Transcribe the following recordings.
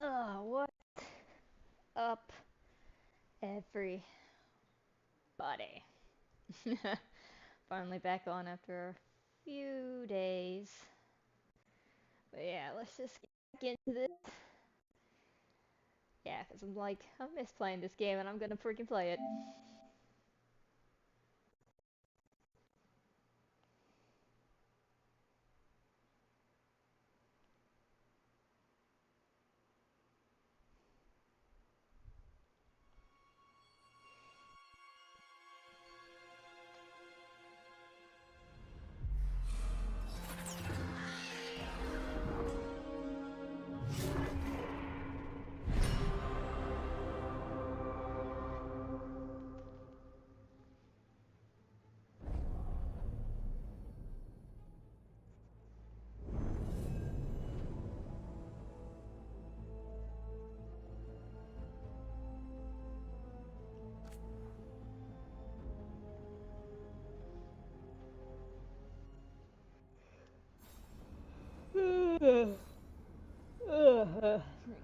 What up, everybody? Finally back on after a few days. But yeah, let's just get into this. Yeah, because I miss playing this game and I'm gonna freaking play it.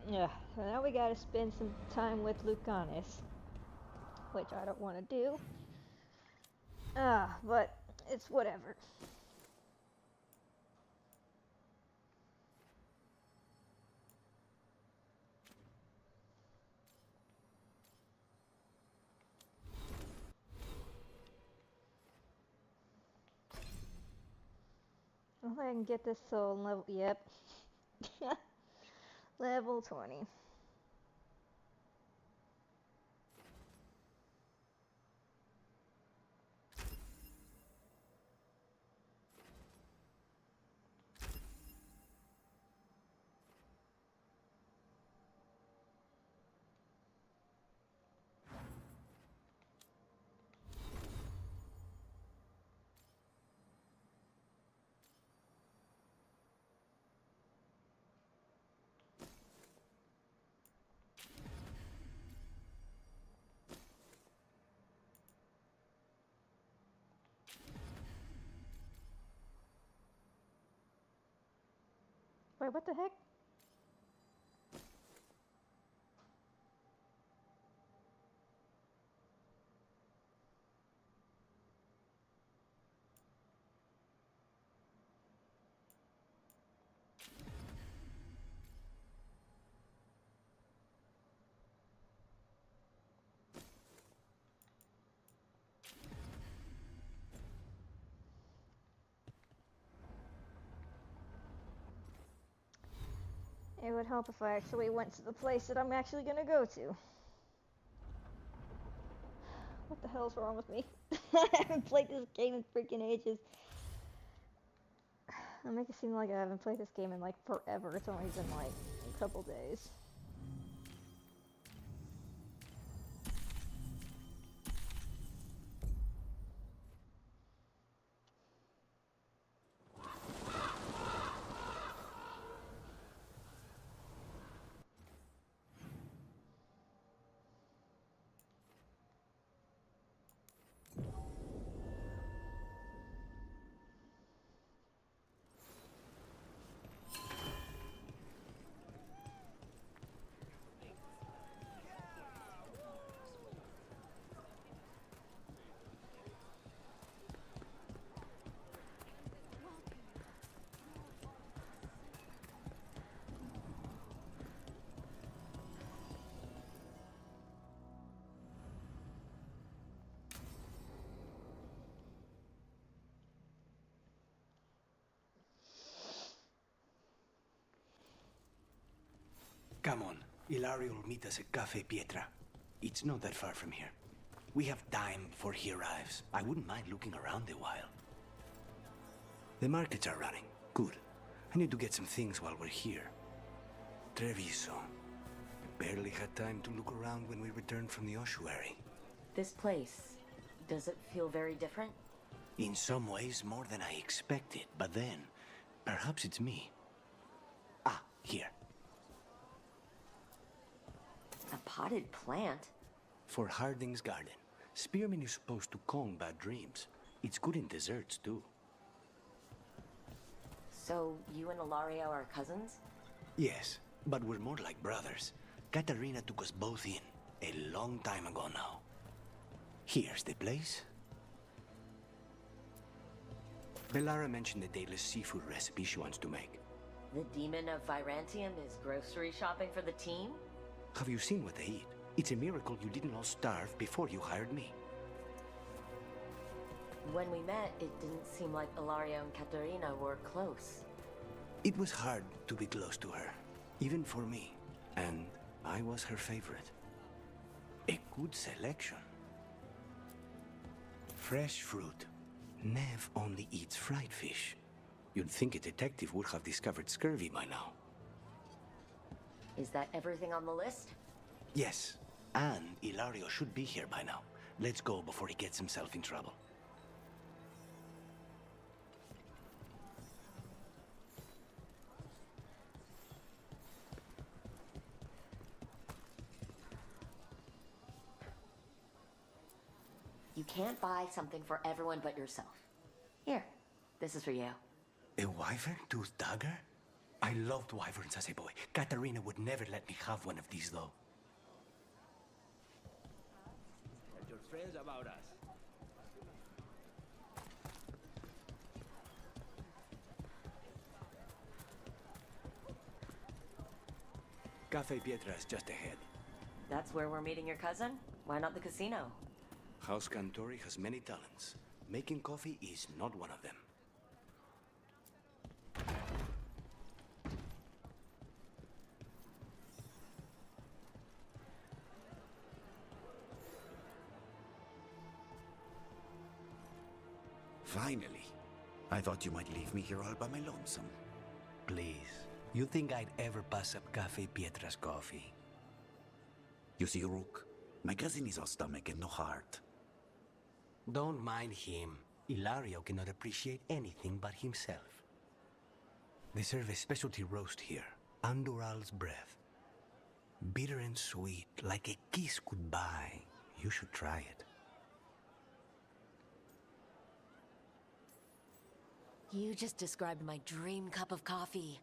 Yeah, so now we gotta spend some time with Lucanus, which I don't want to do. But it's whatever. I can get this soul level. Yep. Level 20. Wait, what the heck? It would help if I actually went to the place that I'm actually gonna go to. What the hell's wrong with me? I haven't played this game in freaking ages. I make it seem like I haven't played this game in like forever. It's only been like a couple days. Come on, Ilario will meet us at Cafe Pietra. It's not that far from here. We have time before he arrives. I wouldn't mind looking around a while. The markets are running. Good. I need to get some things while we're here. Treviso. Barely had time to look around when we returned from the ossuary. This place, does it feel very different? In some ways, more than I expected. But then, perhaps it's me. Ah, here. A potted plant? For Harding's garden. Spearmint is supposed to calm bad dreams. It's good in desserts, too. So, you and Ilario are cousins? Yes. but we're more like brothers. Katerina took us both in, a long time ago now. Here's the place. Bellara mentioned the daily seafood recipe she wants to make. The demon of Virantium is grocery shopping for the team? Have you seen what they eat? It's a miracle you didn't all starve before you hired me. When we met, it didn't seem like Ilario and Katerina were close. It was hard to be close to her, even for me. And I was her favorite. A good selection. Fresh fruit. Neve only eats fried fish. You'd think a detective would have discovered scurvy by now. Is that everything on the list? Yes, and Ilario should be here by now. Let's go before he gets himself in trouble. You can't buy something for everyone but yourself. Here, this is for you. A wyvern-toothed dagger? I loved wyverns as a boy. Katerina would never let me have one of these, though. Tell your friends about us. Cafe Pietra is just ahead. That's where we're meeting your cousin? Why not the casino? House Cantori has many talents. Making coffee is not one of them. Finally. I thought you might leave me here all by my lonesome. Please. You think I'd ever pass up Cafe Pietra's coffee? You see, Rook, my cousin is all stomach and no heart. Don't mind him. Ilario cannot appreciate anything but himself. They serve a specialty roast here, Andoral's breath. Bitter and sweet, like a kiss goodbye. You should try it. You just described my dream cup of coffee.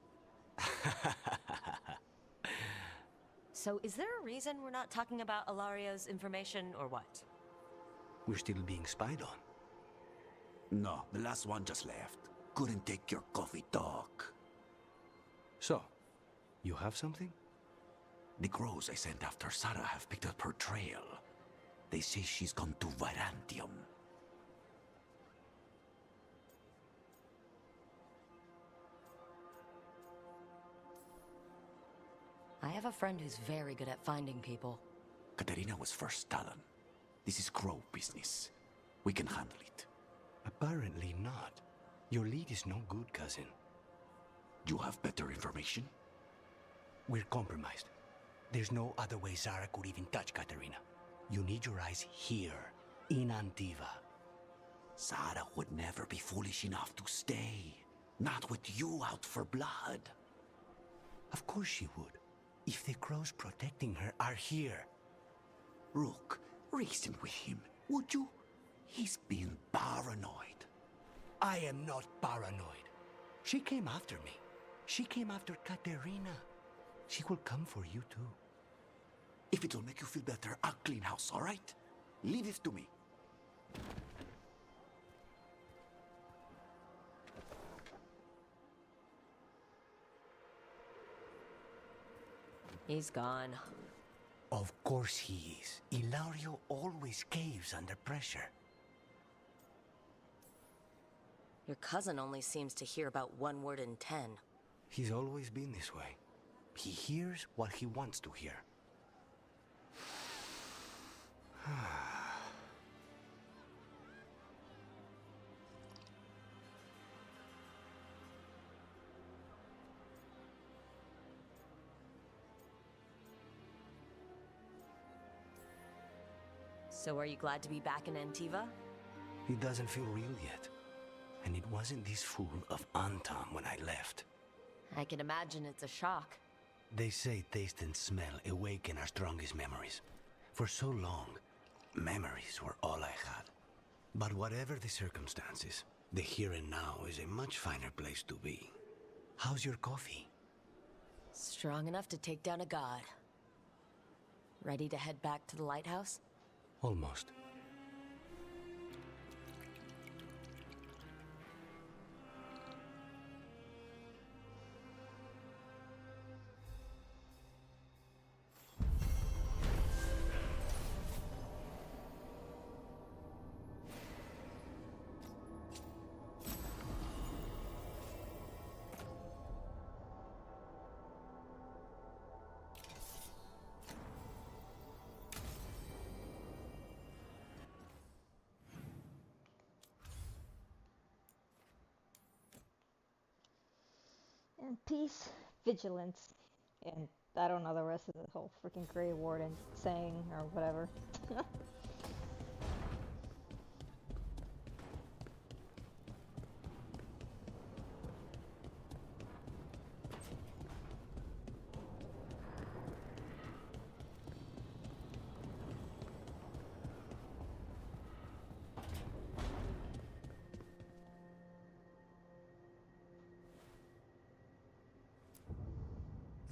So is there a reason we're not talking about Ilario's information or what? We're still being spied on. No, the last one just left. Couldn't take your coffee talk. So, you have something? The crows I sent after Sarah have picked up her trail. They say she's gone to Virantium. I have a friend who's very good at finding people. Katerina was first Talon. This is crow business. We can handle it. Apparently not. Your lead is no good, cousin. You have better information? We're compromised. There's no other way Zara could even touch Katerina. You need your eyes here, in Antiva. Sarah would never be foolish enough to stay. Not with you out for blood. Of course she would. If the crows protecting her are here. Rook, reason with him, would you? He's being paranoid. I am not paranoid. She came after me. She came after Katerina. She will come for you too. If it'll make you feel better, I'll clean house, all right? Leave it to me. He's gone. Of course he is. Ilario always caves under pressure. Your cousin only seems to hear about one word in 10. He's always been this way. He hears what he wants to hear. So are you glad to be back in Antiva? It doesn't feel real yet. And it wasn't this fool of Antam when I left. I can imagine it's a shock. They say taste and smell awaken our strongest memories. For so long, memories were all I had. But whatever the circumstances, the here and now is a much finer place to be. How's your coffee? Strong enough to take down a god. Ready to head back to the lighthouse? Almost. And peace, vigilance, and I don't know the rest of the whole freaking Grey Warden saying or whatever.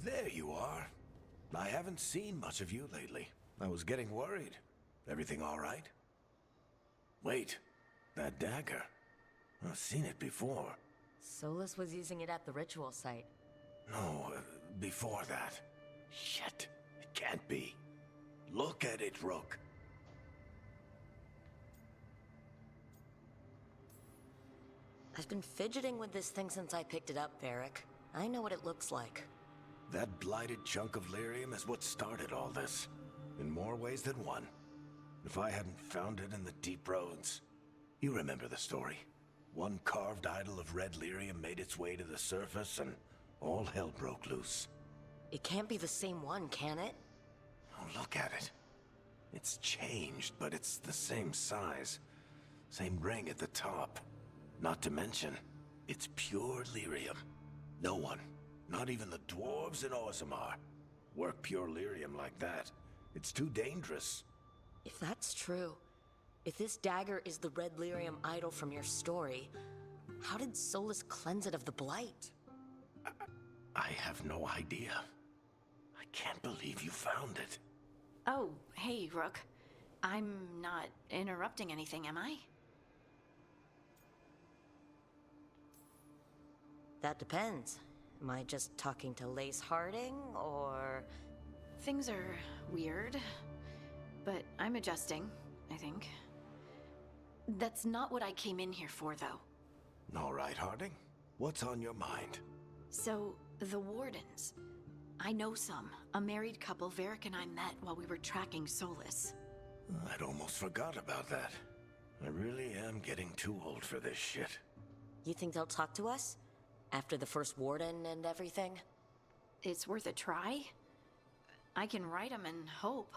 There you are. I haven't seen much of you lately. I was getting worried. Everything all right? Wait, that dagger. I've seen it before. Solus was using it at the ritual site. No, before that. Shit, it can't be. Look at it, Rook. I've been fidgeting with this thing since I picked it up, Varric. I know what it looks like. That blighted chunk of lyrium is what started all this. In more ways than one. If I hadn't found it in the deep roads. You remember the story. One carved idol of red lyrium made its way to the surface and all hell broke loose. It can't be the same one, can it? Oh, look at it. It's changed, but it's the same size. Same ring at the top. Not to mention, it's pure lyrium. No one, not even the dwarves in Orzammar, work pure lyrium like that. It's too dangerous. If that's true, if this dagger is the red lyrium idol from your story, how did Solus cleanse it of the blight? I have no idea. I can't believe you found it. Oh, hey, Rook. I'm not interrupting anything, am I? That depends. Am I just talking to Lace Harding, or... Things are weird, but I'm adjusting, I think. That's not what I came in here for, though. All right, Harding. What's on your mind? So, the Wardens. I know some. A married couple Varric and I met while we were tracking Solus. I'd almost forgot about that. I really am getting too old for this shit. You think they'll talk to us? After the first Warden and everything? It's worth a try. I can write them and hope.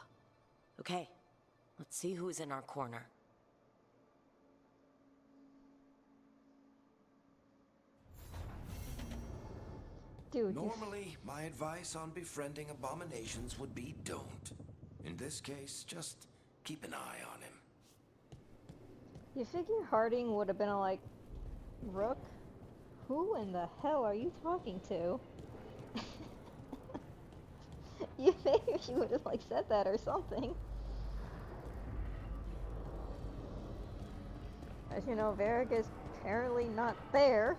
Okay, let's see who's in our corner. Dude, Normally, my advice on befriending abominations would be don't. In this case, just keep an eye on him. you figure Harding would have been like, Rook? Who in the hell are you talking to? You figure she would have like said that or something. As you know, Varric is apparently not there.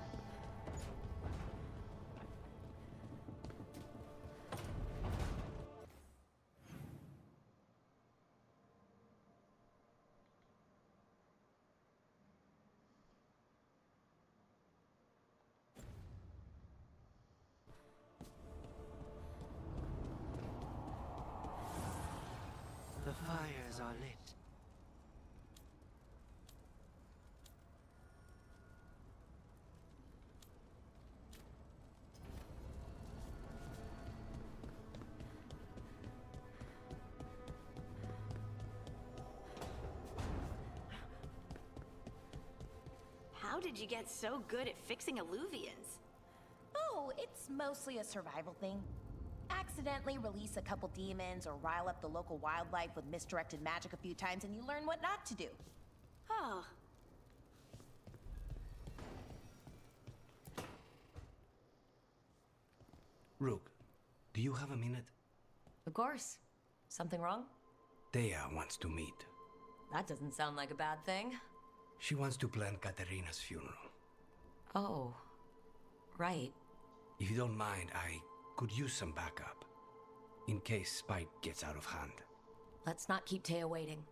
The fires are lit. How did you get so good at fixing alluvians? Oh, it's mostly a survival thing. Accidentally release a couple demons or rile up the local wildlife with misdirected magic a few times and you learn what not to do. Oh, Rook, Do you have a minute? Of course. Something wrong? Thea wants to meet. That doesn't sound like a bad thing. She wants to plan Katerina's funeral. Oh, right. If you don't mind, I could use some backup. In case Spike gets out of hand. Let's not keep Taya waiting.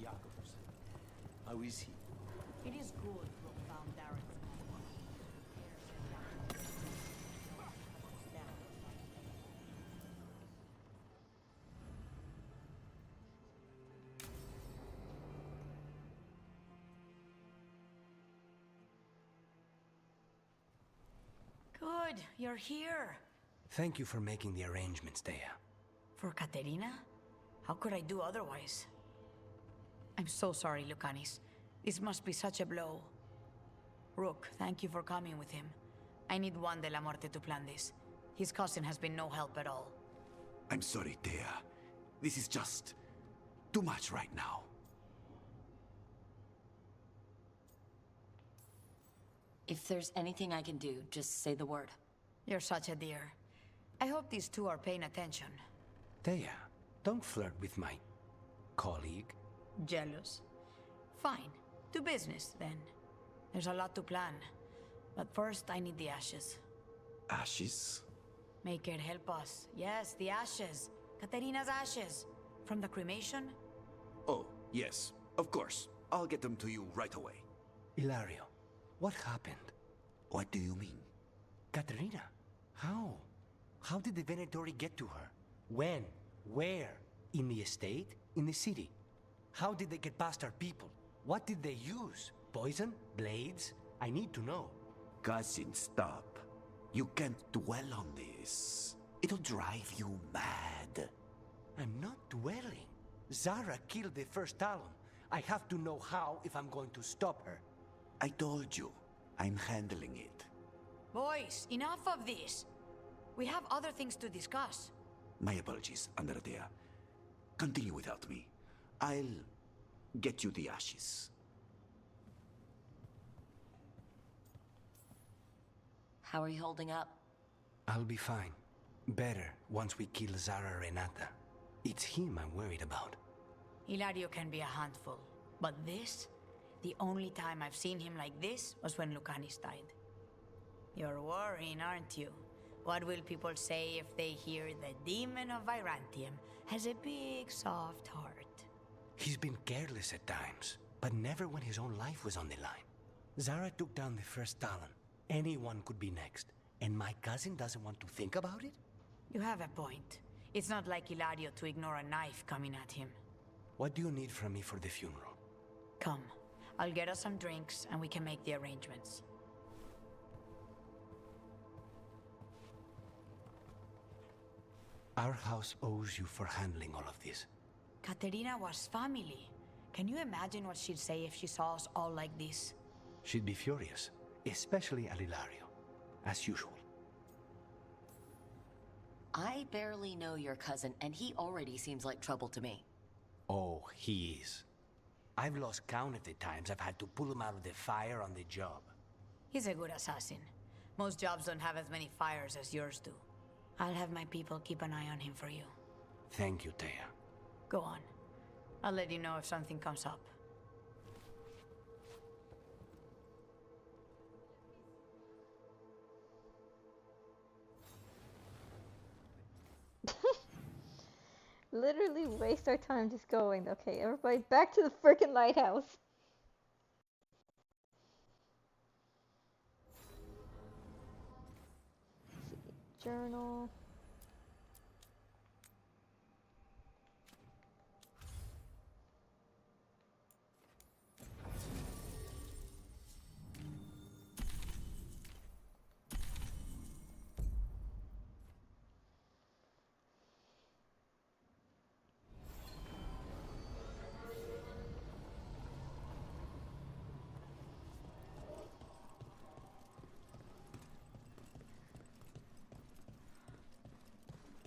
Jakobs. How is he? It is good to have found Darren's Good, you're here. Thank you for making the arrangements, Thea. For Katerina? How could I do otherwise? I'm so sorry, Lucanis. This must be such a blow. Rook, thank you for coming with him. I need Juan de la Muerte to plan this. His cousin has been no help at all. I'm sorry, Thea. This is just too much right now. If there's anything I can do, just say the word. You're such a dear. I hope these two are paying attention. Thea, don't flirt with my colleague. Jealous? Fine. To business, then. There's a lot to plan. But first, I need the ashes. Ashes? Make it help us. Yes, the ashes. Katerina's ashes. From the cremation? Oh, yes. Of course. I'll get them to you right away. Ilario, what happened? What do you mean? Katerina, how? How did the Venatori get to her? When? Where? In the estate? In the city? How did they get past our people? What did they use? Poison? Blades? I need to know. Cousin, stop. You can't dwell on this. It'll drive you mad. I'm not dwelling. Zara killed the first Talon. I have to know how if I'm going to stop her. I told you. I'm handling it. Boys, enough of this. We have other things to discuss. My apologies, Andrea. Continue without me. I'll get you the ashes. How are you holding up? I'll be fine. Better once we kill Zara Renata. It's him I'm worried about. Hilario can be a handful. But this? The only time I've seen him like this was when Lucanis died. You're worrying, aren't you? What will people say if they hear the demon of Virantium has a big, soft heart? He's been careless at times, but never when his own life was on the line. Zara took down the first Talon. Anyone could be next. And my cousin doesn't want to think about it? You have a point. It's not like Hilario to ignore a knife coming at him. What do you need from me for the funeral? Come. I'll get us some drinks and we can make the arrangements. Our house owes you for handling all of this. Katerina was family. Can you imagine what she'd say if she saw us all like this? She'd be furious, especially at Ilario, as usual. I barely know your cousin, and he already seems like trouble to me. Oh, he is. I've lost count of the times I've had to pull him out of the fire on the job. He's a good assassin. Most jobs don't have as many fires as yours do. I'll have my people keep an eye on him for you. Thank you, Thea. Go on. I'll let you know if something comes up. Literally waste our time just going. Okay, everybody back to the freaking lighthouse. Let's see. Journal.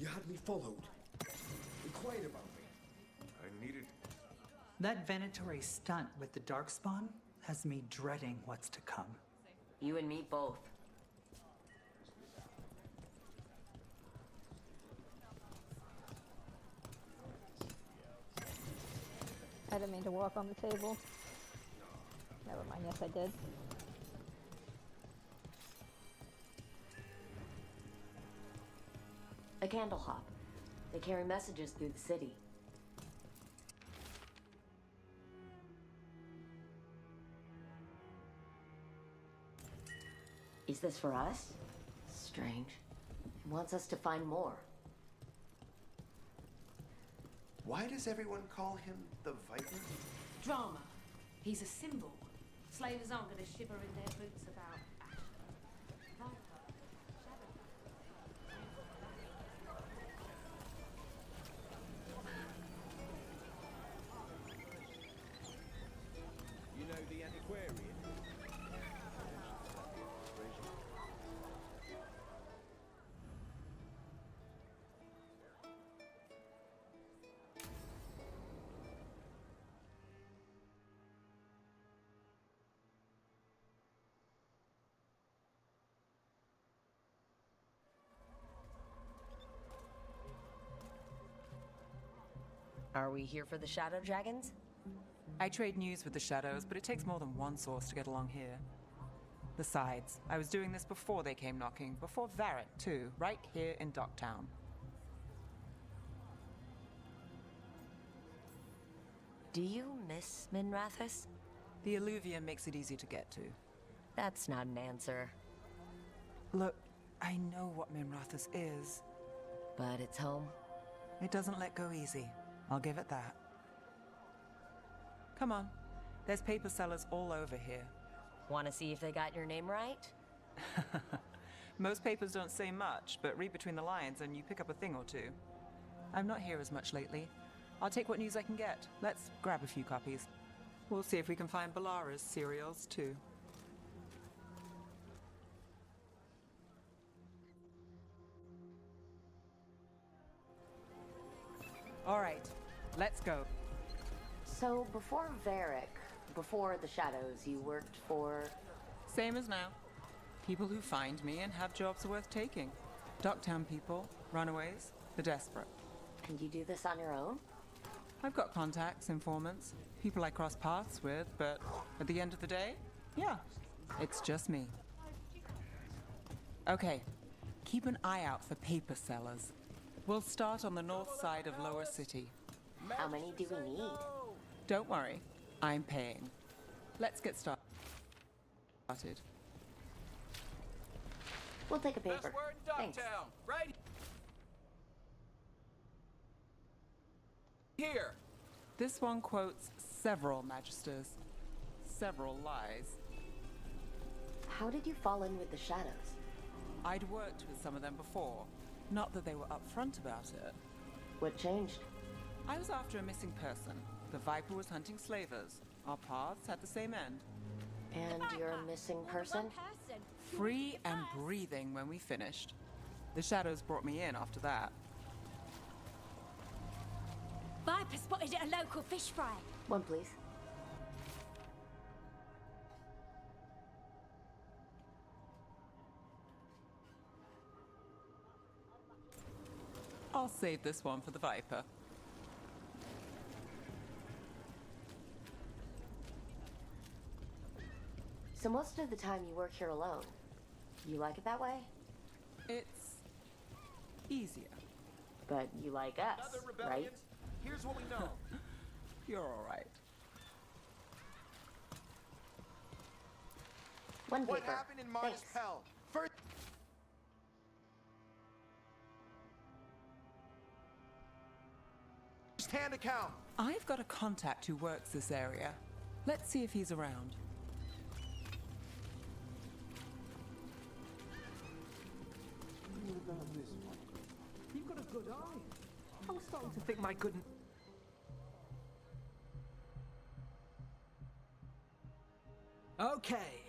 You had me followed. Inquired about me. I needed... That Venatory stunt with the Darkspawn has me dreading what's to come. You and me both. I didn't mean to walk on the table. Never mind, yes I did. A candle hop. They carry messages through the city. Is this for us? Strange. It wants us to find more. Why does everyone call him the Viper? Drama. He's a symbol. Slavers aren't going to shiver in their boots about You know the antiquarian? Are we here for the Shadow Dragons? I trade news with the Shadows, but it takes more than one source to get along here. Besides, I was doing this before they came knocking, before Varrett, too, right here in Docktown. Do you miss Minrathous? The Alluvium makes it easy to get to. That's not an answer. Look, I know what Minrathous is. But it's home. It doesn't let go easy. I'll give it that. Come on. There's paper sellers all over here. Want to see if they got your name right? Most papers don't say much, but read between the lines and you pick up a thing or two. I'm not here as much lately. I'll take what news I can get. Let's grab a few copies. We'll see if we can find Balara's serials, too. All right, let's go. So, before Varric, before the Shadows, you worked for... Same as now. People who find me and have jobs worth taking. Docktown people, runaways, the desperate. And you do this on your own? I've got contacts, informants, people I cross paths with, but at the end of the day, yeah, it's just me. Okay, keep an eye out for paper sellers. We'll start on the north side of Lower City. How many do we need? Don't worry, I'm paying. Let's get started. We'll take a paper. Thanks. Right here. This one quotes several magisters, several lies. How did you fall in with the Shadows? I'd worked with some of them before. Not that they were upfront about it. What changed? I was after a missing person. The Viper was hunting slavers. Our paths had the same end. And you're a missing person? Free and breathing when we finished. The Shadows brought me in after that. Viper spotted at a local fish fry. One, please. I'll save this one for the Viper. So most of the time you work here alone. You like it that way? It's easier. But you like us, right? Here's what we know. You're all right. One paper. What happened in Mars Thanks. Hell? First. Hand account. I've got a contact who works this area. Let's see if he's around. You've got a good eye. I was starting to think my good... Okay.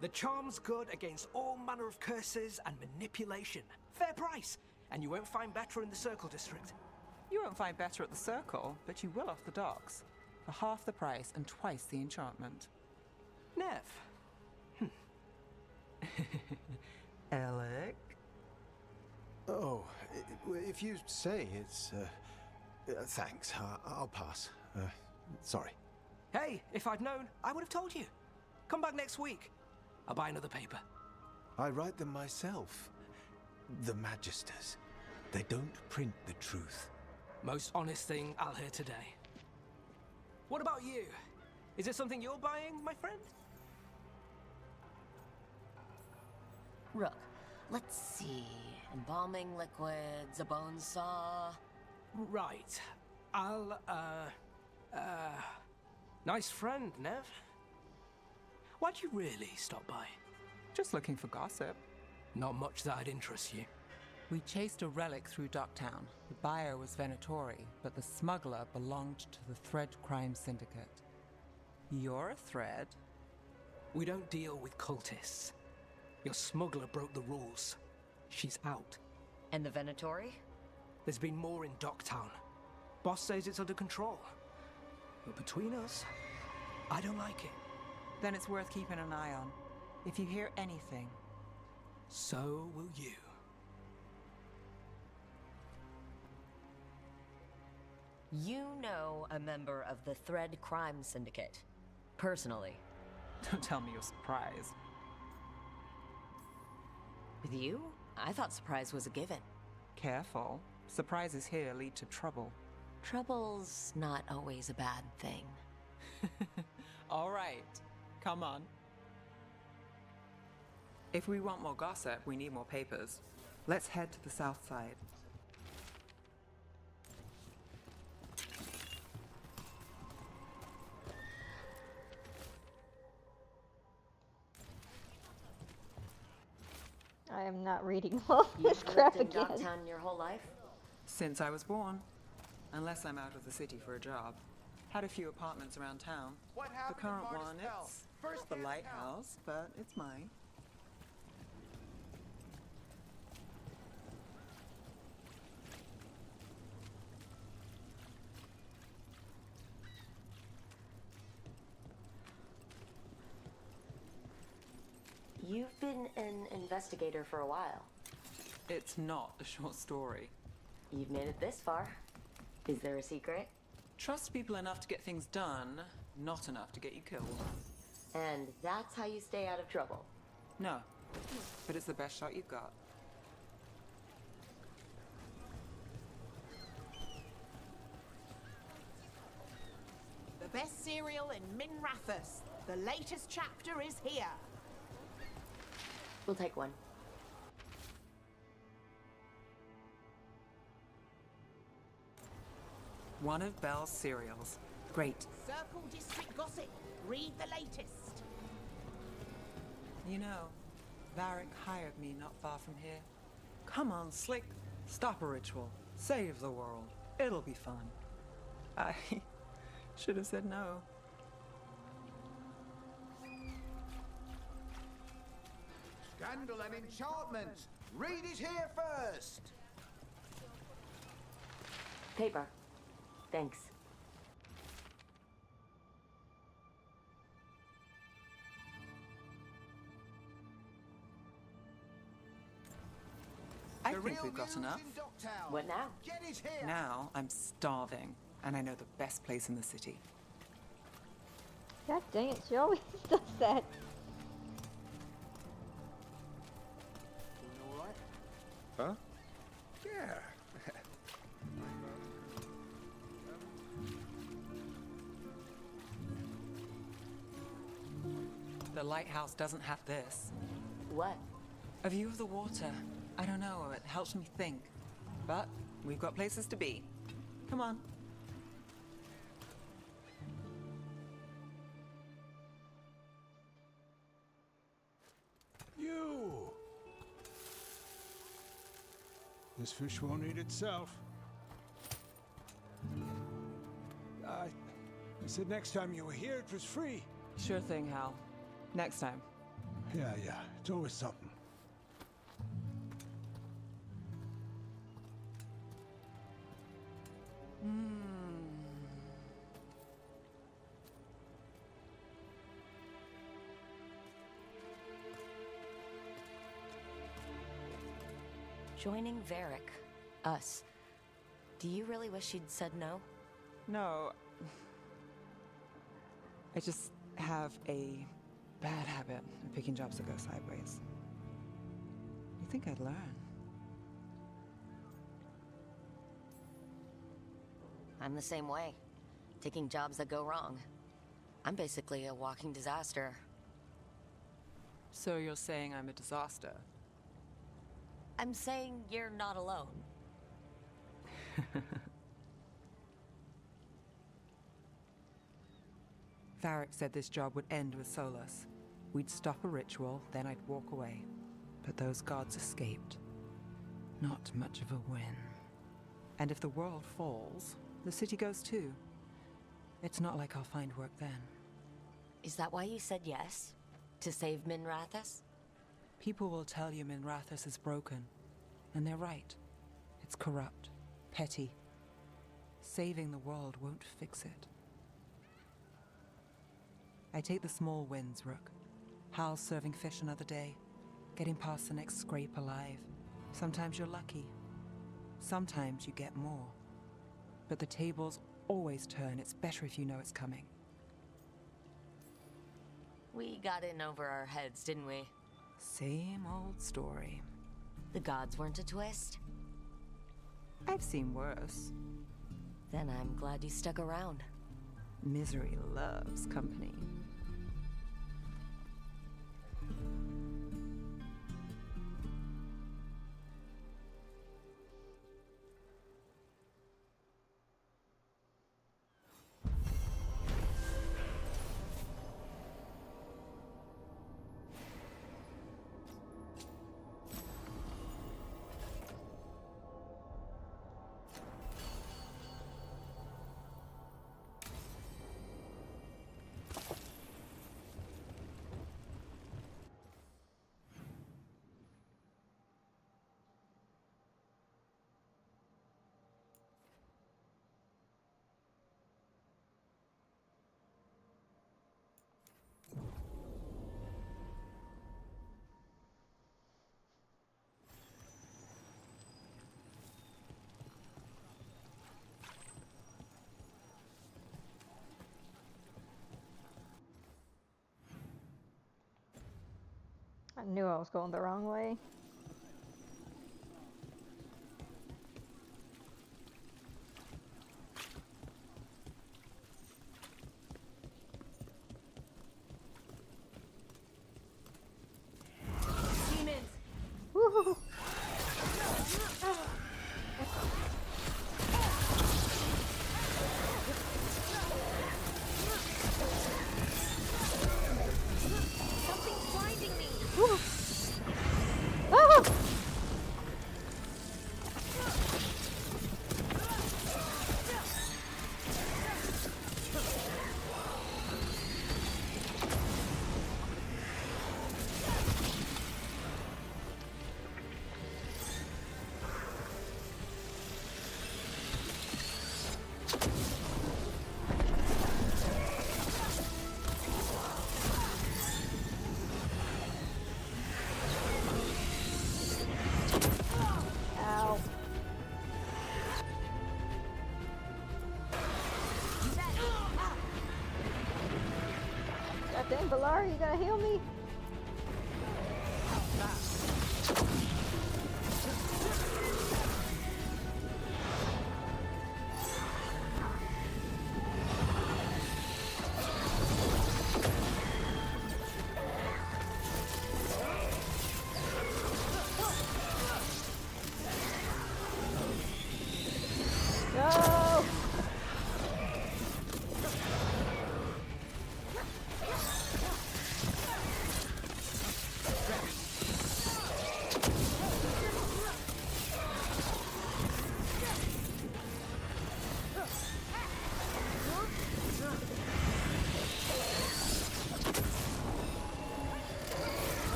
The charm's good against all manner of curses and manipulation. Fair price. and you won't find better in the Circle District. You won't find better at the Circle, but you will off the docks. For half the price and twice the enchantment. Neve. Alec? Oh, if you say it's... thanks. I'll pass. Sorry. Hey, if I'd known, I would have told you. Come back next week. I'll buy another paper. I write them myself. The Magisters. They don't print the truth. Most honest thing I'll hear today. What about you? Is it something you're buying, my friend? Rook, let's see. Embalming liquids, a bone saw. Right. I'll, nice friend, Neve. Why'd you really stop by? Just looking for gossip. Not much that'd interest you. We chased a relic through Docktown. The buyer was Venatori, but the smuggler belonged to the Thread Crime Syndicate. You're a Thread? We don't deal with cultists. Your smuggler broke the rules. She's out. And the Venatori? There's been more in Docktown. Boss says it's under control. But between us, I don't like it. Then it's worth keeping an eye on. If you hear anything... So will you. You know a member of the Thread Crime Syndicate. Personally. Don't tell me you're surprised. With you? I thought surprise was a given. Careful. Surprises here lead to trouble. Trouble's not always a bad thing. All right. Come on. If we want more gossip, we need more papers. Let's head to the south side. I am not reading all this crap You've lived in again. Docktown your whole life? Since I was born. Unless I'm out of the city for a job. Had a few apartments around town. The current one, it's first the lighthouse, but it's mine. You've been an investigator for a while. It's not a short story. You've made it this far. Is there a secret? Trust people enough to get things done, not enough to get you killed. And that's how you stay out of trouble. No, but it's the best shot you've got. The best cereal in Minrathus. The latest chapter is here. We'll take one. One of Belle's cereals. Great. Circle District Gossip. Read the latest. You know, Varric hired me not far from here. Come on, Slick. Stop a ritual. Save the world. It'll be fun. I should have said no. Scandal and enchantment! Read it here first! Paper. Thanks. I think we've got enough. What now? Get it here! Now I'm starving, and I know the best place in the city. God dang it, she always does that. Huh? Yeah. The lighthouse doesn't have this. What? A view of the water. I don't know, it helps me think. But we've got places to be. Come on. You! This fish won't eat itself. I said next time you were here, it was free. Sure thing, Hal. Next time. Yeah, it's always something. Joining Varric. Us. Do you really wish you'd said no? No. I just have a bad habit of picking jobs that go sideways. You think I'd learn? I'm the same way. Taking jobs that go wrong. I'm basically a walking disaster. So you're saying I'm a disaster? I'm saying you're not alone. Varric said this job would end with Solus. We'd stop a ritual, then I'd walk away. But those gods escaped. Not much of a win. And if the world falls, the city goes too. It's not like I'll find work then. Is that why you said yes? To save Minrathous? People will tell you Minrathous is broken. And they're right. It's corrupt, petty. Saving the world won't fix it. I take the small wins, Rook. Hal serving fish another day. Getting past the next scrape alive. Sometimes you're lucky. Sometimes you get more. But the tables always turn. It's better if you know it's coming. We got in over our heads, didn't we? Same old story. The gods weren't a twist? I've seen worse. Then I'm glad you stuck around. Misery loves company. I knew I was going the wrong way. Demons! Woohoo! Something's blinding me! Ah! Ow. Goddamn, Valar, you gotta heal me? No!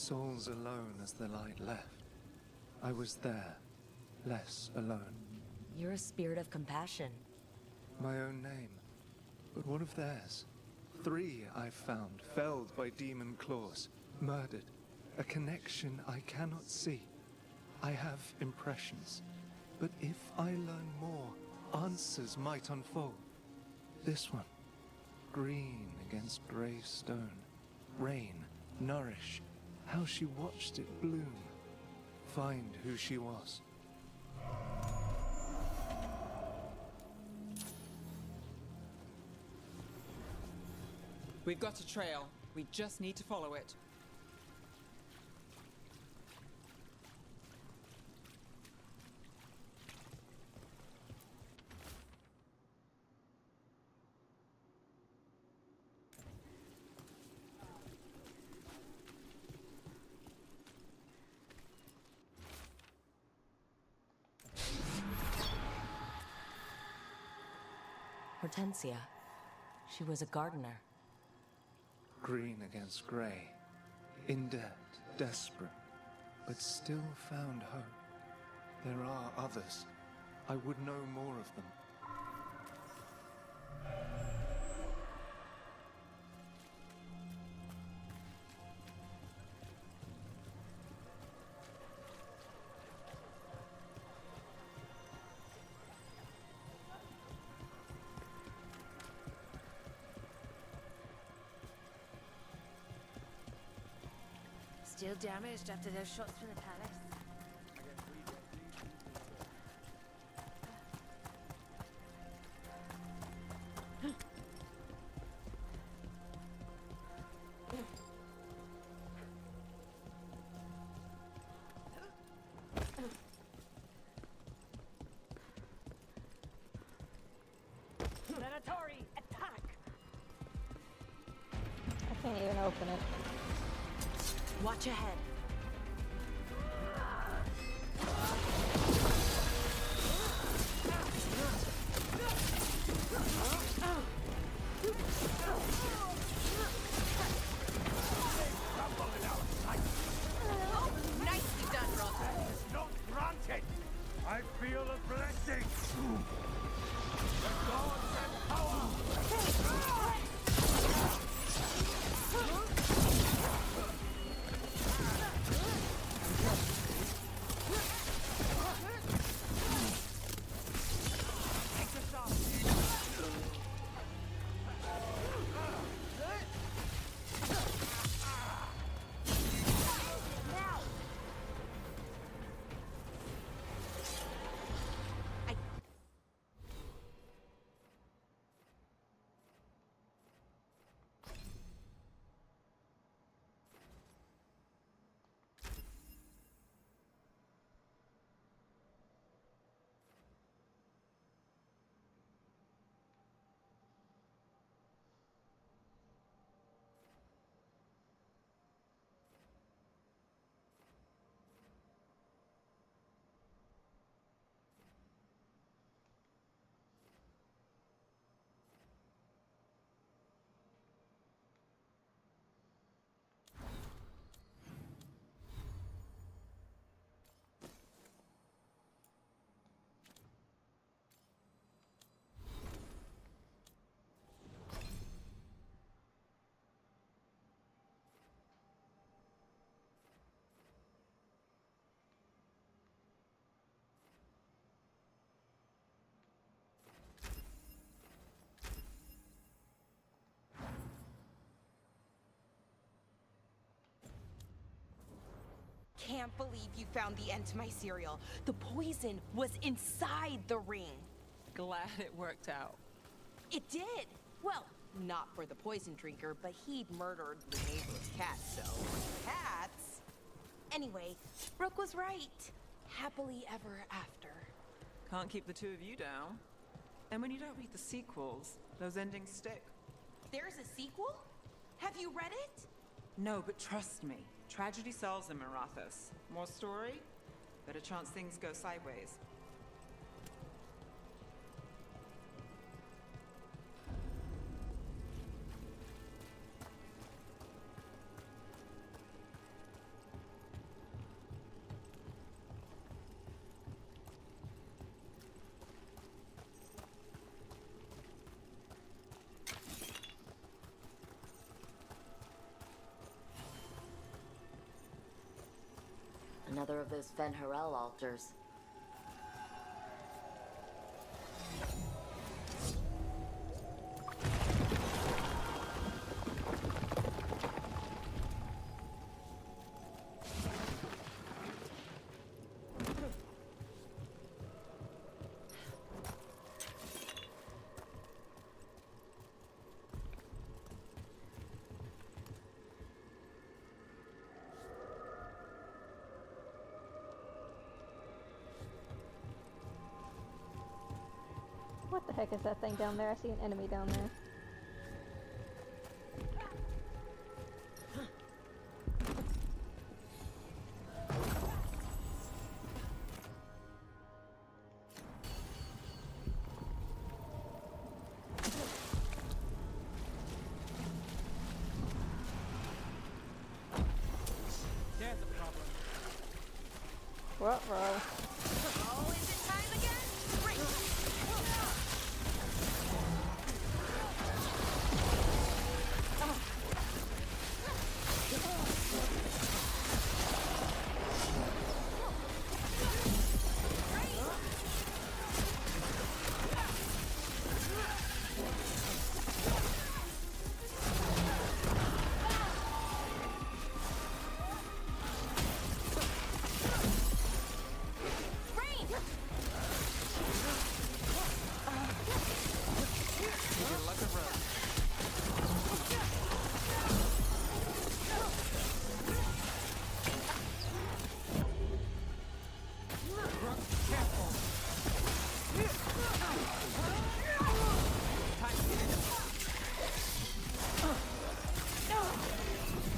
souls alone as the light left. I was there, less alone. You're a spirit of compassion. My own name, but what of theirs? 3 I've found, felled by demon claws, murdered. A connection I cannot see. I have impressions, but if I learn more, answers might unfold. This one, green against grey stone. Rain, nourish, how she watched it bloom. Find who she was. We've got a trail. We just need to follow it. Hortensia. She was a gardener. Green against grey. In debt, desperate, but still found hope. There are others. I would know more of them. Still damaged after those shots from the palace. Venatori, attack! I can't even open it. Watch ahead. Oh, nicely done, brother. Not granted! I feel a blessing! The gods and power! Can't believe you found the end to my cereal. The poison was inside the ring. Glad it worked out. It did. Well, not for the poison drinker, but he'd murdered the neighbor's cat, so... Cats? Anyway, Brooke was right. Happily ever after. Can't keep the 2 of you down. And when you don't read the sequels, those endings stick. There's a sequel? Have you read it? No, but trust me. Tragedy sells in Marathas. More story? Better chance things go sideways. Another of those Fen'Harel altars. What the heck is that thing down there? I see an enemy down there. There's a problem. Ruh-roh. Oh, is it time again? Great.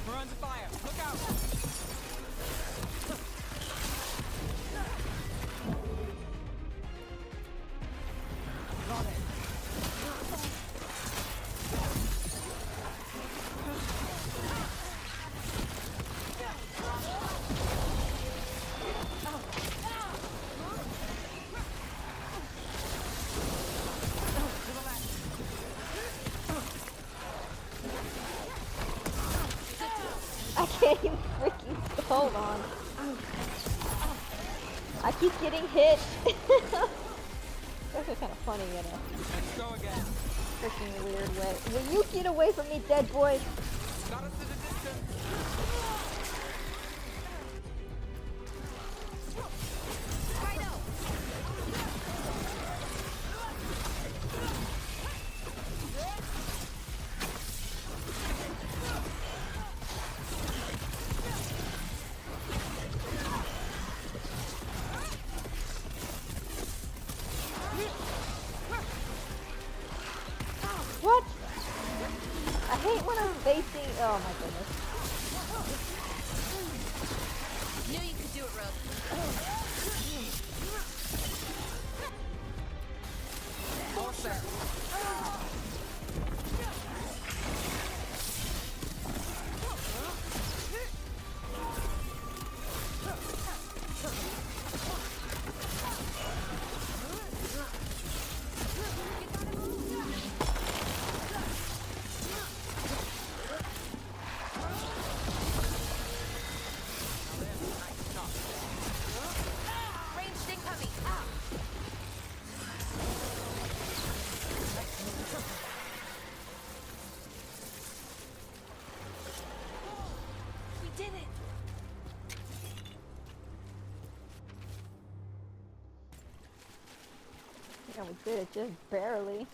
We're under fire. Look out! Got it. I can't even freaking hold on. I keep getting hit. That's kind of funny in a Let's go again. freaking weird way. Will you get away from me, dead boy? Got us to the distance. What? I hate when I'm facing. Oh my goodness. Knew you could do it, Rogue. All set. Ranged incoming. We did it. Yeah, we did it just barely.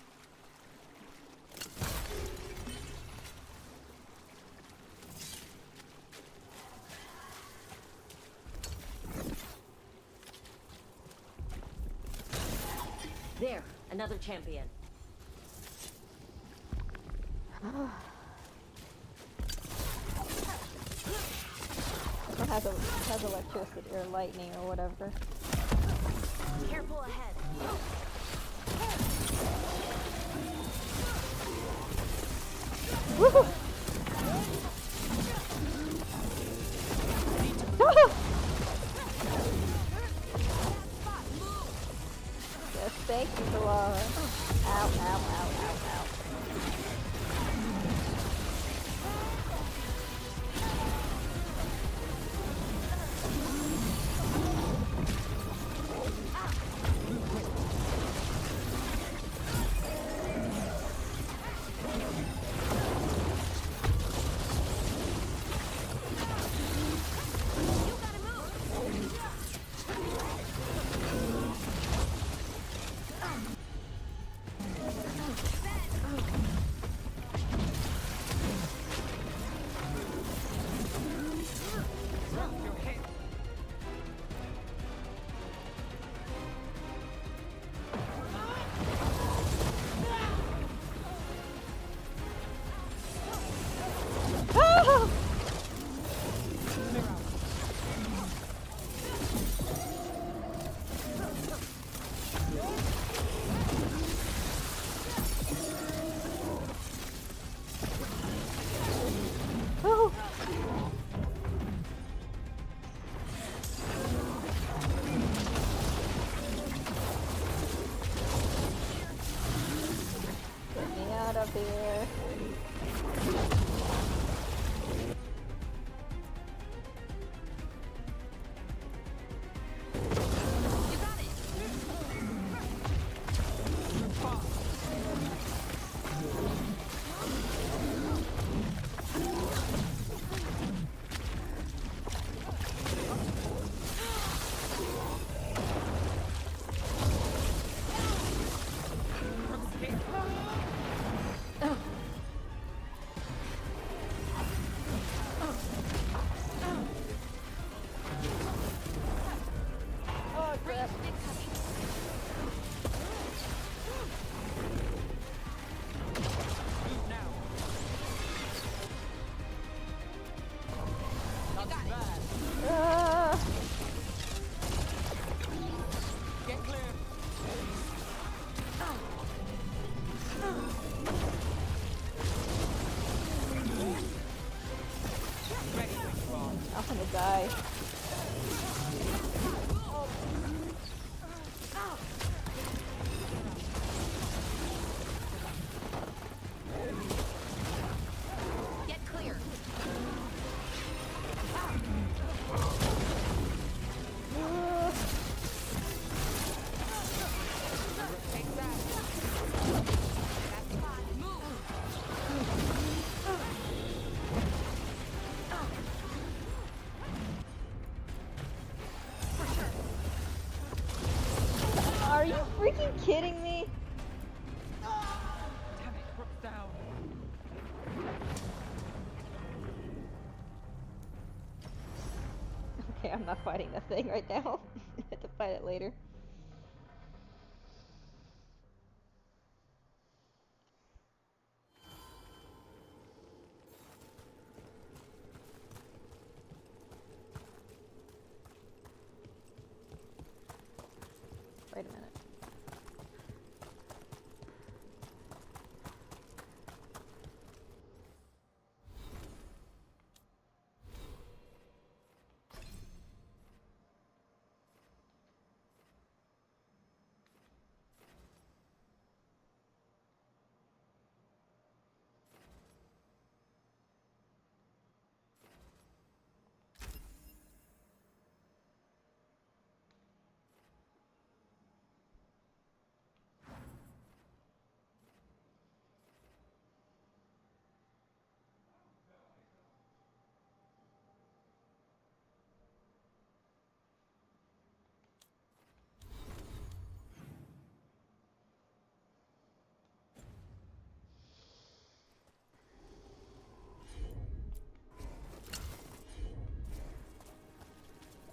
There, another champion. It has electricity or lightning or whatever. Careful ahead. Woohoo! Yes, thank you, Laura. Ow, ow, ow, ow, ow. here. Oh crap. Ah. Get clear. I'm gonna die. Get clear. Are you freaking kidding me? Damn it, Brooke's down. Okay, I'm not fighting that thing right now. I have to fight it later. Wait a minute.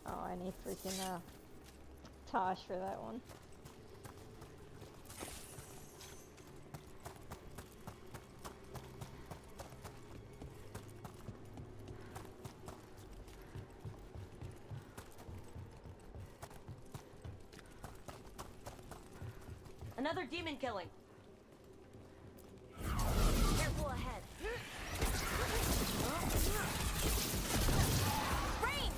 Oh, I need freaking Tosh for that one. Another demon killing. Careful ahead. Rain!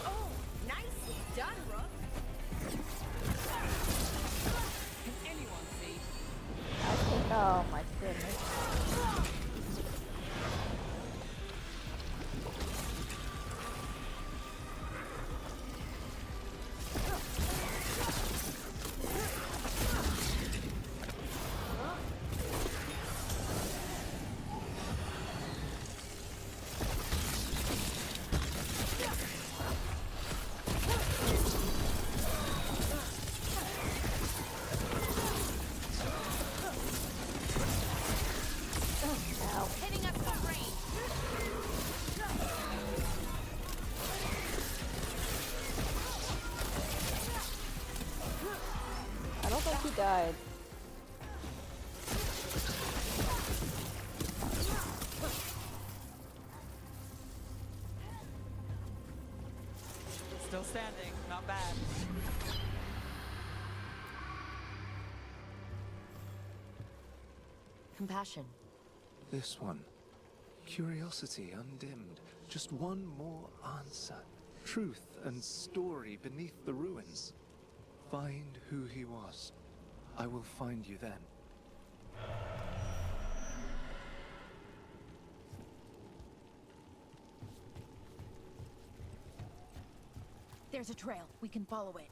Oh, nicely done, Rook. Can anyone see? I think. Oh my goodness. Hitting us from range. I don't think he died. Still standing, not bad. Compassion. This one. Curiosity undimmed. Just one more answer. truth and story beneath the ruins. Find who he was. I will find you then. There's a trail. We can follow it.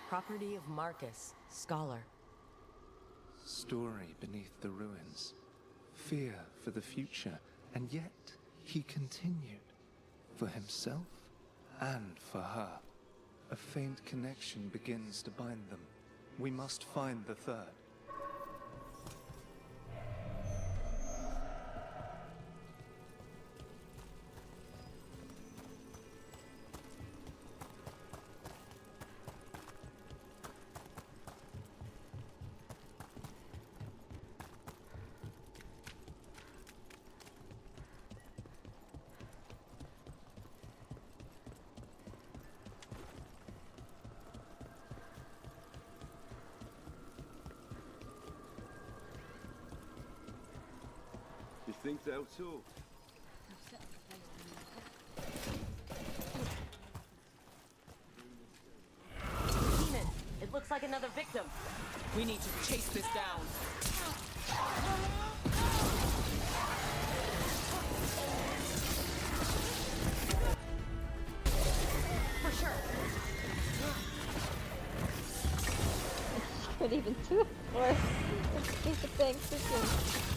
Property of Marcus, scholar. Story beneath the ruins. Fear for the future, and yet he continued. For himself and for her. A faint connection begins to bind them. We must find the third. You think so too? Demon, it looks like another victim. We need to chase this down. For sure. Could even do it for us. Let's keep the thing cooking.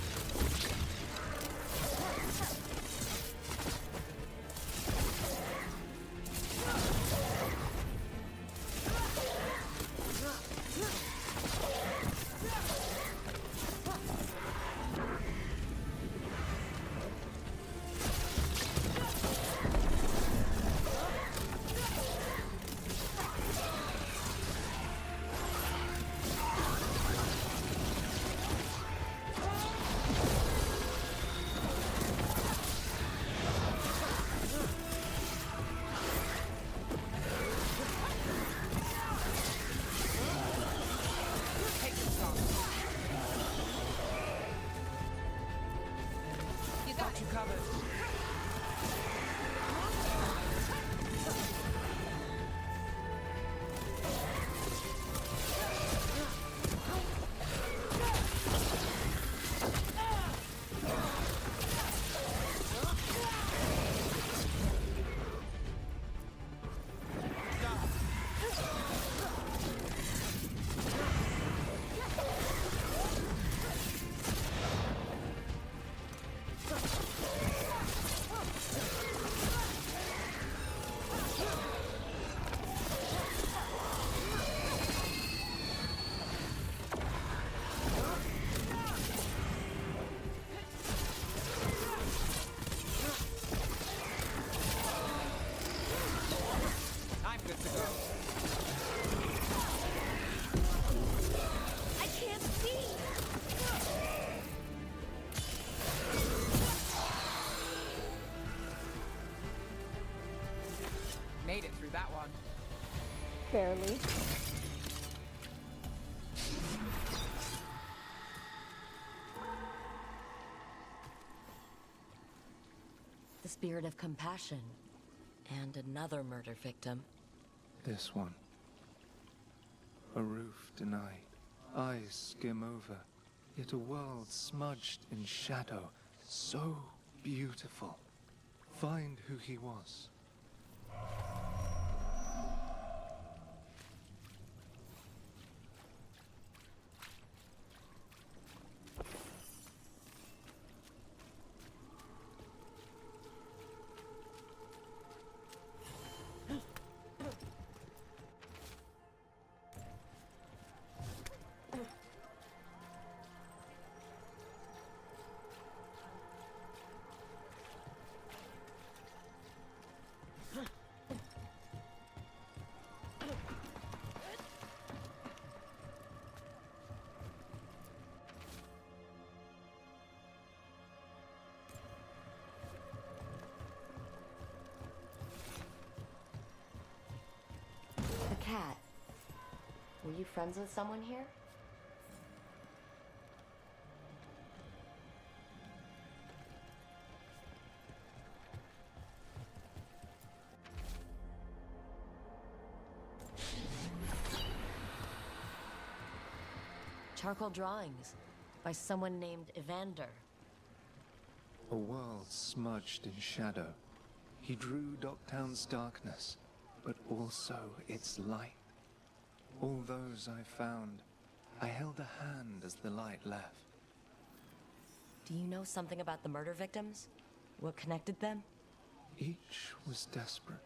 Made it through that one. Barely. The spirit of compassion. And another murder victim. This one. A roof denied. I skim over, yet a world smudged in shadow, so beautiful. Find who he was. The cat. Were you friends with someone here? Charcoal drawings by someone named Evander. A world smudged in shadow. He drew Docktown's darkness, but also its light. All those I found, I held a hand as the light left. Do you know something about the murder victims? What connected them? Each was desperate.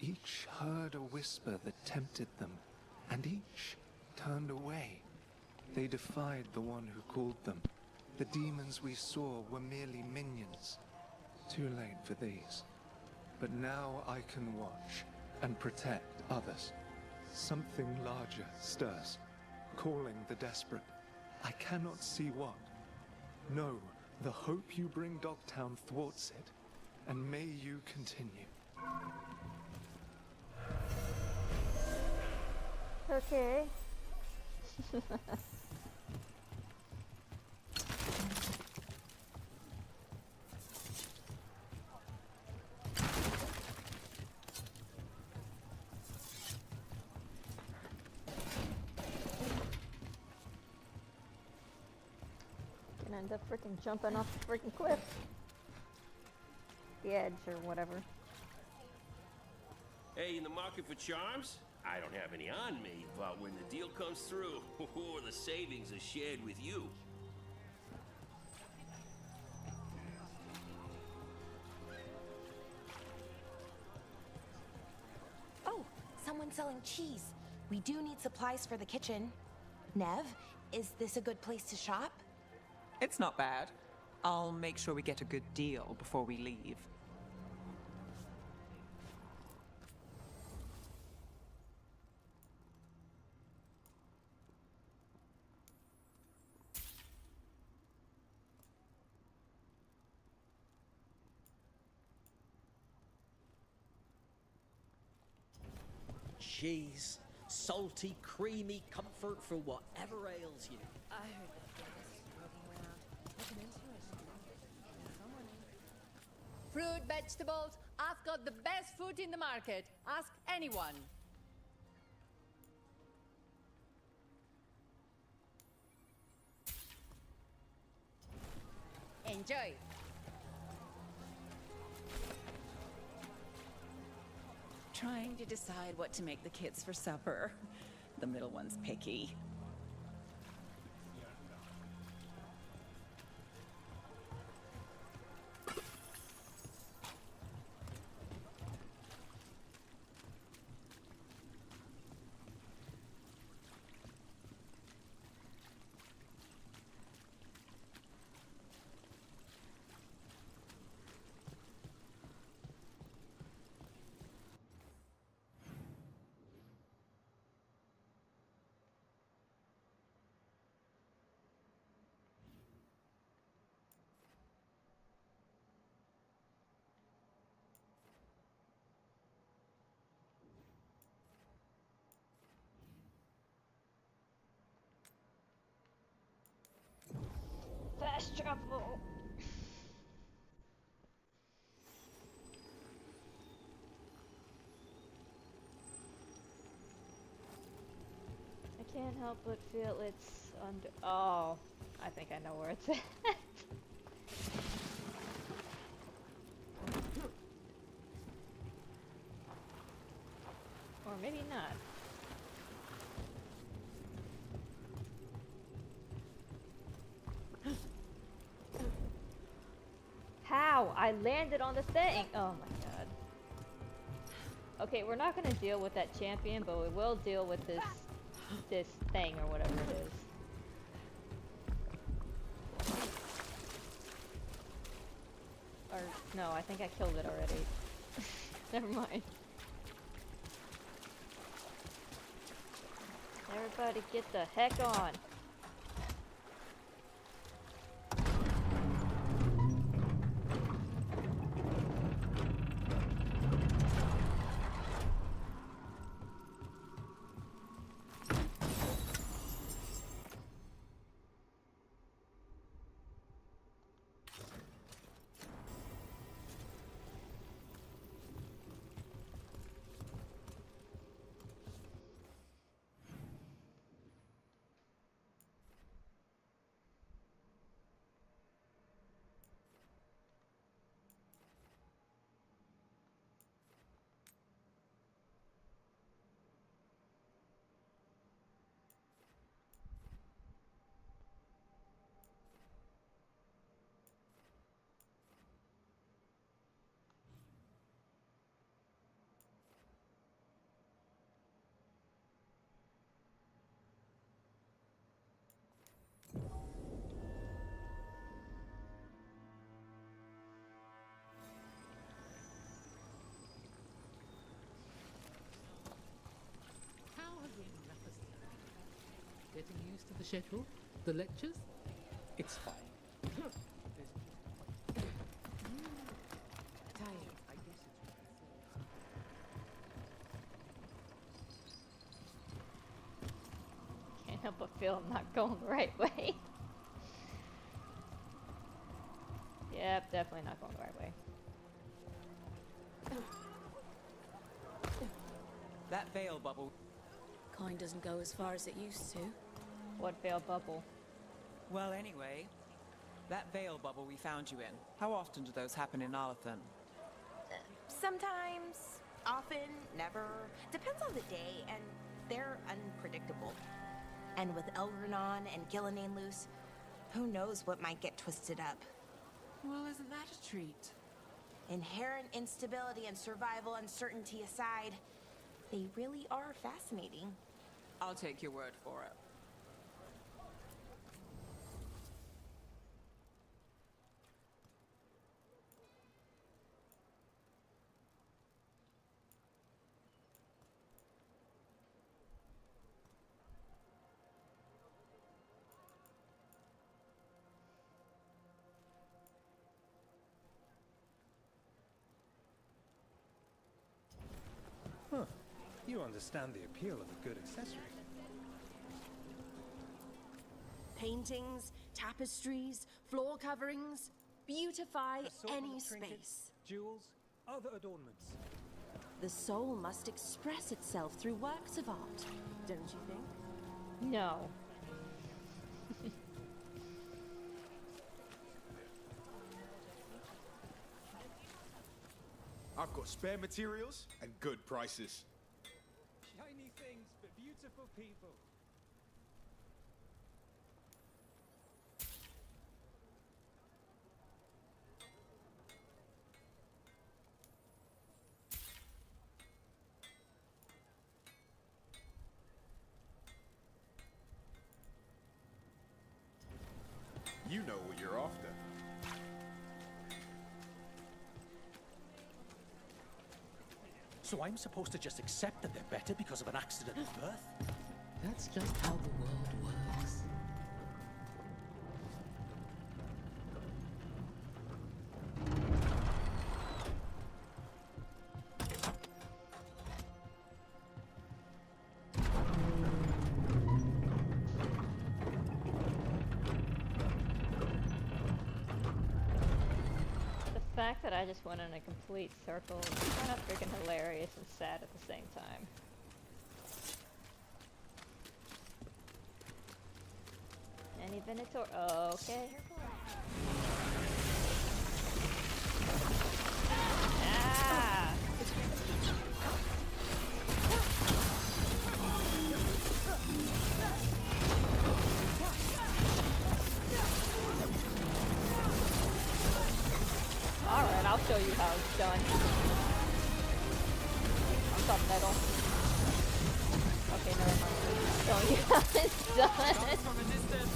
Each heard a whisper that tempted them, and each turned away. They defied the one who called them. The demons we saw were merely minions. Too late for these. But now I can watch and protect others. Something larger stirs, calling the desperate. I cannot see what. No, the hope you bring Dogtown thwarts it, and may you continue. Okay. Gonna end up freaking jumping off the freaking cliff. The edge or whatever. Hey, in the market for charms? I don't have any on me, but when the deal comes through, the savings are shared with you. Oh, someone's selling cheese. We do need supplies for the kitchen. Neve, is this a good place to shop? It's not bad. I'll make sure we get a good deal before we leave. Cheese. Salty, creamy comfort for whatever ails you. I heard that gas is smoking around. Looking into it. Someone in. Fruit, vegetables, I've got the best food in the market. Ask anyone. Enjoy. Trying to decide what to make the kids for supper. The middle one's picky. Fast travel. I can't Can't help but feel it's under. Oh, I think I know where it's at. Or maybe not. How? I landed on the thing! Oh my god. Okay, we're not gonna deal with that champion, but we will deal with this thing or whatever it is. Or no, I think I killed it already. Never mind. Everybody get the heck on. How have you been getting used to the schedule? The lectures? It's fine. Tired. I guess it's Can't help but feel I'm not going the right way. Yep, definitely not going the right way. That veil bubble. Coin doesn't go as far as it used to. What veil bubble? Well, anyway, that veil bubble we found you in. How often do those happen in Arlathan? Sometimes, often, never. Depends on the day, and they're unpredictable. And with Elgranon and Gillenane loose, who knows what might get twisted up. Well, isn't that a treat? Inherent instability and survival uncertainty aside, they really are fascinating. I'll take your word for it. Huh. You understand the appeal of a good accessory. Paintings, tapestries, floor coverings, beautify any space. Jewels, other adornments. The soul must express itself through works of art, don't you think? No. I've got spare materials and good prices. Shiny things for beautiful people. You know what you're after. So I'm supposed to just accept that they're better because of an accident at birth? That's just how the world works. The fact that I just went in a complete circle is kind of freaking hilarious and sad at the same time. Any Venator? Okay. Ah! Alright, I'll show you how it's done. What's up, metal? Okay, never mind. I'll show you how it's done.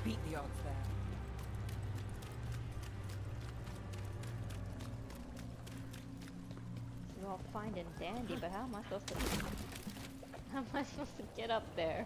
Beat the odds there. It's all fine and dandy, but how am I supposed to... How am I supposed to get up there?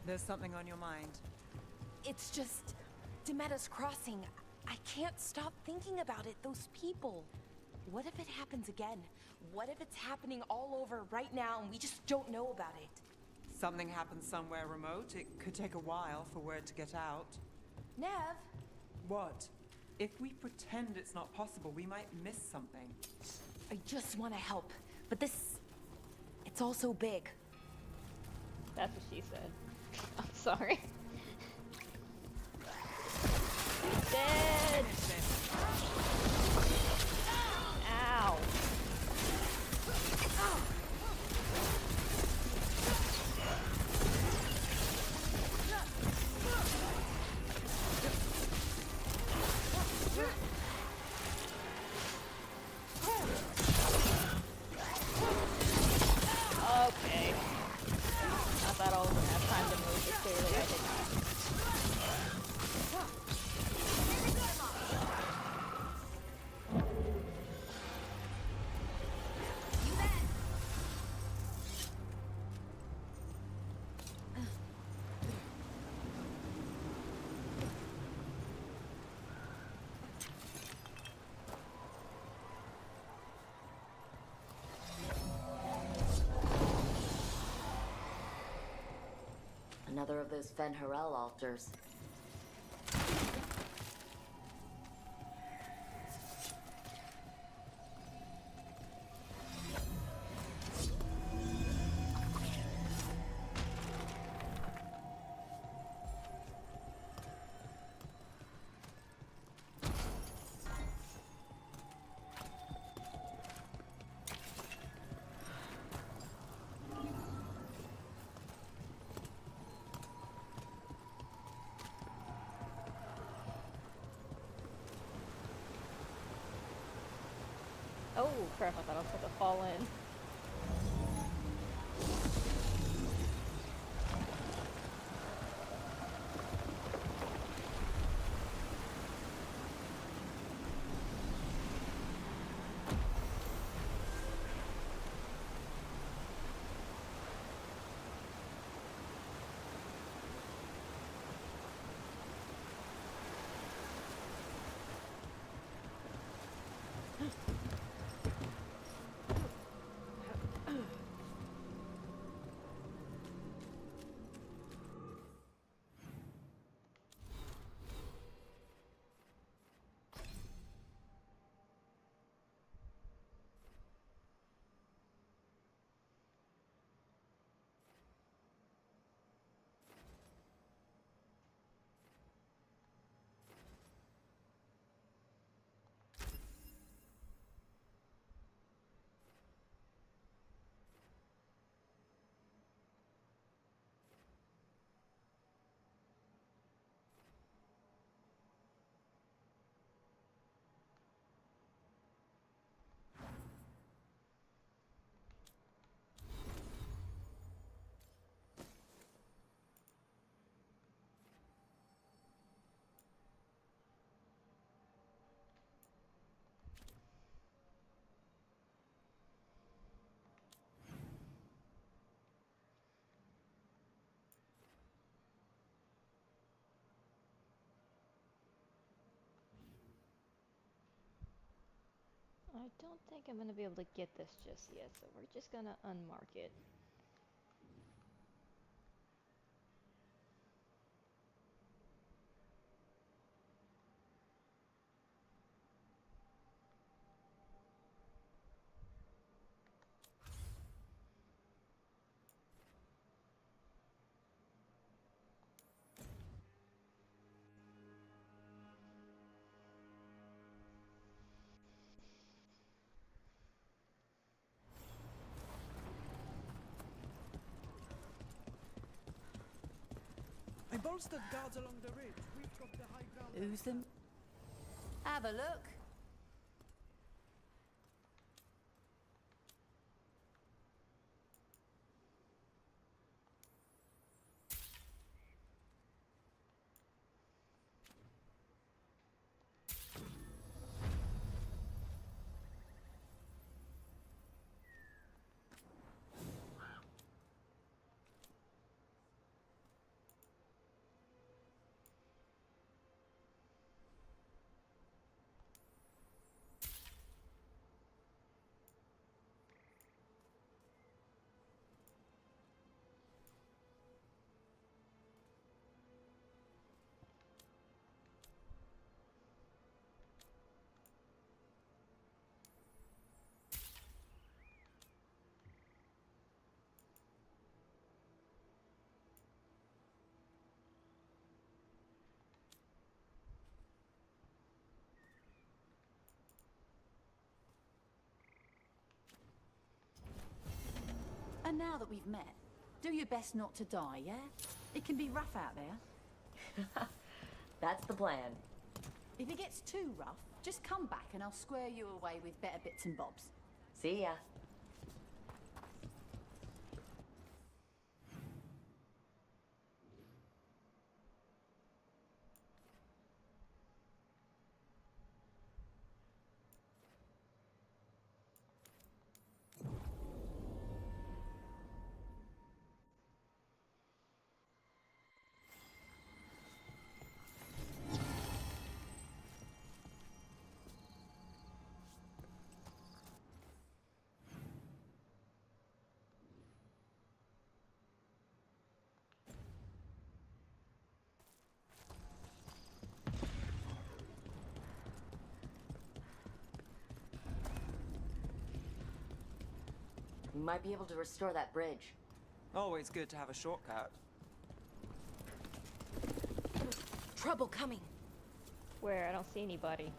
There's something on your mind. It's just Demetta's Crossing. I can't stop thinking about it. Those people. What if it happens again? What if it's happening all over right now and we just don't know about it? Something happens somewhere remote. It could take a while for word to get out. Nev? What? If we pretend it's not possible, we might miss something. I just want to help, but this... it's all so big. That's what she said. I'm sorry. Dead! Ow! Okay. I thought I was gonna have time to move, but clearly I did not. Another of those Fen-Harel altars. crap, I thought I was about to fall in. I don't think I'm gonna be able to get this just yet, so we're just gonna unmark it. I bolstered guards along the ridge. We've got the high ground. Who's them? Have a look. And now that we've met, do your best not to die, yeah? It can be rough out there. That's the plan. If it gets too rough, just come back and I'll square you away with better bits and bobs. See ya. We might be able to restore that bridge. Always good to have a shortcut. Trouble coming. Where? I don't see anybody.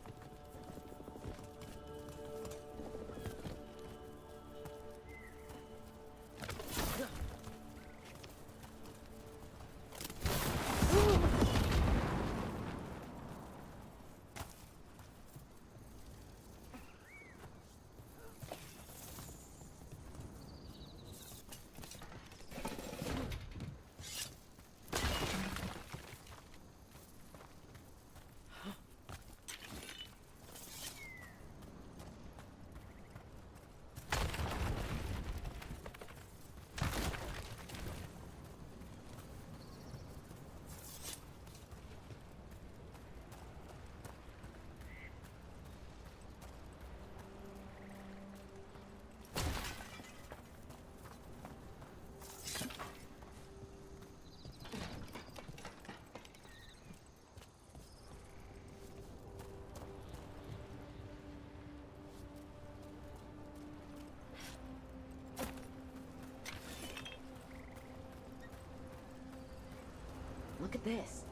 Look at this.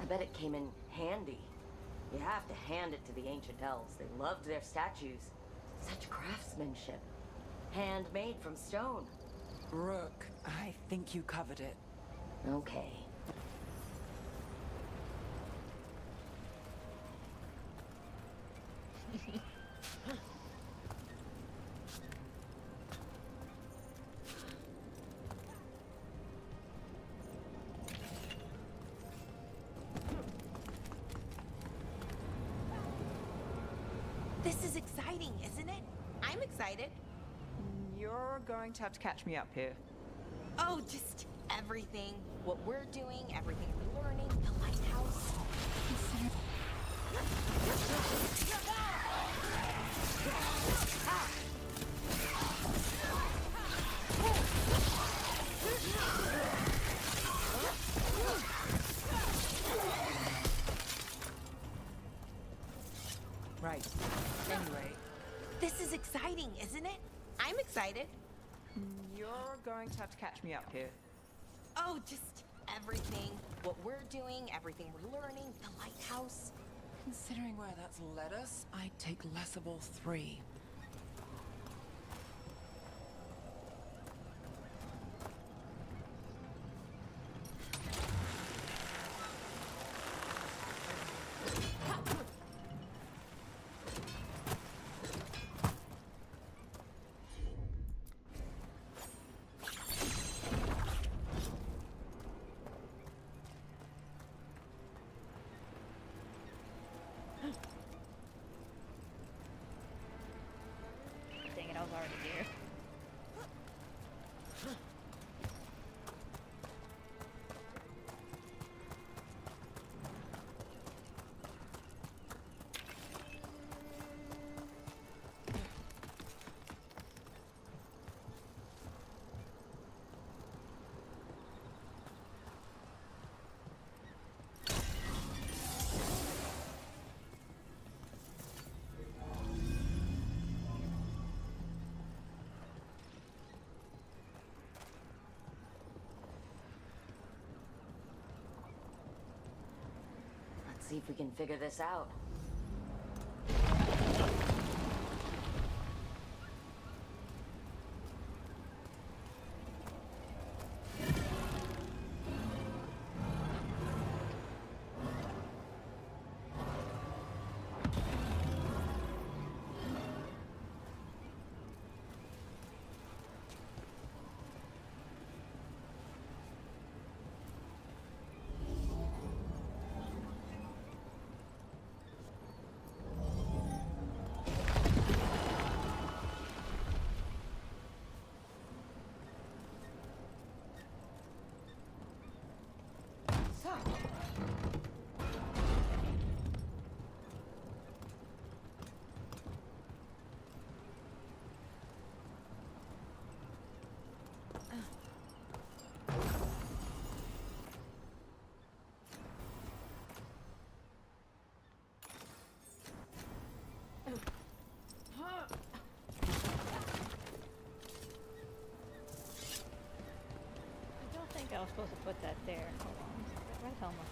I bet it came in handy. You have to hand it to the ancient elves. They loved their statues. Such craftsmanship. Handmade from stone. Rook, I think you covered it. Okay. This is exciting, isn't it? I'm excited. You're going to have to catch me up here. Oh, just everything. What we're doing, everything we're learning, the lighthouse. Right. Anyway. This is exciting, isn't it? I'm excited. You're going to have to catch me up here. Oh, just everything. What we're doing, everything we're learning, the lighthouse. Considering where that's led us, I'd take Lessable 3. Dang it, I was already here. Let's see if we can figure this out. I don't think I was supposed to put that there. Hold on. Where's Helma?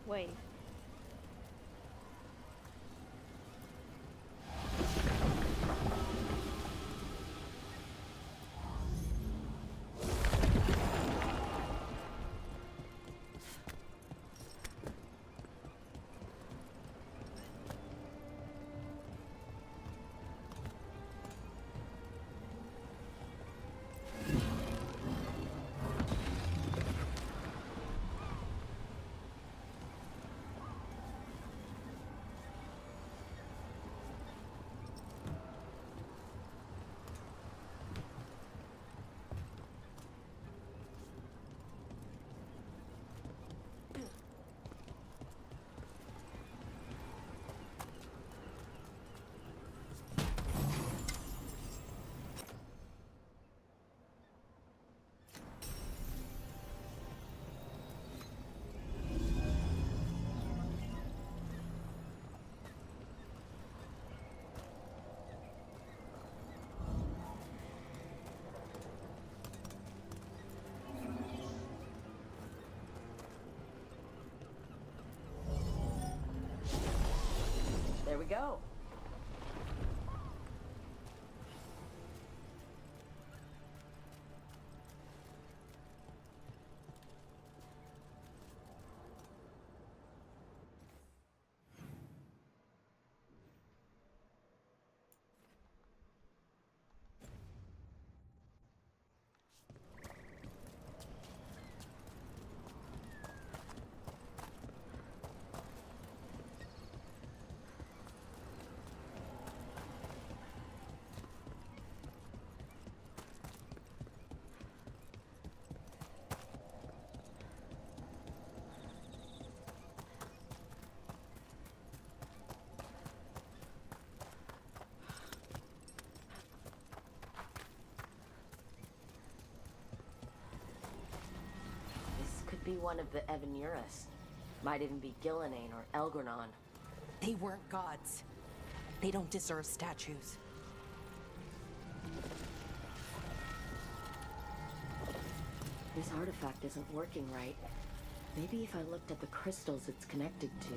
Wave. There we go. Be one of the Evaneras. Might even be Gillenane or Elgranon. They weren't gods. They don't deserve statues. This artifact isn't working right. Maybe if I looked at the crystals it's connected to.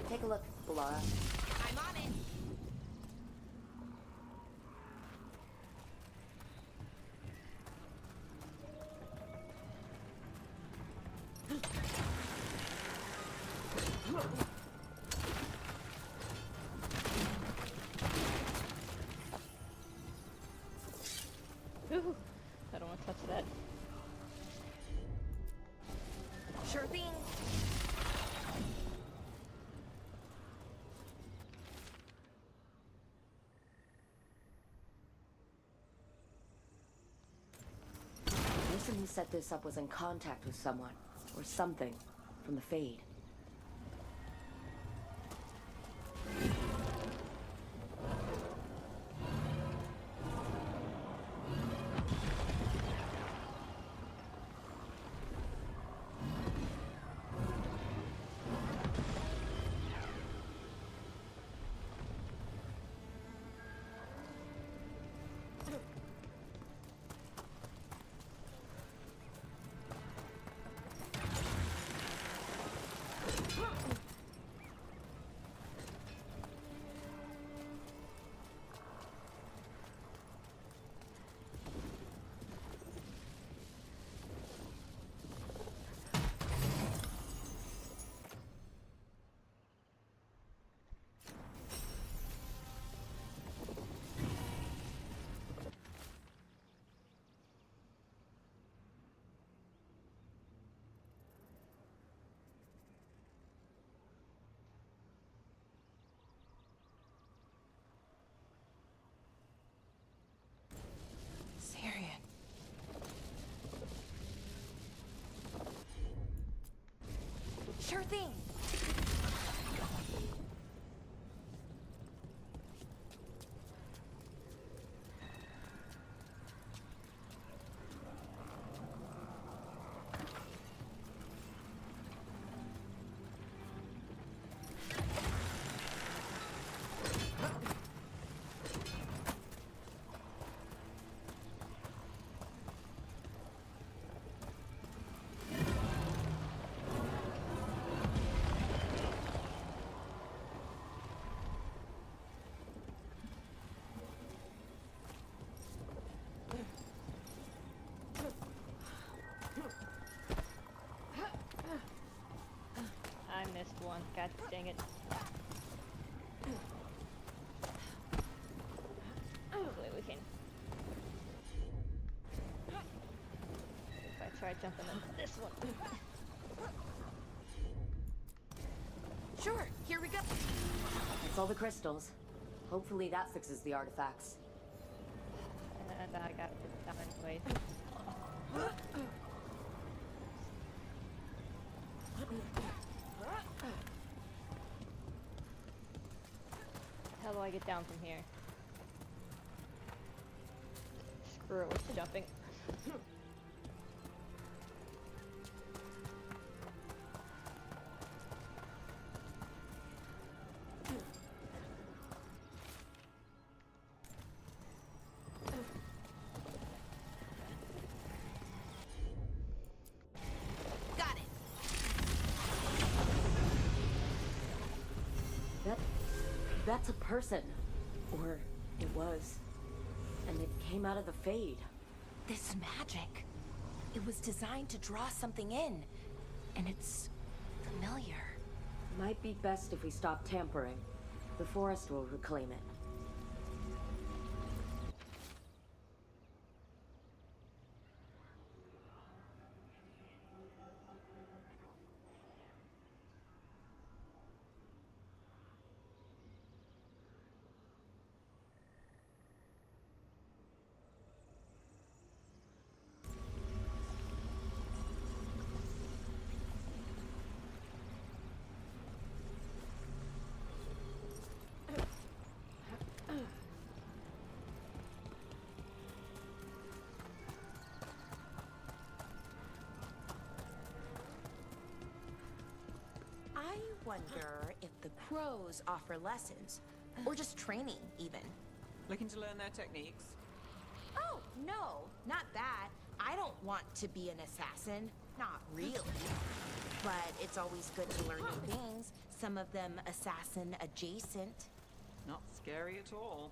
Take a look, Balara. I'm on it. Ooh, I don't want to touch that. Sure thing. The person who set this up was in contact with someone, or something, from the Fade. thing. I missed one. God dang it. Hopefully we can. If I try jumping into this one. Sure, here we go. It's all the crystals. Hopefully that fixes the artifacts. And I got it down anyways. How do I get down from here? Screw it with the jumping. Got it. That's a person. Or it was. And it came out of the Fade. This magic. It was designed to draw something in. And it's familiar. Might be best if we stop tampering. The forest will reclaim it. I wonder if the crows offer lessons. Or just training, even. Looking to learn their techniques? Oh, no, not that. I don't want to be an assassin. Not really. But it's always good to learn new things. Some of them assassin adjacent. Not scary at all.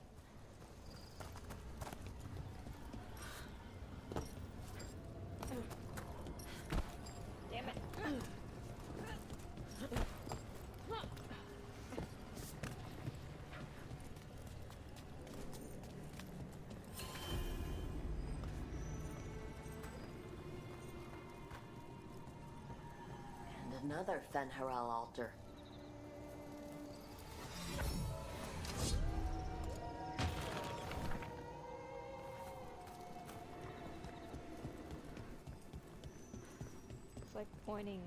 Damn it. And another Fen'Harel altar. It's like pointing.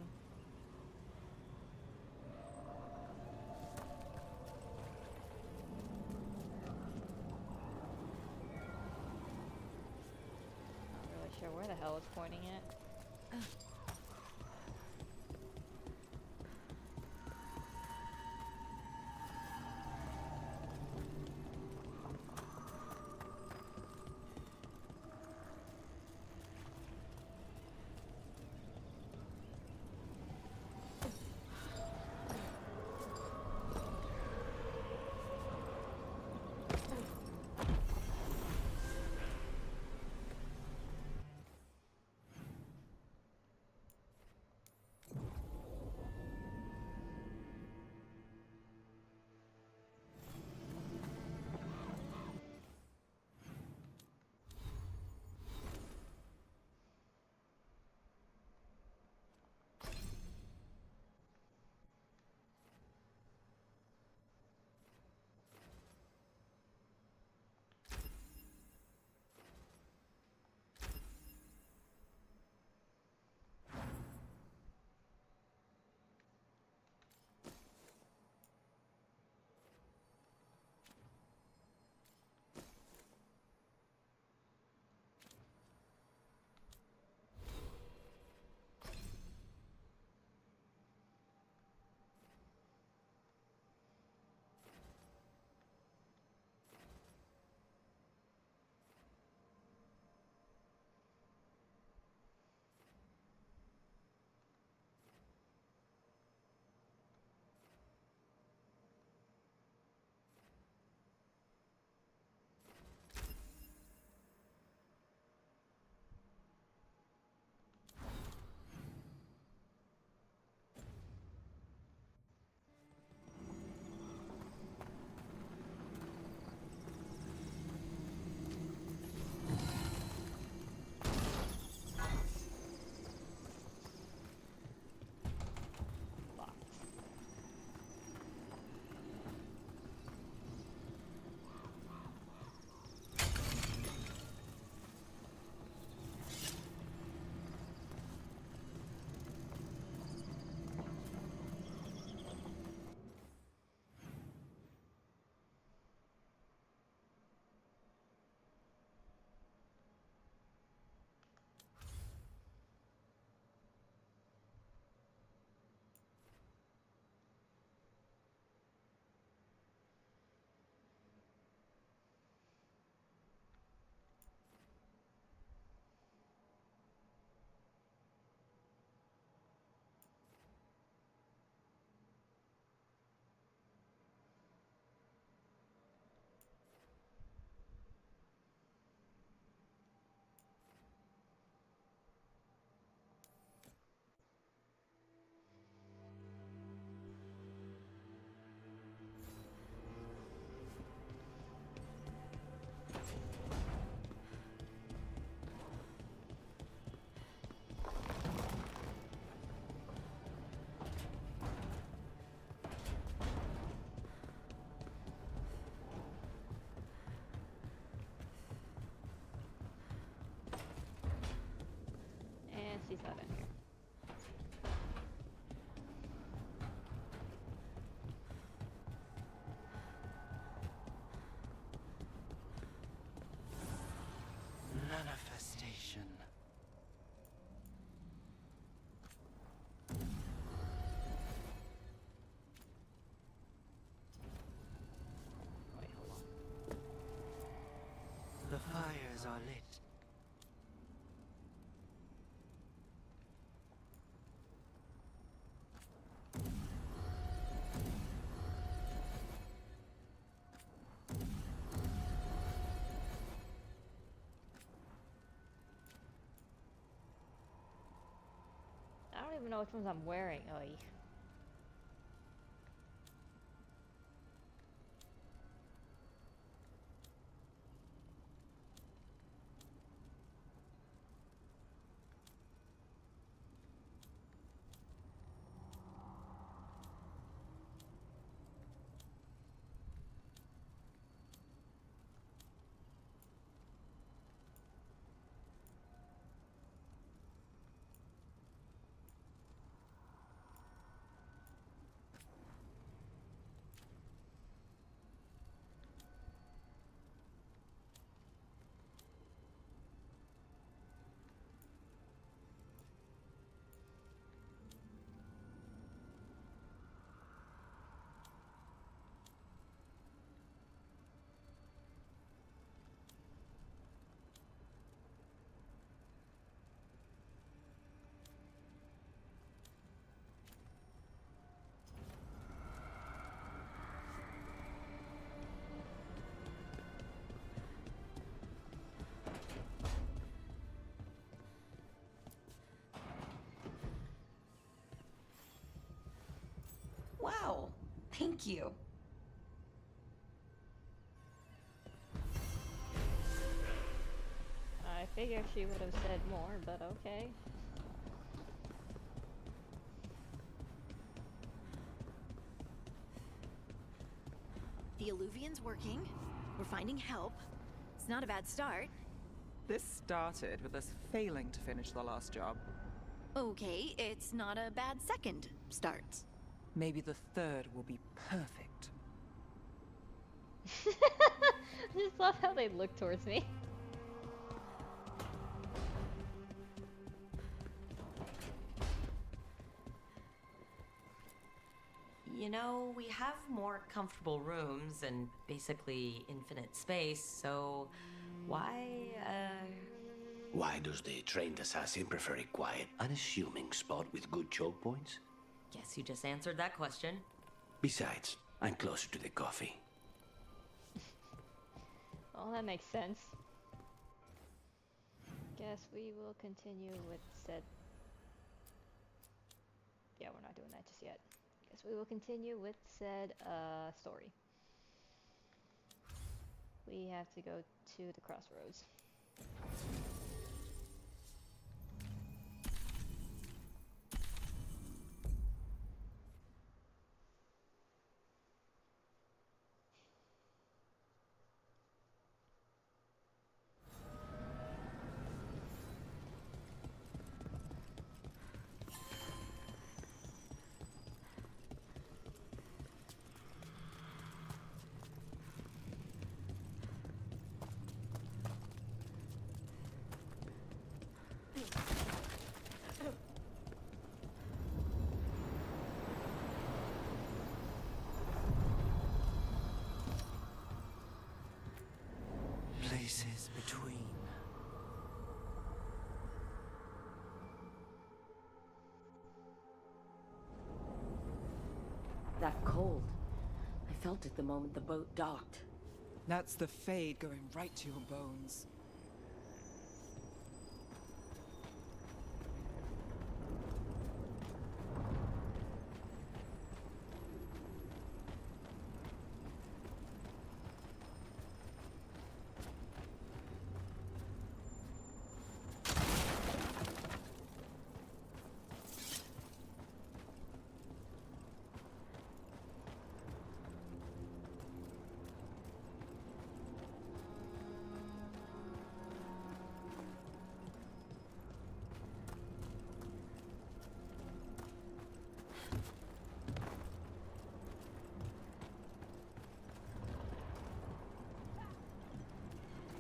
Not really sure where the hell it's pointing at. fires are lit. I don't even know which ones I'm wearing. Oy. Wow, thank you. I figure she would have said more, but okay. The Alluvian's working. We're finding help. It's not a bad start. This started with us failing to finish the last job. Okay, it's not a bad second start. Maybe the third will be perfect. I just love how they look towards me. You know, we have more comfortable rooms and basically infinite space, so why, Why does the trained assassin prefer a quiet, unassuming spot with good choke points? Guess you just answered that question. Besides, I'm closer to the coffee. Well, that makes sense. Guess we will continue with said... Yeah, we're not doing that just yet. Guess we will continue with said story. We have to go to the crossroads. Places between. That cold. I felt it the moment the boat docked. That's the fade going right to your bones.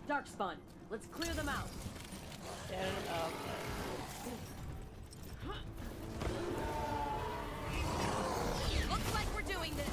Darkspawn, let's clear them out. Looks like we're doing this.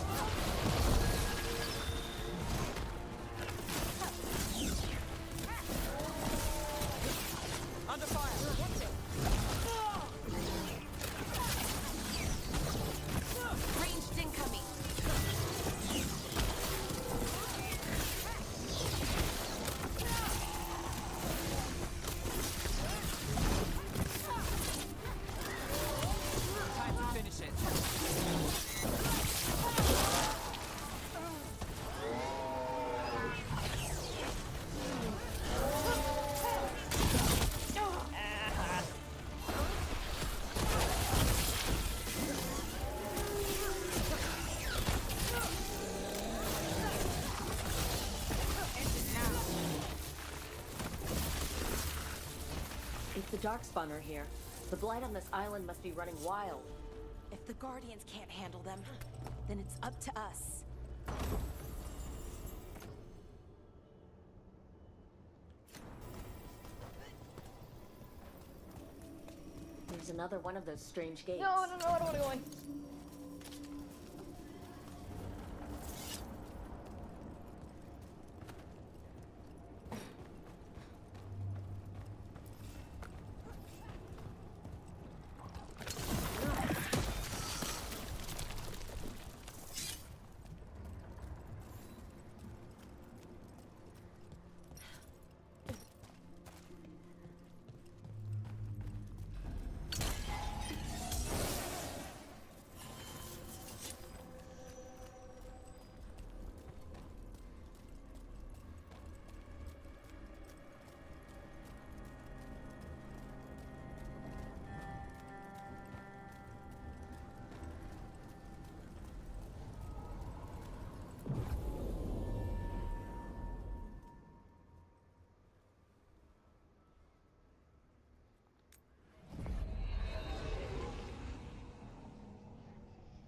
Darkspawn are here. The blight on this island must be running wild. If the Guardians can't handle them, then it's up to us. There's another one of those strange gates. No, I don't want to go in.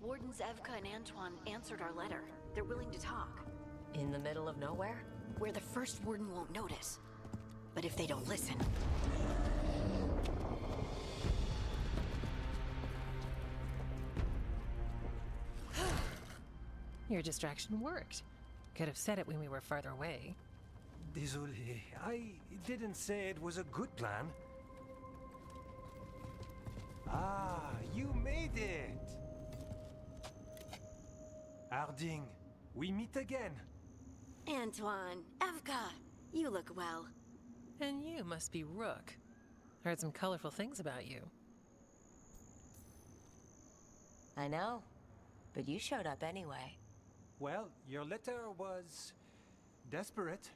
Wardens Evka and Antoine answered our letter. They're willing to talk. In the middle of nowhere? Where the first warden won't notice. But if they don't listen... Your distraction worked. Could have said it when we were farther away. Désolé, I didn't say it was a good plan. Ah, you made it! Harding, we meet again. Antoine, Evka, you look well. And you must be Rook. Heard some colorful things about you. I know, but you showed up anyway. Well, your letter was desperate.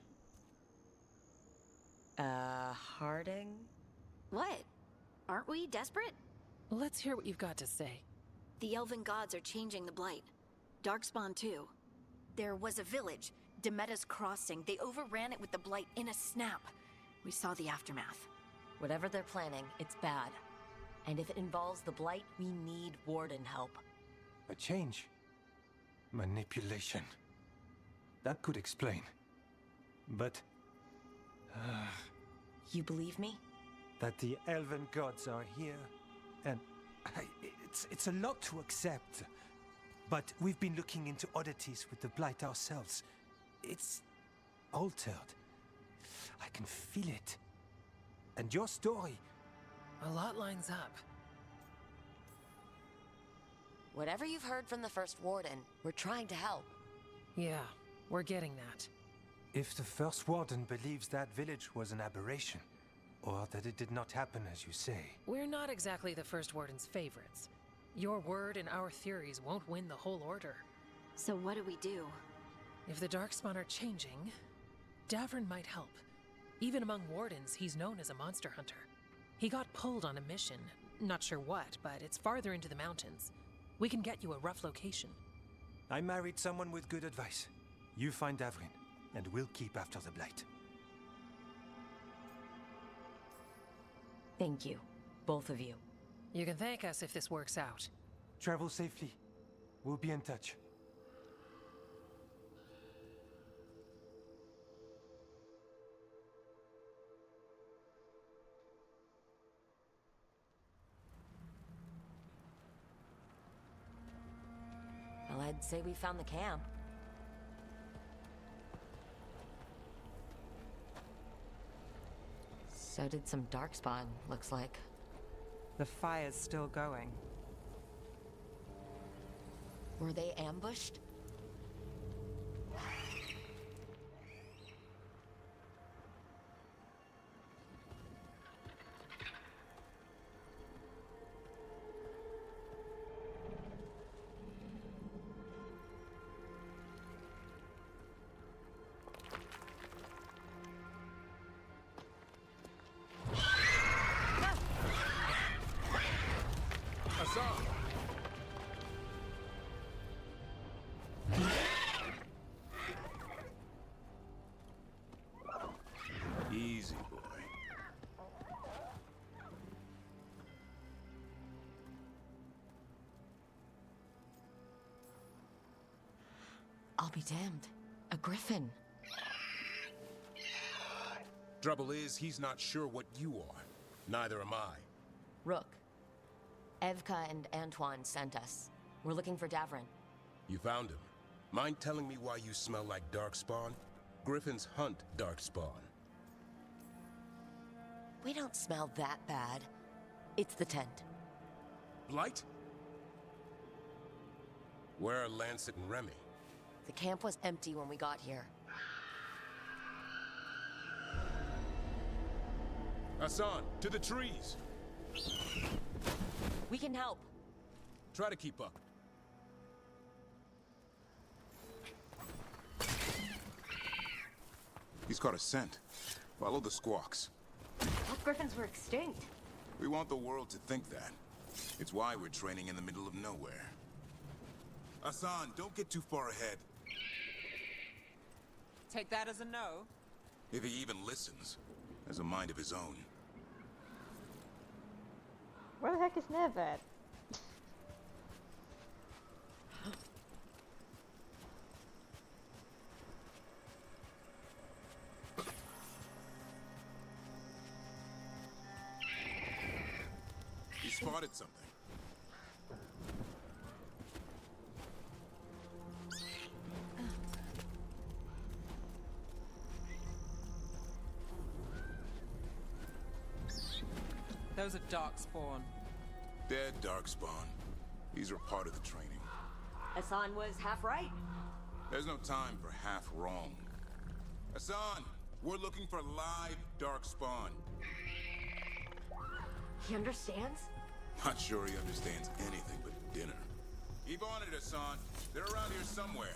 Harding? What? Aren't we desperate? Let's hear what you've got to say. The elven gods are changing the blight. Darkspawn too. There was a village, Demeta's Crossing. They overran it with the blight in a snap. We saw the aftermath. Whatever they're planning, it's bad. And if it involves the blight, we need warden help. A change. Manipulation. That could explain. But... You believe me? that the elven gods are here, and it's a lot to accept. But we've been looking into oddities with the blight ourselves. It's altered. I can feel it. And your story... A lot lines up. Whatever you've heard from the first warden, we're trying to help. Yeah, we're getting that. If the first warden believes that village was an aberration, or that it did not happen as you say... We're not exactly the first warden's favorites. Your word and our theories won't win the whole order. So what do we do? If the Darkspawn are changing, Davern might help. Even among wardens, he's known as a monster hunter. He got pulled on a mission. Not sure what, but it's farther into the mountains. We can get you a rough location. I married someone with good advice. You find Davrin, and we'll keep after the blight. Thank you, both of you. You can thank us if this works out. Travel safely. We'll be in touch. Well, I'd say we found the camp. So did some Darkspawn, looks like. The fire's still going. Were they ambushed? I'll be damned. A griffin. Trouble is, he's not sure what you are. Neither am I. Rook. Evka and Antoine sent us. We're looking for Davrin. You found him. Mind telling me why you smell like darkspawn? Griffins hunt darkspawn. We don't smell that bad. It's the tent. Blight? Where are Lancet and Remy? The camp was empty when we got here. Hassan, to the trees! We can help. Try to keep up. He's caught a scent. Follow the squawks. Thought griffins were extinct. We want the world to think that. It's why we're training in the middle of nowhere. Hassan, don't get too far ahead. Take that as a no. If he even listens, has a mind of his own. Where the heck is Neve at? He spotted something. Those are darkspawn. Dead darkspawn. These are part of the training. Hassan was half right. There's no time for half wrong. Hassan, we're looking for live darkspawn. He understands? Not sure he understands anything but dinner. Keep on it, Hassan. They're around here somewhere.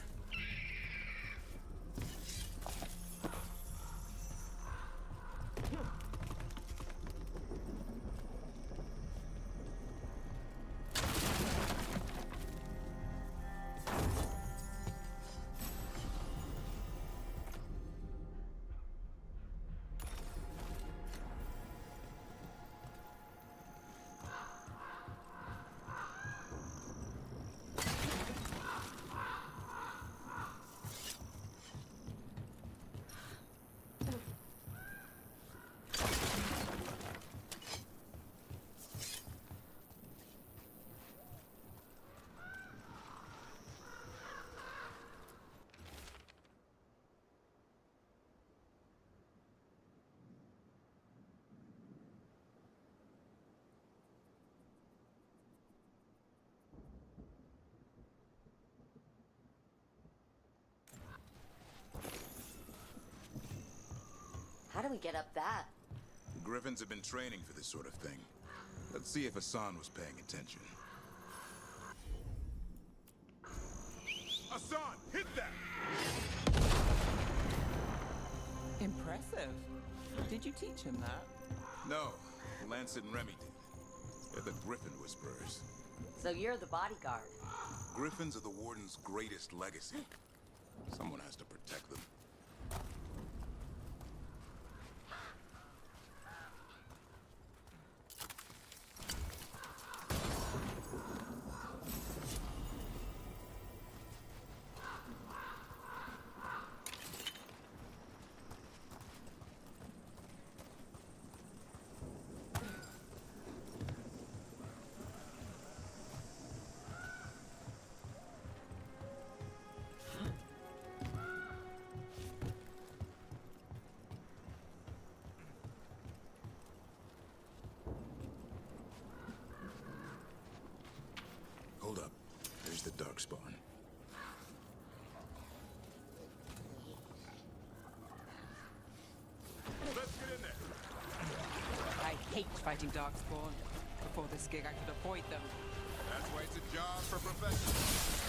How do we get up that? Griffins have been training for this sort of thing. Let's see if Hassan was paying attention. Hassan, hit that! Impressive. Did you teach him that? No, Lancet and Remy did. They're the Griffin Whisperers. So you're the bodyguard. Griffins are the Warden's greatest legacy. Someone has to protect them. Hold up. There's the darkspawn. Let's get in there. I hate fighting darkspawn. Before this gig, I could avoid them. That's why it's a job for professionals.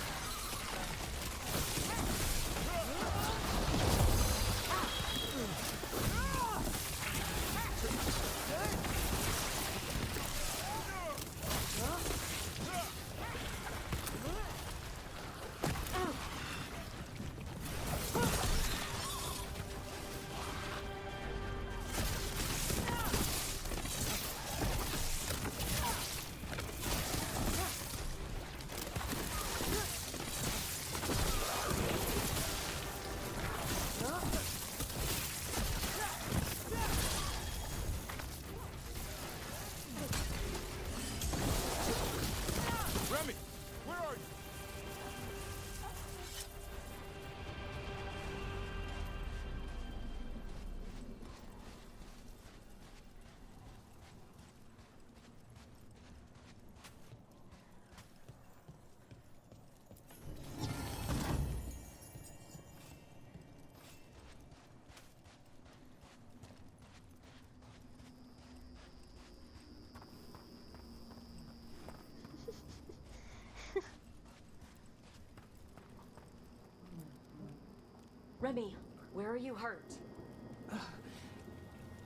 Remy, where are you hurt?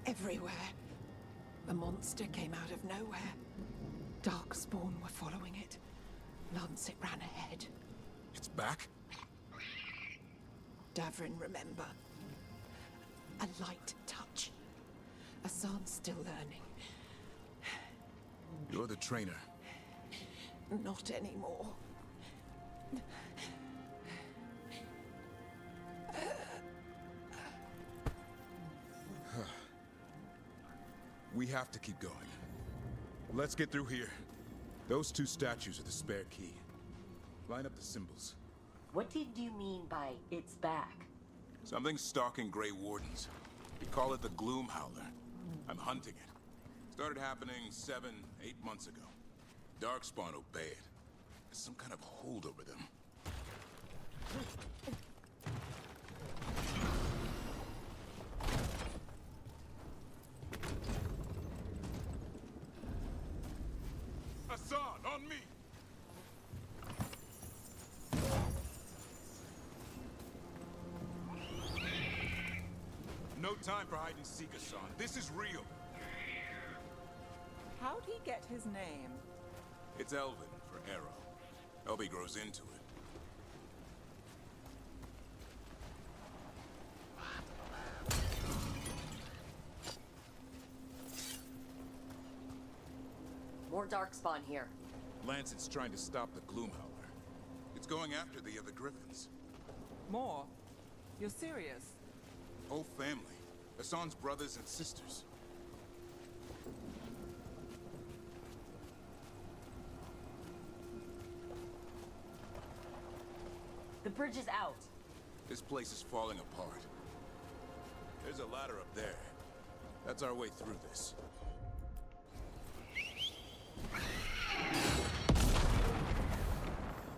Everywhere. The monster came out of nowhere. Darkspawn were following it. Lancet ran ahead. It's back? Davrin, remember. A light touch. Asan's still learning. You're the trainer. Not anymore. We have to keep going. Let's get through here. Those two statues are the spare key. Line up the symbols. What did you mean by it's back? Something's stalking Grey Wardens. We call it the Gloom Howler. I'm hunting it. Started happening 7, 8 months ago. Darkspawn obey it. There's some kind of hold over them. Asan, on me! No time for hide and seek, Asan. This is real. How'd he get his name? It's Elven for arrow. Elby grows into it. More Darkspawn here. Lancet's trying to stop the Gloom Howler. It's going after the other Griffins. More? You're serious? Whole family. Asan's brothers and sisters. The bridge is out. This place is falling apart. There's a ladder up there. That's our way through this.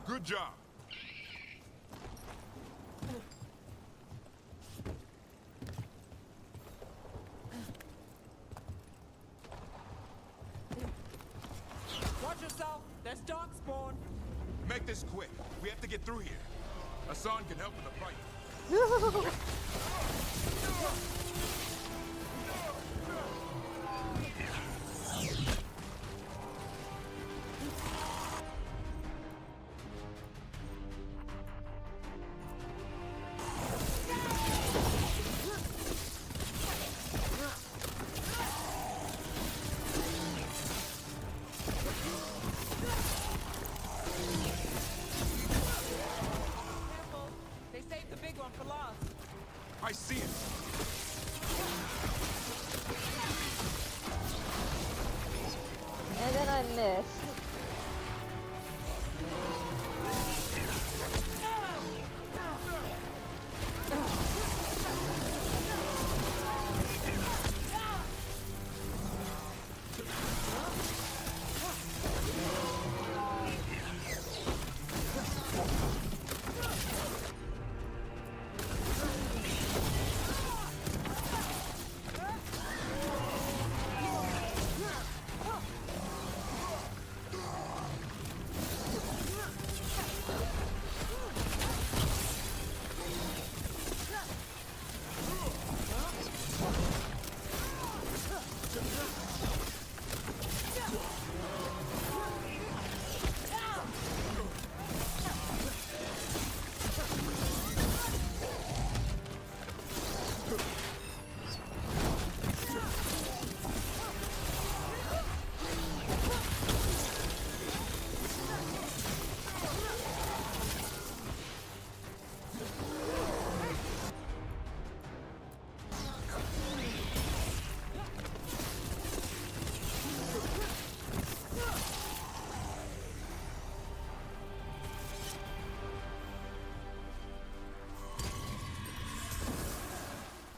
Good job. Watch yourself! There's Darkspawn! Make this quick. We have to get through here. Asan can help with the fight. They saved the big one for last. I see it. And then I missed.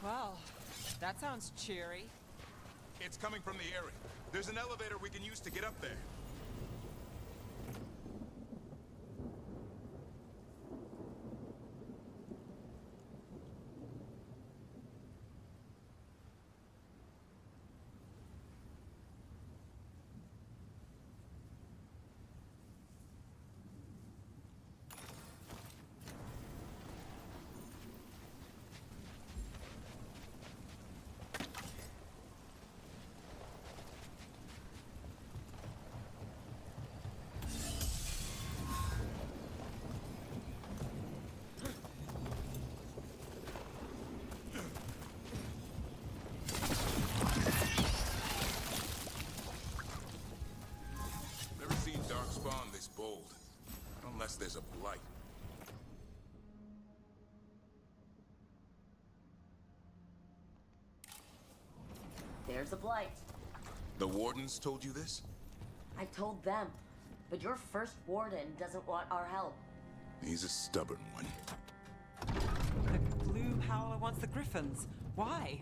Well, that sounds cheery. It's coming from the area. There's an elevator we can use to get up there. there's a blight. There's a blight. The wardens told you this? I told them. But your first warden doesn't want our help. He's a stubborn one. The Gloom Howler wants the Griffins. Why?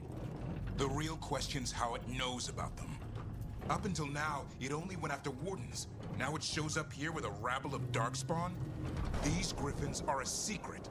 The real question's how it knows about them. Up until now, it only went after wardens. Now it shows up here with a rabble of darkspawn? These Griffins are a secret.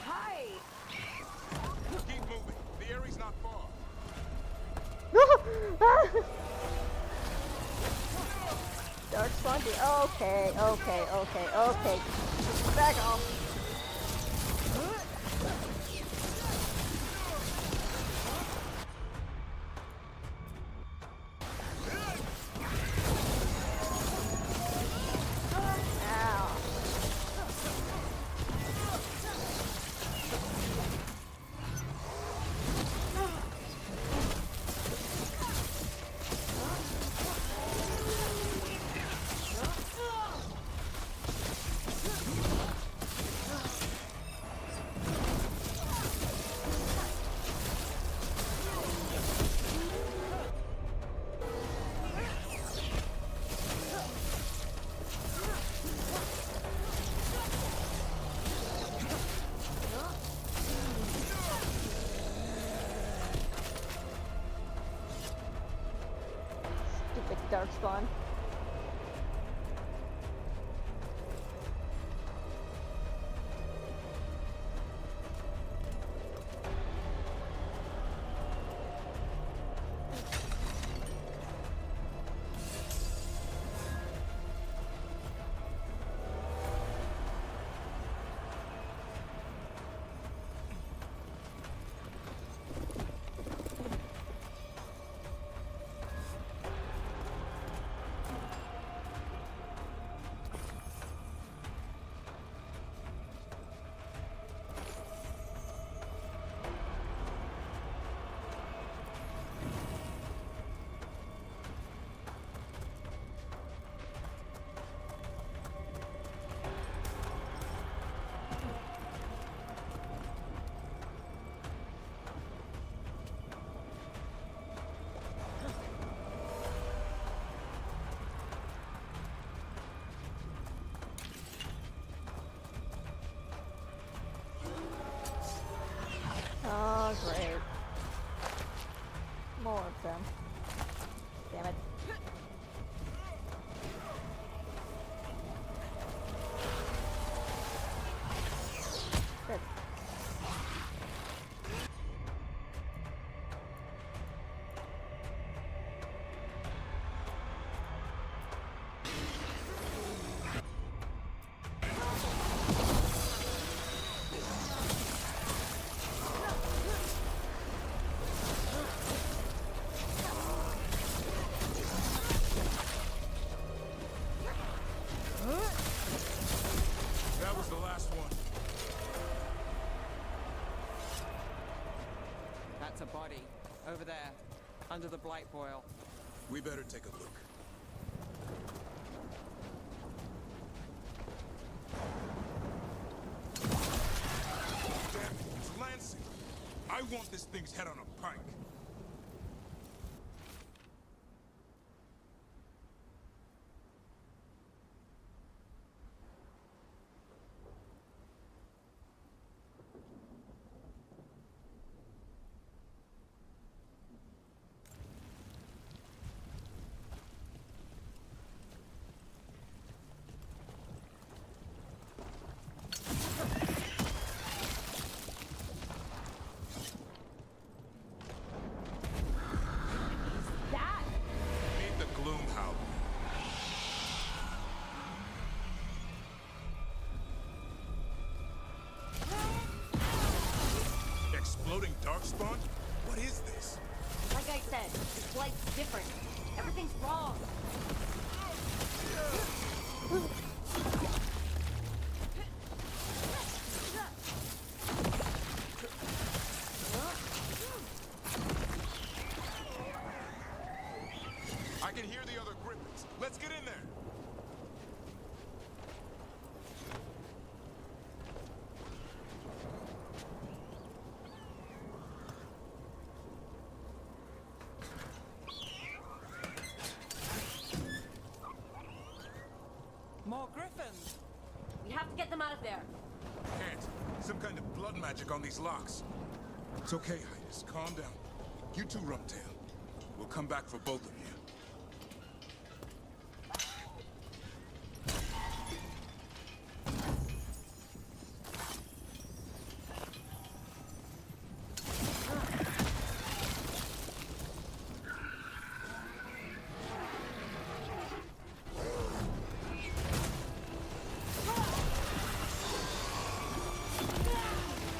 Hi! Keep moving. The area's not far. Darkspawn. Okay. Back off. Stupid darkspawn. Oh, great. More of them. Damn it. Good. That was the last one. That's a body. Over there. Under the blight boil. We better take a look. Damn it, it's Lansing. I want this thing's head on a pike. Darkspawn? What is this? Like I said, this blight's different. Everything's wrong. I can hear the other Griffins. Let's get in there. More griffins! We have to get them out of there. Can't. Some kind of blood magic on these locks. It's okay, Highness. Calm down. You two, Rumtail. We'll come back for both of you.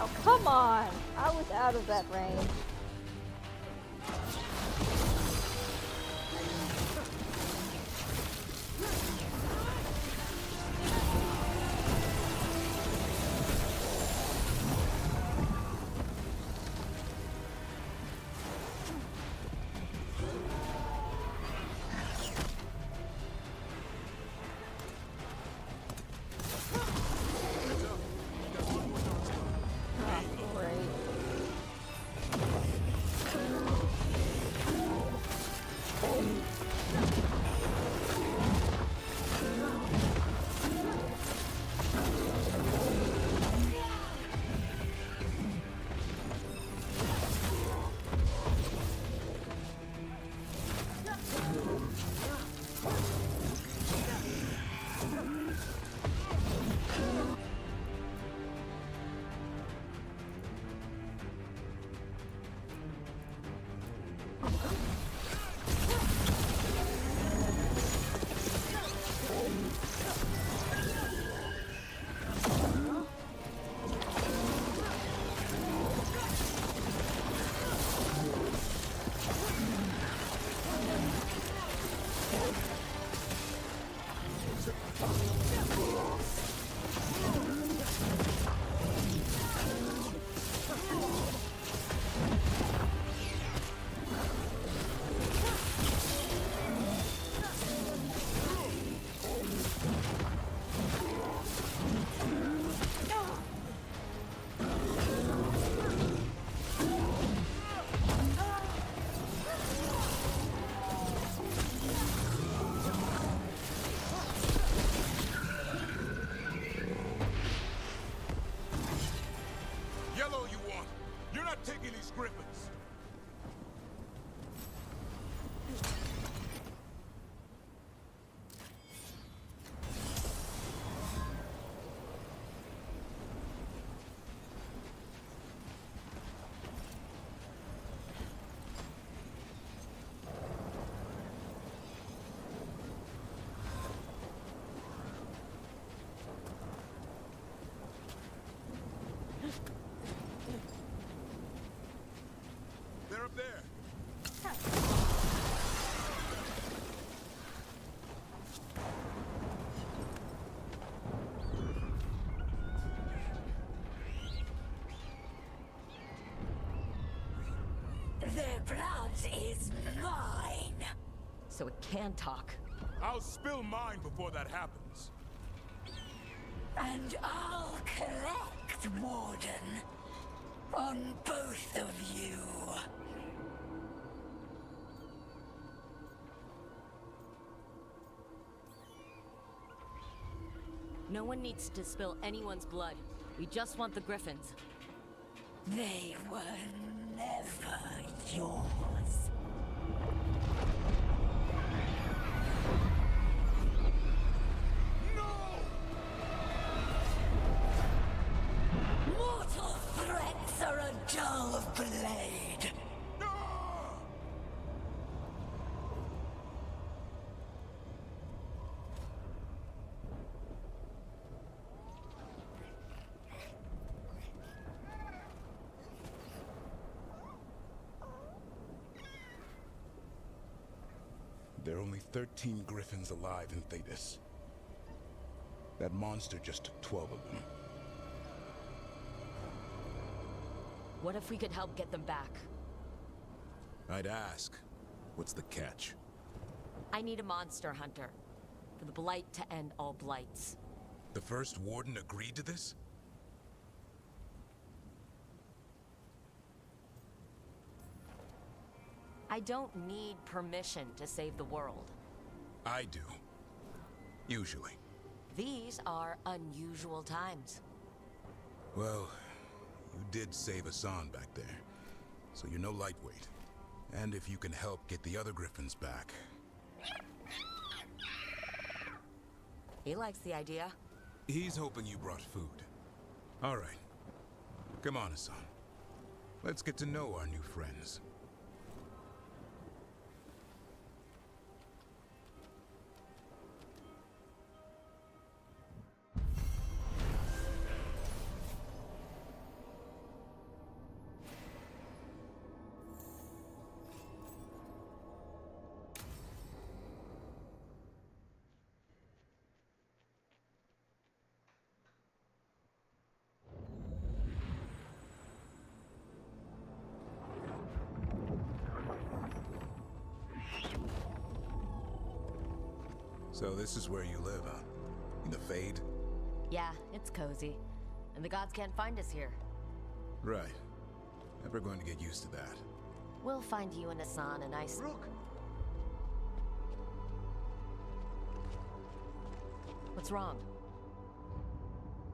Oh, come on! I was out of that range. Yellow you want. You're not taking these Griffins. They're up there. Their blood is mine. So it can talk. I'll spill mine before that happens. And I'll collect, Warden. On both of you. No one needs to spill anyone's blood. We just want the Griffins. They were never yours. Mortal threats are a dull blade. There are only 13 griffins alive in Thetis. That monster just took 12 of them. What if we could help get them back? I'd ask. What's the catch? I need a monster hunter. For the Blight to end all blights. The first warden agreed to this? I don't need permission to save the world. I do. Usually. These are unusual times. Well, you did save Hassan back there, so you're no lightweight. And if you can help get the other griffins back... He likes the idea. He's hoping you brought food. All right. Come on, Hassan. Let's get to know our new friends. So this is where you live, huh? In the Fade? Yeah, it's cozy. And the gods can't find us here. Right. Never going to get used to that. We'll find you and Hassan a nice... Rook! What's wrong?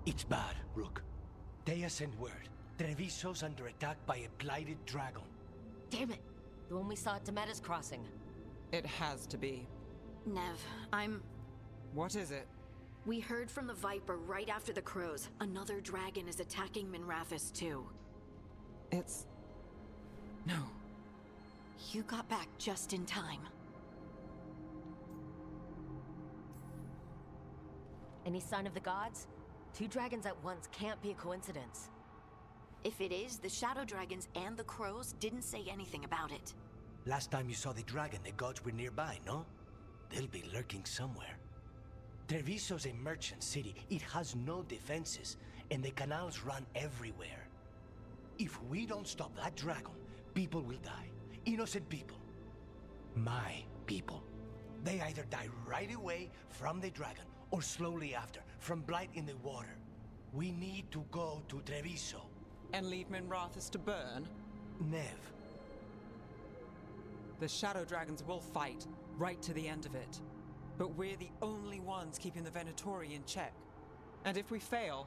It's bad, Rook. Dea sent word. Treviso's under attack by a blighted dragon. Damn it! The one we saw at Demeda's crossing. It has to be. Nev, What is it? We heard from the Viper right after the crows. Another dragon is attacking Minrathous too. It's... No. You got back just in time. Any sign of the gods? 2 dragons at once can't be a coincidence. If it is, the Shadow Dragons and the crows didn't say anything about it. Last time you saw the dragon, the gods were nearby, no? They'll be lurking somewhere. Treviso's a merchant city. It has no defenses, and the canals run everywhere. If we don't stop that dragon, people will die. Innocent people. My people. They either die right away from the dragon, or slowly after, from blight in the water. We need to go to Treviso. And leave Minrathous to burn? Neve. The Shadow Dragons will fight, right to the end of it. But we're the only ones keeping the Venatori in check. And if we fail,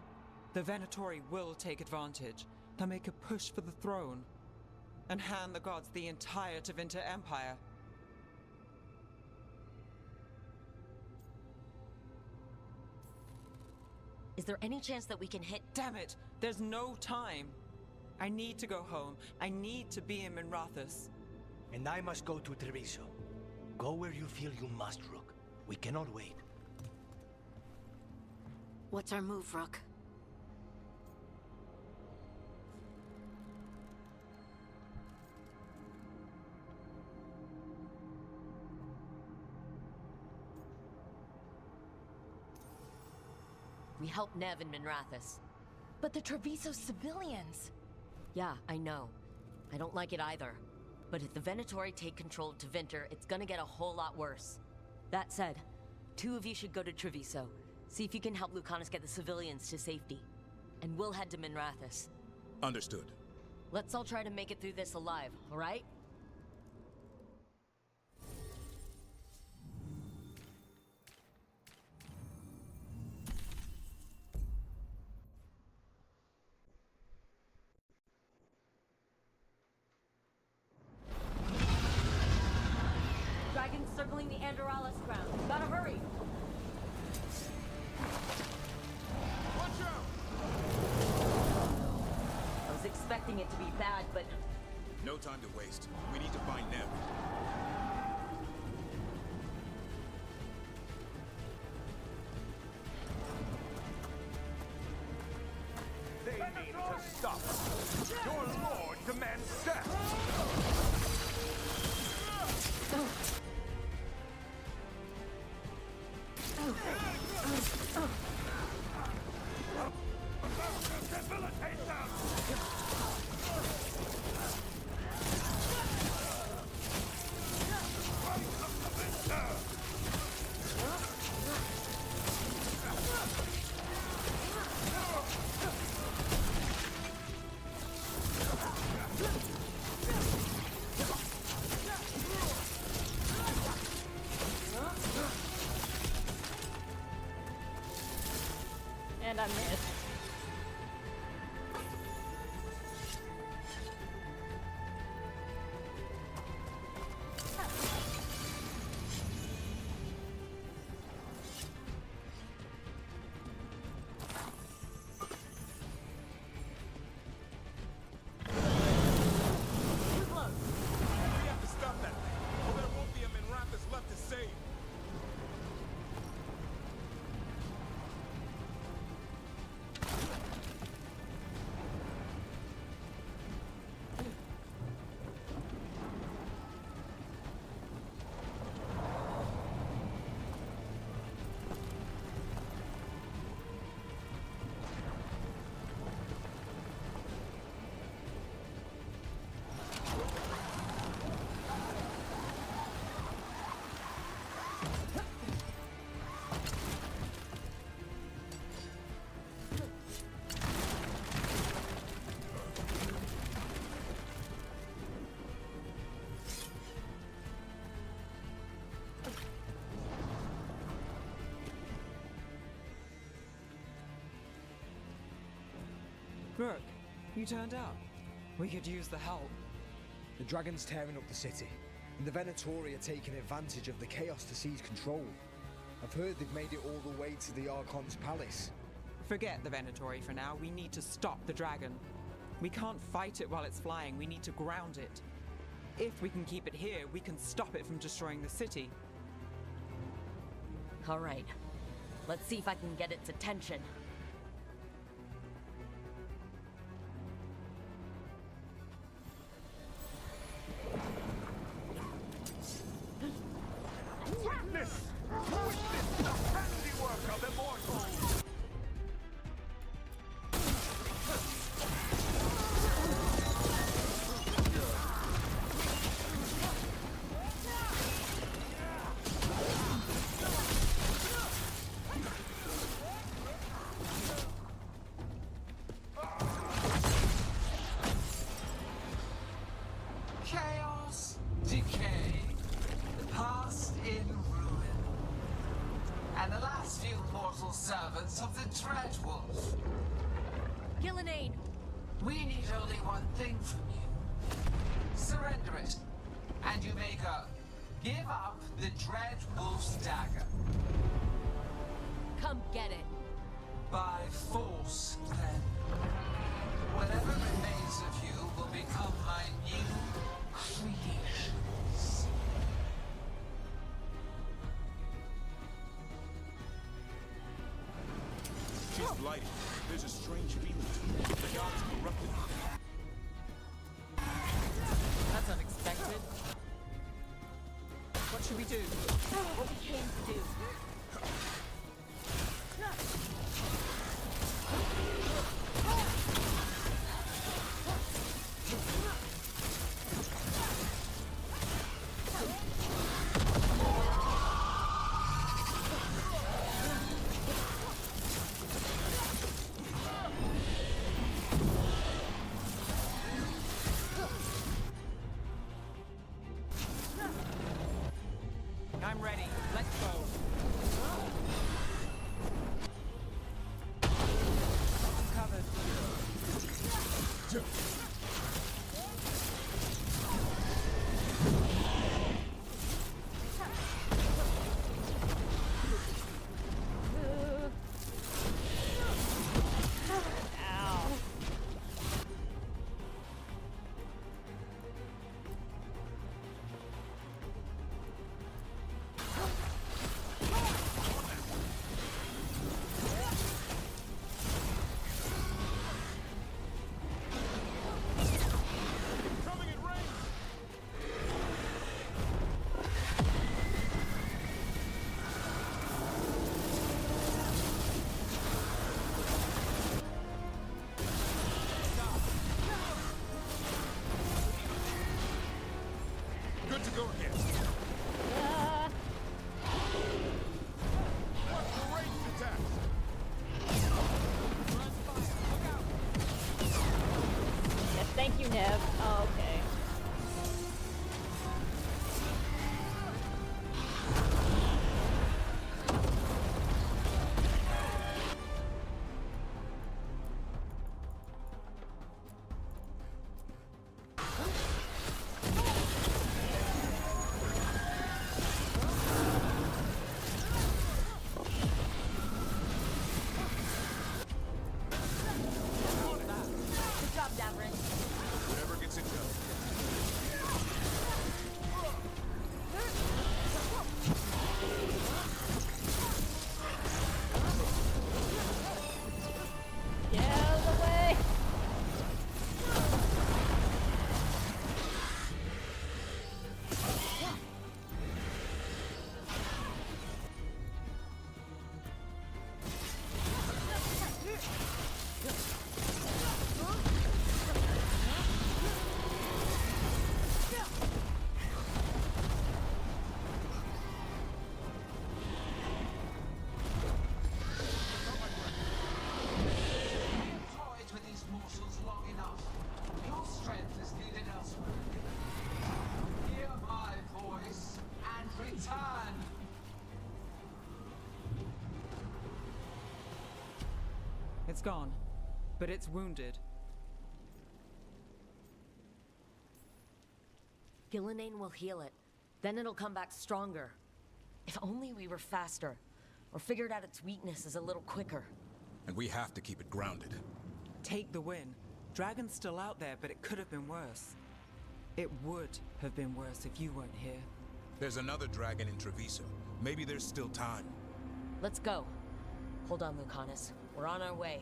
the Venatori will take advantage. They'll make a push for the throne. And hand the gods the entire Tevinter Empire. Is there any chance that we can hit... Damn it! There's no time! I need to go home. I need to be in Minrathous. And I must go to Treviso. Go where you feel you must, Rook. We cannot wait. What's our move, Rook? We help Neve and Minrathous. But the Treviso civilians! Yeah, I know. I don't like it either. But if the Venatori take control of Tevinter, it's gonna get a whole lot worse. That said, 2 of you should go to Treviso. See if you can help Lucanus get the civilians to safety. And we'll head to Minrathous. Understood. Let's all try to make it through this alive, alright? Dragons circling the Andorralis ground. Gotta hurry! Watch out! I was expecting it to be bad, but... No time to waste. We need to find Neve. They need to stop. Your lord demands death. And I missed. We have to stop that thing, or there won't be a Minrathous left to save. Brooke, you turned up. We could use the help. The dragon's tearing up the city, and the Venatori are taking advantage of the chaos to seize control. I've heard they've made it all the way to the Archon's palace. Forget the Venatori for now. We need to stop the dragon. We can't fight it while it's flying. We need to ground it. If we can keep it here, we can stop it from destroying the city. All right. Let's see if I can get its attention. Witness! Witness the handiwork of immortals! Chaos, decay, the past in ruin, and the last few mortal servants of the Dreadwolf. Gillenane! We need only one thing from you. Surrender it, and you may go. Give up the Dreadwolf's dagger. Come get it. By force, then. Whatever remains of you will become my new creations. She's blighted. There's a strange feeling to it. The gods corrupted her. That's unexpected. What should we do? What we came to do. I'm ready. Let's go. It's gone, but it's wounded. Gillenane will heal it. Then it'll come back stronger. If only we were faster, or figured out its weaknesses a little quicker. And we have to keep it grounded. Take the win. Dragon's still out there, but it could have been worse. It would have been worse if you weren't here. There's another dragon in Treviso. Maybe there's still time. Let's go. Hold on, Lucanus. We're on our way.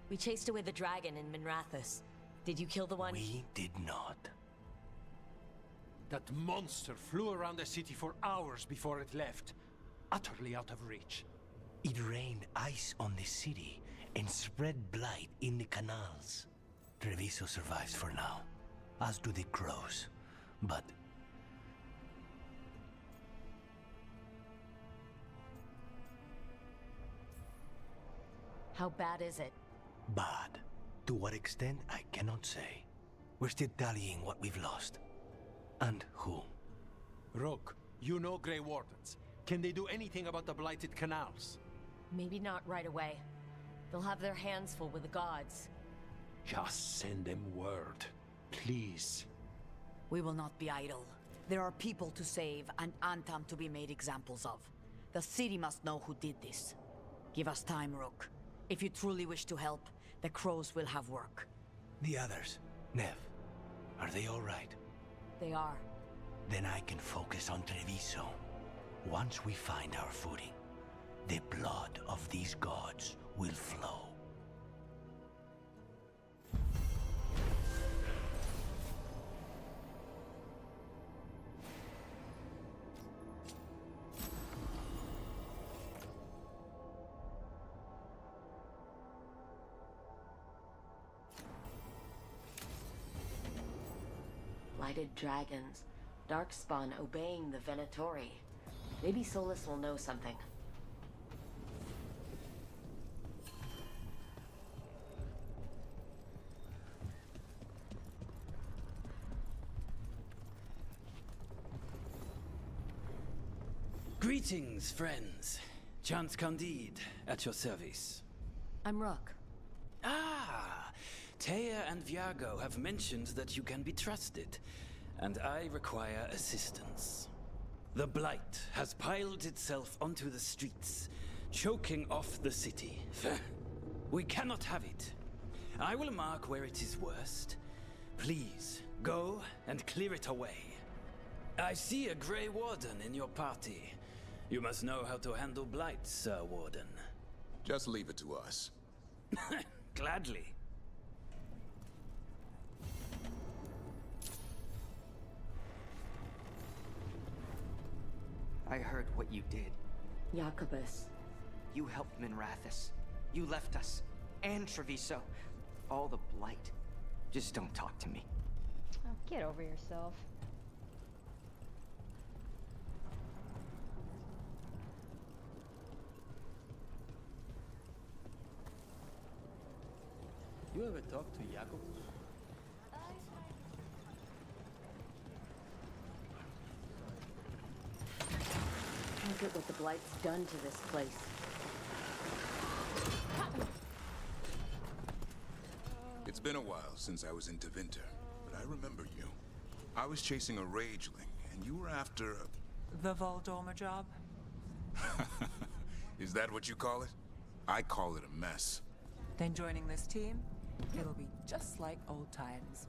We chased away the dragon in Minrathous. Did you kill the one? We did not. That monster flew around the city for hours before it left, utterly out of reach. It rained ice on the city and spread blight in the canals. Treviso survives for now, as do the crows. But how bad is it? bad. To what extent, I cannot say. We're still tallying what we've lost. And who. Rook, you know Grey Wardens. Can they do anything about the blighted canals? Maybe not right away. They'll have their hands full with the gods. Just send them word, please. We will not be idle. There are people to save and Antam to be made examples of. The city must know who did this. Give us time, Rook. If you truly wish to help, the crows will have work. The others, Neve, are they all right? They are. Then I can focus on Treviso. Once we find our footing, the blood of these gods will flow. Blighted dragons, Darkspawn obeying the Venatori. Maybe Solus will know something. Greetings, friends. Chance Candide, at your service. I'm Rook. Ah! Taya and Viago have mentioned that you can be trusted, and I require assistance. The Blight has piled itself onto the streets, choking off the city. We cannot have it. I will mark where it is worst. Please, go and clear it away. I see a Grey Warden in your party. You must know how to handle Blight, Sir Warden. Just leave it to us. Gladly. I heard what you did. Jacobus. You helped Minrathous. You left us. And Treviso. All the blight. Just don't talk to me. Oh, get over yourself. You ever talk to Jacob? Look at what the Blight's done to this place. It's been a while since I was in Tevinter, but I remember you. I was chasing a rageling, and you were after The Voldormer job? Is that what you call it? I call it a mess. Then joining this team, it'll be just like old times.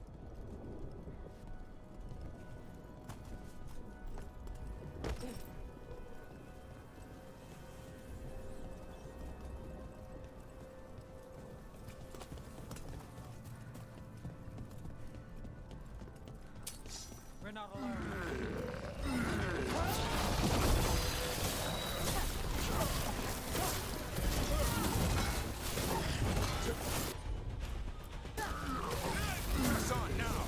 We're not alone. Press on now!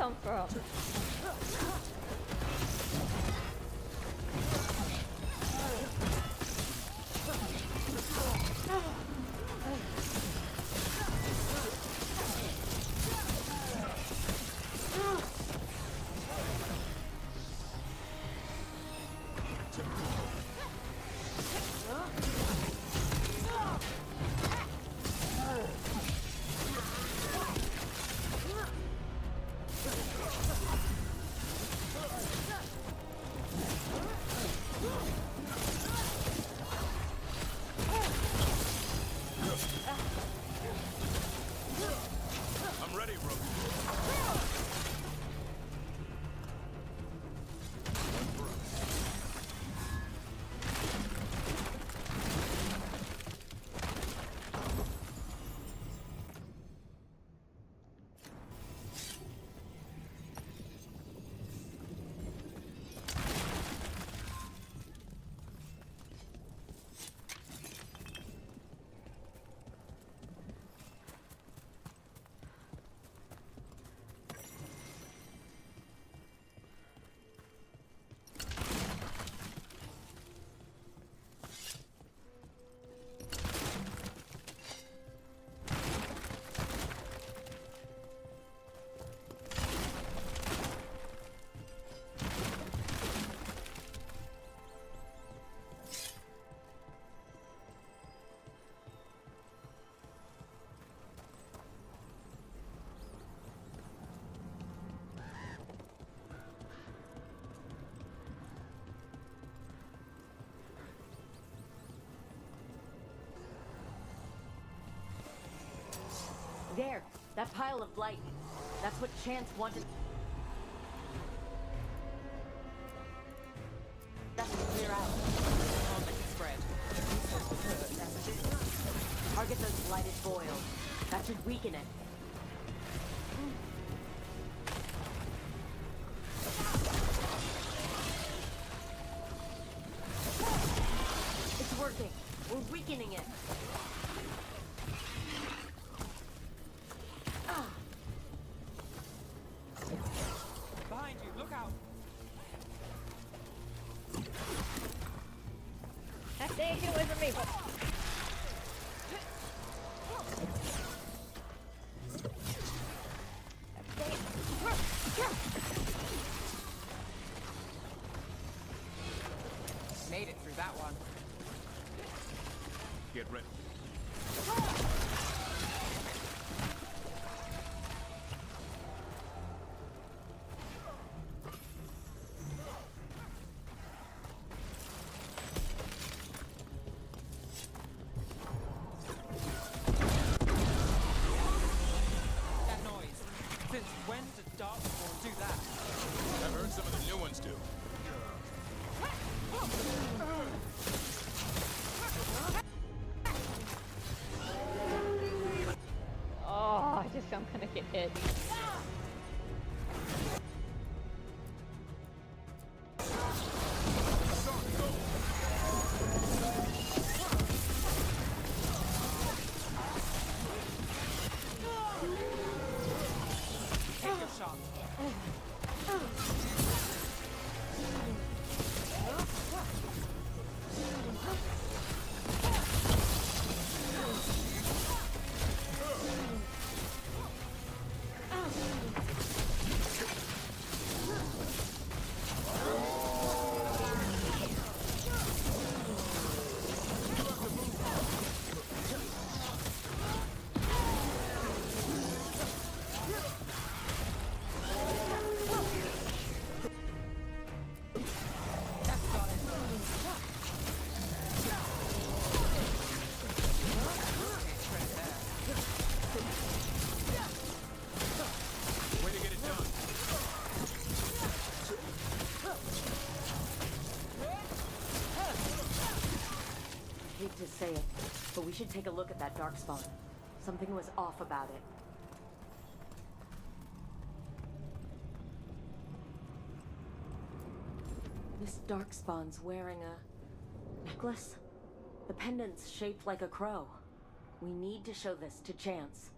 come from? I'm ready, Rook. There, that pile of blight. That's what Chance wanted. That's to clear out. I'll make it spread. Target those blighted boils. That should weaken it. It's working. We're weakening it. Behind you, look out! Heck, dang, get away from me! Made it through that one. Get ready. That noise. Since when did Darkspawn do that? I've heard some of the new ones do. Oh, I'm gonna get hit. Take your shot. Hate to say it, but we should take a look at that Darkspawn. Something was off about it. This Darkspawn's wearing a necklace? The pendant's shaped like a crow. We need to show this to Chance.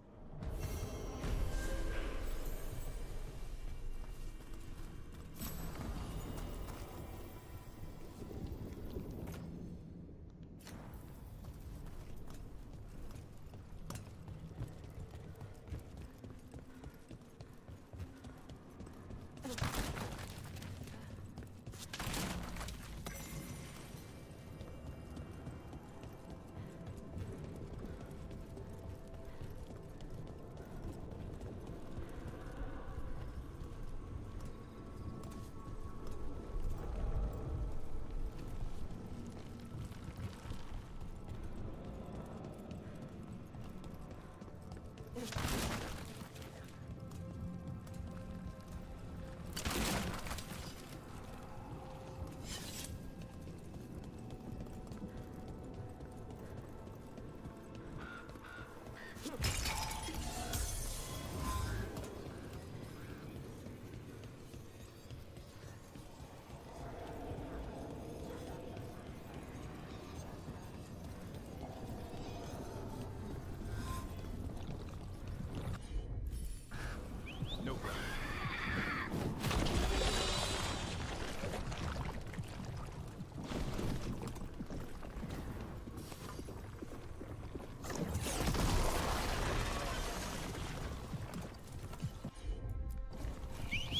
No problem.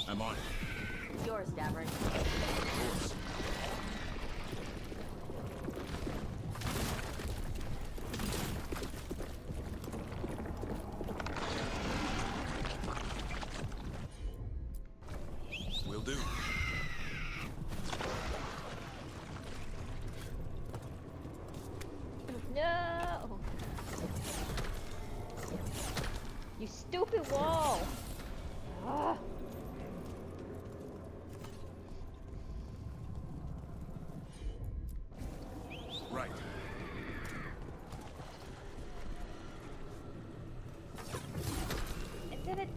I'm on it. Yours, Davern. Of course. Will do. No! You stupid wall! Ah. Right. And then it...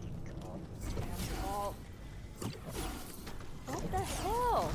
Oh, damn wall. What the hell?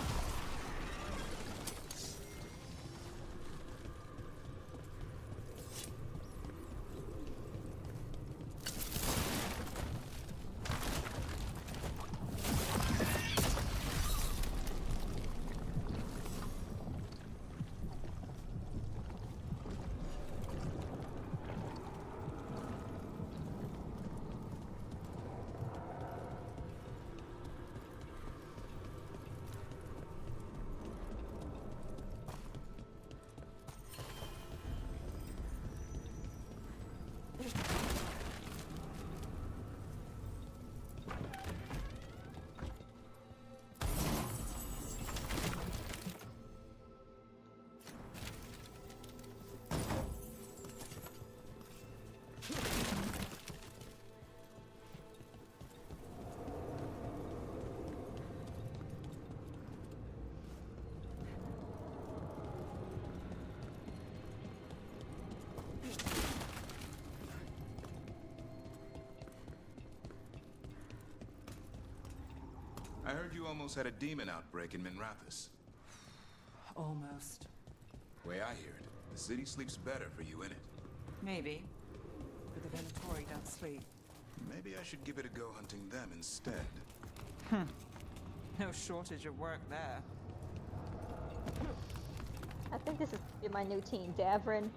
I heard you almost had a demon outbreak in Minrathous. Almost. Way I hear it, the city sleeps better for you in it. Maybe. But the Venatori don't sleep. Maybe I should give it a go hunting them instead. No shortage of work there. I think this is my new team, Davrin.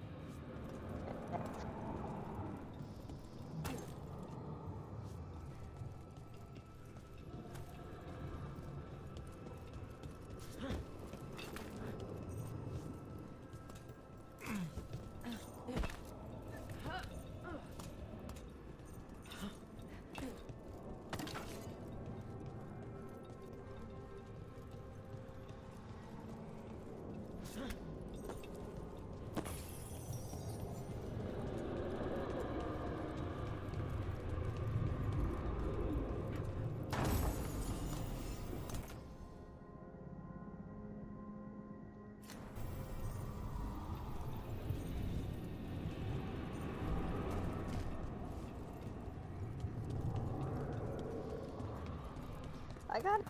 I got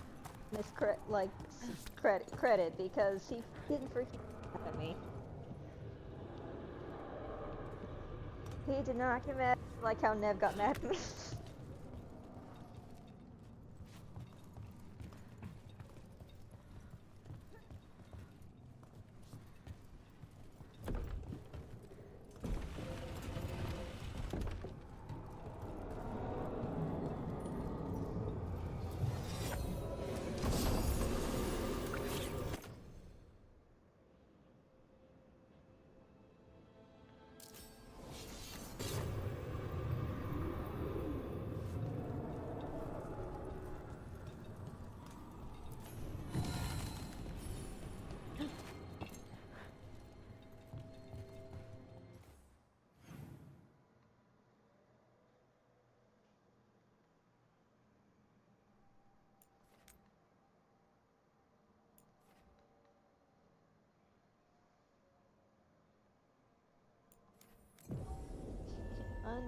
credit because he didn't freaking at me. He did not get mad like how Neve got mad at me.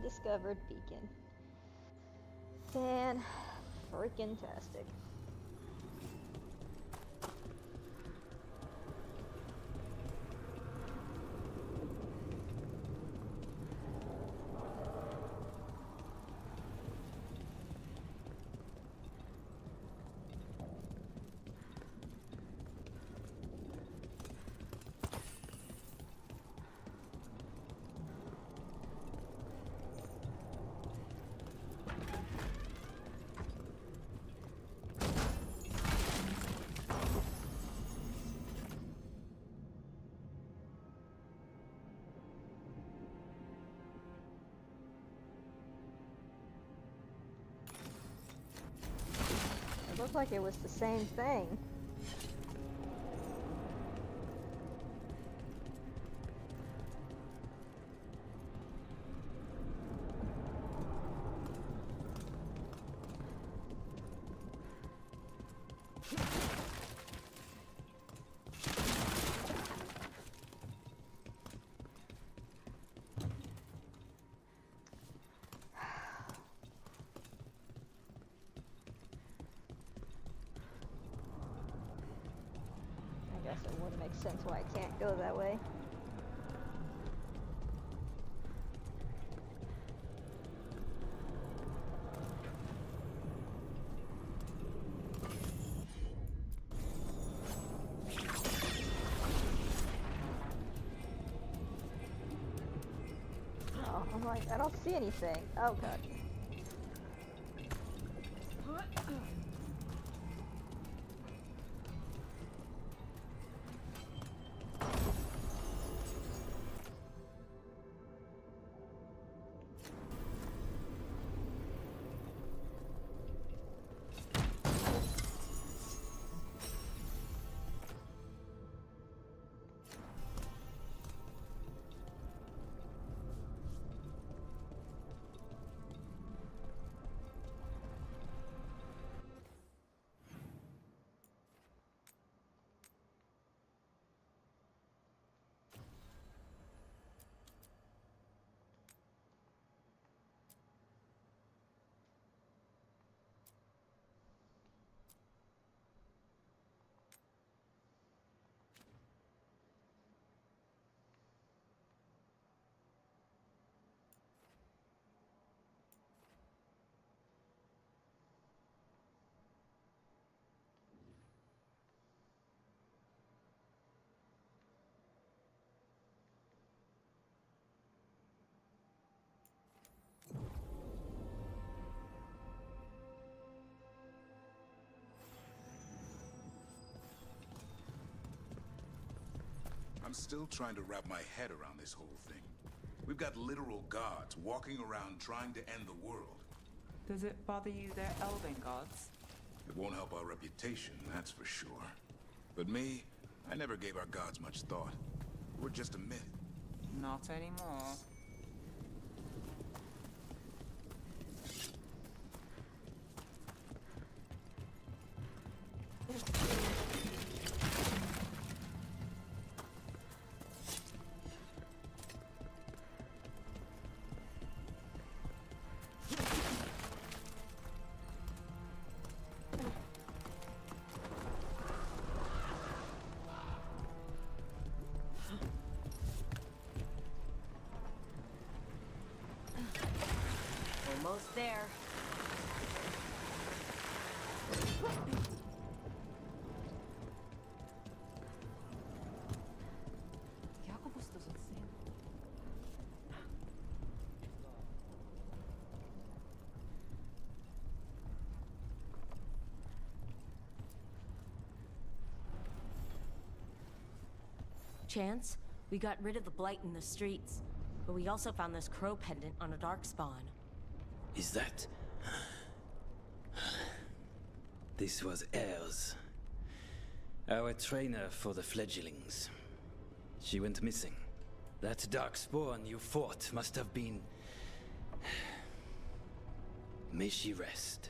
undiscovered beacon. Fan freaking tastic. It looked like it was the same thing. I guess it would make sense why I can't go that way. Oh, I'm like, I don't see anything. Oh god. I'm still trying to wrap my head around this whole thing. We've got literal gods walking around trying to end the world. Does it bother you they're elven gods? It won't help our reputation, that's for sure. But me, I never gave our gods much thought. We're just a myth. Not anymore. Almost there. Jacobus doesn't seem. Chance, we got rid of the blight in the streets, but we also found this crow pendant on a darkspawn. Is that... This was Ayers, our trainer for the fledglings. She went missing. That darkspawn you fought must have been... May she rest.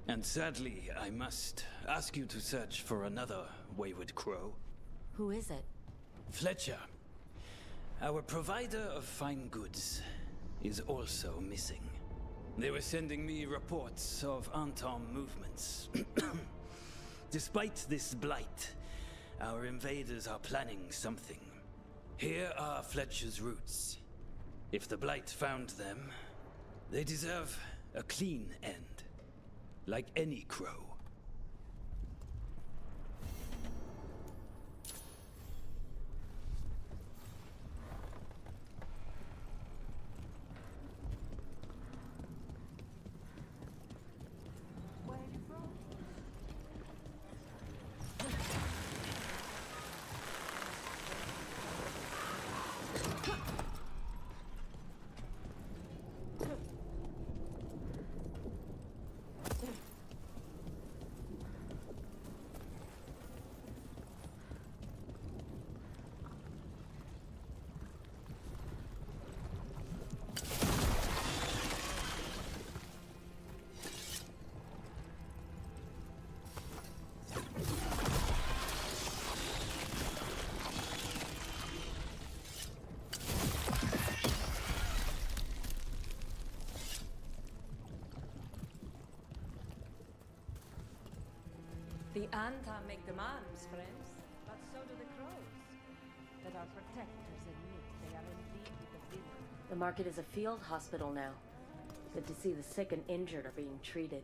And sadly, I must ask you to search for another wayward crow. Who is it? Fletcher, our provider of fine goods. is also missing. They were sending me reports of Antom movements. Despite this blight, our invaders are planning something. Here are Fletcher's roots. If the blight found them, they deserve a clean end, like any crow. The Anta make demands, friends, but so do the crows. But our protectors admit they are in league with the villain. The market is a field hospital now. Good to see the sick and injured are being treated.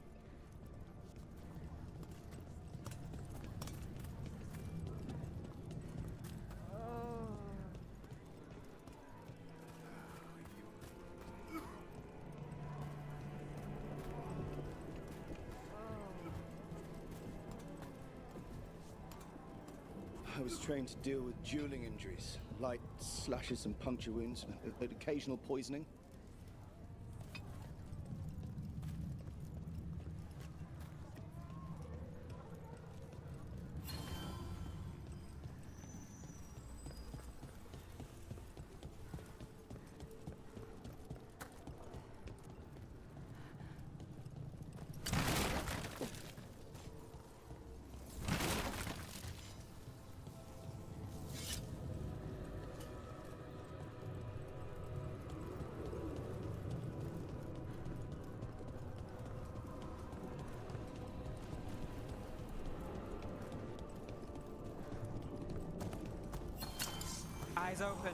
I was trained to deal with dueling injuries, light slashes and puncture wounds, and occasional poisoning. Eyes open.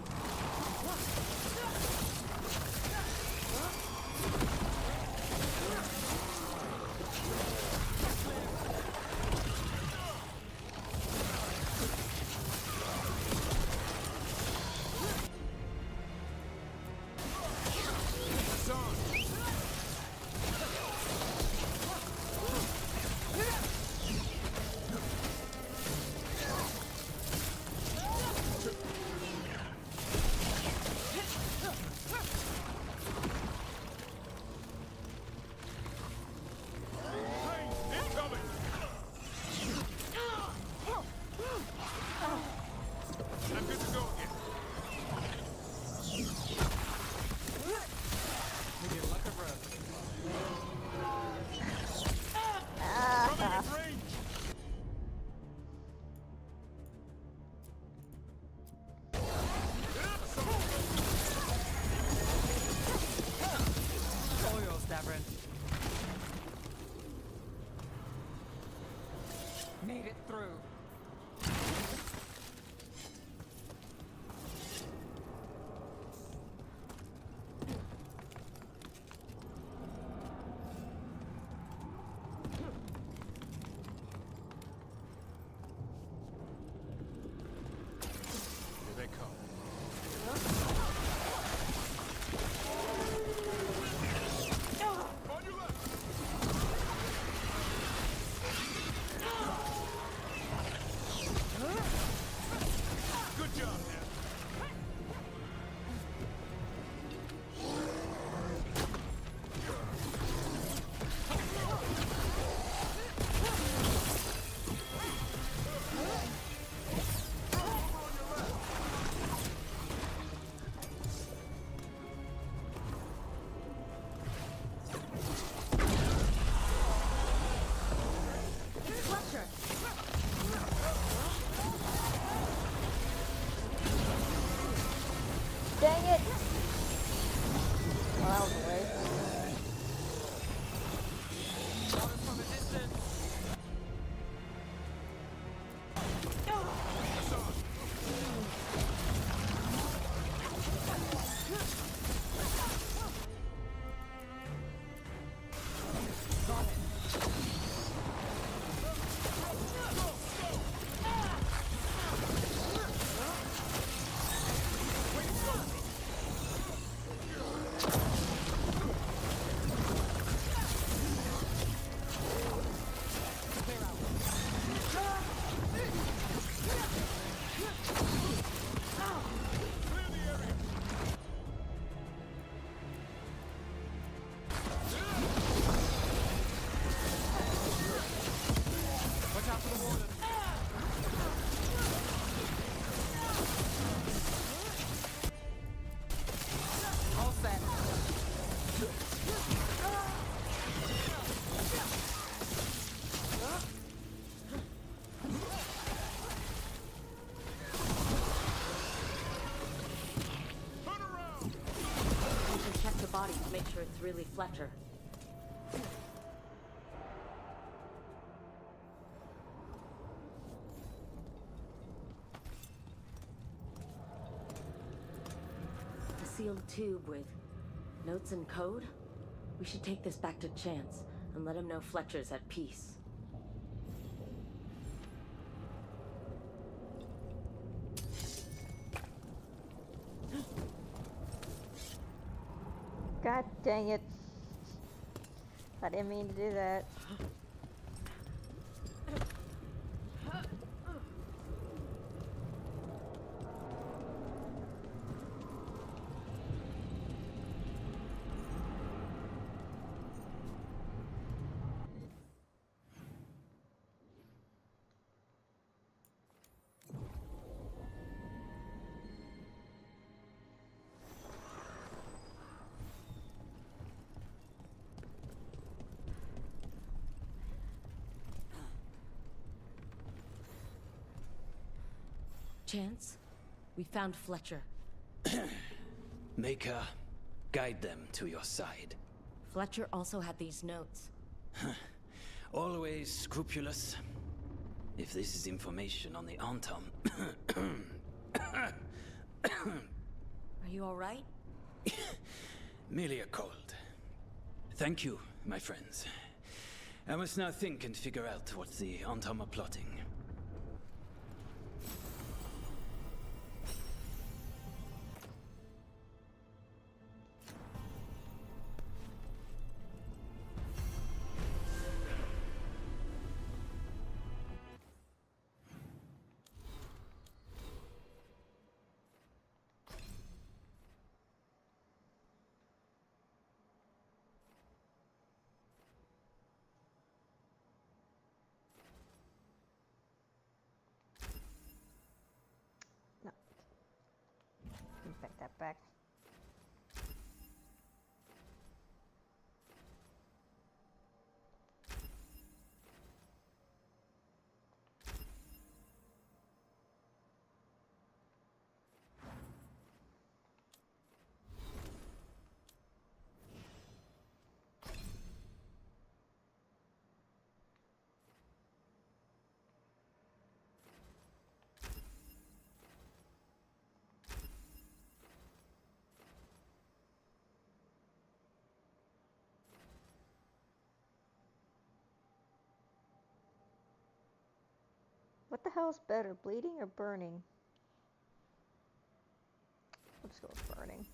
Made it through. Here they come. On your left! We can check the body to make sure it's really Fletcher. A sealed tube with notes and code? We should take this back to Chance and let him know Fletcher's at peace. God dang it. I didn't mean to do that. Chance, we found Fletcher. Maker, guide them to your side. Fletcher also had these notes. Always scrupulous. If this is information on the Antam... Are you all right? Merely a cold. Thank you, my friends. I must now think and figure out what the Antam are plotting. Take that back. What the hell is better, bleeding or burning? Let's go with burning.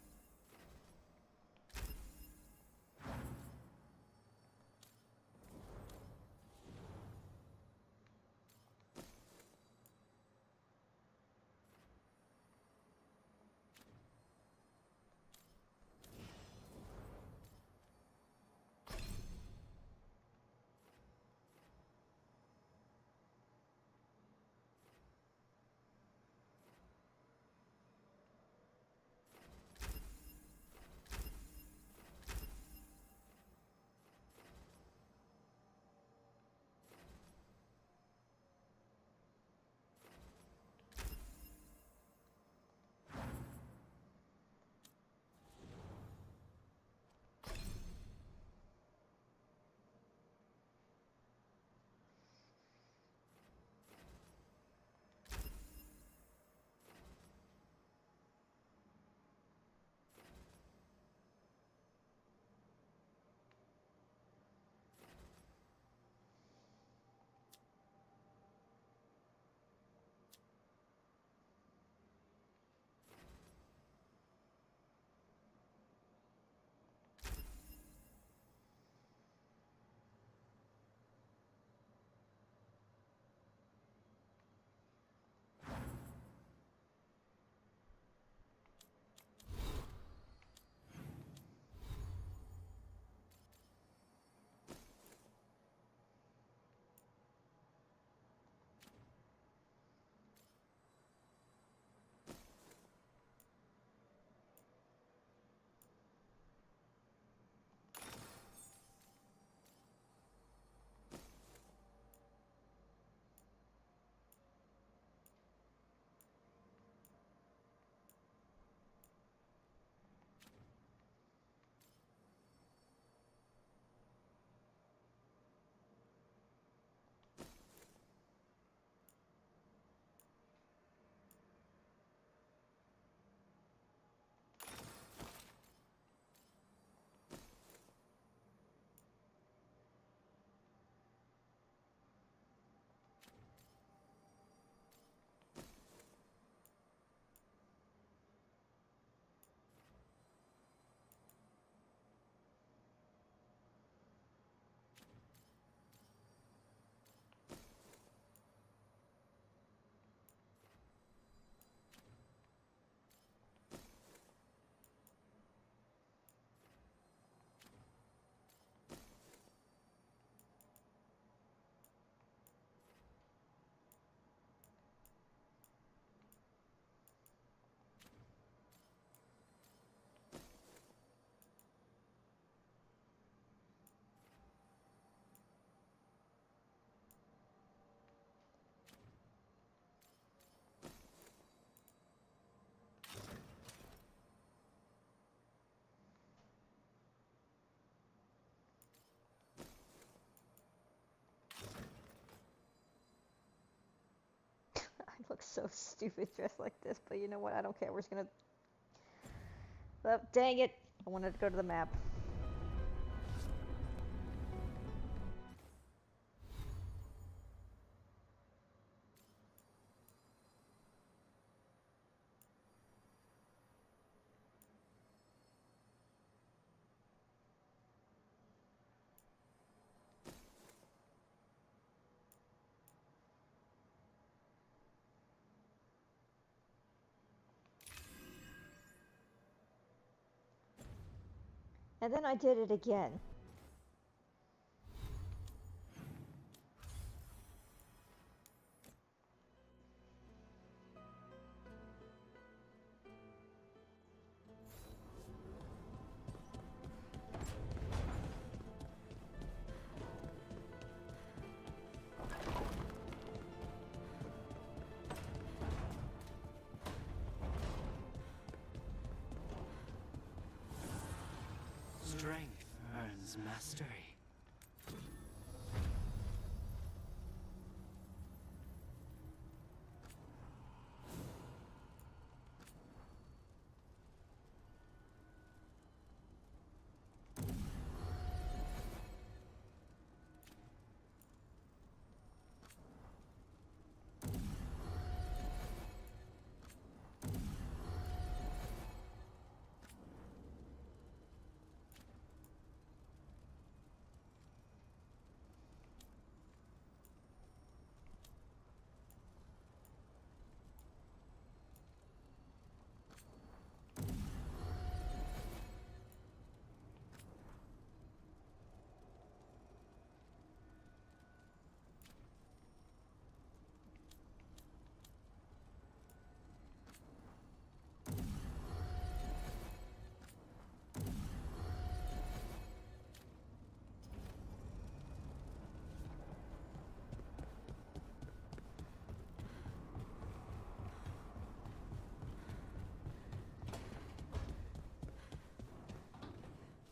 so stupid dressed like this, but you know what? I don't care. We're just gonna... Oh, dang it! I wanted to go to the map. And then I did it again. Strength earns mastery.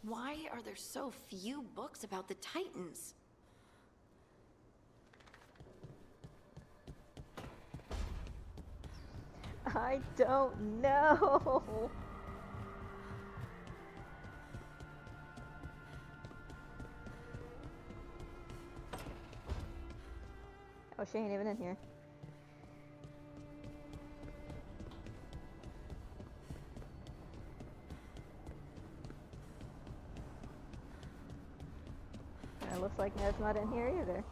Why are there so few books about the Titans? I don't know. Oh, she ain't even in here. It looks like Ned's not in here either.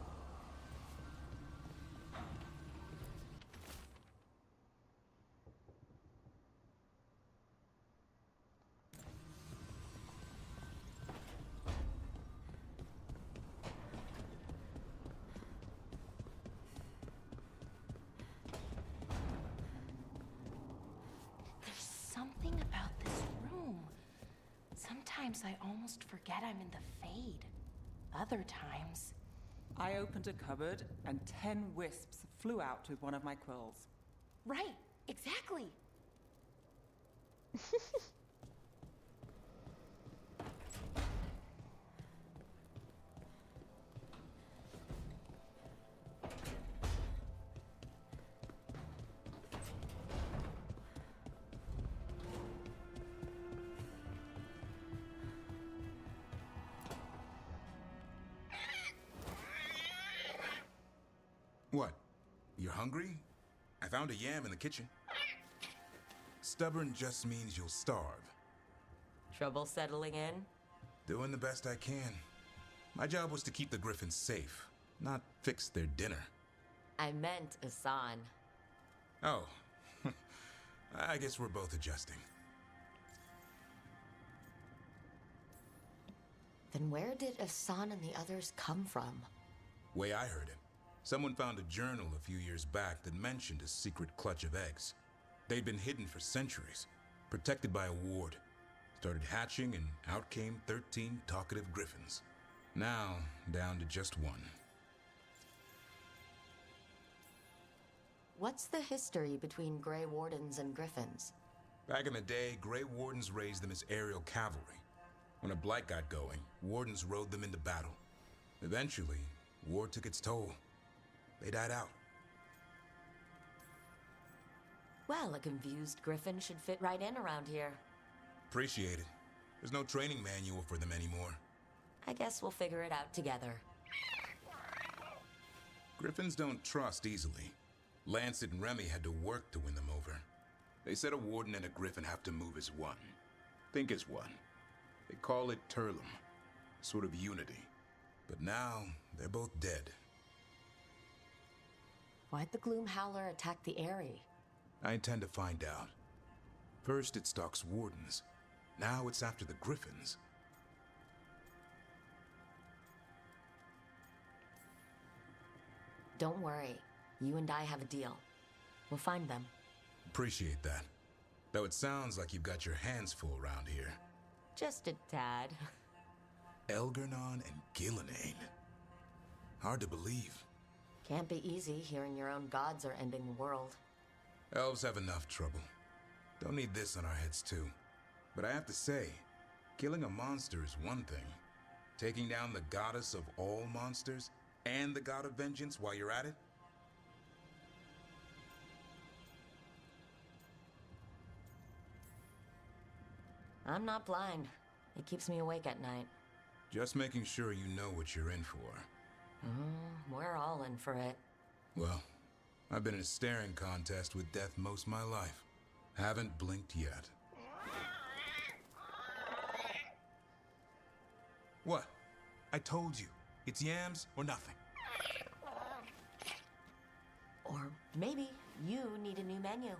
There's something about this room. Sometimes I almost forget I'm in the Fade. Other times... I opened a cupboard and 10 wisps flew out with one of my quills. Right, exactly. What? You're hungry? I found a yam in the kitchen. Stubborn just means you'll starve. Trouble settling in? Doing the best I can. My job was to keep the Griffins safe, not fix their dinner. I meant Asan. Oh. I guess we're both adjusting. Then where did Asan and the others come from? Way I heard it, someone found a journal a few years back that mentioned a secret clutch of eggs. They'd been hidden for centuries, protected by a ward. Started hatching and out came 13 talkative griffins. Now, down to just one. What's the history between Grey Wardens and Griffins? Back in the day, Grey Wardens raised them as aerial cavalry. When a blight got going, Wardens rode them into battle. Eventually, war took its toll. They died out. Well, a confused griffin should fit right in around here. Appreciate it. There's no training manual for them anymore. I guess we'll figure it out together. Griffins don't trust easily. Lancet and Remy had to work to win them over. They said a warden and a griffin have to move as one. Think as one. They call it Turlum. Sort of unity. But now, they're both dead. Why'd the Gloom Howler attack the Eyrie? I intend to find out. First it stalks wardens. Now it's after the griffins. Don't worry. You and I have a deal. We'll find them. Appreciate that. Though it sounds like you've got your hands full around here. Just a tad. Elgernon and Gillenane. Hard to believe. Can't be easy hearing your own gods are ending the world. Elves have enough trouble. Don't need this on our heads too. But I have to say, killing a monster is one thing. Taking down the goddess of all monsters and the god of vengeance while you're at it? I'm not blind. It keeps me awake at night. Just making sure you know what you're in for. We're all in for it. Well, I've been in a staring contest with death most of my life. Haven't blinked yet. What? I told you. It's yams or nothing. Or maybe you need a new menu.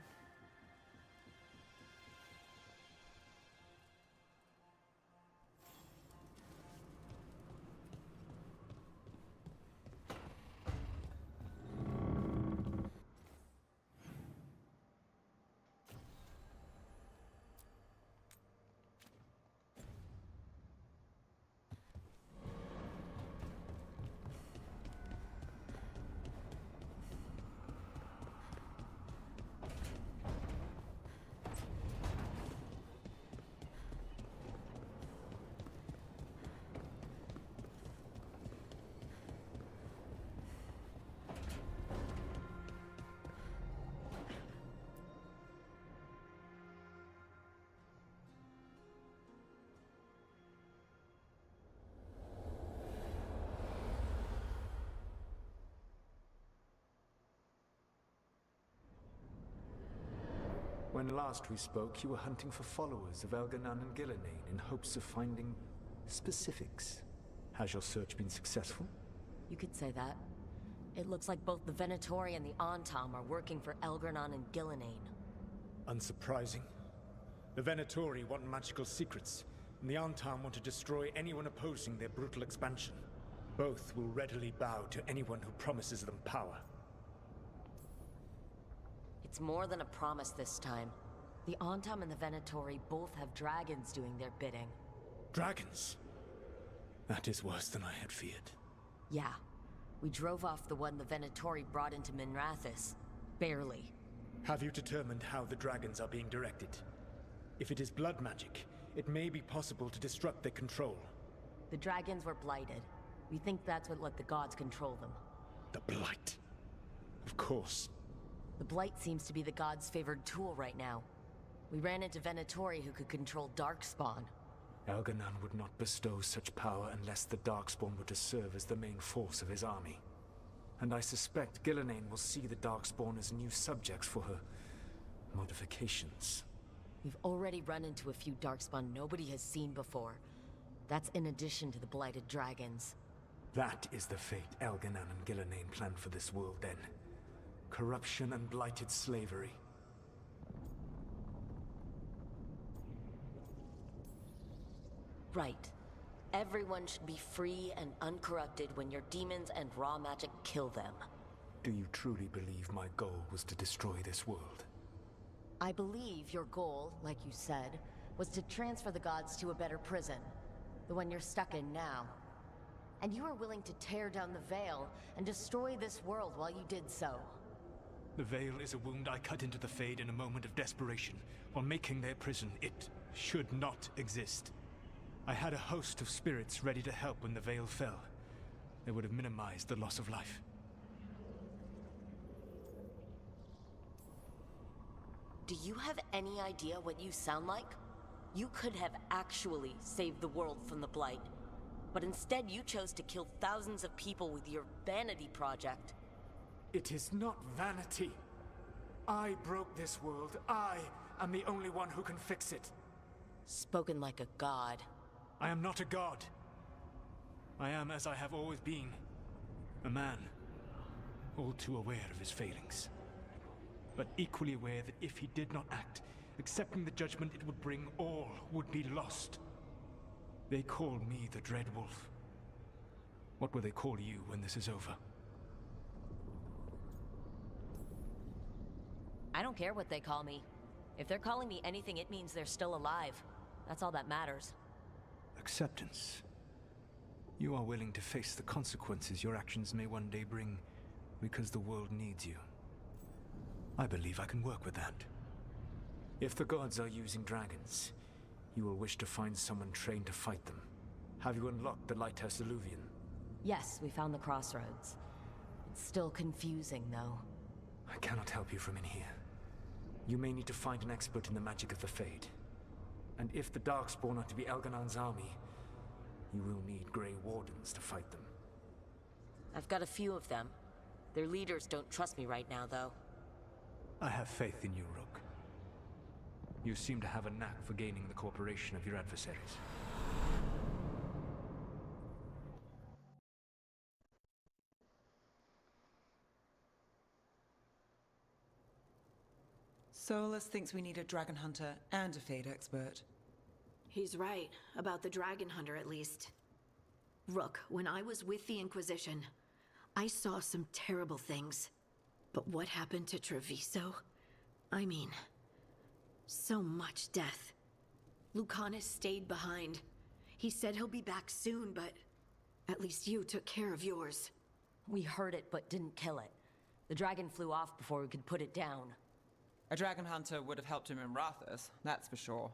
When last we spoke, you were hunting for followers of Elgernon and Gillenane in hopes of finding specifics. Has your search been successful? You could say that. It looks like both the Venatori and the Antam are working for Elgernon and Gillenane. Unsurprising. The Venatori want magical secrets, and the Antam want to destroy anyone opposing their brutal expansion. Both will readily bow to anyone who promises them power. It's more than a promise this time. The Antam and the Venatori both have dragons doing their bidding. Dragons? That is worse than I had feared. Yeah. We drove off the one the Venatori brought into Minrathous. Barely. Have you determined how the dragons are being directed? If it is blood magic, it may be possible to disrupt their control. The dragons were blighted. We think that's what let the gods control them. The Blight. Of course. The Blight seems to be the gods' favored tool right now. We ran into Venatori who could control Darkspawn. Elgernon would not bestow such power unless the Darkspawn were to serve as the main force of his army. And I suspect Gillenane will see the Darkspawn as new subjects for her modifications. We've already run into a few Darkspawn nobody has seen before. That's in addition to the blighted dragons. That is the fate Elgernon and Gillenane planned for this world then. Corruption and blighted slavery. Right. Everyone should be free and uncorrupted when your demons and raw magic kill them. Do you truly believe my goal was to destroy this world? I believe your goal, like you said, was to transfer the gods to a better prison. The one you're stuck in now. And you were willing to tear down the Veil and destroy this world while you did so. The Veil is a wound I cut into the Fade in a moment of desperation, while making their prison. It should not exist. I had a host of spirits ready to help when the Veil fell. They would have minimized the loss of life. do you have any idea what you sound like? You could have actually saved the world from the Blight. But instead you chose to kill thousands of people with your vanity project. It is not vanity. I broke this world. I am the only one who can fix it. Spoken like a god. I am not a god. I am as I have always been. A man. All too aware of his failings. But equally aware that if he did not act, accepting the judgment it would bring, all would be lost. They call me the Dread Wolf. What will they call you when this is over? I don't care what they call me. If they're calling me anything, it means they're still alive. That's all that matters. Acceptance. You are willing to face the consequences your actions may one day bring because the world needs you. I believe I can work with that. If the gods are using dragons, you will wish to find someone trained to fight them. Have you unlocked the Lighthouse Illuvian? Yes, we found the crossroads. It's still confusing, though. I cannot help you from in here. You may need to find an expert in the magic of the Fade. And if the Darkspawn are to be Elganon's army, you will need Grey Wardens to fight them. I've got a few of them. Their leaders don't trust me right now, though. I have faith in you, Rook. You seem to have a knack for gaining the cooperation of your adversaries. Solus thinks we need a dragon hunter and a Fade expert. He's right, about the dragon hunter at least. Rook, when I was with the Inquisition, I saw some terrible things. But what happened to Treviso? I mean, so much death. Lucanus stayed behind. He said he'll be back soon, but at least you took care of yours. We heard it, but didn't kill it. The dragon flew off before we could put it down. A dragon hunter would have helped him in Rathus, that's for sure.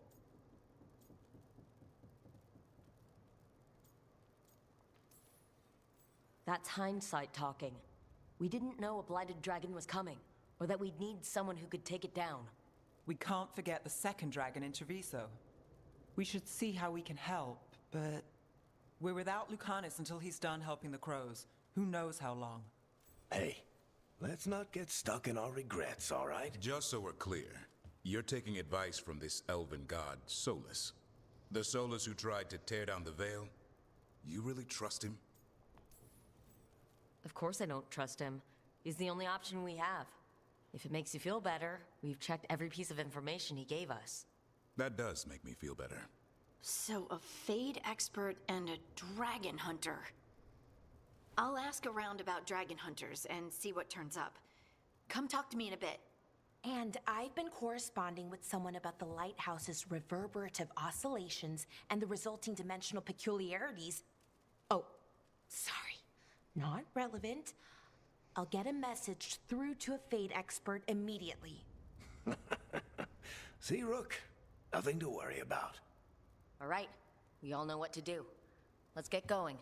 That's hindsight talking. We didn't know a blighted dragon was coming, or that we'd need someone who could take it down. We can't forget the second dragon in Treviso. We should see how we can help, but we're without Lucanus until he's done helping the crows. Who knows how long? Hey, let's not get stuck in our regrets, all right? Just so we're clear, you're taking advice from this elven god, Solus. The Solus who tried to tear down the Veil? You really trust him? Of course I don't trust him. He's the only option we have. If it makes you feel better, we've checked every piece of information he gave us. That does make me feel better. So a Fade expert and a dragon hunter. I'll ask around about dragon hunters and see what turns up. Come talk to me in a bit. And I've been corresponding with someone about the lighthouse's reverberative oscillations and the resulting dimensional peculiarities. Oh, sorry. Not relevant. I'll get a message through to a Fade expert immediately. See, Rook? Nothing to worry about. All right, we all know what to do. Let's get going.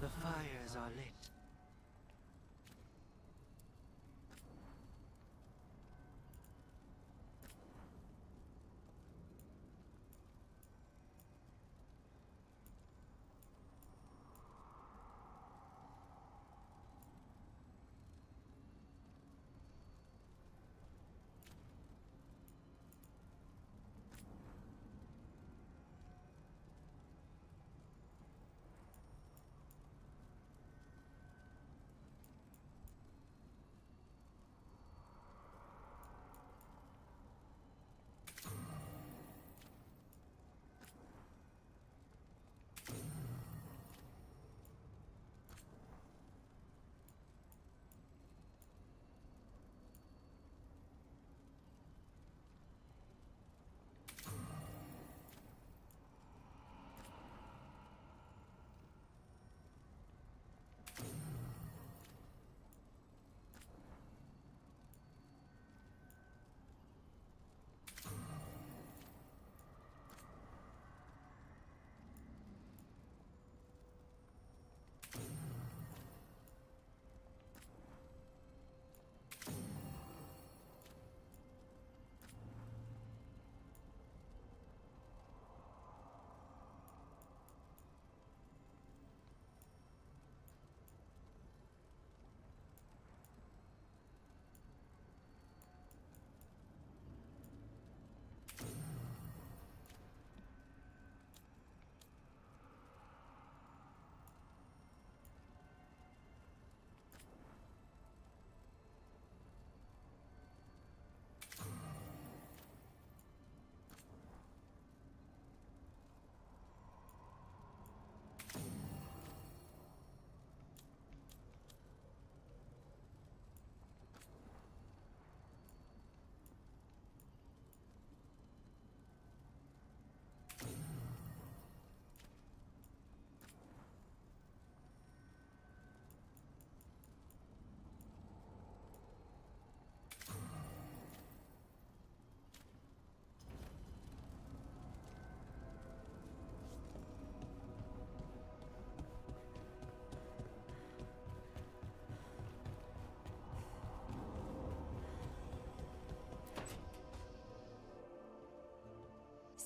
The fires are lit.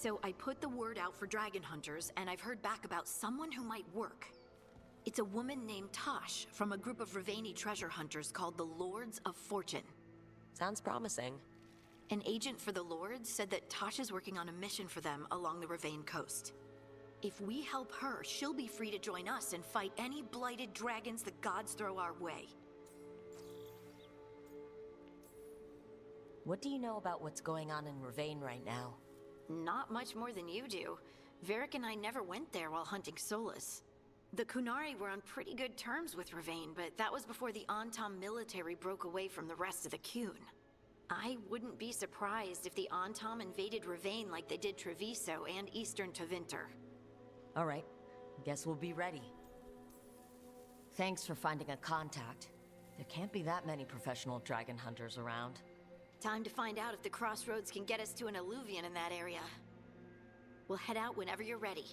So I put the word out for dragon hunters, and I've heard back about someone who might work. It's a woman named Tosh from a group of Ravani treasure hunters called the Lords of Fortune. Sounds promising. An agent for the Lords said that Tosh is working on a mission for them along the Ravane coast. If we help her, she'll be free to join us and fight any blighted dragons the gods throw our way. What do you know about what's going on in Ravane right now? Not much more than you do. Varric and I never went there while hunting Solus. The Kunari were on pretty good terms with Ravane, but that was before the Antam military broke away from the rest of the Qun. I wouldn't be surprised if the Antam invaded Ravane like they did Treviso and Eastern Tevinter. All right, guess we'll be ready. Thanks for finding a contact. There can't be that many professional dragon hunters around. Time to find out if the crossroads can get us to an alluvion in that area. We'll head out whenever you're ready.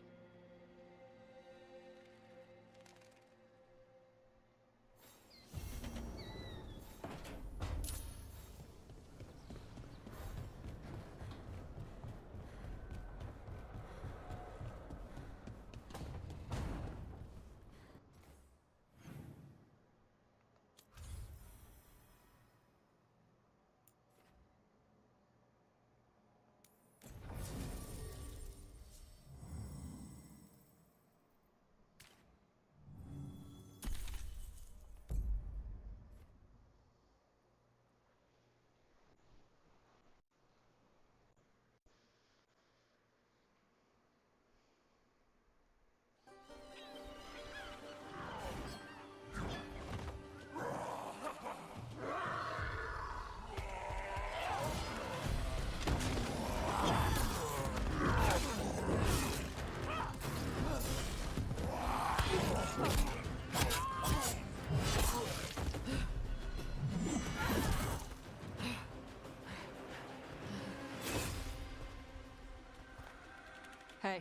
Hey.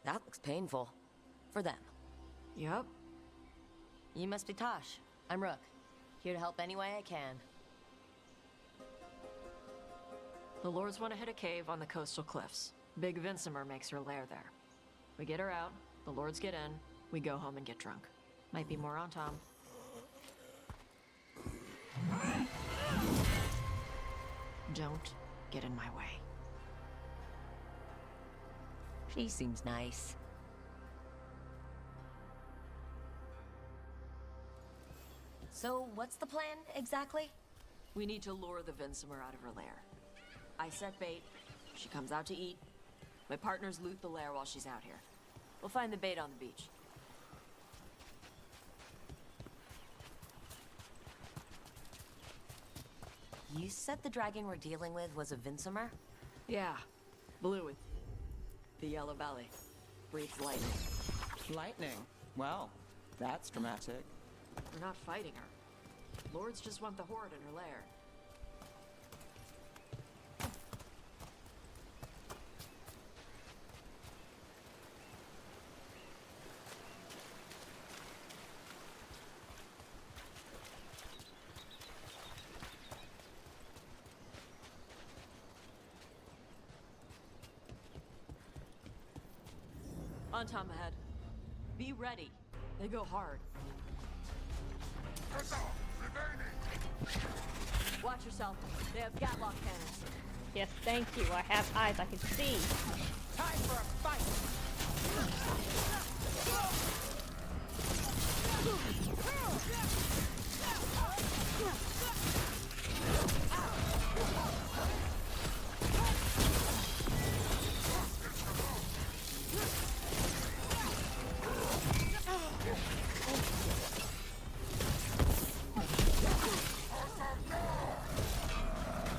That looks painful. For them. Yup. You must be Tosh. I'm Rook. Here to help any way I can. The Lords want to hit a cave on the coastal cliffs. Big Vincimer makes her lair there. We get her out, the Lords get in, we go home and get drunk. Might be more on Tom. Don't get in my way. She seems nice. So, what's the plan, exactly? We need to lure the Vincimer out of her lair. I set bait, she comes out to eat. My partners loot the lair while she's out here. We'll find the bait on the beach. You said the dragon we're dealing with was a Vincimer? Yeah, blue with the yellow belly. Breathes lightning. Lightning? Well, that's dramatic. We're not fighting her. Lords just want the horde in her lair. On Tom ahead. Be ready. They go hard. Watch yourself. They have Gatlock cannons. Yes, thank you. I have eyes. I can see. Time for a fight!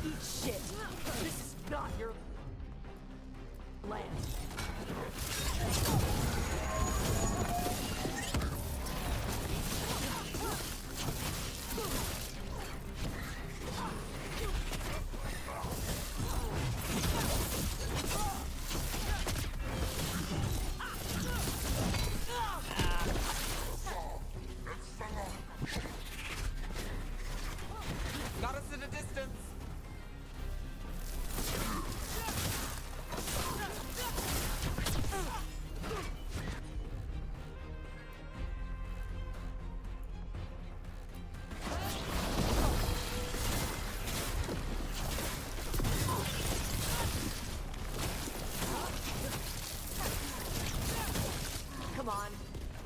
Eat shit. This is not your land.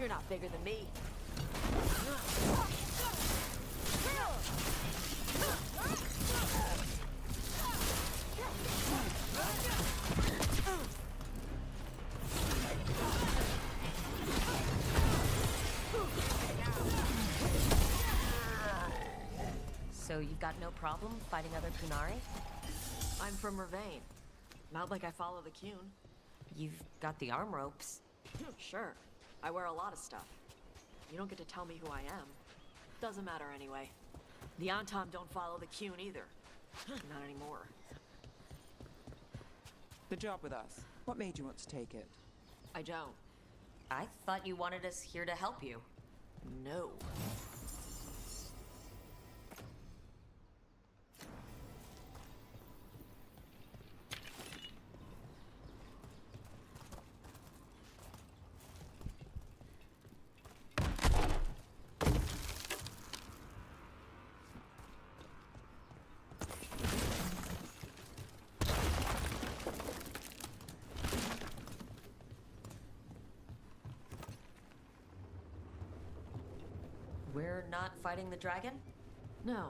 You're not bigger than me. So you've got no problem fighting other Kunari? I'm from Ravane. Not like I follow the Qun. You've got the arm ropes. Sure. I wear a lot of stuff. You don't get to tell me who I am. Doesn't matter anyway. The Antam don't follow the Qun either. Not anymore. The job with us. What made you want to take it? I don't. I thought you wanted us here to help you. No. We're not fighting the dragon? No.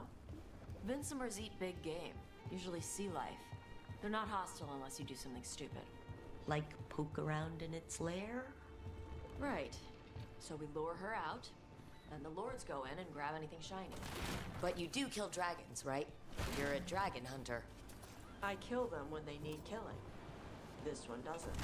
Vincimers eat big game. Usually sea life. They're not hostile unless you do something stupid. Like poke around in its lair? Right. So we lure her out, then the lords go in and grab anything shiny. But you do kill dragons, right? You're a dragon hunter. I kill them when they need killing. This one doesn't.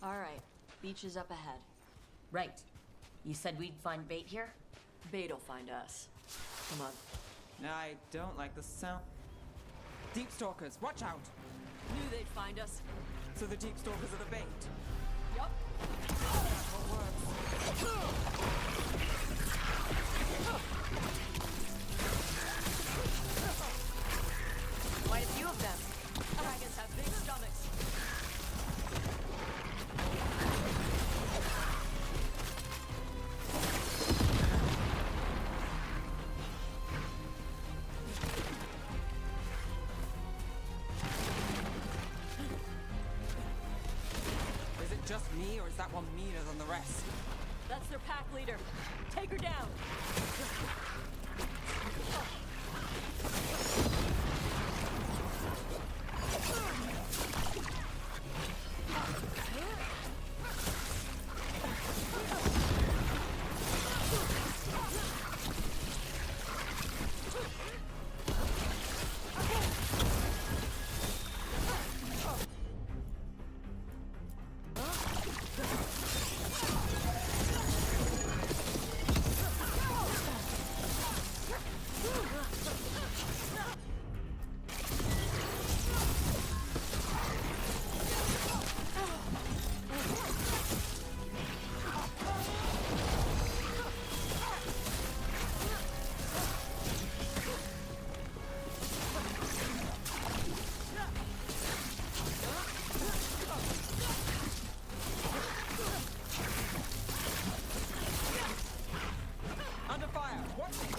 All right, beach is up ahead. Right. You said we'd find bait here? Bait'll find us. Come on. I don't like the sound. Deep Stalkers, watch out! Knew they'd find us. So the Deep Stalkers are the bait? Yup. Quite a few of them. Dragons have big stomachs. Is it just me, or is that one meaner than the rest? That's their pack leader. Take her down. Under fire! Watch it!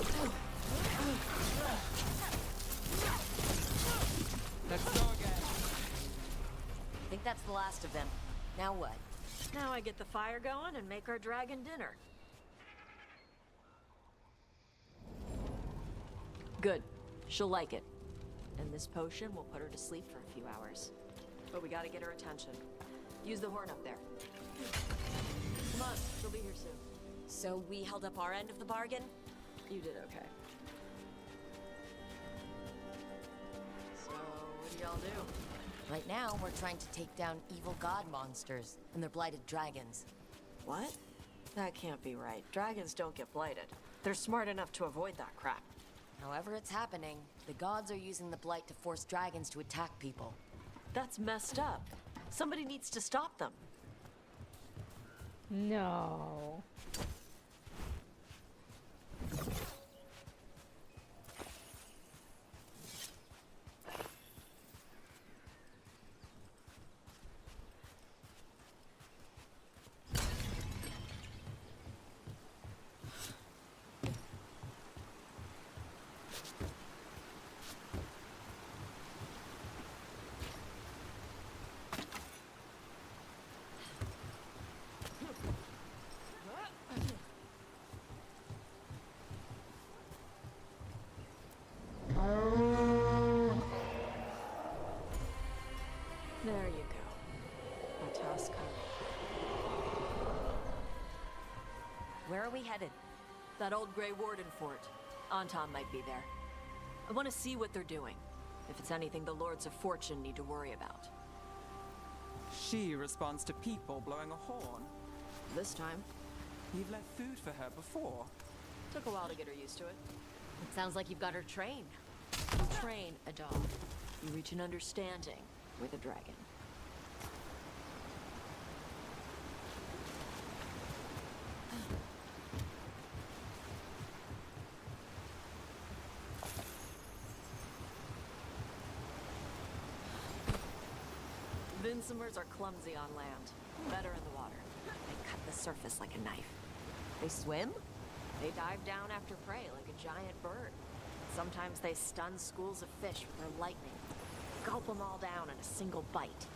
Let's go again. I think that's the last of them. Now what? Now I get the fire going and make our dragon dinner. Good. She'll like it. And this potion will put her to sleep for a few hours. But we gotta get her attention. Use the horn up there. Come on, she'll be here soon. So we held up our end of the bargain? You did okay. So, what do y'all do? Right now, we're trying to take down evil god monsters and their blighted dragons. What? That can't be right. Dragons don't get blighted. They're smart enough to avoid that crap. However it's happening, the gods are using the blight to force dragons to attack people. That's messed up. Somebody needs to stop them. No. There you go. A task Where are we headed? That old Grey Warden fort. Anton might be there. I want to see what they're doing. If it's anything the Lords of Fortune need to worry about. She responds to people blowing a horn. This time. You've left food for her before. Took a while to get her used to it. It sounds like you've got her trained. Train a dog. You reach an understanding with a dragon. Vincimers are clumsy on land, better in the water. They cut the surface like a knife. They swim? They dive down after prey like a giant bird. Sometimes they stun schools of fish with their lightning. Gulp them all down in a single bite.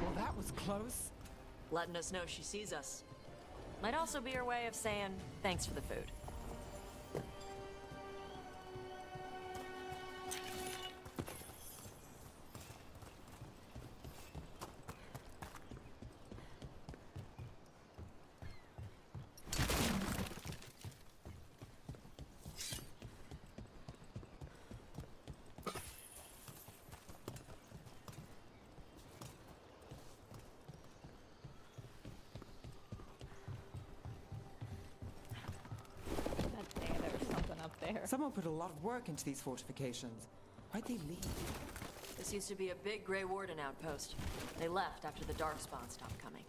Well, that was close. Letting us know she sees us. Might also be her way of saying thanks for the food. Someone put a lot of work into these fortifications. Why'd they leave? This used to be a big Grey Warden outpost. They left after the Darkspawn stopped coming.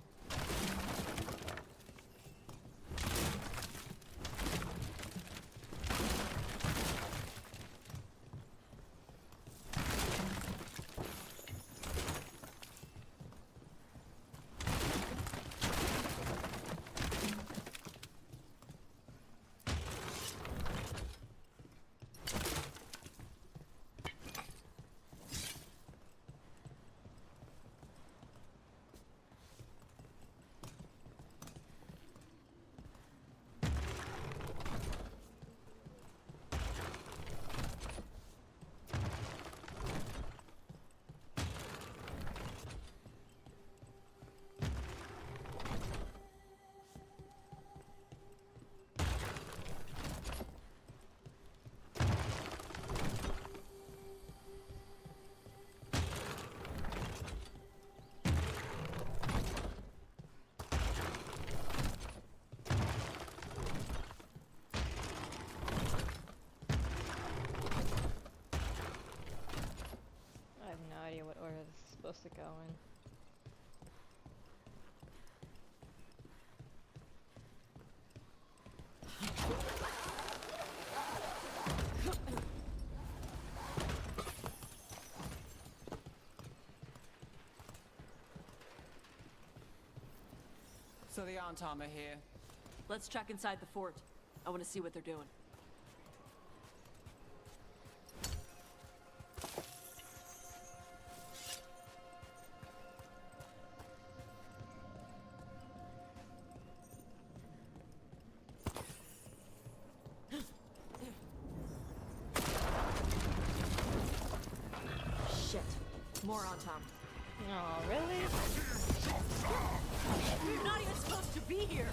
idea what order this is supposed to go in. So the Antam are here. Let's check inside the fort. I want to see what they're doing. Shit. More Antam. Oh, really? You're not even supposed to be here!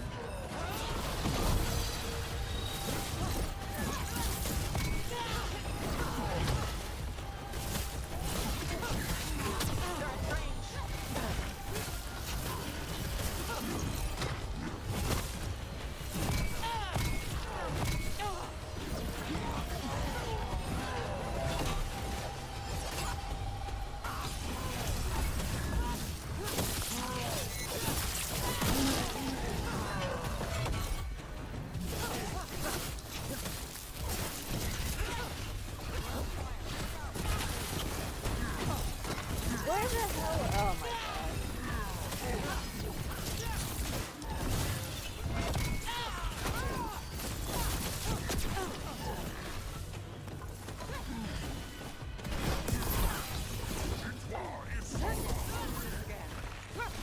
Where the hell? Oh my god.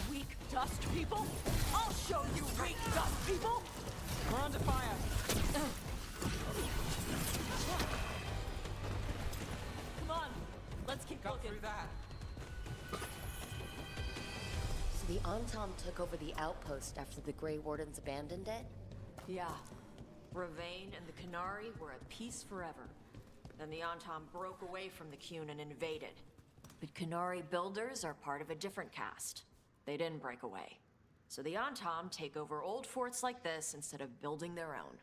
Weak dust people? I'll show you weak dust people! We're under fire. Come on, let's keep Got looking. through that. So the Antam took over the outpost after the Grey Wardens abandoned it? Yeah. Ravane and the Canary were at peace forever. Then the Antam broke away from the Qun and invaded. But Canary builders are part of a different caste. They didn't break away. So the Antam take over old forts like this instead of building their own.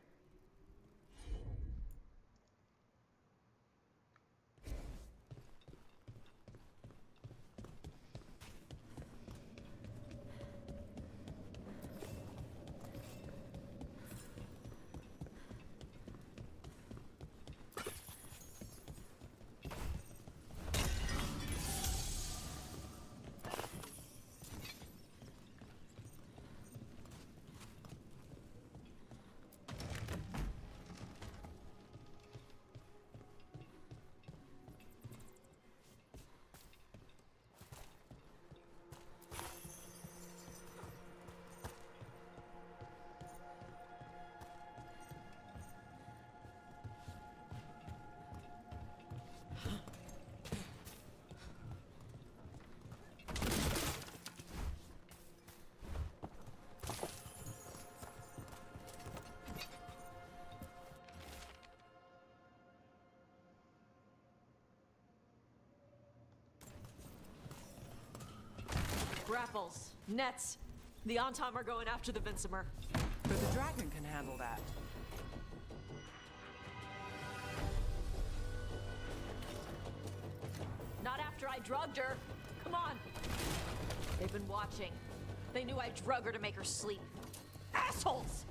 Grapples, nets. The Antam are going after the Vinsimer. But the dragon can handle that. Not after I drugged her. Come on. They've been watching. They knew I drug her to make her sleep. Assholes!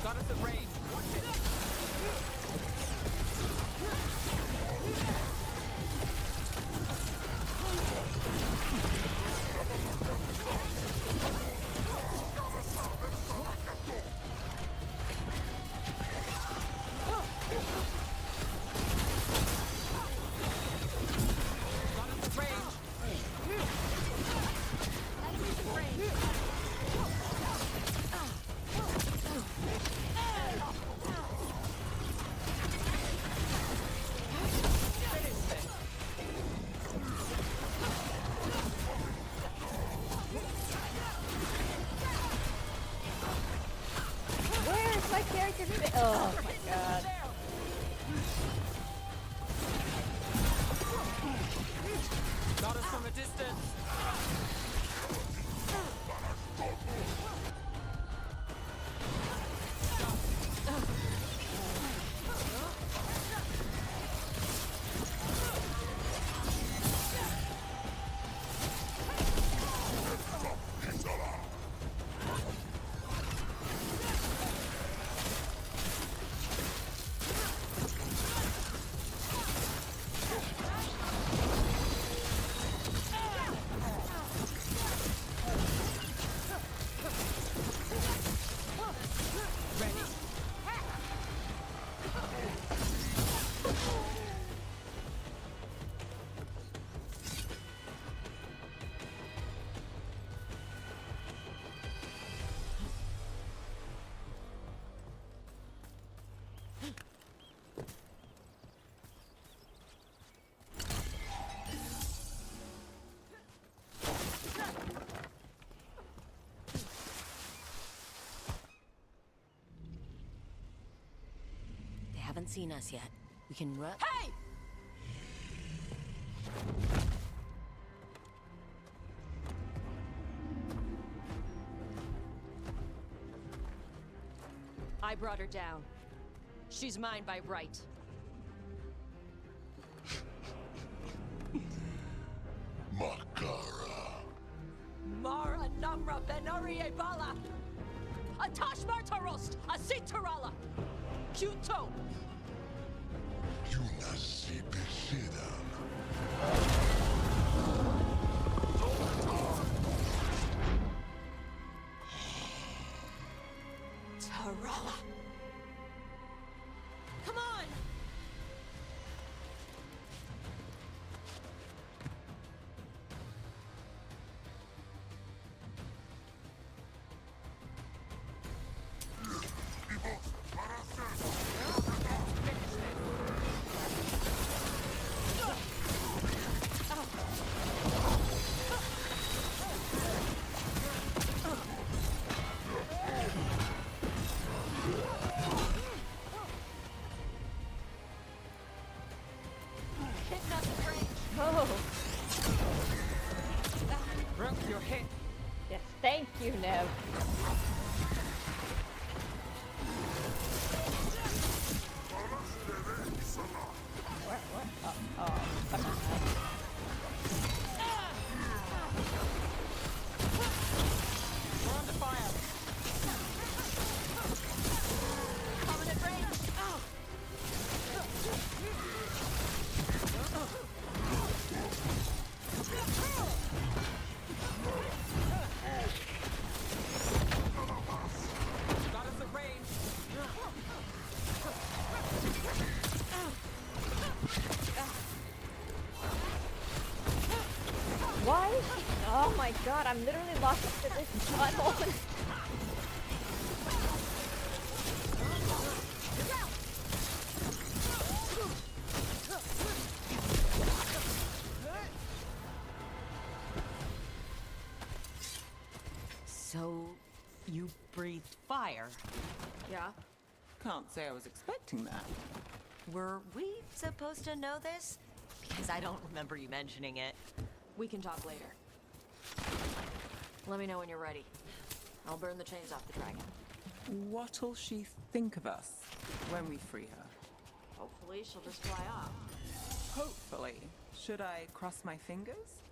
Got us at range. Watch it. Where's my character moving? Oh my god. Got us from a distance. Haven't seen us yet. We can run. Hey! I brought her down. She's mine by right. Makara. Mara Namra Benarie Bala! Atash Martarost! Asitarala! Kyuto! Tarala. Come on! Oh. Rook, you're hit. Yes, thank you, Neve. What? Oh, come on. We're under fire. Coming at range. Got us at range. Why is she? Oh my god, I'm literally locked into this tunnel. So, you breathe fire? Yeah? Can't say I was expecting that. Were we supposed to know this? Because I don't remember you mentioning it. We can talk later. Let me know when you're ready. I'll burn the chains off the dragon. What'll she think of us when we free her? Hopefully she'll just fly off. Hopefully. Should I cross my fingers?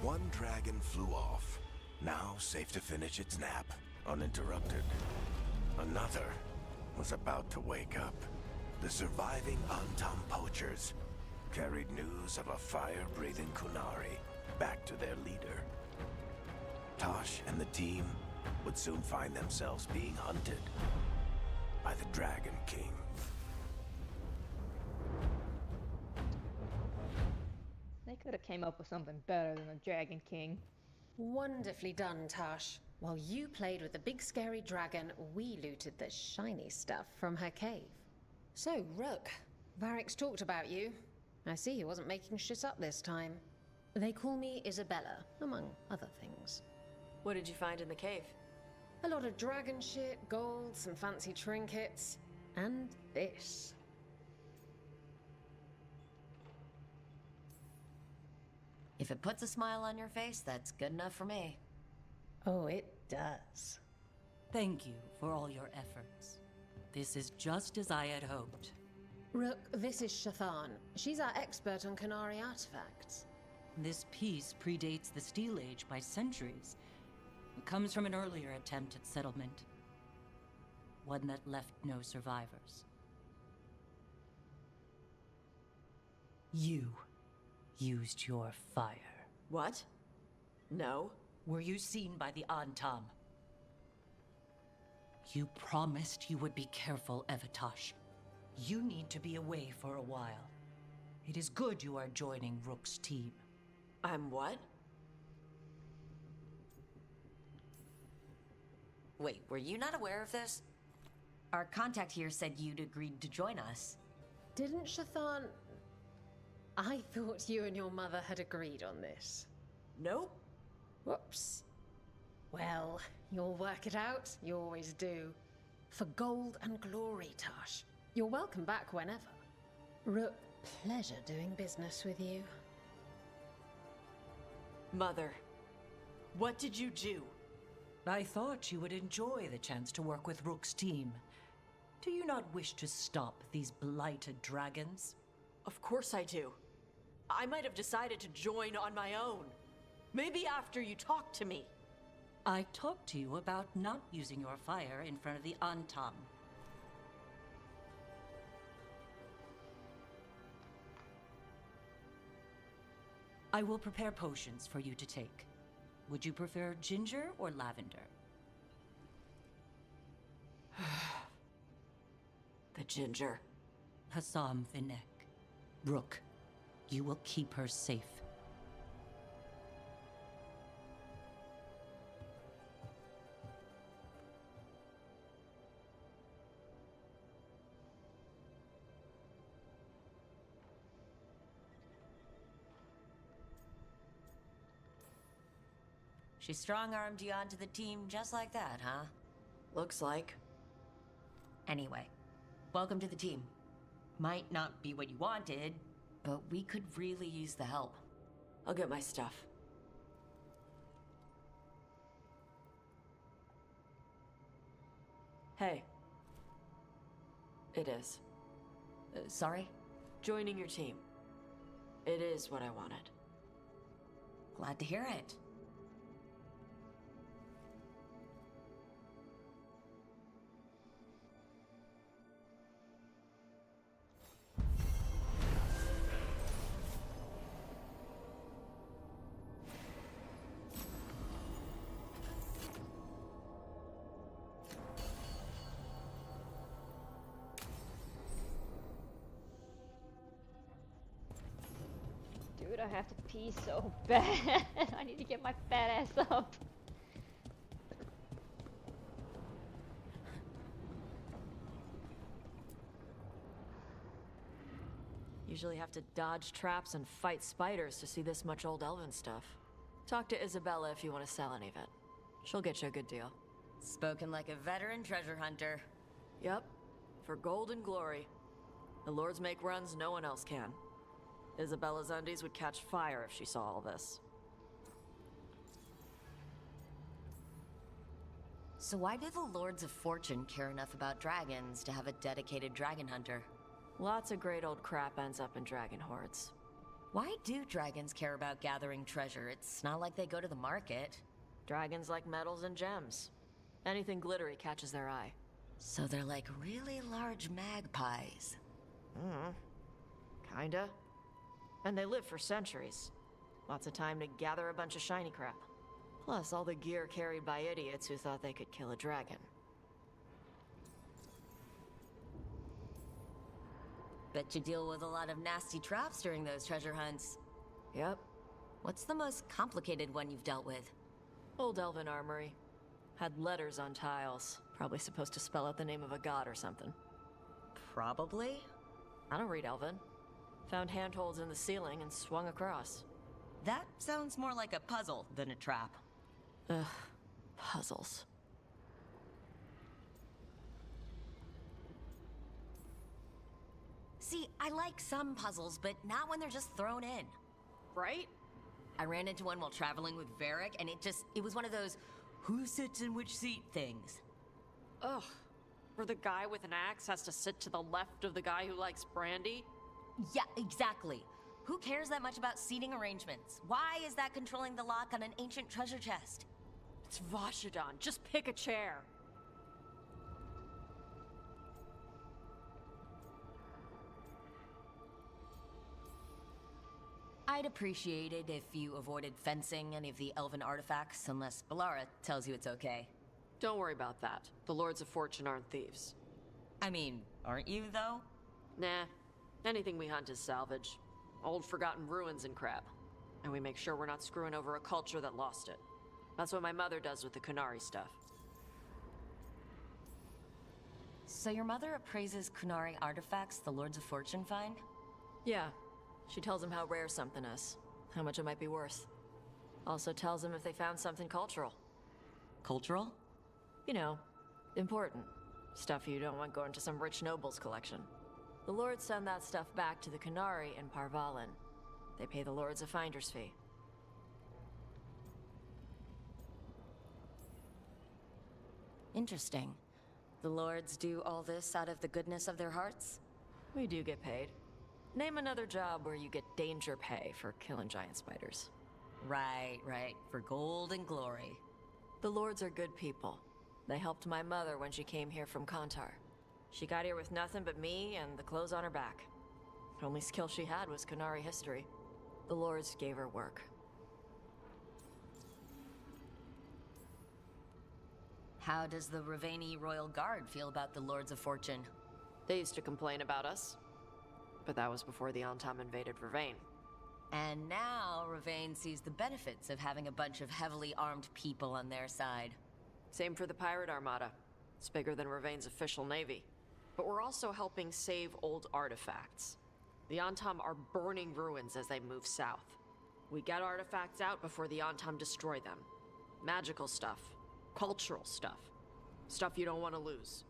One dragon flew off, now safe to finish its nap, uninterrupted. Another was about to wake up. The surviving Antam poachers carried news of a fire-breathing Kunari back to their leader. Tosh and the team would soon find themselves being hunted by the Dragon King. They could have came up with something better than the Dragon King. Wonderfully done, Tash. While you played with the big scary dragon, we looted the shiny stuff from her cave. So, Rook, Varric's talked about you. I see he wasn't making shit up this time. They call me Isabella, among other things. What did you find in the cave? A lot of dragon shit, gold, some fancy trinkets, and this. If it puts a smile on your face, that's good enough for me. Oh, it does. Thank you for all your efforts. This is just as I had hoped. Rook, this is Shathan. She's our expert on Kunari artifacts. This piece predates the Steel Age by centuries. It comes from an earlier attempt at settlement. One that left no survivors. You used your fire. What? No. Were you seen by the Antam? You promised you would be careful, Evatosh. You need to be away for a while. It is good you are joining Rook's team. I'm what? Wait, were you not aware of this? Our contact here said you'd agreed to join us. Didn't Shathan... I thought you and your mother had agreed on this. Nope. Whoops. Well, you'll work it out. You always do. For gold and glory, Tash. You're welcome back whenever. Rook, pleasure doing business with you. Mother, what did you do? I thought you would enjoy the chance to work with Rook's team. Do you not wish to stop these blighted dragons? Of course I do. I might have decided to join on my own. Maybe after you talked to me. I talked to you about not using your fire in front of the Antam. I will prepare potions for you to take. Would you prefer ginger or lavender? The ginger. Hassam Vinek. Rook, you will keep her safe. She strong-armed you onto the team just like that, huh? Looks like. Anyway, welcome to the team. Might not be what you wanted, but we could really use the help. I'll get my stuff. Hey. It is. Sorry? Joining your team. It is what I wanted. Glad to hear it. Dude, I have to pee so bad. I need to get my fat ass up. Usually have to dodge traps and fight spiders to see this much old elven stuff. Talk to Isabella if you want to sell any of it. She'll get you a good deal. Spoken like a veteran treasure hunter. Yep. For gold and glory. The lords make runs no one else can. Isabella's undies would catch fire if she saw all this. So why do the Lords of Fortune care enough about dragons to have a dedicated dragon hunter? Lots of great old crap ends up in dragon hordes. Why do dragons care about gathering treasure? It's not like they go to the market. Dragons like metals and gems. Anything glittery catches their eye. So they're like really large magpies. Kinda. And they live for centuries. Lots of time to gather a bunch of shiny crap. Plus all the gear carried by idiots who thought they could kill a dragon. Bet you deal with a lot of nasty traps during those treasure hunts. Yep. What's the most complicated one you've dealt with? Old elven armory. Had letters on tiles. Probably supposed to spell out the name of a god or something. Probably? I don't read elven. Found handholds in the ceiling and swung across. That sounds more like a puzzle than a trap. Ugh. Puzzles. See, I like some puzzles, but not when they're just thrown in. Right? I ran into one while traveling with Varric, and it was one of those who sits in which seat things. Ugh. Where the guy with an axe has to sit to the left of the guy who likes brandy? Yeah, exactly. Who cares that much about seating arrangements? Why is that controlling the lock on an ancient treasure chest? It's Vashidon. Just pick a chair. I'd appreciate it if you avoided fencing any of the elven artifacts, unless Balara tells you it's okay. Don't worry about that. The Lords of Fortune aren't thieves. I mean, aren't you, though? Nah. Anything we hunt is salvage. Old forgotten ruins and crap. And we make sure we're not screwing over a culture that lost it. That's what my mother does with the Kunari stuff. So your mother appraises Kunari artifacts the Lords of Fortune find? Yeah. She tells them how rare something is. How much it might be worth. Also tells them if they found something cultural. Cultural? You know, important. Stuff you don't want going to some rich noble's collection. The Lords send that stuff back to the Kunari in Parvalin. They pay the Lords a finder's fee. Interesting. The Lords do all this out of the goodness of their hearts? We do get paid. Name another job where you get danger pay for killing giant spiders. Right. For gold and glory. The Lords are good people. They helped my mother when she came here from Kantar. She got here with nothing but me and the clothes on her back. The only skill she had was Kunari history. The Lords gave her work. How does the Ravani Royal Guard feel about the Lords of Fortune? They used to complain about us. But that was before the Antam invaded Ravane. And now Ravane sees the benefits of having a bunch of heavily armed people on their side. Same for the Pirate Armada. It's bigger than Ravane's official navy. But we're also helping save old artifacts. The Antam are burning ruins as they move south. We get artifacts out before the Antam destroy them. Magical stuff. Cultural stuff. Stuff you don't want to lose.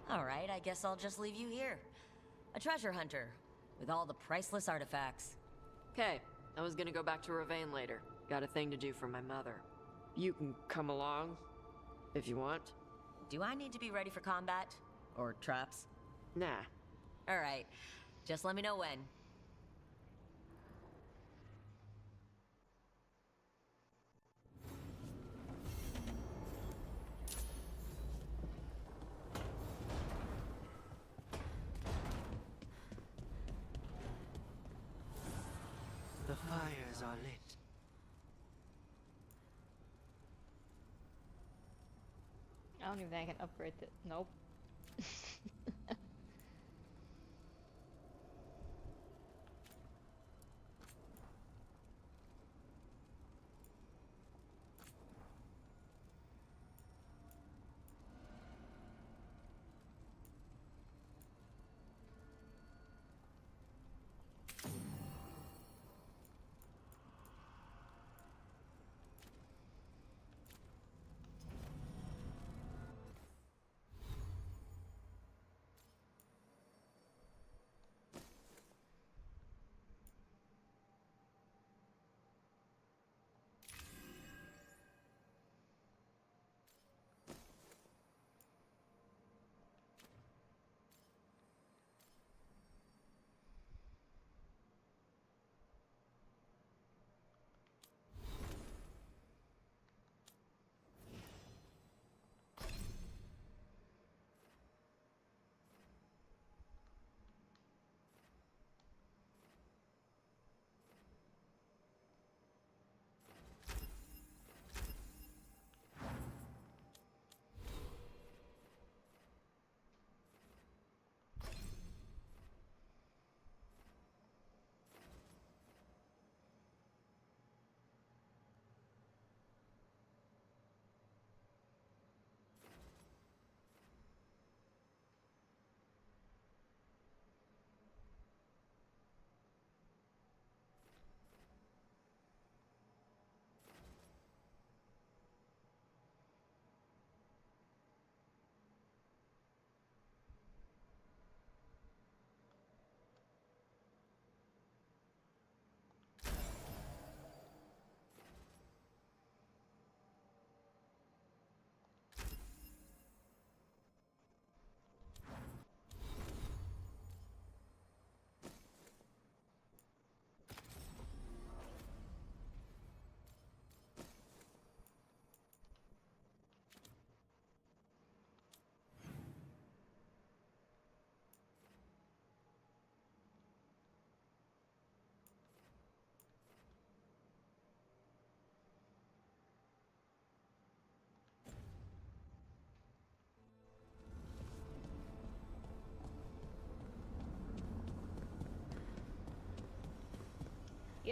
Alright, I guess I'll just leave you here. A treasure hunter, with all the priceless artifacts. Okay, I was gonna go back to Ravane later. Got a thing to do for my mother. You can come along, if you want. Do I need to be ready for combat? Or traps? Nah. Alright, just let me know when. The fires are lit. I don't even think I can upgrade it. Nope.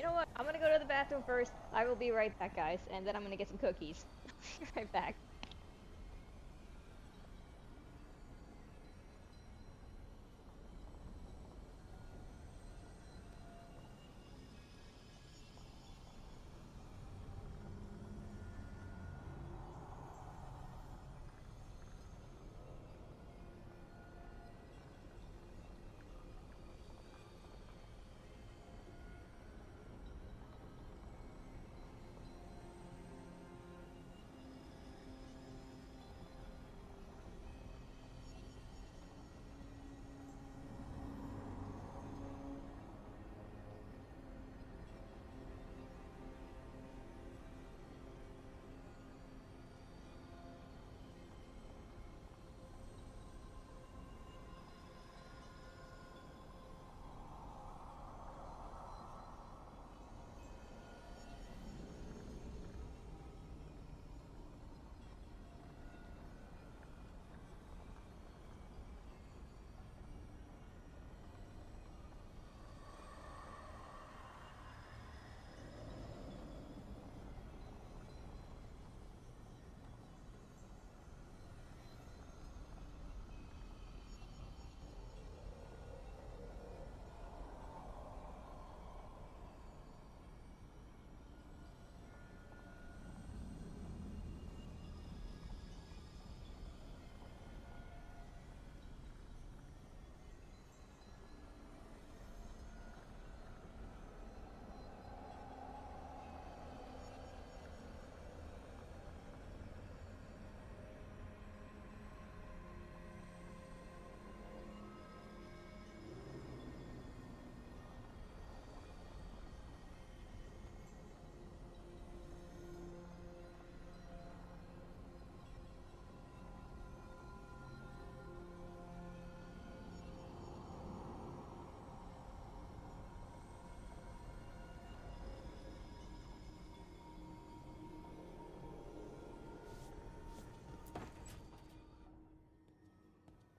know what? I'm gonna go to the bathroom first. I will be right back, guys, and then I'm gonna get some cookies. Right back.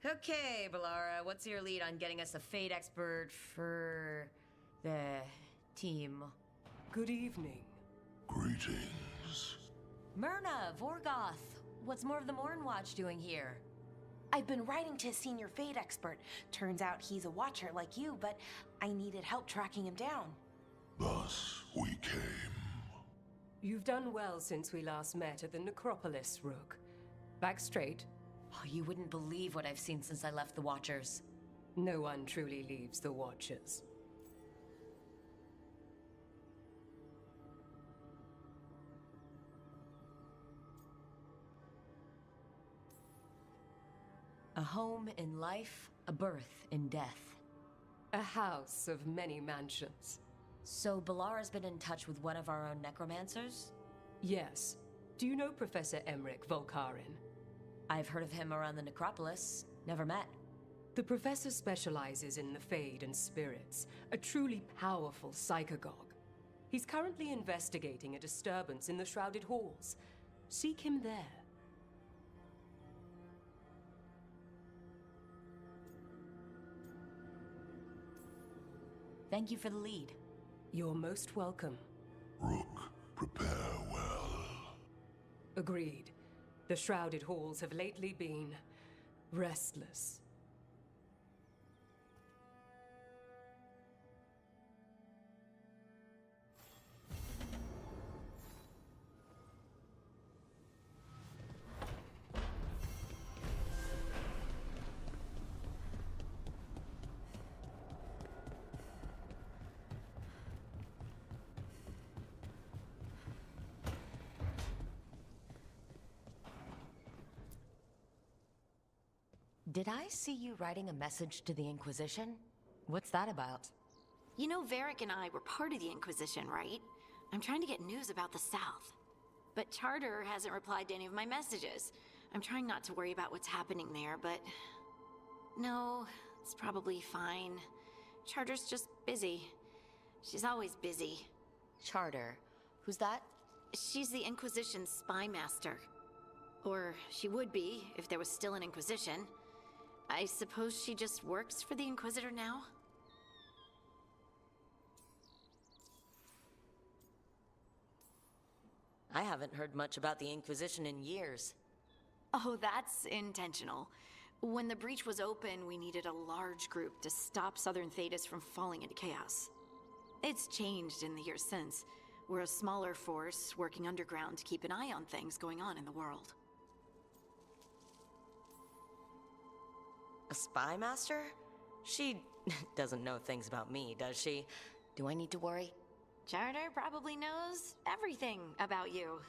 Okay, Balara, what's your lead on getting us a Fate expert for the team? Good evening. Greetings. Myrna, Vorgoth, what's more of the Morn Watch doing here? I've been writing to a senior Fate expert. Turns out he's a watcher like you, but I needed help tracking him down. Thus we came. You've done well since we last met at the Necropolis, Rook. Back straight. Oh, you wouldn't believe what I've seen since I left the Watchers. No one truly leaves the Watchers. A home in life, a birth in death. A house of many mansions. So Balara's been in touch with one of our own necromancers? Yes. Do you know Professor Emmerich Volkarin? I've heard of him around the Necropolis. Never met. The professor specializes in the Fade and spirits, a truly powerful psychagogue. He's currently investigating a disturbance in the Shrouded Halls. Seek him there. Thank you for the lead. You're most welcome. Rook, prepare well. Agreed. The Shrouded Halls have lately been restless. Did I see you writing a message to the Inquisition? What's that about? You know, Varric and I were part of the Inquisition, right? I'm trying to get news about the South. But Charter hasn't replied to any of my messages. I'm trying not to worry about what's happening there, but... No, it's probably fine. Charter's just busy. She's always busy. Charter? Who's that? She's the Inquisition's spy master. Or she would be, if there was still an Inquisition. I suppose she just works for the Inquisitor now? I haven't heard much about the Inquisition in years. Oh, that's intentional. When the breach was open, we needed a large group to stop Southern Thedas from falling into chaos. It's changed in the years since. We're a smaller force working underground to keep an eye on things going on in the world. A spy master? She doesn't know things about me, does she? Do I need to worry? Charter probably knows everything about you.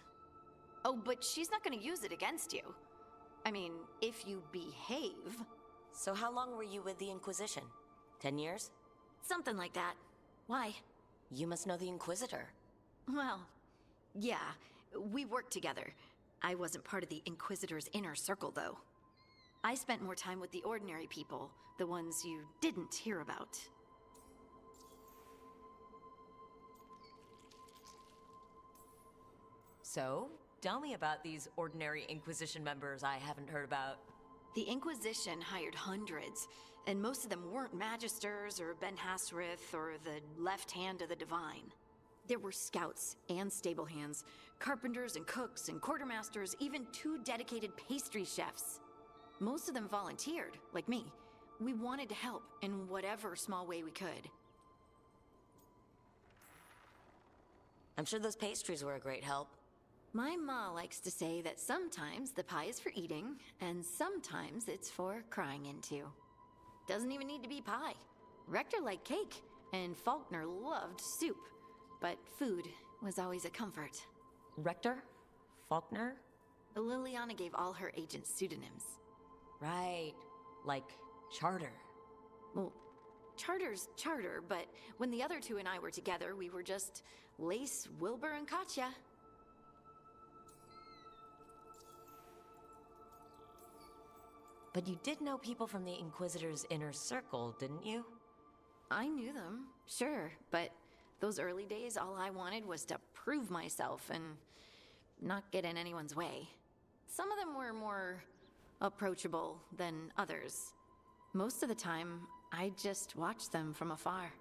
Oh, but she's not gonna use it against you. I mean, if you behave. So how long were you with the Inquisition? 10 years? Something like that. Why? You must know the Inquisitor. Well, yeah, we worked together. I wasn't part of the Inquisitor's inner circle, though. I spent more time with the ordinary people, the ones you didn't hear about. So, tell me about these ordinary Inquisition members I haven't heard about. The Inquisition hired hundreds, and most of them weren't Magisters or Ben Hasrith or the left hand of the Divine. There were scouts and stable hands, carpenters and cooks and quartermasters, even 2 dedicated pastry chefs. Most of them volunteered, like me. We wanted to help in whatever small way we could. I'm sure those pastries were a great help. My ma likes to say that sometimes the pie is for eating, and sometimes it's for crying into. Doesn't even need to be pie. Rector liked cake, and Faulkner loved soup. But food was always a comfort. Rector? Faulkner? Liliana gave all her agents pseudonyms. Right. Like Charter. Well, Charter's Charter, but when the other 2 and I were together, we were just Lace, Wilbur, and Katya. But you did know people from the Inquisitor's inner circle, didn't you? I knew them, sure, but those early days, all I wanted was to prove myself and not get in anyone's way. Some of them were more approachable than others. Most of the time, I just watched them from afar.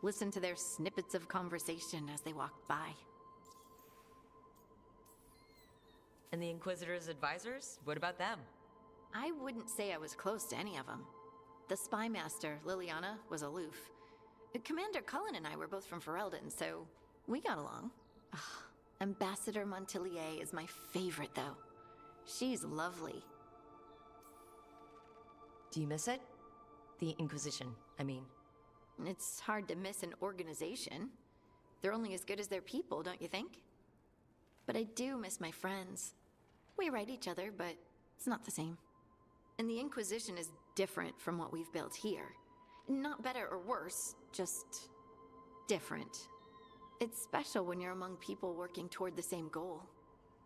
Listened to their snippets of conversation as they walked by. And the Inquisitor's advisors? What about them? I wouldn't say I was close to any of them. The spy master, Liliana, was aloof. Commander Cullen and I were both from Ferelden, so we got along. Ugh, Ambassador Montilier is my favorite, though. She's lovely. Do you miss it? The Inquisition, I mean. It's hard to miss an organization. They're only as good as their people, don't you think? But I do miss my friends. We write each other, but it's not the same. And the Inquisition is different from what we've built here. Not better or worse, just different. It's special when you're among people working toward the same goal.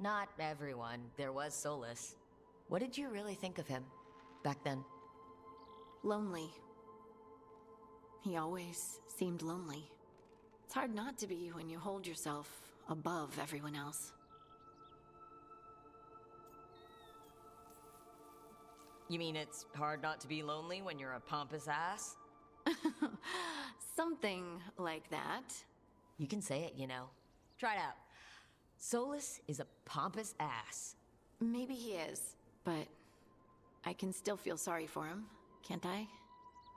Not everyone. There was Solus. What did you really think of him back then? Lonely. He always seemed lonely. It's hard not to be when you hold yourself above everyone else. You mean it's hard not to be lonely when you're a pompous ass? Something like that. You can say it, you know. Try it out. Solus is a pompous ass. Maybe he is, but I can still feel sorry for him, can't I?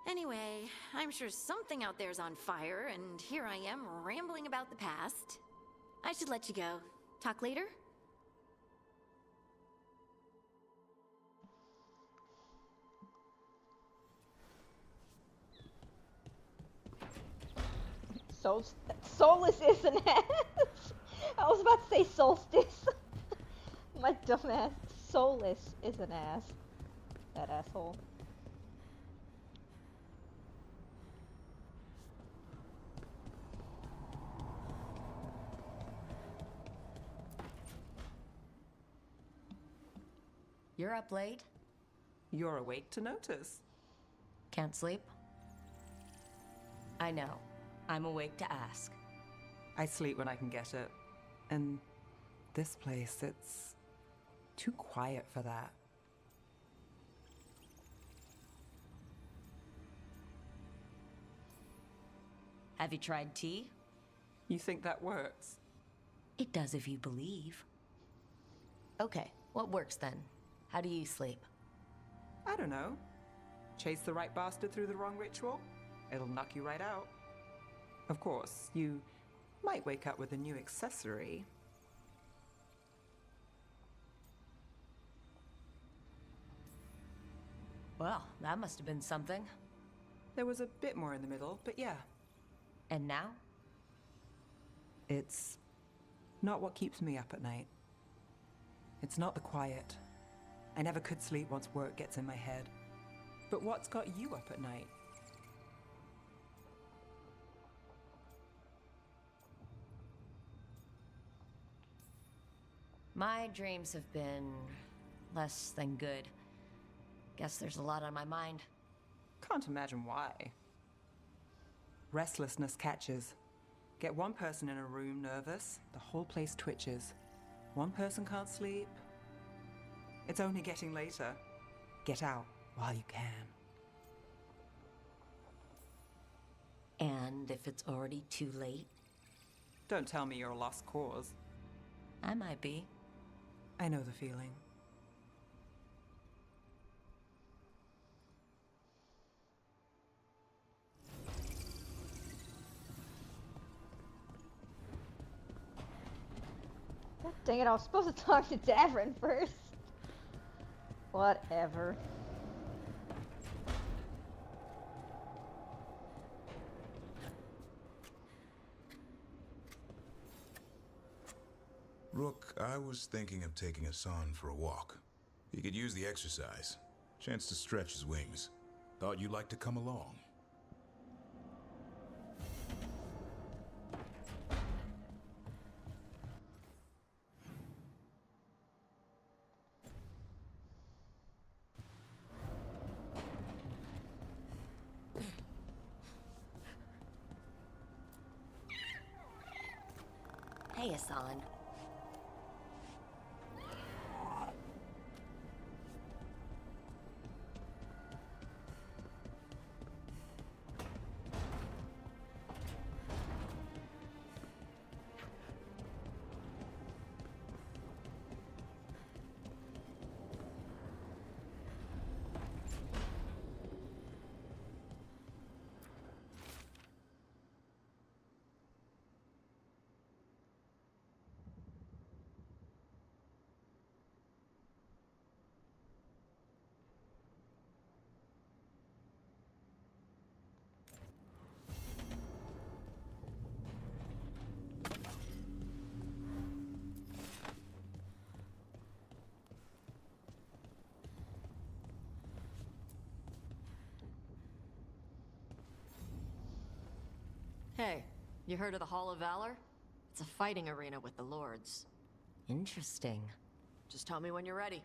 Anyway, I'm sure something out there's on fire, and here I am rambling about the past. I should let you go. Talk later? Solus is an ass. I was about to say solstice. My dumbass. Solus is an ass. That asshole. You're up late? You're awake to notice. Can't sleep? I know. I'm awake to ask. I sleep when I can get it. And this place, it's too quiet for that. Have you tried tea? You think that works? It does if you believe. Okay, what works then? How do you sleep? I don't know. Chase the right bastard through the wrong ritual? It'll knock you right out. Of course, you might wake up with a new accessory. Well, that must have been something. There was a bit more in the middle, but yeah. And now? It's not what keeps me up at night. It's not the quiet. I never could sleep once work gets in my head. But what's got you up at night? My dreams have been less than good. Guess there's a lot on my mind. Can't imagine why. Restlessness catches. Get one person in a room nervous, the whole place twitches. One person can't sleep. It's only getting later. Get out while you can. And if it's already too late? Don't tell me you're a lost cause. I might be. I know the feeling. God dang it, I was supposed to talk to Davrin first. Whatever. Rook, I was thinking of taking Hassan for a walk. He could use the exercise. Chance to stretch his wings. Thought you'd like to come along. Hey, Hassan. Hey, you heard of the Hall of Valor? It's a fighting arena with the lords. Interesting. Just tell me when you're ready.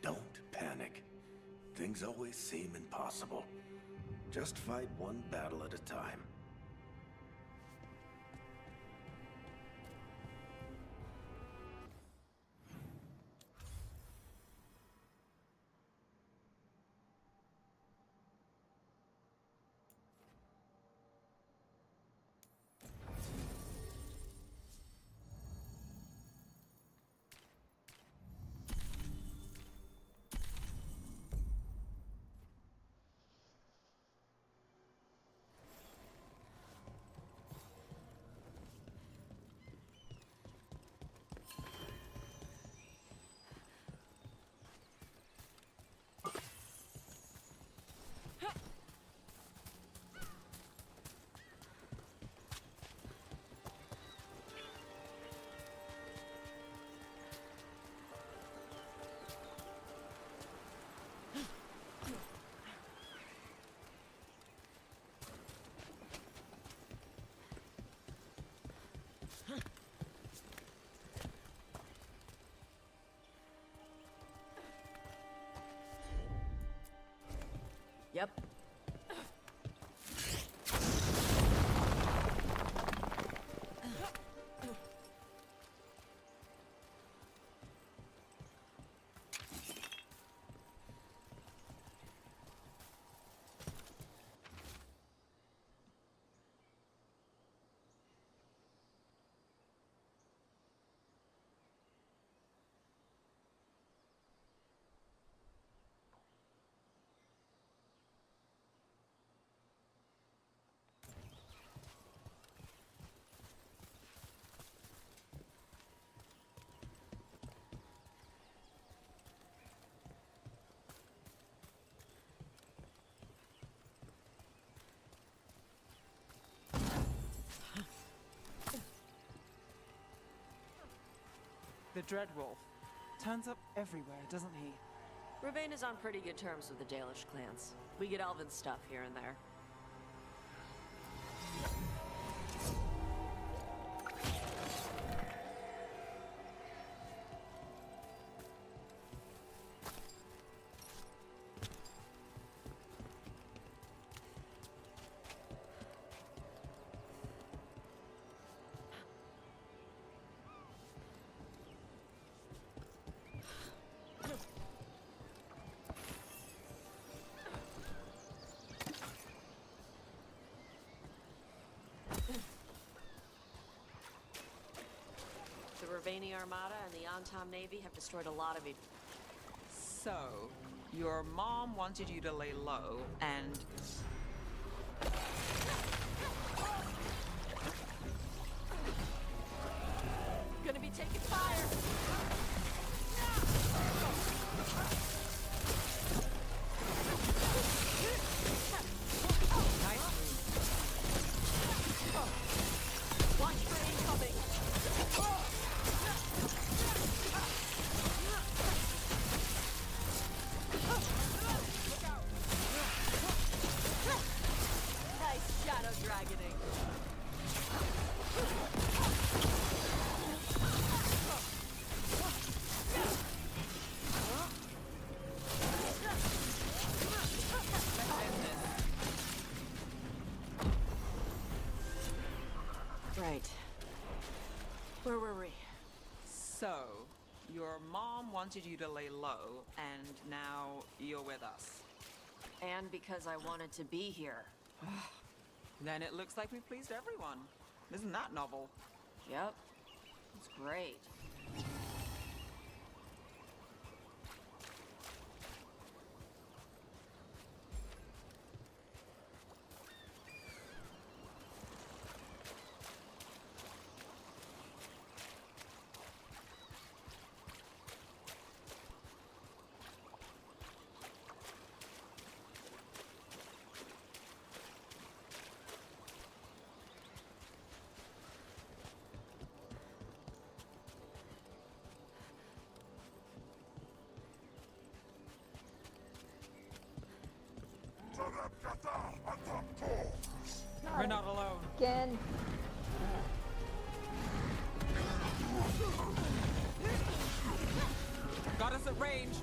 Don't panic. Things always seem impossible. Just fight one battle at a time. The Dreadwolf. Turns up everywhere, doesn't he? Ravane is on pretty good terms with the Dalish clans. We get elven stuff here and there. The Ravani Armada and the Antam Navy have destroyed a lot of it. So, your mom wanted you to lay low, and... Gonna be taking fire! Watch for incoming! Nice shadow dragoning. Right. Where were we? So, your mom wanted you to lay low, and now you're with us. And because I wanted to be here. Then it looks like we pleased everyone. Isn't that novel? Yep. It's great. We're not alone. Again. Got us at range.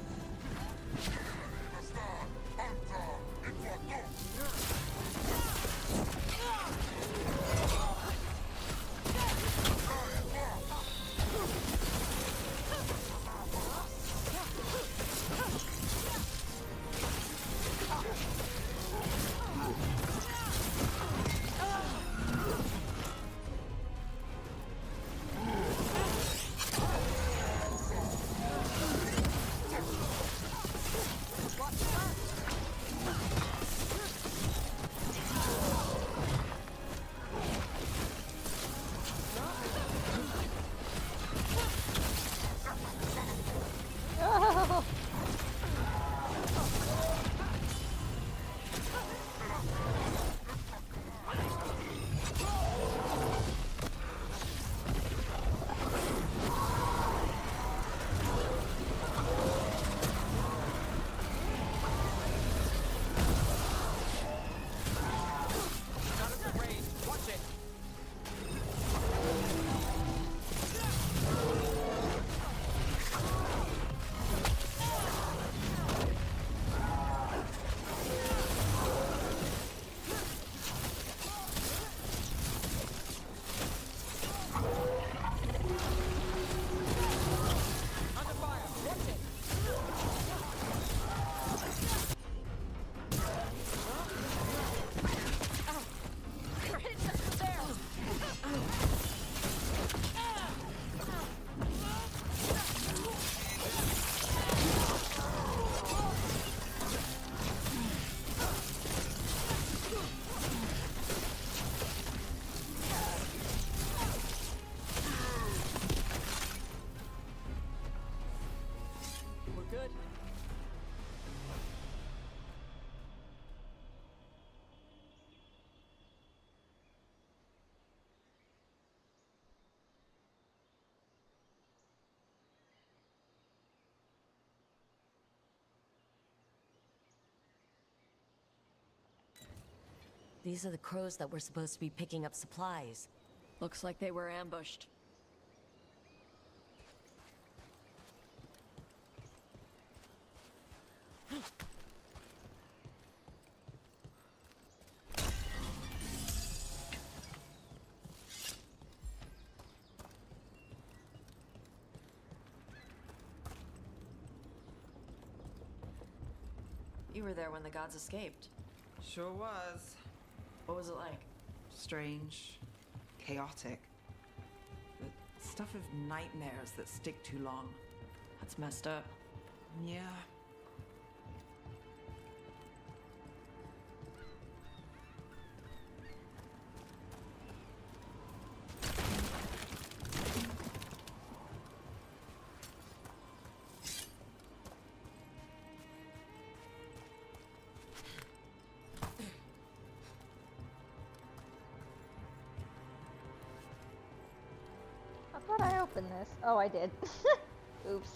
These are the crows that were supposed to be picking up supplies. Looks like they were ambushed. You were there when the gods escaped. Sure was. What was it like? Strange. Chaotic. The stuff of nightmares that stick too long. That's messed up. Yeah. I thought I opened this. Oh, I did. Oops.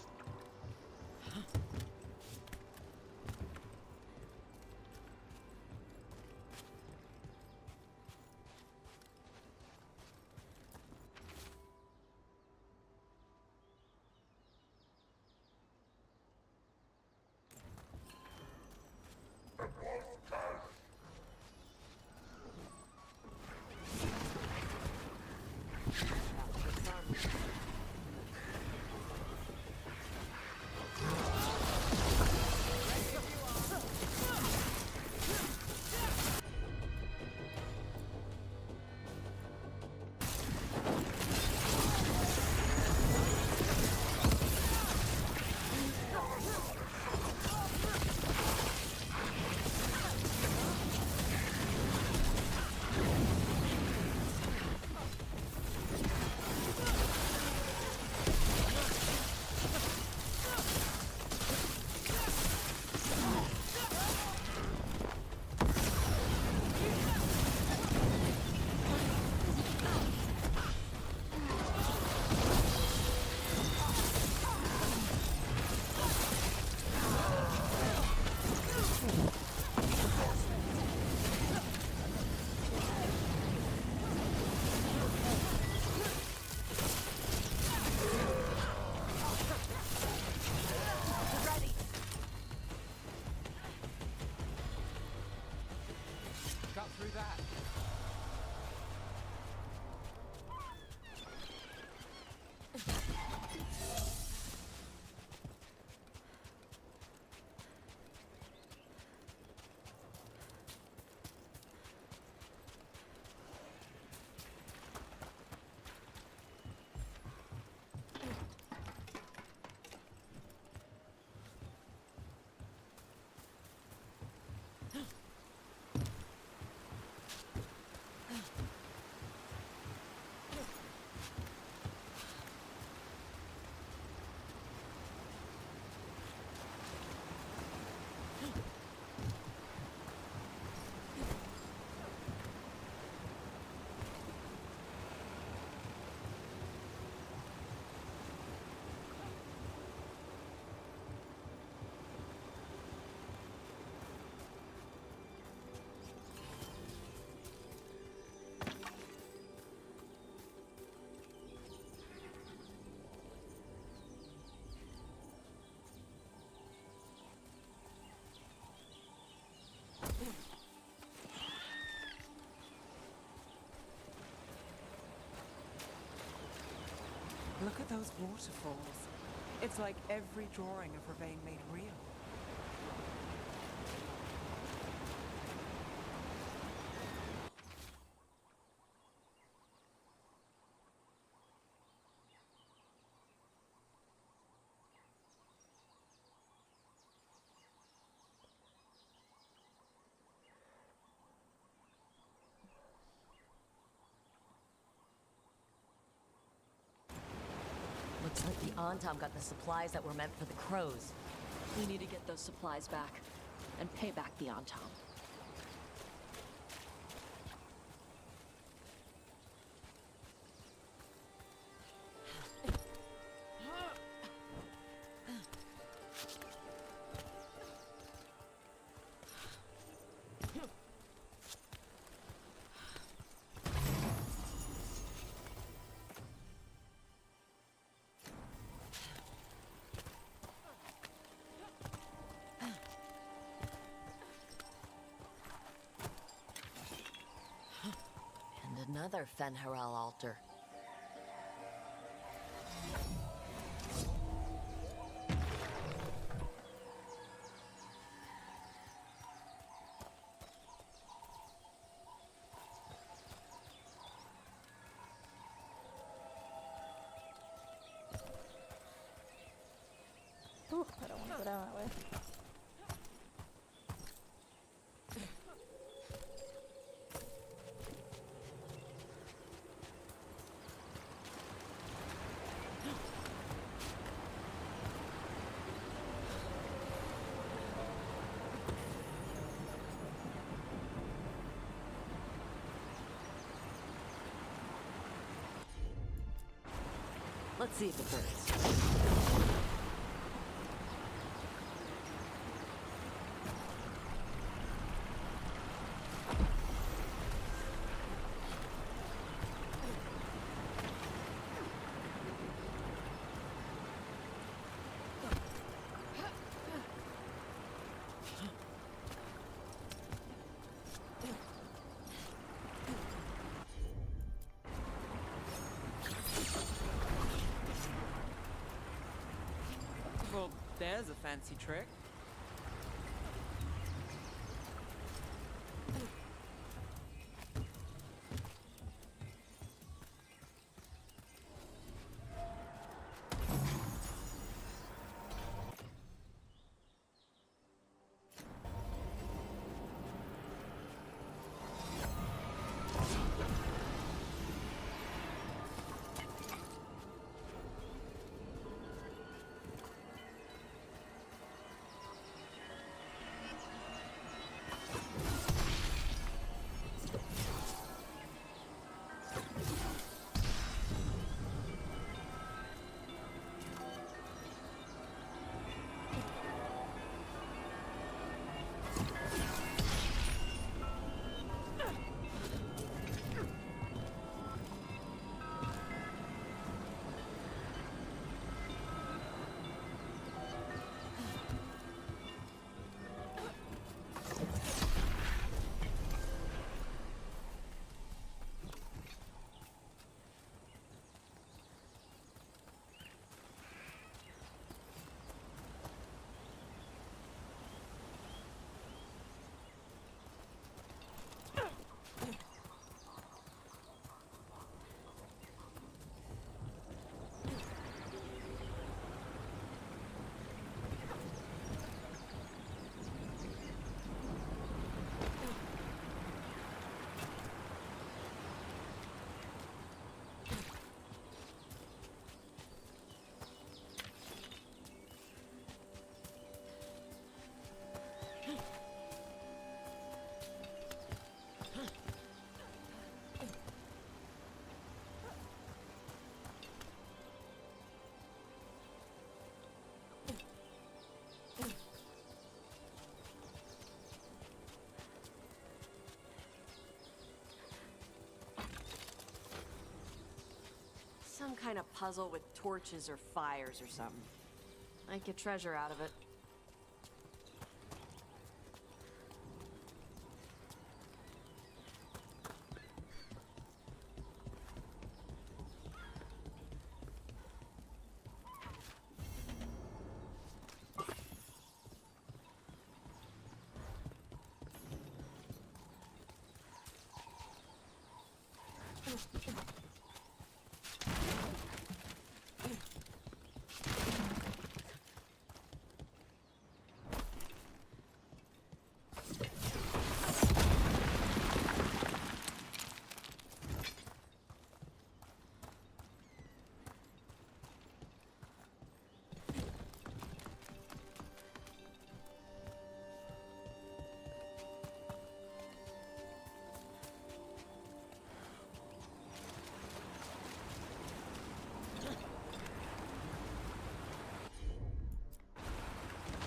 Got through that. Look at those waterfalls. It's like every drawing of Ravane made real. Looks like the Antam got the supplies that were meant for the crows. We need to get those supplies back and pay back the Antam. another Fen'Harel altar. Ooh, I don't want to go down that way. Let's see if it burns. Well, there's a fancy trick. Some kind of puzzle with torches or fires or something. I'd get treasure out of it.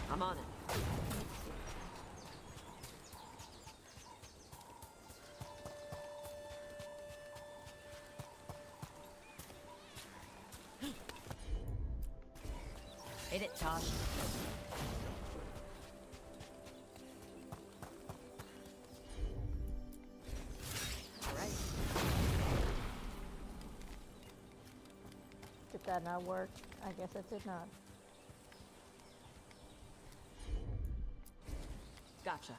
I'm on it. Hit it, Tosh. All right. that not work? I guess it did not. Gotcha.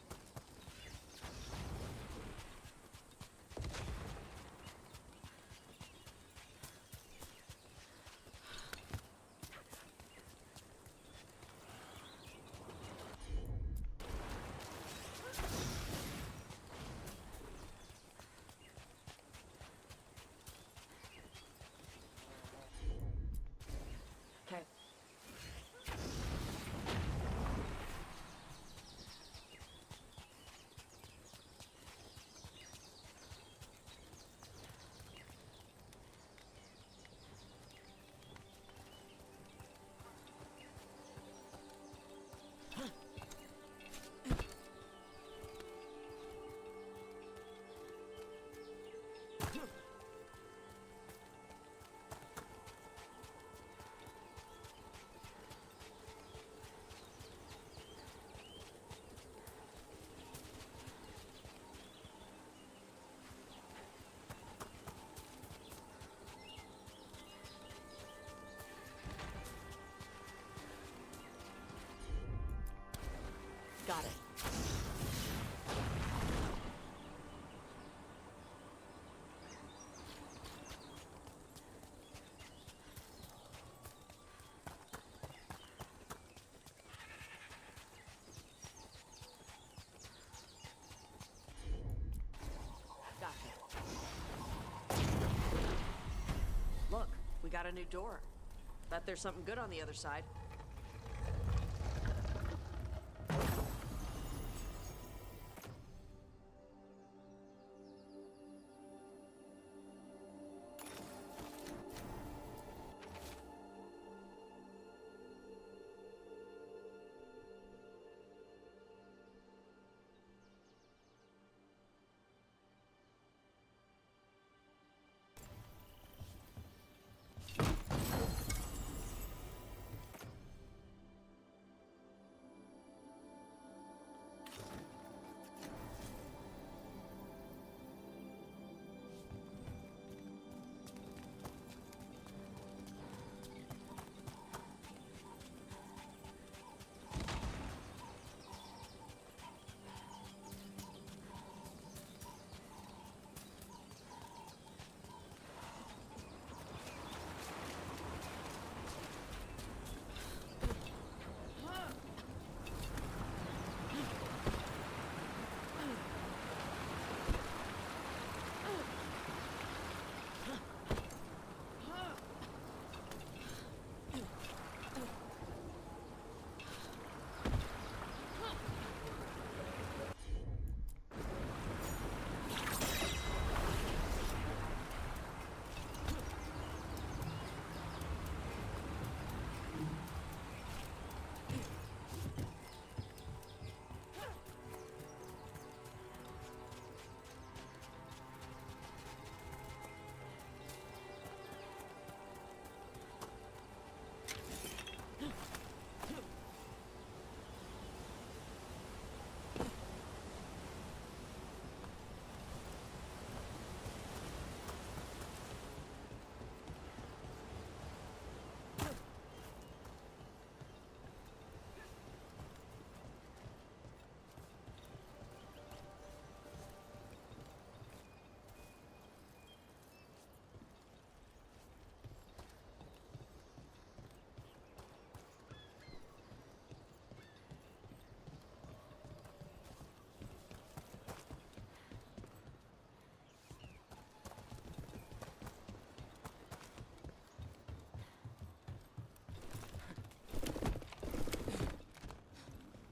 Okay. Got it. Gotcha. Look, we got a new door. Bet there's something good on the other side.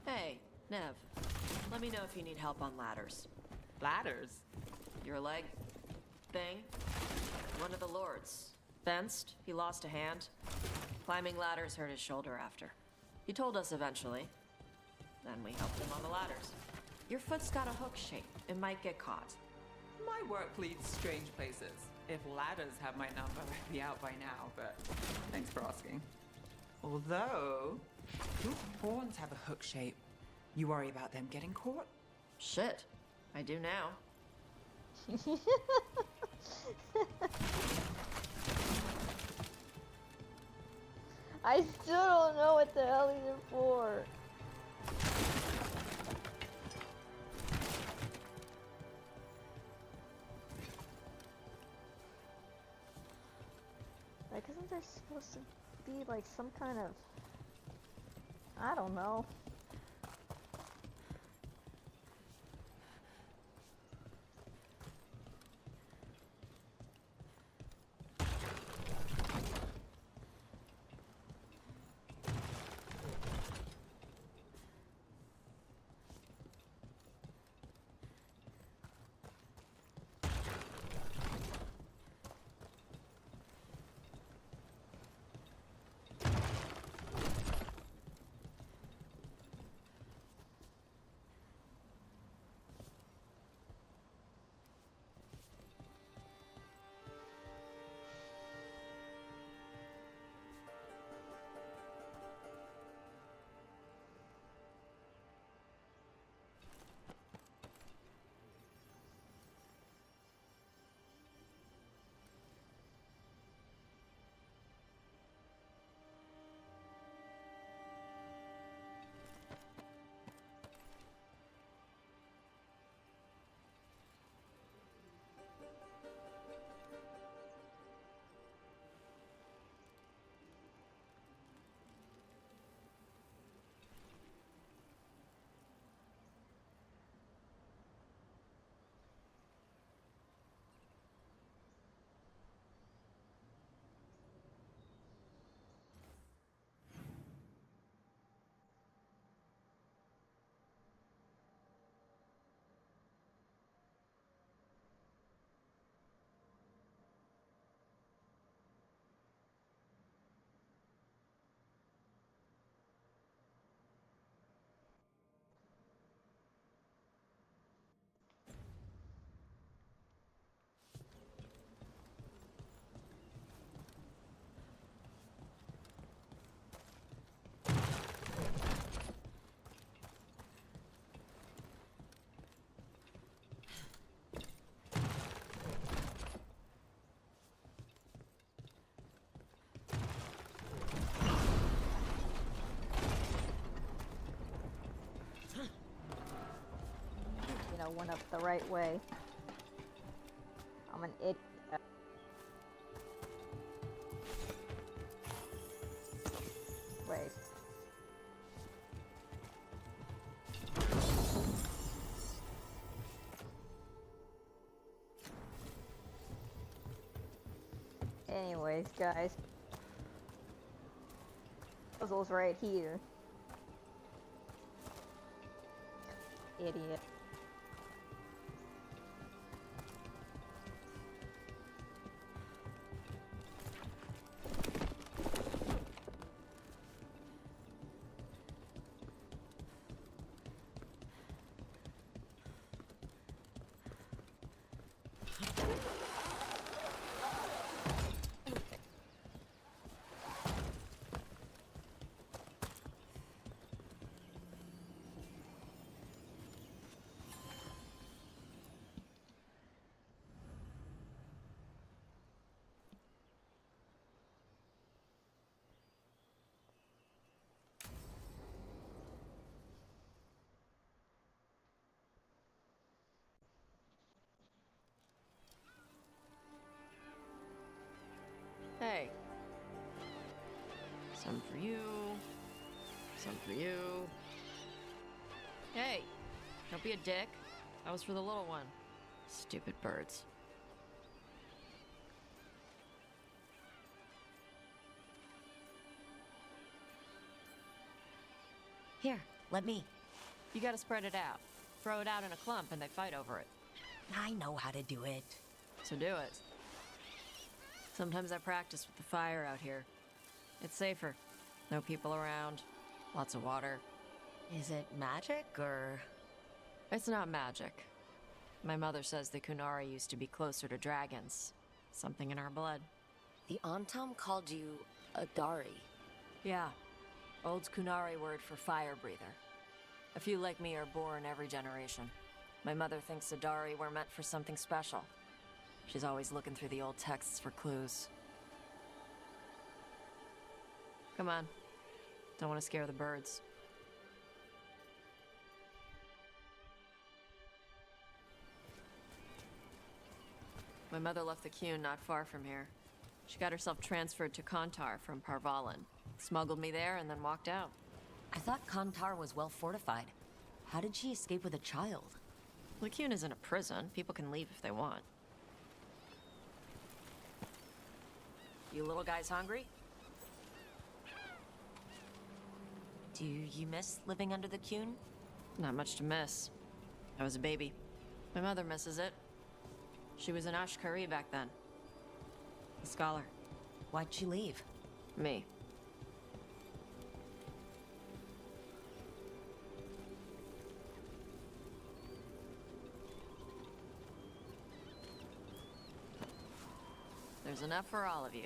Hey, Neve. Let me know if you need help on ladders. Ladders? Your leg thing? One of the lords. Fenced, he lost a hand. Climbing ladders hurt his shoulder after. He told us eventually. Then we helped him on the ladders. Your foot's got a hook shape. It might get caught. My work leads strange places. If ladders have my number, I'd be out by now, but thanks for asking. Although, your horns have a hook shape. You worry about them getting caught? Shit. I do now. I still don't know what the hell he's in for. Like, isn't there supposed to be like some kind of... I don't know. You know, went up the right way. I'm an idiot. Wait. Anyways, guys. Puzzle's right here. Idiot. Hey. Some for you. Some for you. Hey, don't be a dick. That was for the little one. Stupid birds. Here, let me. You gotta spread it out. Throw it out in a clump and they fight over it. I know how to do it. So do it. Sometimes I practice with the fire out here. It's safer. No people around. Lots of water. Is it magic, or...? It's not magic. My mother says the Kunari used to be closer to dragons. Something in our blood. The Antam called you a Dari. Yeah. Old Kunari word for fire breather. A few like me are born every generation. My mother thinks Adari were meant for something special. She's always looking through the old texts for clues. Come on. Don't want to scare the birds. My mother left the Qun not far from here. She got herself transferred to Kontar from Parvalan. Smuggled me there and then walked out. I thought Kontar was well fortified. How did she escape with a child? The Qun isn't a prison. People can leave if they want. You little guys hungry? Do you miss living under the Qun? Not much to miss. I was a baby. My mother misses it. She was an Ashkari back then. A scholar. Why'd she leave? Me. There's enough for all of you.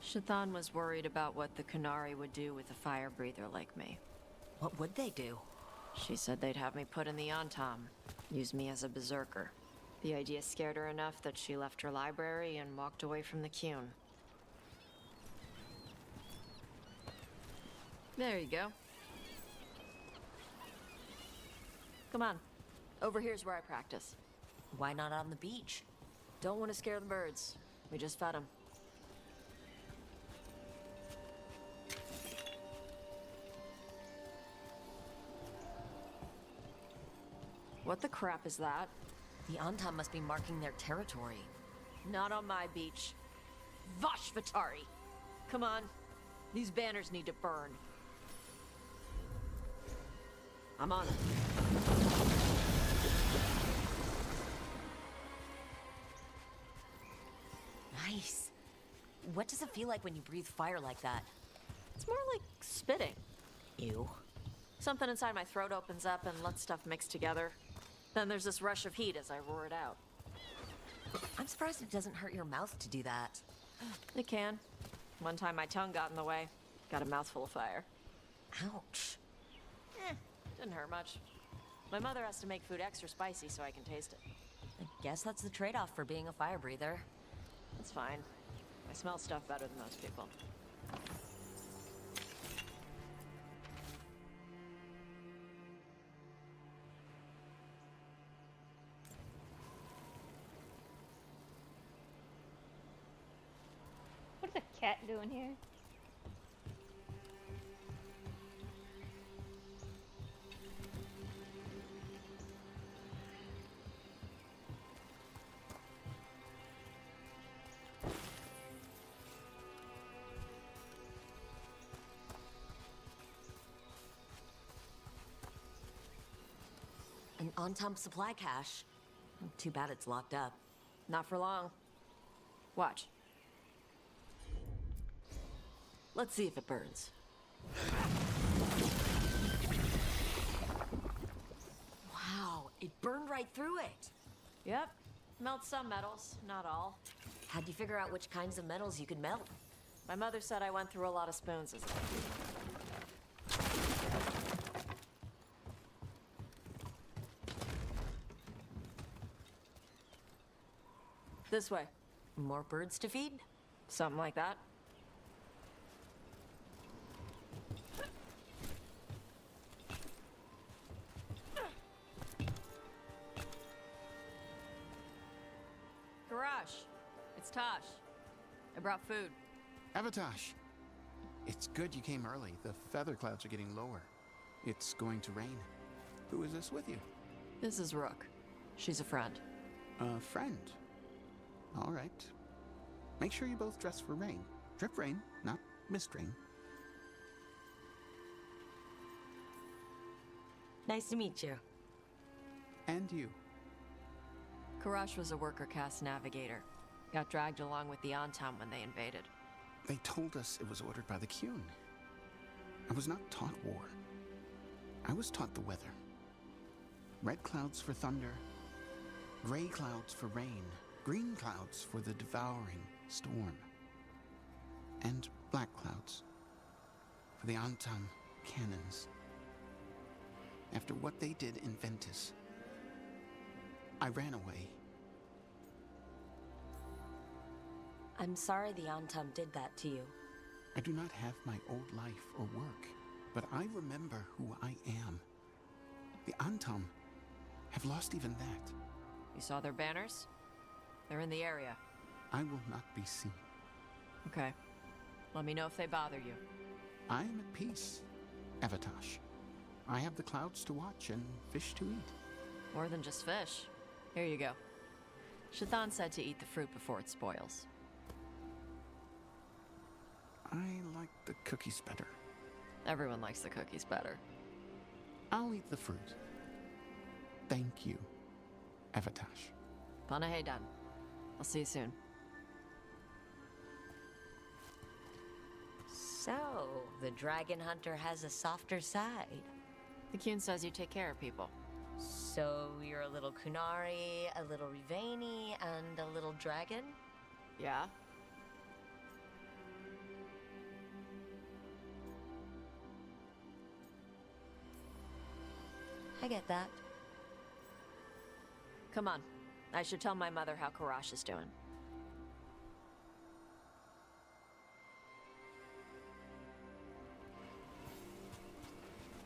Shathan was worried about what the Qunari would do with a fire breather like me. What would they do? She said they'd have me put in the Antam, use me as a berserker. The idea scared her enough that she left her library and walked away from the Qun. There you go. Come on. Over here's where I practice. Why not on the beach? Don't want to scare the birds. We just fed them. What the crap is that? The Antam must be marking their territory. Not on my beach. Vashvatari! Come on. These banners need to burn. I'm on it. Nice. What does it feel like when you breathe fire like that? It's more like spitting. Ew. Something inside my throat opens up and lets stuff mix together. Then there's this rush of heat as I roar it out. I'm surprised it doesn't hurt your mouth to do that. It can. One time my tongue got in the way. Got a mouthful of fire. Ouch. Didn't hurt much. My mother has to make food extra spicy so I can taste it. I guess that's the trade-off for being a fire breather. It's fine. I smell stuff better than most people. What is a cat doing here? An Antam supply cache. Too bad it's locked up. Not for long. Watch. Let's see if it burns. Wow, it burned right through it. Yep. Melt some metals, not all. How'd you figure out which kinds of metals you could melt? My mother said I went through a lot of spoons as a kid. This way. More birds to feed? Something like that. Garage. It's Tosh. I brought food. Avatosh. It's good you came early. The feather clouds are getting lower. It's going to rain. Who is this with you? This is Rook. She's a friend. A friend? All right. Make sure you both dress for rain. Drip rain, not mist rain. Nice to meet you. And you. Karash was a worker caste navigator. Got dragged along with the Antam when they invaded. They told us it was ordered by the Qun. I was not taught war. I was taught the weather. Red clouds for thunder, gray clouds for rain, green clouds for the devouring storm, and black clouds for the Antam cannons. After what they did in Ventus, I ran away. I'm sorry the Antam did that to you. I do not have my old life or work, but I remember who I am. The Antam have lost even that. You saw their banners? They're in the area. I will not be seen. Okay. Let me know if they bother you. I am at peace, Evatosh. I have the clouds to watch and fish to eat. More than just fish. Here you go. Shathan said to eat the fruit before it spoils. I like the cookies better. Everyone likes the cookies better. I'll eat the fruit. Thank you, Evatosh. Panaheydan. I'll see you soon. So, the dragon hunter has a softer side. The Kyun says you take care of people. So, you're a little Kunari, a little Rivani, and a little dragon? Yeah? I get that. Come on. I should tell my mother how Karash is doing.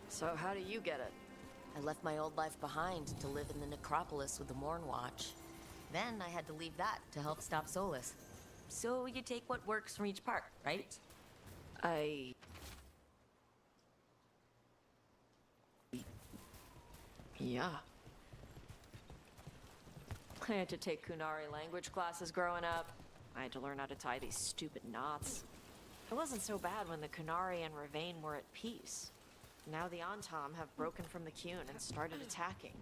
So how do you get it? I left my old life behind to live in the necropolis with the Morn Watch. Then I had to leave that to help stop Solus. So you take what works from each part, right? Yeah. I had to take Kunari language classes growing up. I had to learn how to tie these stupid knots. It wasn't so bad when the Kunari and Ravain were at peace. Now the Antam have broken from the Kyun and started attacking.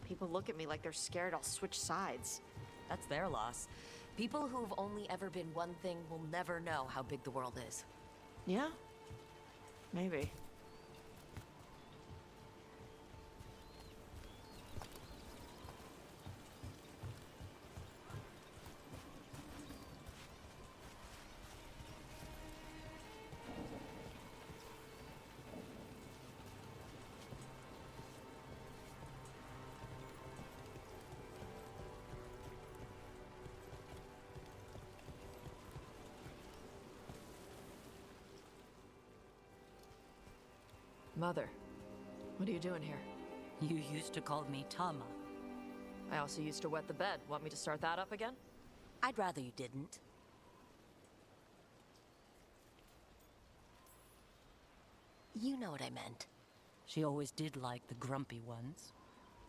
People look at me like they're scared I'll switch sides. That's their loss. People who've only ever been one thing will never know how big the world is. Yeah? Maybe. Mother, what are you doing here? You used to call me Tama. I also used to wet the bed. Want me to start that up again? I'd rather you didn't. You know what I meant. She always did like the grumpy ones.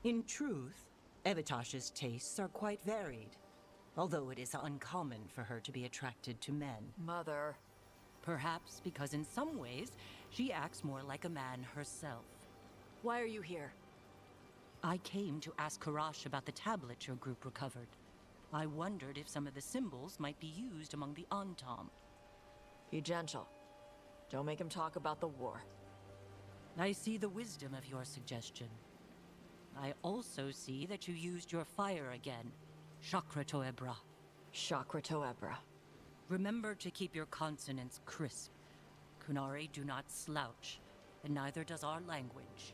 In truth, Evatosh's tastes are quite varied, although it is uncommon for her to be attracted to men. Mother. Perhaps because in some ways, she acts more like a man herself. Why are you here? I came to ask Karash about the tablet your group recovered. I wondered if some of the symbols might be used among the Antam. Be gentle. Don't make him talk about the war. I see the wisdom of your suggestion. I also see that you used your fire again. Chakra Toebra. Chakra Toebra. Remember to keep your consonants crisp. Kunari do not slouch, and neither does our language.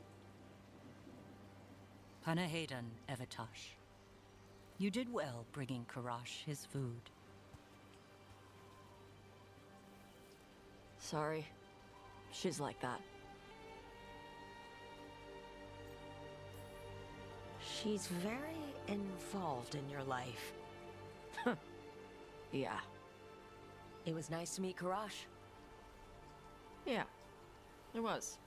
Panaheydan, Evatosh. You did well bringing Karash his food. Sorry. She's like that. She's very involved in your life. Yeah. It was nice to meet Karash. Yeah. It was.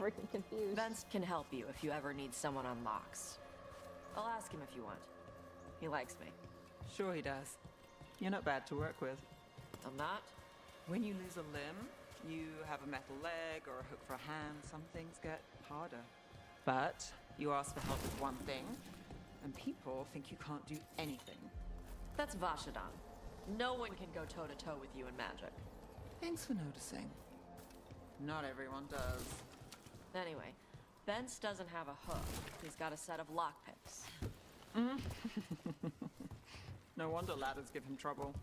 freaking confused. Vince can help you if you ever need someone on locks. I'll ask him if you want. He likes me. Sure he does. You're not bad to work with. I'm not? When you lose a limb, you have a metal leg or a hook for a hand, some things get harder. But you ask for help with one thing, and people think you can't do anything. That's Vashadan. No one can go toe-to-toe with you in magic. Thanks for noticing. Not everyone does. Anyway, Vince doesn't have a hook. He's got a set of lockpicks. No wonder ladders give him trouble.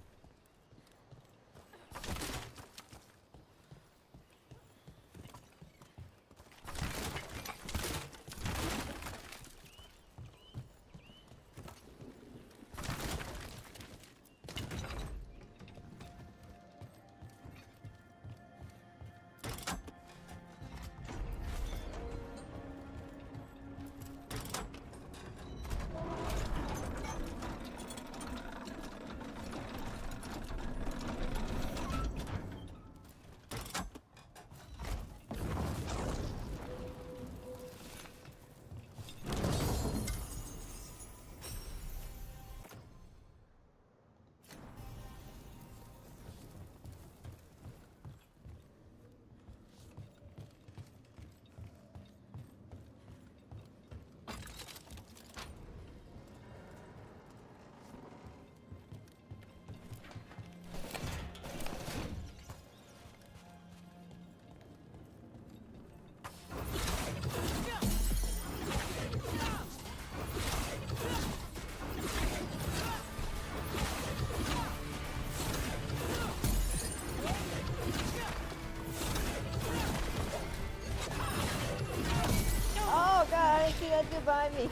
Oh god, I didn't see that dude behind me.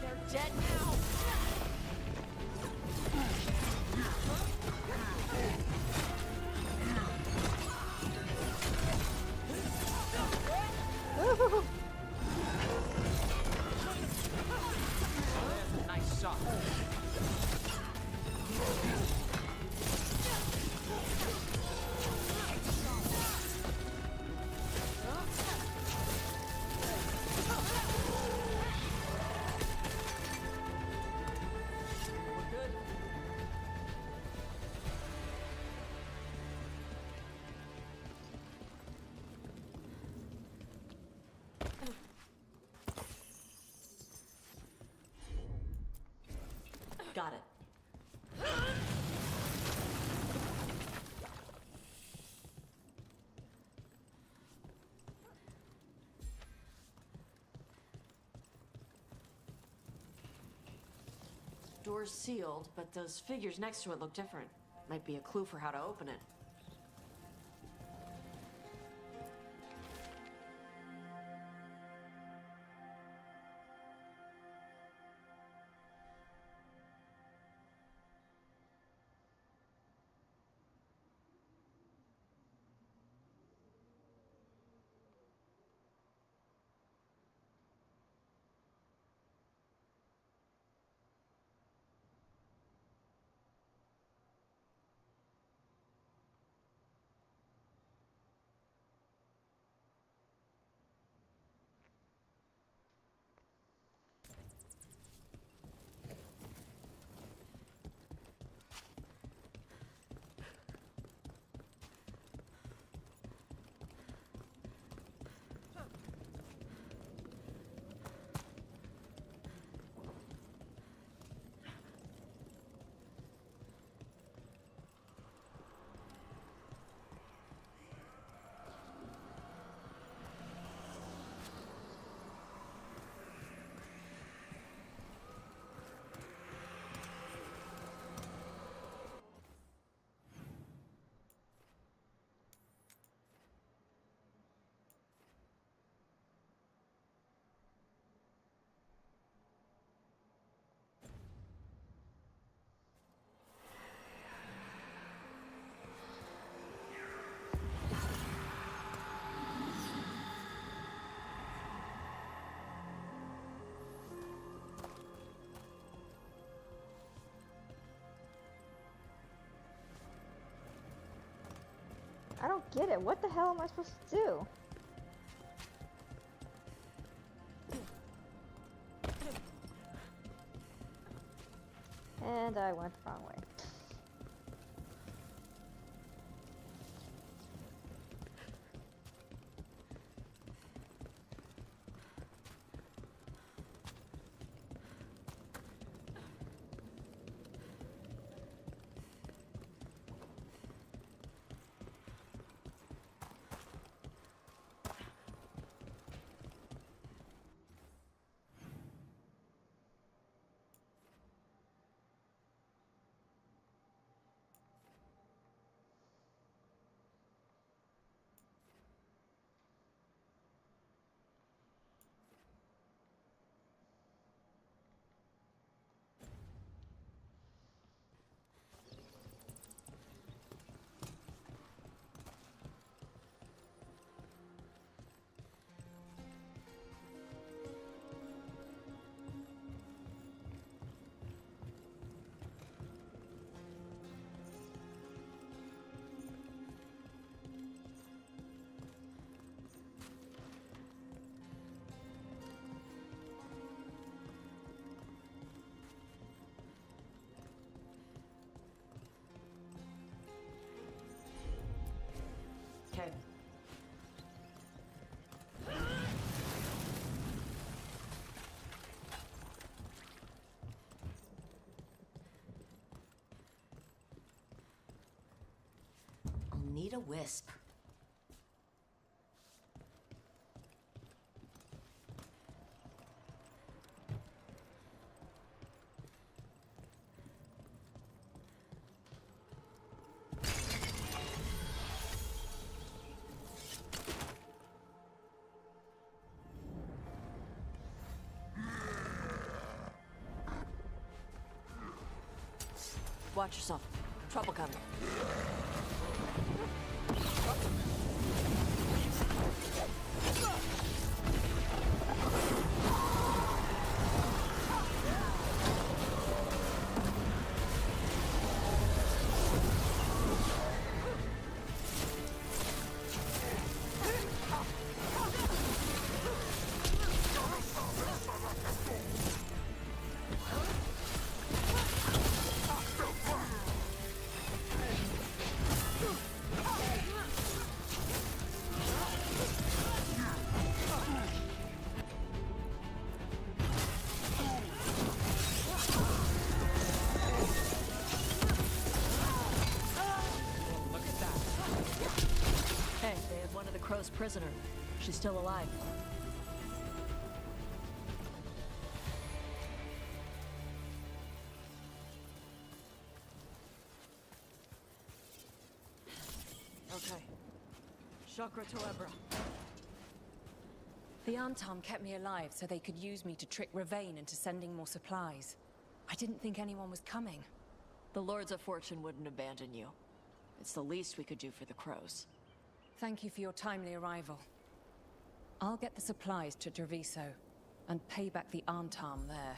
They're dead now! There's a nice shot. Got it. Door's sealed, but those figures next to it look different. Might be a clue for how to open it. get it. What the hell am I supposed to do? And I went the wrong way. Okay. I'll need a wisp. Watch yourself. Trouble coming. Crow's prisoner. She's still alive. Okay. Chakra Toebra. The Antam kept me alive so they could use me to trick Ravane into sending more supplies. I didn't think anyone was coming. The Lords of Fortune wouldn't abandon you. It's the least we could do for the Crows. Thank you for your timely arrival. I'll get the supplies to Treviso and pay back the Antam there.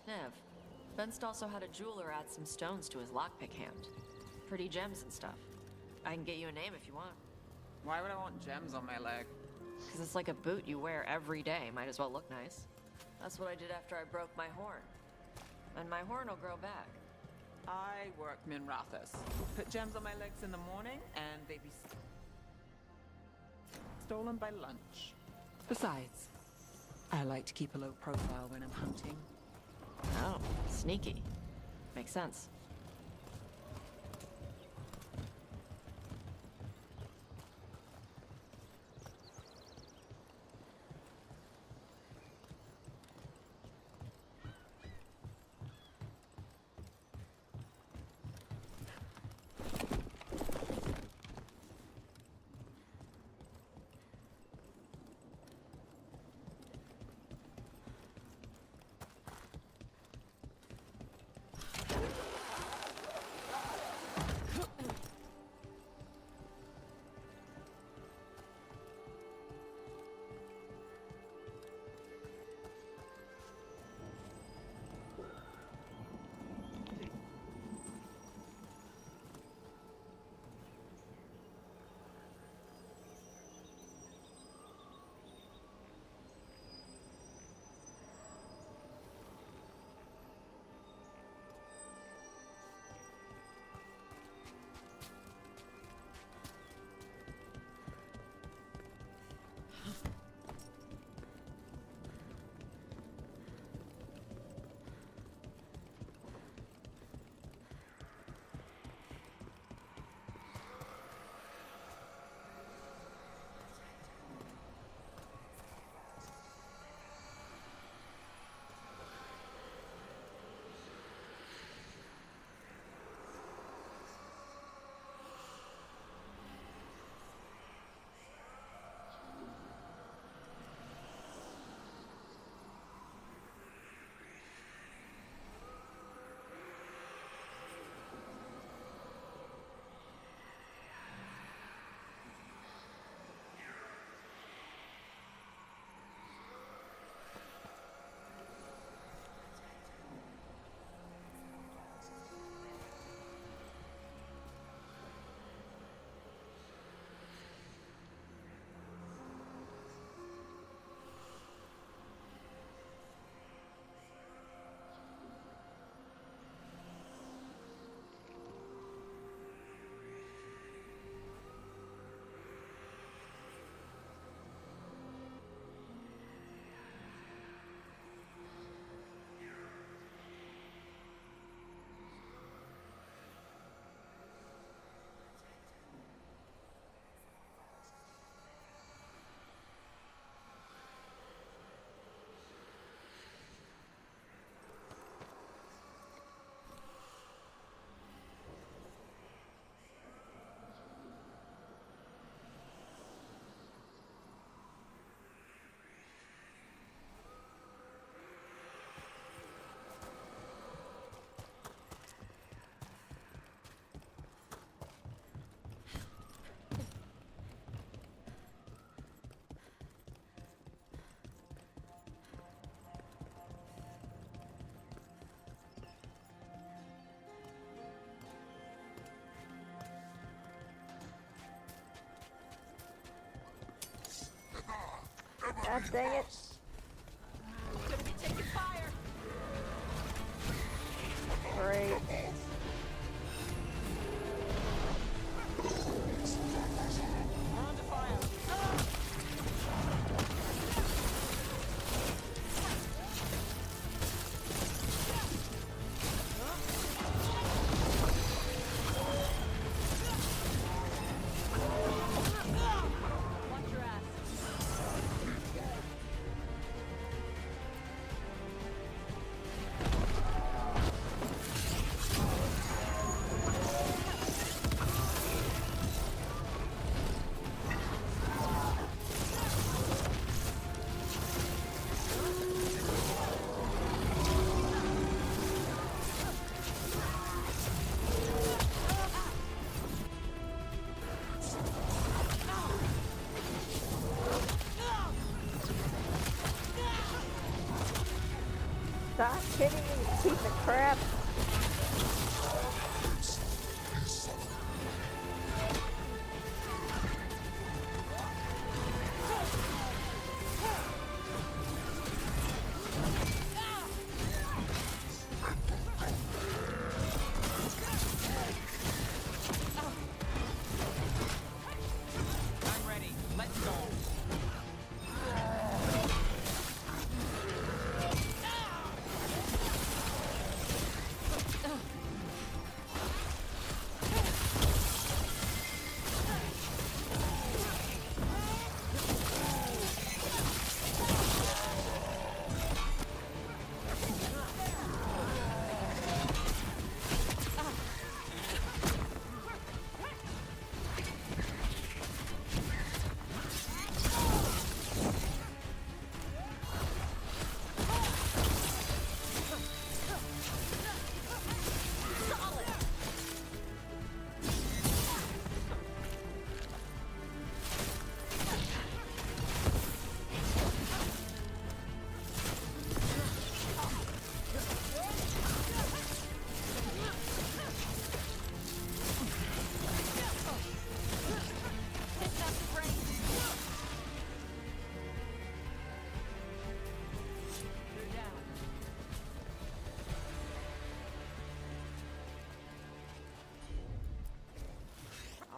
Nev, Benst also had a jeweler add some stones to his lockpick hand. Pretty gems and stuff. I can get you a name if you want. Why would I want gems on my leg? Because it's like a boot you wear every day. Might as well look nice. That's what I did after I broke my horn. And my horn will grow back. I work Minrathus. Put gems on my legs in the morning, and they'd be stolen by lunch. Besides, I like to keep a low profile when I'm hunting. Oh, sneaky. Makes sense. God dang it. Gonna be taking fire. Great. We're under fire. Watch your ass. Stop hitting me. piece of crap. I'm ready. Let's go.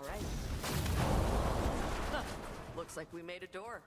All right. Huh. Looks like we made a door.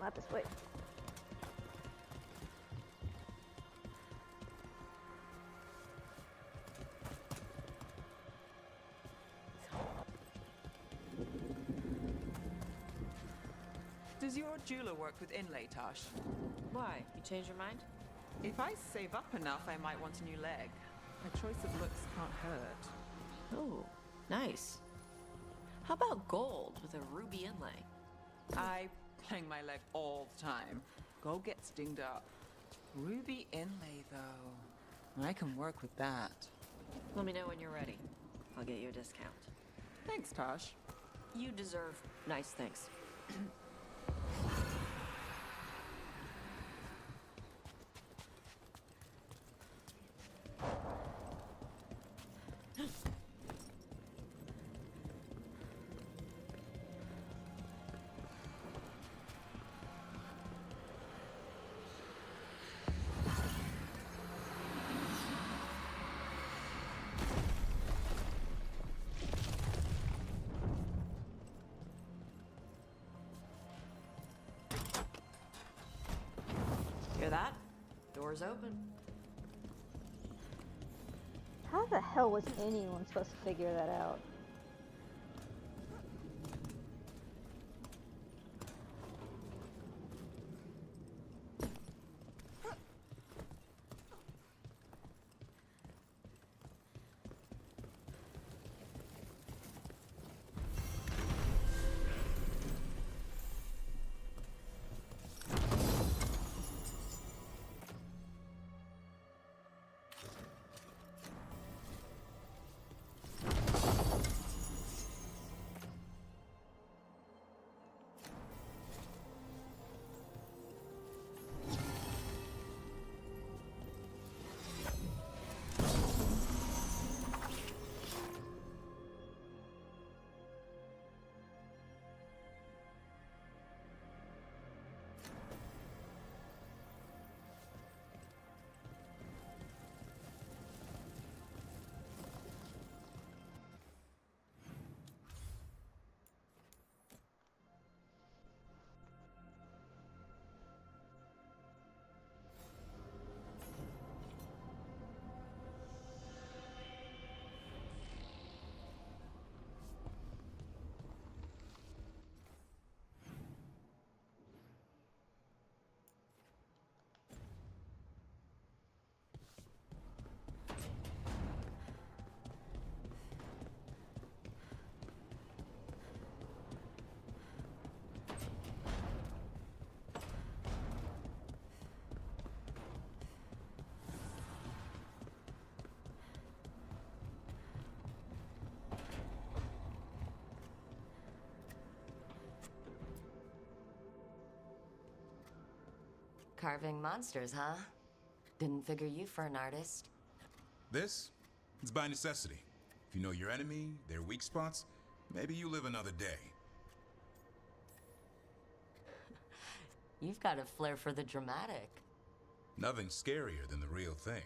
not this way. Does your jeweler work with inlay, Tosh? Why? You change your mind? If I save up enough, I might want a new leg. A choice of looks can't hurt. Oh, nice. How about gold with a ruby inlay? I bang my leg all the time. Gold gets dinged up. Ruby inlay, though. I can work with that. Let me know when you're ready. I'll get you a discount. Thanks, Tosh. You deserve nice things. Hear that? Door's open. How the hell was anyone supposed to figure that out? Carving monsters, huh? Didn't figure you for an artist. This? It's by necessity. If you know your enemy, their weak spots, maybe you live another day. You've got a flair for the dramatic. Nothing scarier than the real thing.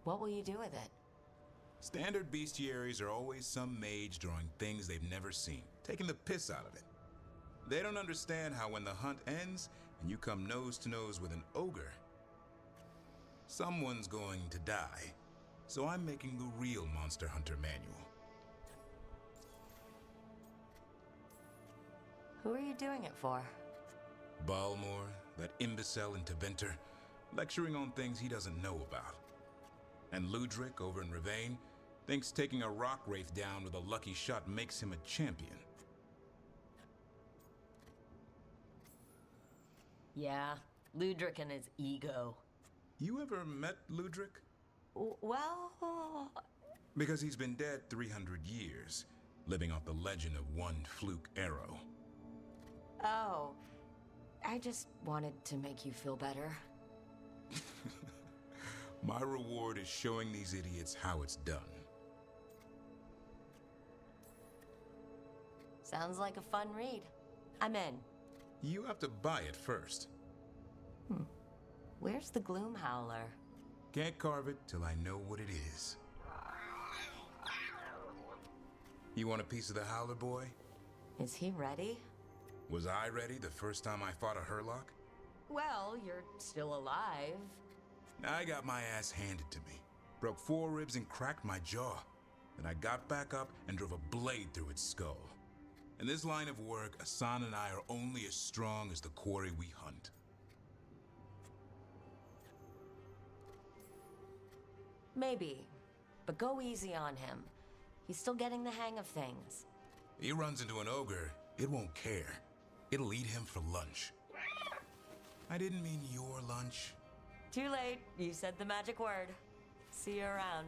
What will you do with it? Standard bestiaries are always some mage drawing things they've never seen, taking the piss out of it. They don't understand how when the hunt ends and you come nose to nose with an ogre, someone's going to die. So I'm making the real Monster Hunter manual. Who are you doing it for? Balmore, that imbecile in Teventer, lecturing on things he doesn't know about. And Ludric over in Ravane thinks taking a rock wraith down with a lucky shot makes him a champion. Yeah, Ludric and his ego. You ever met Ludric? Well... Because he's been dead 300 years, living off the legend of one fluke arrow. Oh, I just wanted to make you feel better. My reward is showing these idiots how it's done. Sounds like a fun read. I'm in. You have to buy it first. Where's the Gloom Howler? Can't carve it till I know what it is. You want a piece of the Howler, boy? Is he ready? Was I ready the first time I fought a Hurlock? Well, you're still alive. I got my ass handed to me. Broke 4 ribs and cracked my jaw. Then I got back up and drove a blade through its skull. In this line of work, Asan and I are only as strong as the quarry we hunt. Maybe, but go easy on him. He's still getting the hang of things. He runs into an ogre, it won't care. It'll eat him for lunch. I didn't mean your lunch. Too late. You said the magic word. See you around.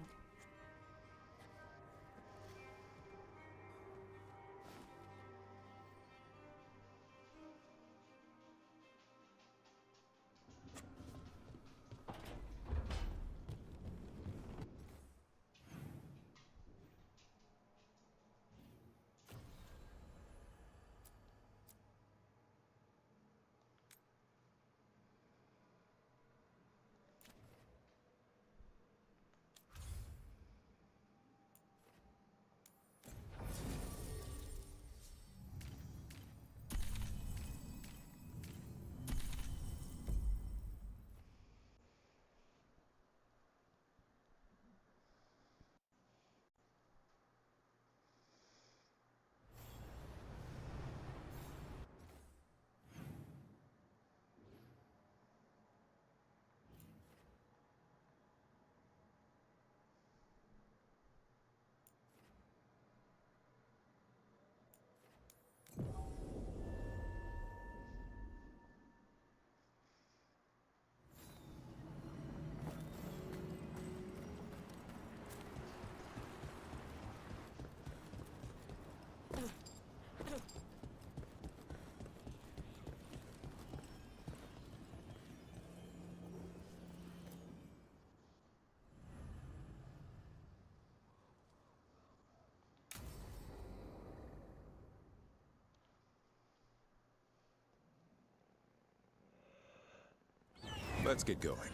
Let's get going.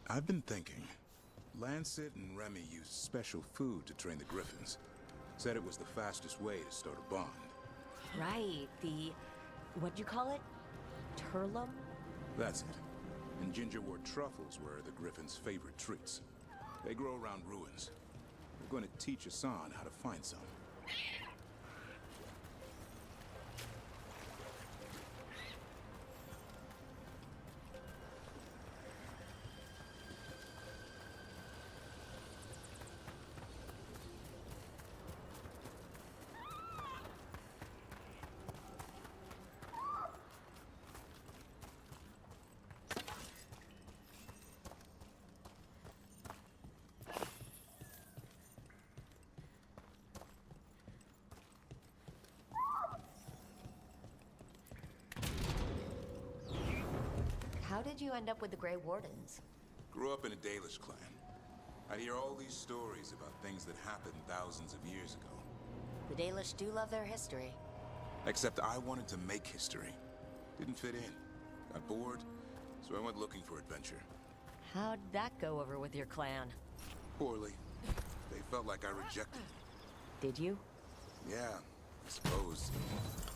I've been thinking. Lancet and Remy used special food to train the griffins. Said it was the fastest way to start a bond. Right, what'd you call it? Turlum? That's it. And gingerwort truffles were the griffins' favorite treats. They grow around ruins. We're going to teach Asan how to find some. How did you end up with the Grey Wardens? Grew up in a Dalish clan. I'd hear all these stories about things that happened thousands of years ago. The Dalish do love their history. Except I wanted to make history. Didn't fit in. Got bored, so I went looking for adventure. How'd that go over with your clan? Poorly. They felt like I rejected them. Did you? Yeah, I suppose.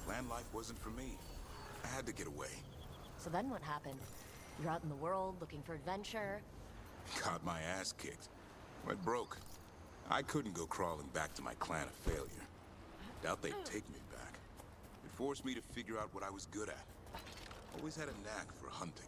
Clan life wasn't for me. I had to get away. So then what happened? You're out in the world looking for adventure. Got my ass kicked. Went broke. I couldn't go crawling back to my clan a failure. Doubt they'd take me back. It forced me to figure out what I was good at. Always had a knack for hunting.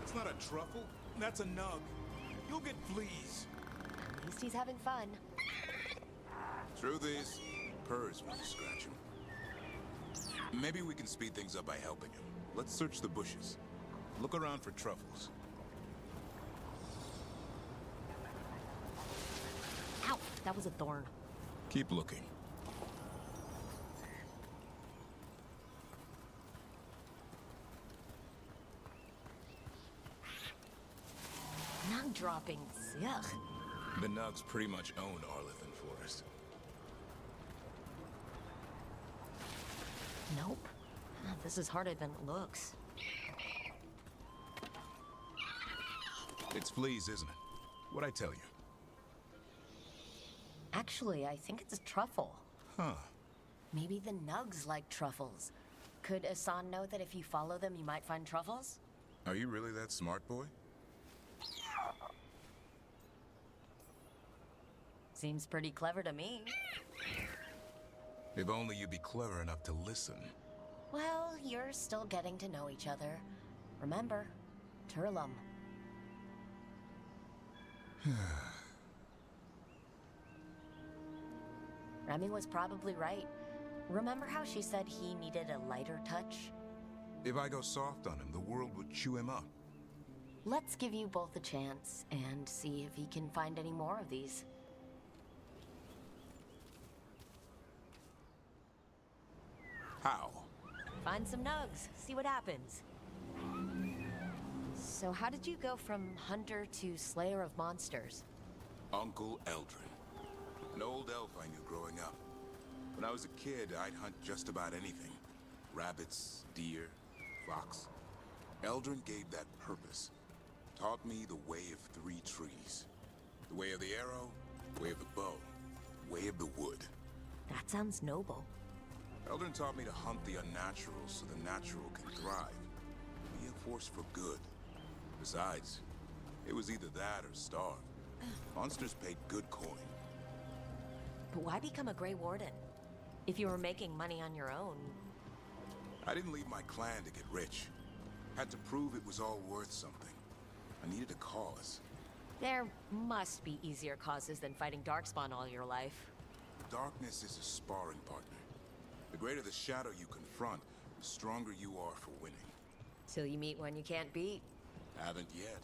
That's not a truffle. That's a nug. You'll get fleas. At least he's having fun. Truth is, purrs when you scratch him. Maybe we can speed things up by helping him. Let's search the bushes. Look around for truffles. Ow, that was a thorn. Keep looking. Nug droppings, yuck. The nugs pretty much own Arlithan Forest. Nope. This is harder than it looks. It's fleas, isn't it? What'd I tell you? Actually, I think it's a truffle. Huh. Maybe the nugs like truffles. Could Asan know that if you follow them, you might find truffles? Are you really that smart, boy? Seems pretty clever to me. If only you'd be clever enough to listen. Well, you're still getting to know each other. Remember, Turlum. Remy was probably right. Remember how she said he needed a lighter touch? If I go soft on him, the world would chew him up. Let's give you both a chance and see if he can find any more of these. How? Find some nugs, see what happens. So how did you go from hunter to slayer of monsters? Uncle Eldrin. An old elf I knew growing up. When I was a kid, I'd hunt just about anything. Rabbits, deer, fox. Eldrin gave that purpose. Taught me the way of three trees. The way of the arrow, the way of the bow, the way of the wood. That sounds noble. Eldrin taught me to hunt the unnatural so the natural can thrive. Be a force for good. Besides, it was either that or starve. Monsters paid good coin. But why become a Grey Warden? If you were making money on your own... I didn't leave my clan to get rich. Had to prove it was all worth something. I needed a cause. There must be easier causes than fighting Darkspawn all your life. Darkness is a sparring partner. The greater the shadow you confront, the stronger you are for winning. Till you meet one you can't beat. Haven't yet.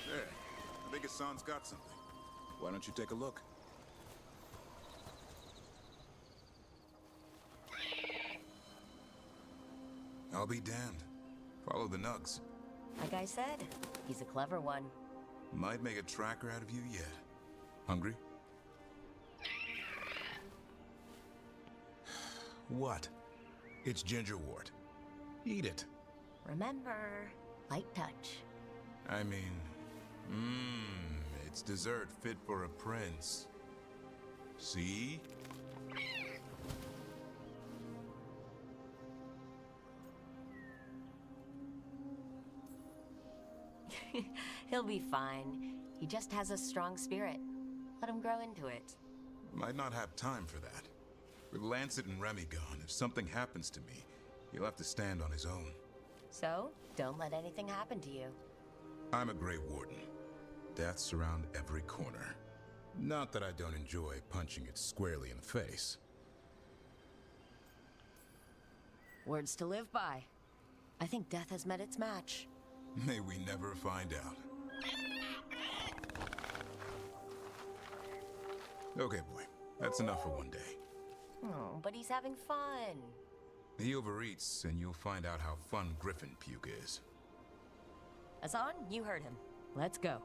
There. I think Hassan's got something. Why don't you take a look? I'll be damned. Follow the nugs. Like I said, he's a clever one. Might make a tracker out of you yet. Hungry? What? It's gingerwort. Eat it. Remember, light touch. I mean, it's dessert fit for a prince. See? He'll be fine. He just has a strong spirit. Let him grow into it. Might not have time for that. With Lancet and Remy gone, if something happens to me, he'll have to stand on his own. So, don't let anything happen to you. I'm a Grey Warden. Death's around every corner. Not that I don't enjoy punching it squarely in the face. Words to live by. I think death has met its match. May we never find out. Okay, boy. That's enough for one day. Oh, but he's having fun. He overeats, and you'll find out how fun Griffin puke is. Hassan, you heard him. Let's go.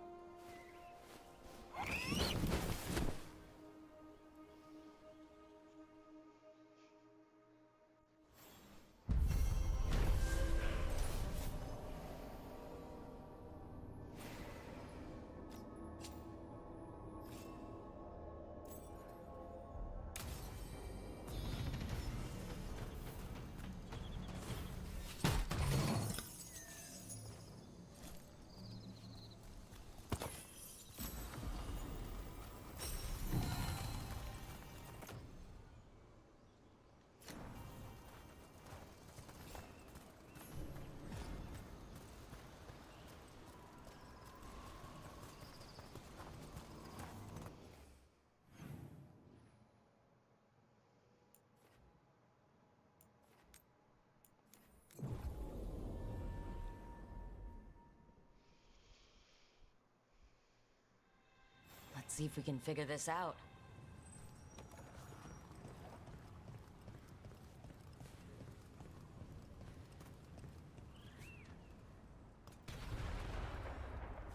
Let's see if we can figure this out.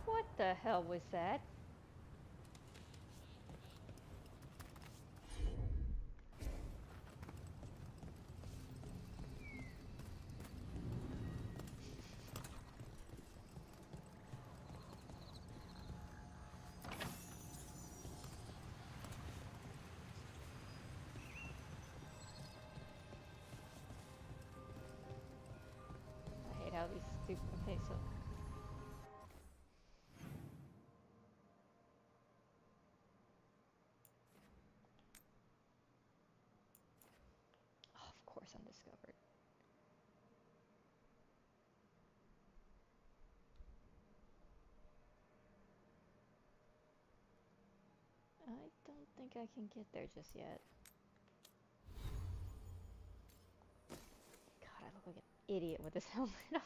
What the hell was that? I hate how these stupid. Okay, so. Oh, of course, undiscovered. I don't think I can get there just yet. God, I look like an idiot with this helmet on.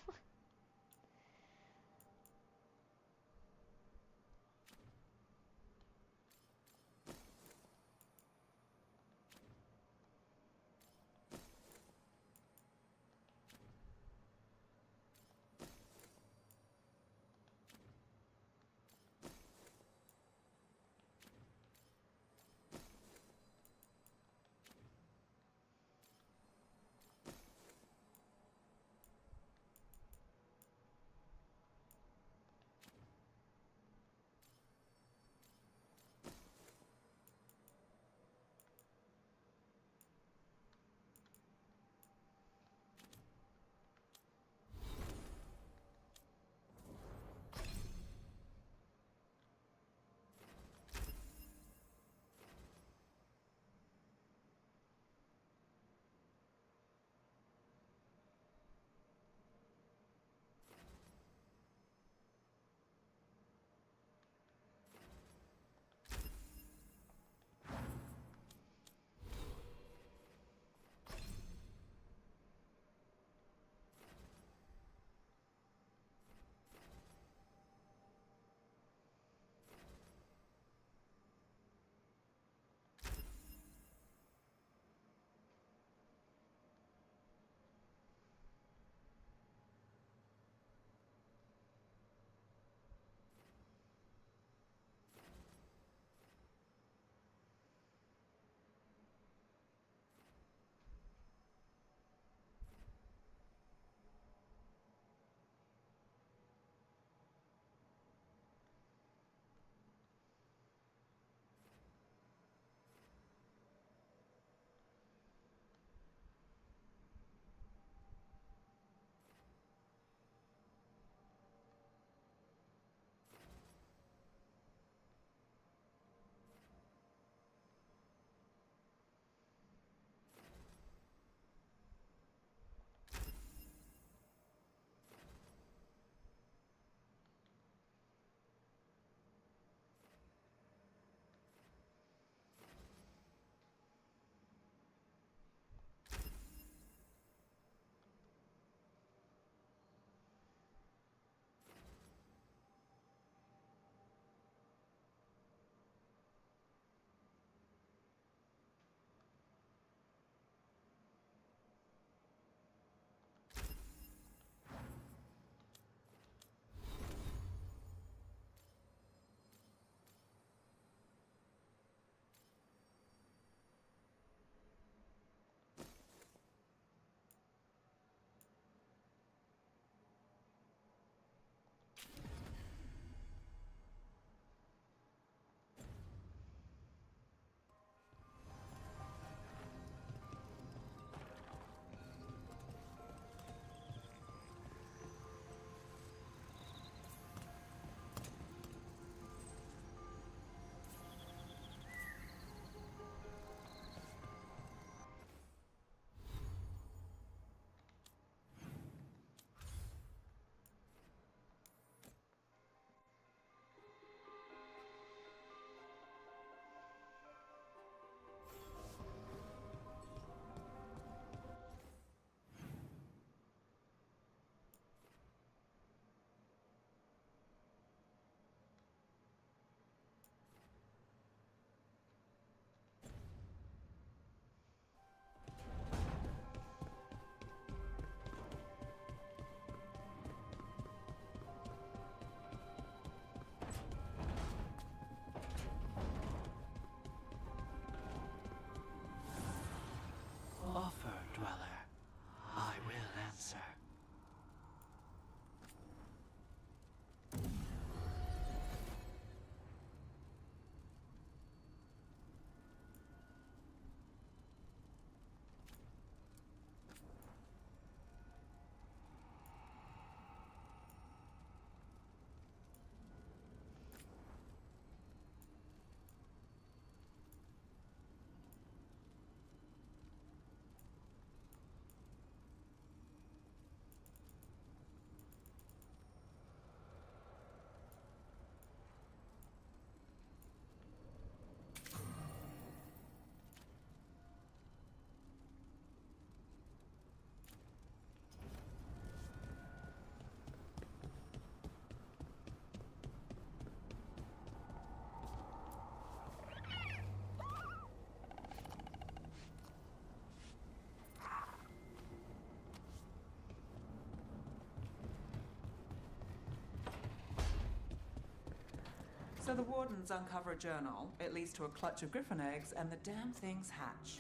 So the wardens uncover a journal. It leads to a clutch of griffin eggs, and the damn things hatch.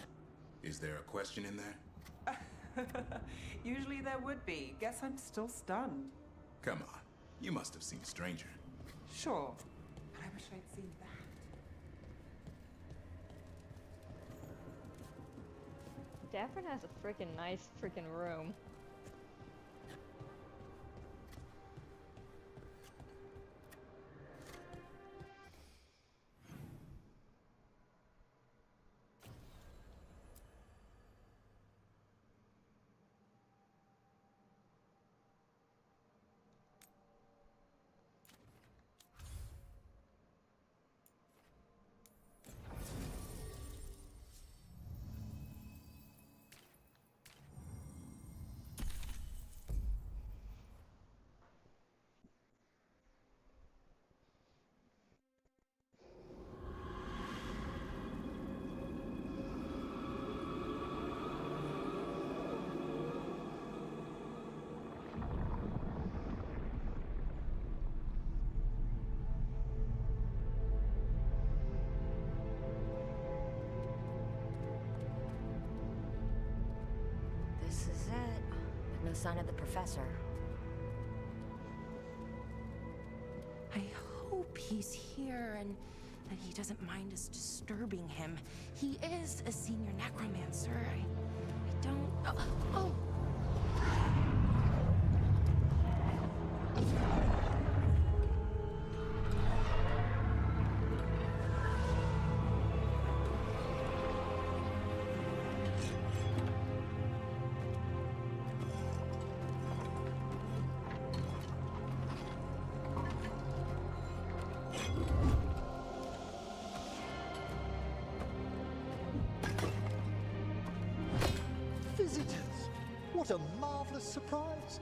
Is there a question in there? Usually there would be. Guess I'm still stunned. Come on. You must have seen Stranger. Sure. But I wish I'd seen that. Daffron has a freaking nice freaking room. This is it. But no sign of the professor. I hope he's here and that he doesn't mind us disturbing him. He is a senior necromancer. I don't... Oh! Visitors! What a marvelous surprise!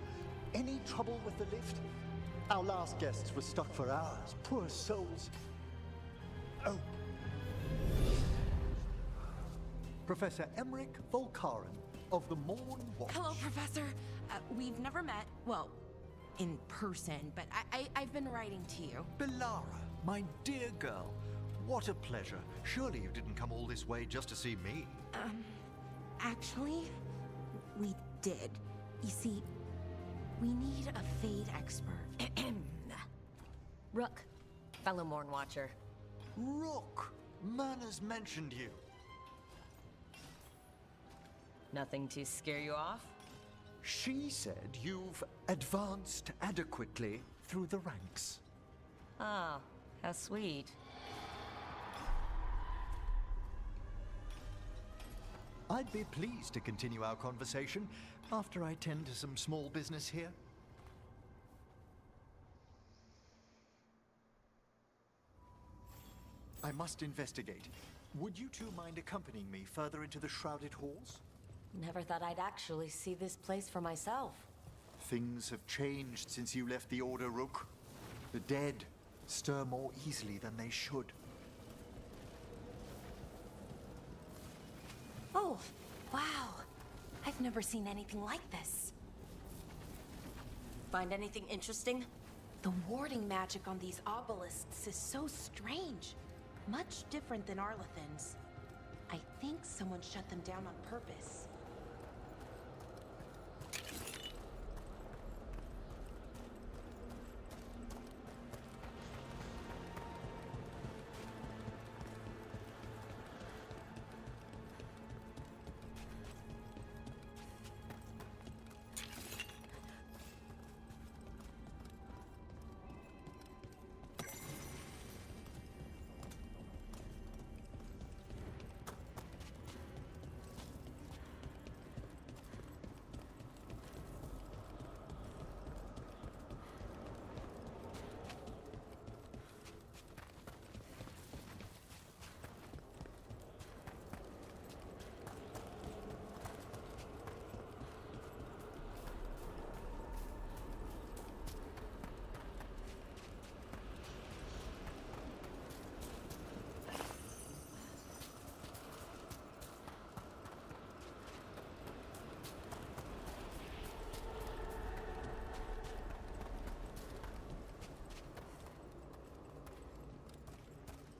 Any trouble with the lift? Our last guests were stuck for hours. Poor souls. Oh. Professor Emmerich Volkaren of the Morn Watch. Hello, Professor. We've never met, well, in person, but I've been writing to you. Belara, my dear girl. What a pleasure. Surely you didn't come all this way just to see me. Actually, we did. You see, we need a Fade expert. Rook, fellow Morn Watcher. Rook! Myrna's mentioned you. Nothing to scare you off? She said you've advanced adequately through the ranks. Ah, how sweet. I'd be pleased to continue our conversation after I tend to some small business here. I must investigate. Would you two mind accompanying me further into the Shrouded Halls? Never thought I'd actually see this place for myself. Things have changed since you left the Order, Rook. The dead stir more easily than they should. Oh, wow. I've never seen anything like this. Find anything interesting? The warding magic on these obelisks is so strange. Much different than Arlethan's. I think someone shut them down on purpose.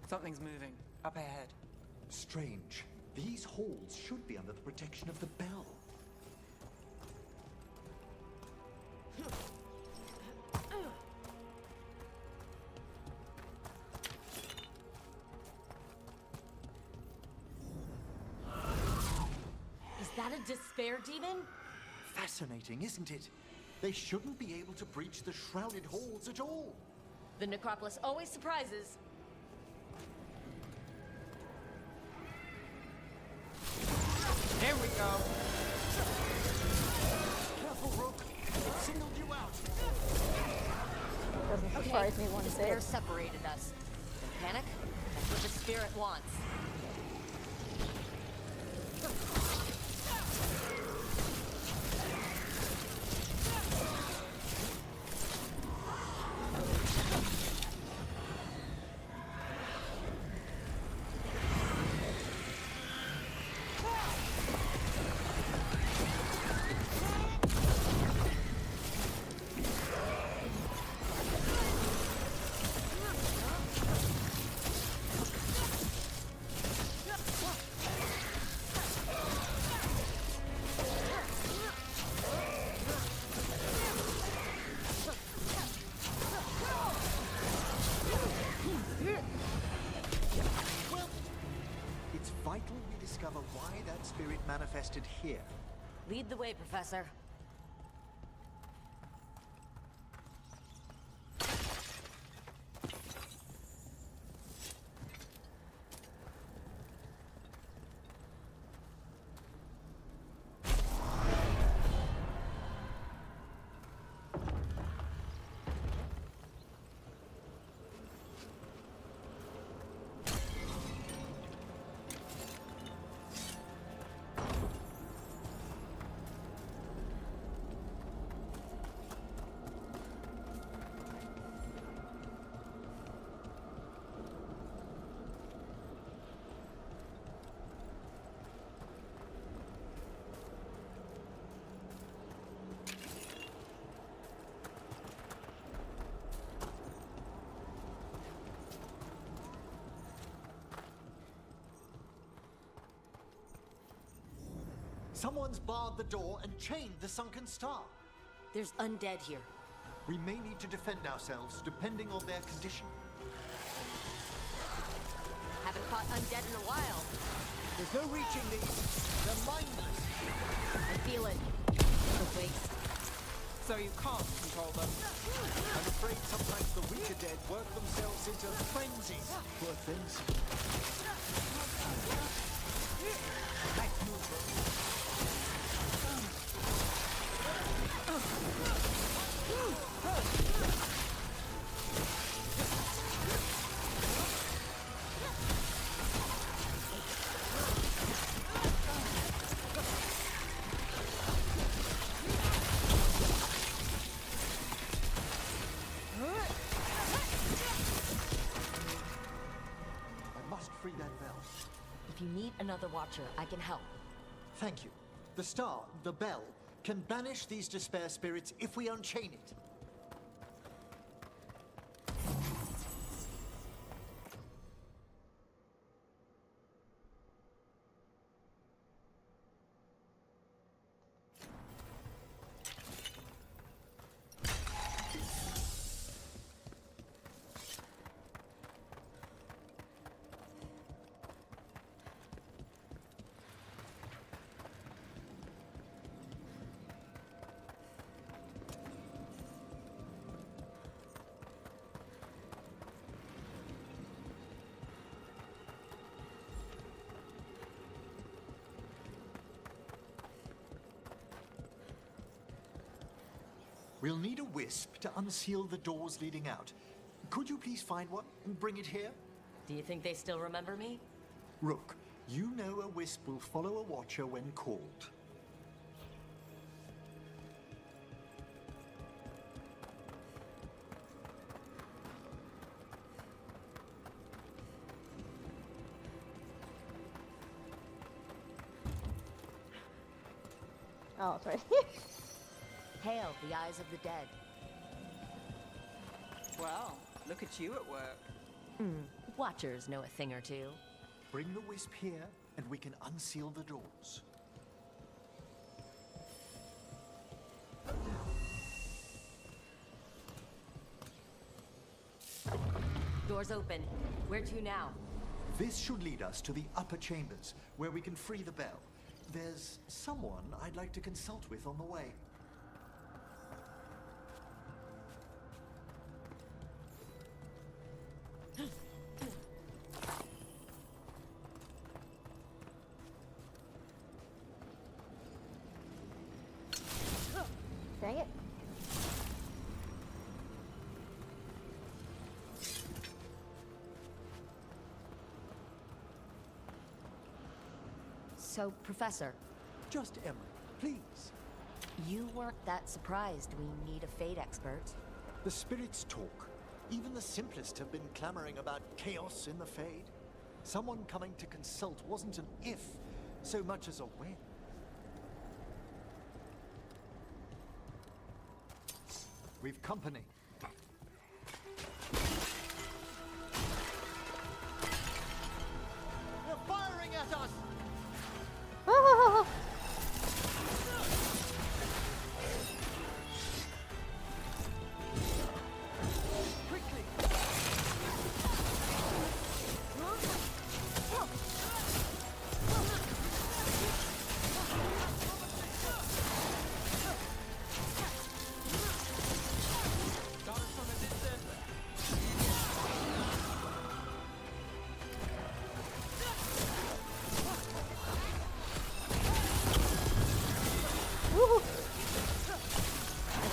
Something's moving. Up ahead. Strange. These halls should be under the protection of the bell. Is that a despair demon? Fascinating, isn't it? They shouldn't be able to breach the shrouded halls at all. The necropolis always surprises. Here we go. Careful, Rook. It signaled you out. Doesn't surprise me one despair bit. separated us. Panic? That's what the spirit wants. It's vital we discover why that spirit manifested here. Lead the way, Professor. Someone's barred the door and chained the sunken star. There's undead here. We may need to defend ourselves, depending on their condition. Haven't fought undead in a while. There's no reaching these. They're mindless. I feel it. The waste. So you can't control them. I'm afraid sometimes the weaker dead work themselves into frenzies. Poor things. Back neutral. I must free that bell. If you need another watcher, I can help. Thank you. The star, the bell, can banish these despair spirits if we unchain it. We'll need a wisp to unseal the doors leading out. Could you please find one and bring it here? Do you think they still remember me? Rook, you know a wisp will follow a watcher when called. Oh, sorry. Hail the eyes of the dead. Well, look at you at work. Watchers know a thing or two. Bring the wisp here, and we can unseal the doors. Doors open. Where to now? This should lead us to the upper chambers, where we can free the bell. There's someone I'd like to consult with on the way. Dang it. So, Professor. Just Emily, please. You weren't that surprised we need a Fate expert. The spirits talk. Even the simplest have been clamoring about chaos in the Fade. Someone coming to consult wasn't an if, so much as a when. We've company. They're firing at us!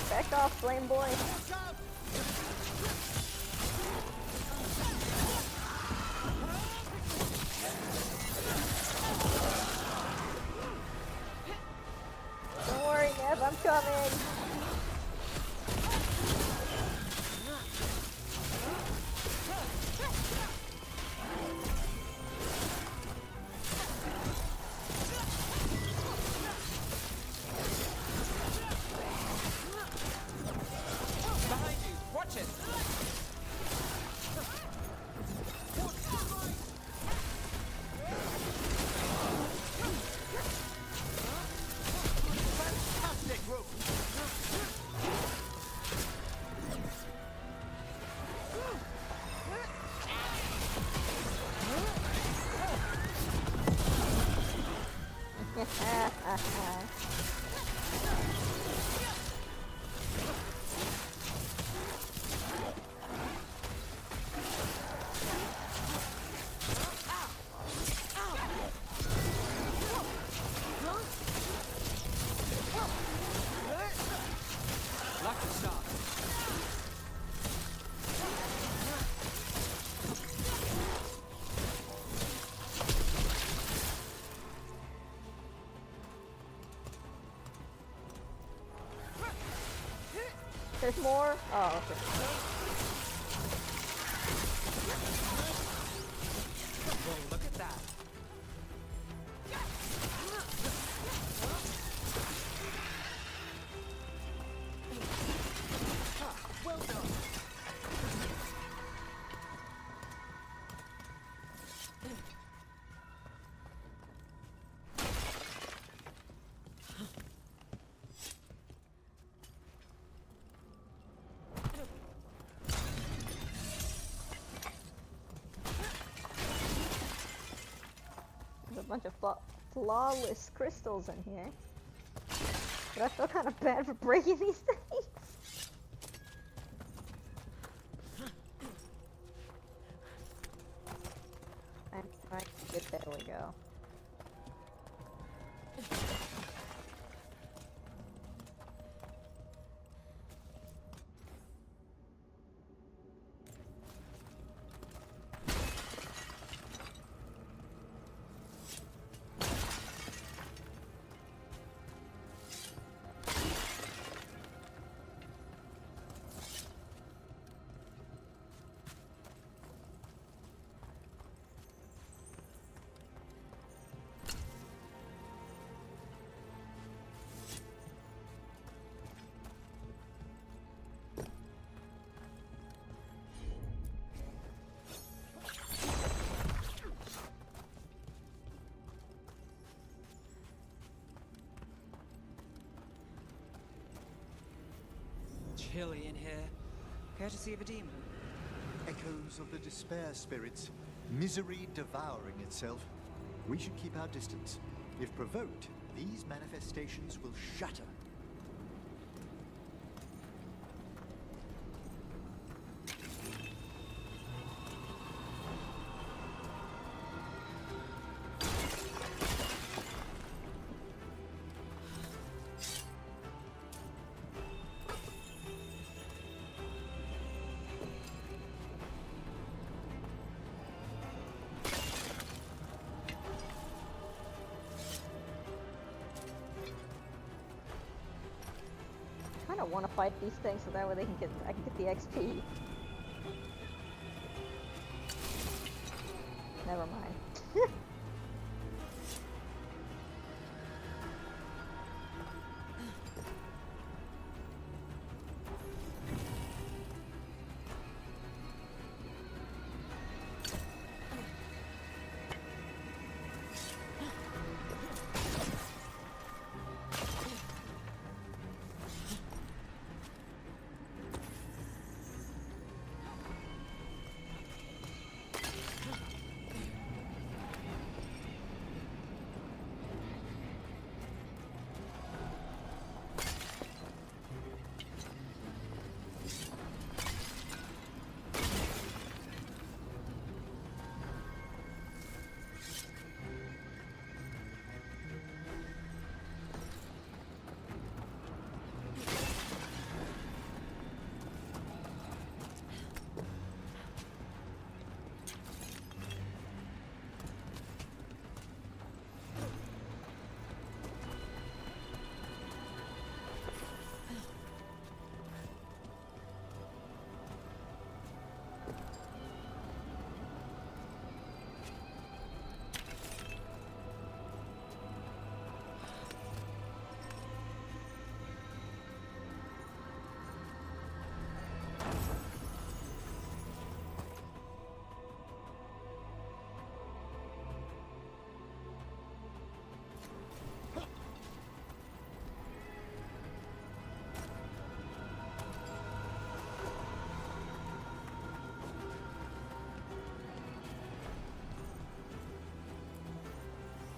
Back off, flame boy. Don't worry, Neve, I'm coming. Behind you! Watch it! Fantastic rope! Lock the stop. There's more? Oh, okay. Whoa, look at that. Well done. There's a bunch of flawless crystals in here. But I feel kind of bad for breaking these things. I'm trying to get there we go. chilly in here. Courtesy of a demon. Echoes of the despair spirits, misery devouring itself. We should keep our distance. If provoked, these manifestations will shatter. I kind of want to fight these things so that way I can get the XP. Never mind.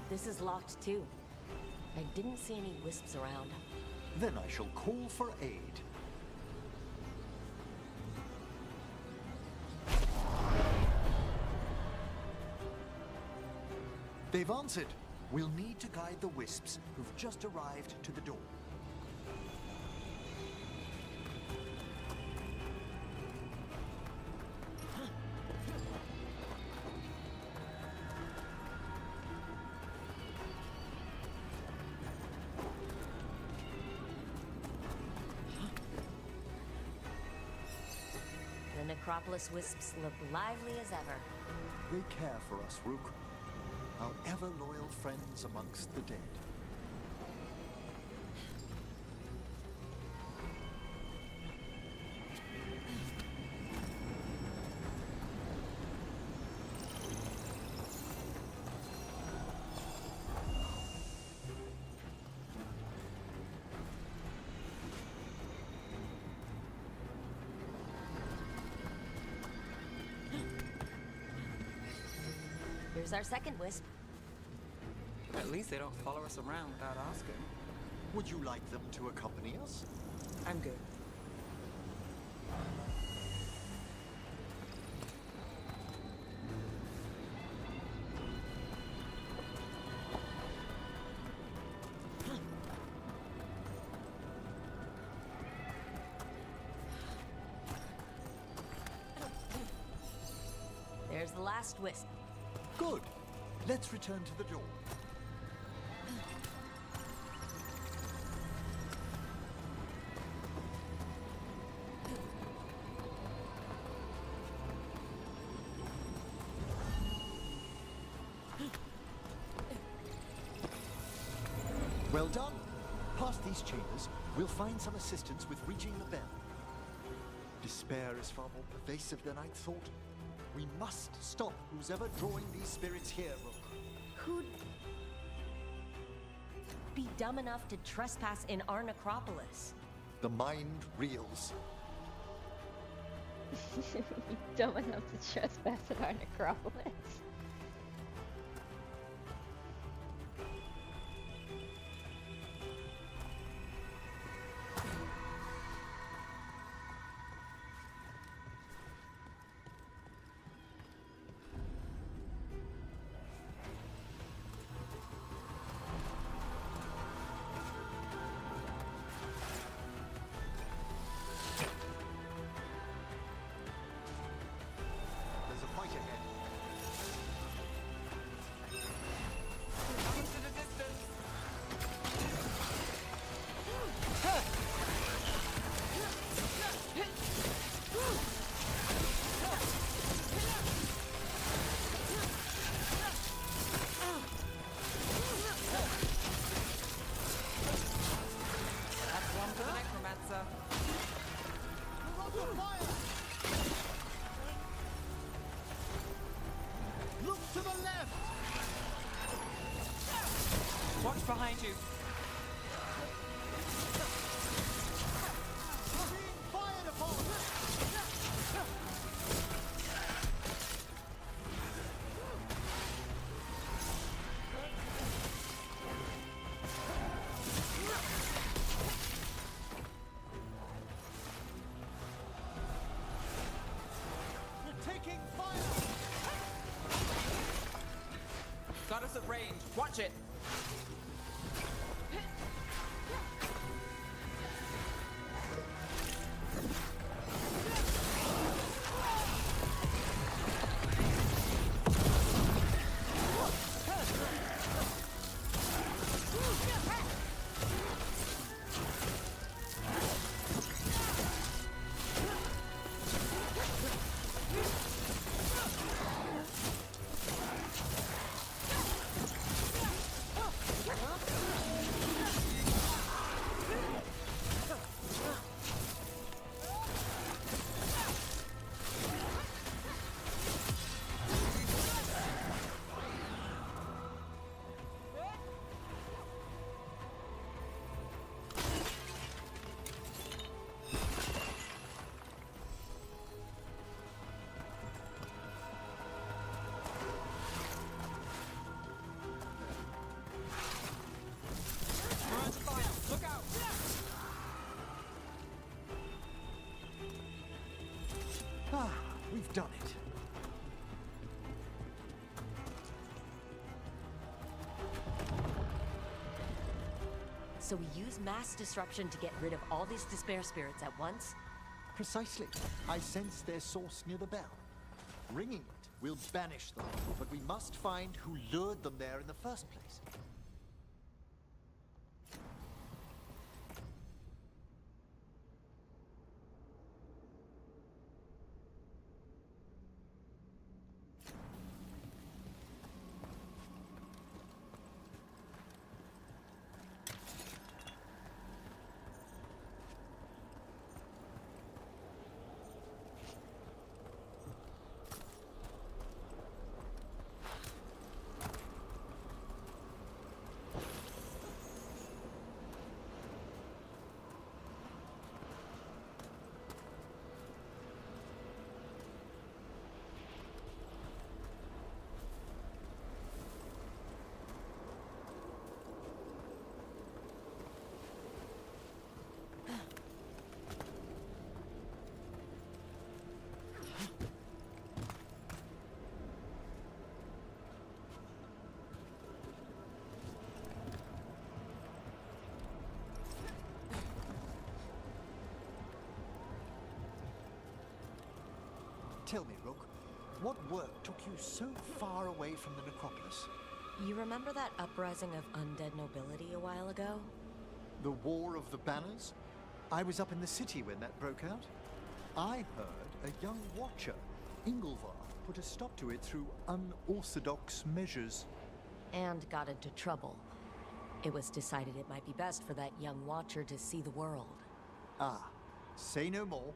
This is locked too. I didn't see any wisps around. Then I shall call for aid. They've answered. We'll need to guide the wisps who've just arrived to the door. The Necropolis wisps look lively as ever. They care for us, Rook. Our ever-loyal friends amongst the dead. Here's our second wisp. At least they don't follow us around without asking. Would you like them to accompany us? I'm good. There's the last wisp. Good. Let's return to the door. Well done. Past these chambers, we'll find some assistance with reaching the bell. Despair is far more pervasive than I'd thought. We must stop who's ever drawing these spirits here, Rook. Who'd be dumb enough to trespass in our necropolis? The mind reels. Dumb enough to trespass in our necropolis. There's a fight ahead. Into the distance. That's one for the necromancer. Look to the left! Watch behind you. Being fired upon! We're taking fire! Got us at range. Watch it. We're under fire. Look out. Ah, we've done it. So we use mass disruption to get rid of all these despair spirits at once? Precisely. I sense their source near the bell. Ringing it will banish them, but we must find who lured them there in the first place. Tell me, Rook, what work took you so far away from the necropolis? You remember that uprising of undead nobility a while ago? The War of the Banners? I was up in the city when that broke out. I heard a young watcher, Ingolvar, put a stop to it through unorthodox measures. And got into trouble. It was decided it might be best for that young watcher to see the world. Ah, say no more.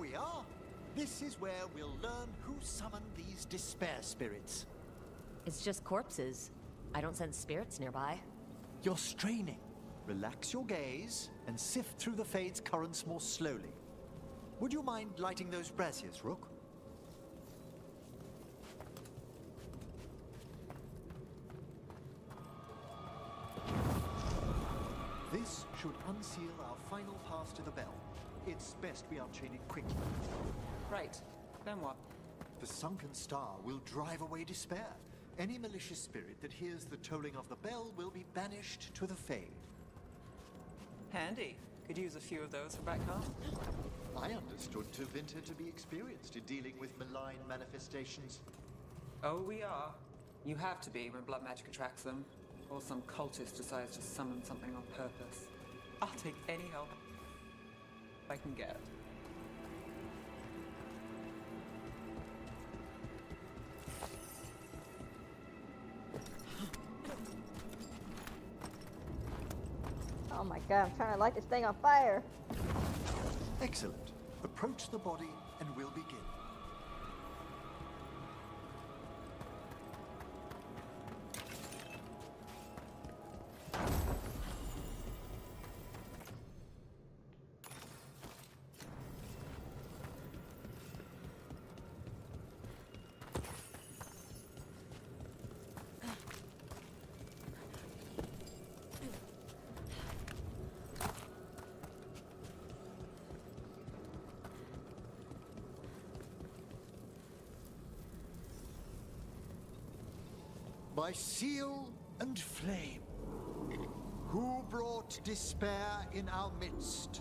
we are. This is where we'll learn who summoned these despair spirits. It's just corpses. I don't sense spirits nearby. You're straining. Relax your gaze and sift through the Fade's currents more slowly. Would you mind lighting those braziers, Rook? This should unseal our final pass to the bell. It's best we unchain it quickly. Right. Then what? The sunken star will drive away despair. Any malicious spirit that hears the tolling of the bell will be banished to the Fade. Handy. Could use a few of those for back home. I understood Tevinter to be experienced in dealing with malign manifestations. Oh, we are. You have to be when blood magic attracts them. Or some cultist decides to summon something on purpose. I'll take any help I can get. Oh my god, I'm trying to light this thing on fire. Excellent. Approach the body and we'll begin. By seal and flame, who brought despair in our midst?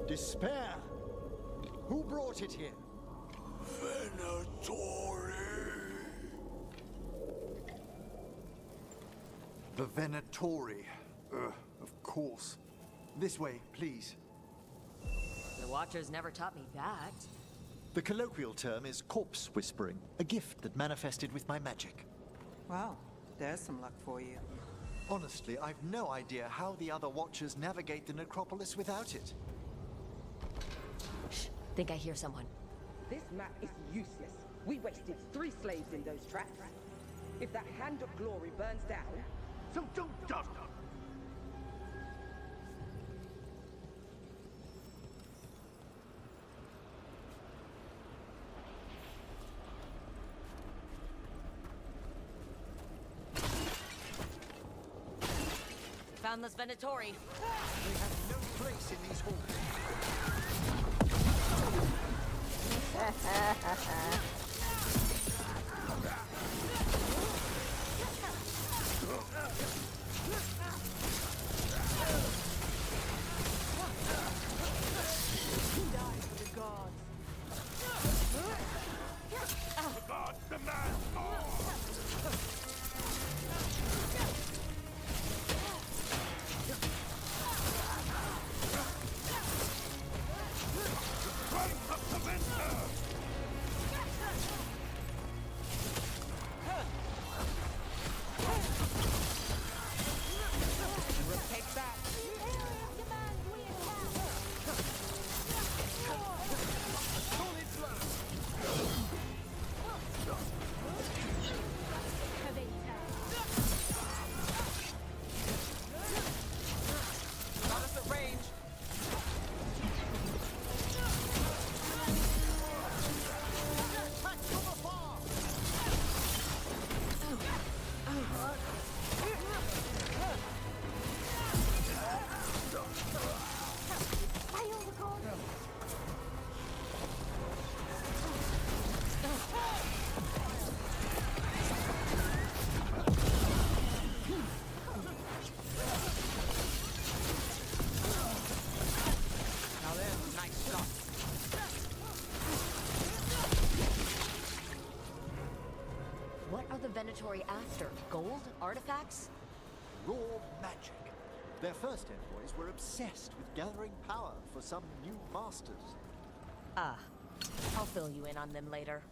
Despair? Who brought it here? Venatori. The Venatori. Of course. This way, please. The Watchers never taught me that. The colloquial term is corpse whispering, a gift that manifested with my magic. Wow, there's some luck for you. Honestly, I've no idea how the other Watchers navigate the necropolis without it. Shh, think I hear someone. This map is useless. We wasted 3 slaves in those traps. If that Hand of Glory burns down... So don't dust up. Found this Venatori. They have no place in these halls. Die for the gods. The gods demand more. Take that! Got us at range. Now there's a nice shot. What are the Venatori after? Gold? Artifacts? Raw magic. Their first envoys were obsessed with gathering power for some new masters. Ah, I'll fill you in on them later.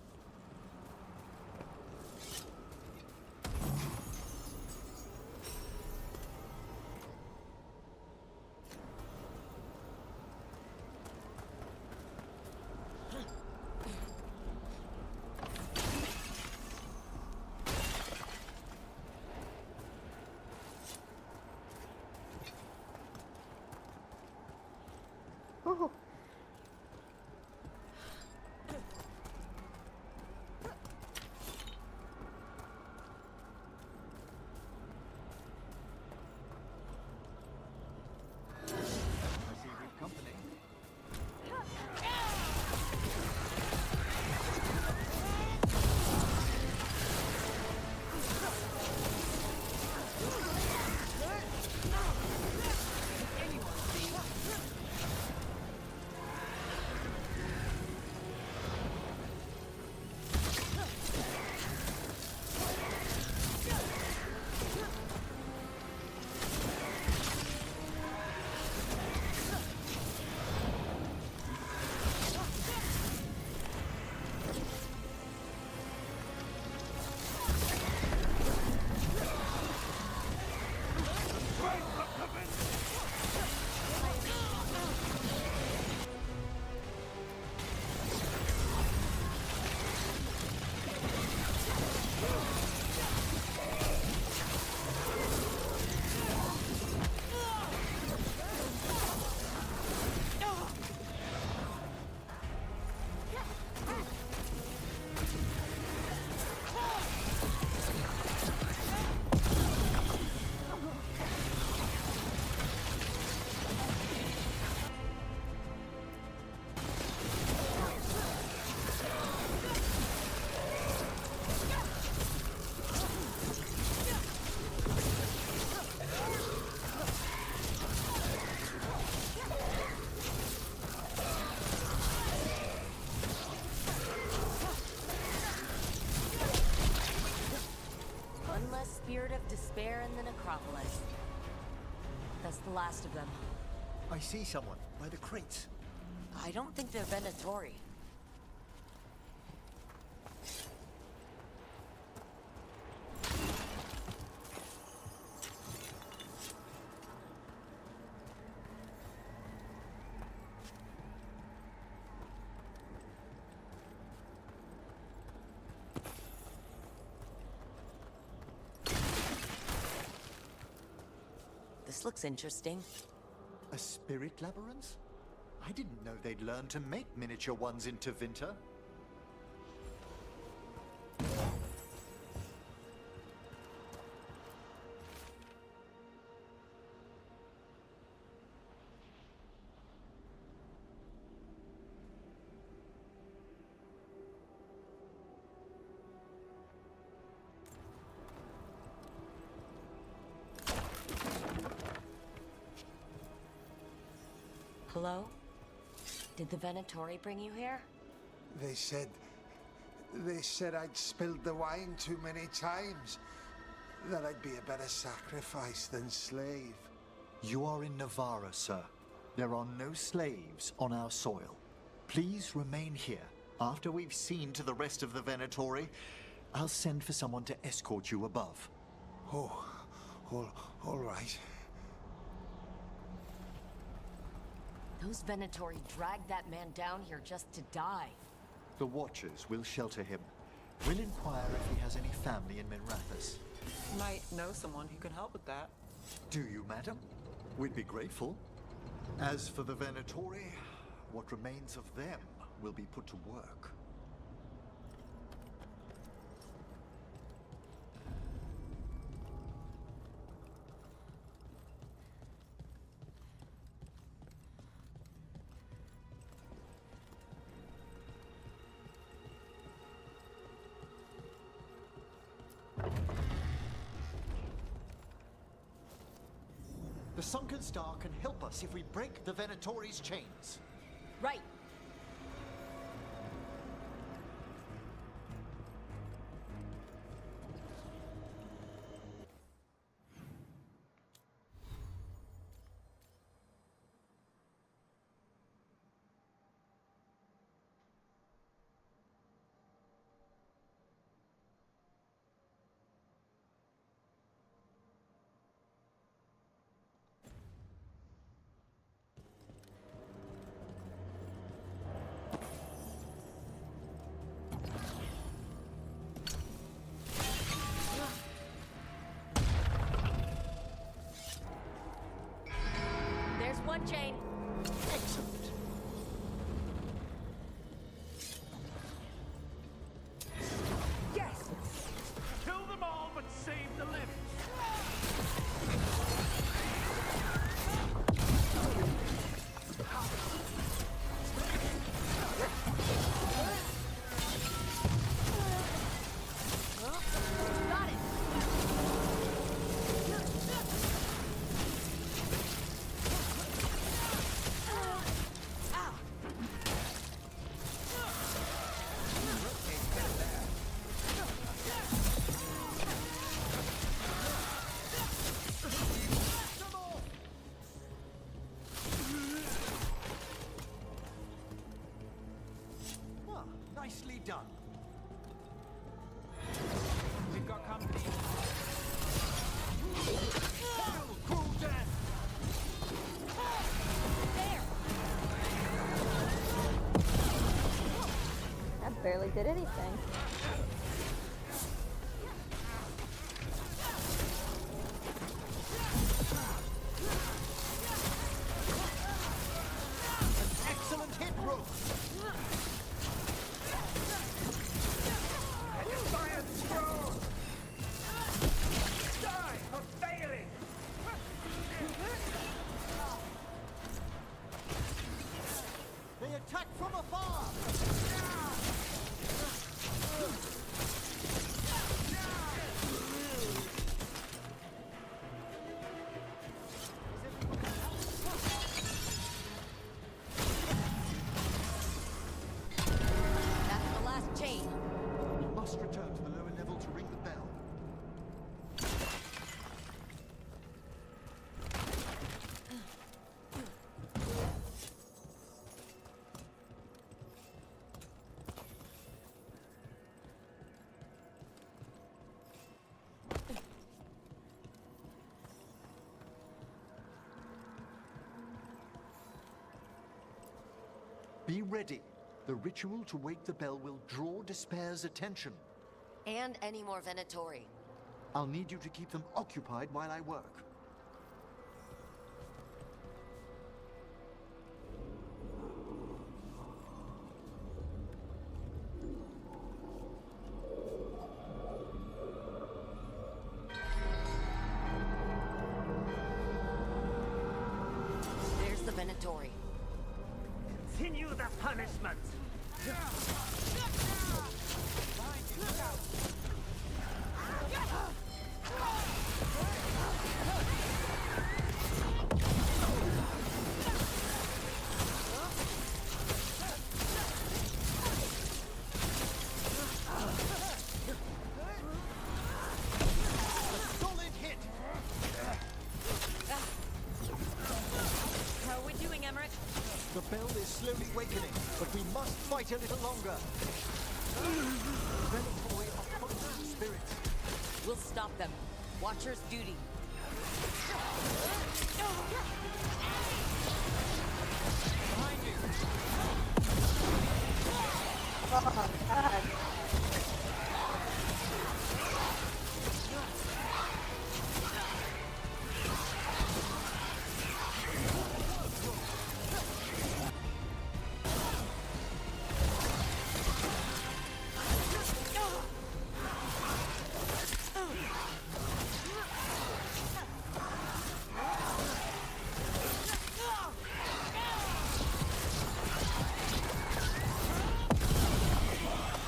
Spirit of Despair in the Necropolis. That's the last of them. I see someone by the crates. I don't think they're Venatori. This looks interesting. A spirit labyrinth? I didn't know they'd learn to make miniature ones into Vinter. Hello? Did the Venatori bring you here? They said I'd spilled the wine too many times. That I'd be a better sacrifice than slave. You are in Navarra, sir. There are no slaves on our soil. Please remain here. After we've seen to the rest of the Venatori, I'll send for someone to escort you above. Oh, all right. Those Venatori dragged that man down here just to die. The Watchers will shelter him. We'll inquire if he has any family in Minrathous. Might know someone who can help with that. Do you, madam? We'd be grateful. As for the Venatori, what remains of them will be put to work. The Sunken Star can help us if we break the Venatori's chains. Right. One chain. Excellent. Yes! Kill them all, but save the limbs! Got it! Nicely done. We've got company. Hail, cruel death! That barely did anything. Excellent hit, Rook! Die for failing! They attack from afar! Be ready. The ritual to wake the bell will draw Despair's attention. And any more Venatori. I'll need you to keep them occupied while I work. There's the Venatori. Continue the punishment! Solid hit! How are we doing, Emmerich? The bell is slowly wakening, but we must fight a little longer. Venatori are poison spirits. We'll stop them. Watcher's duty. Behind you! Oh, God.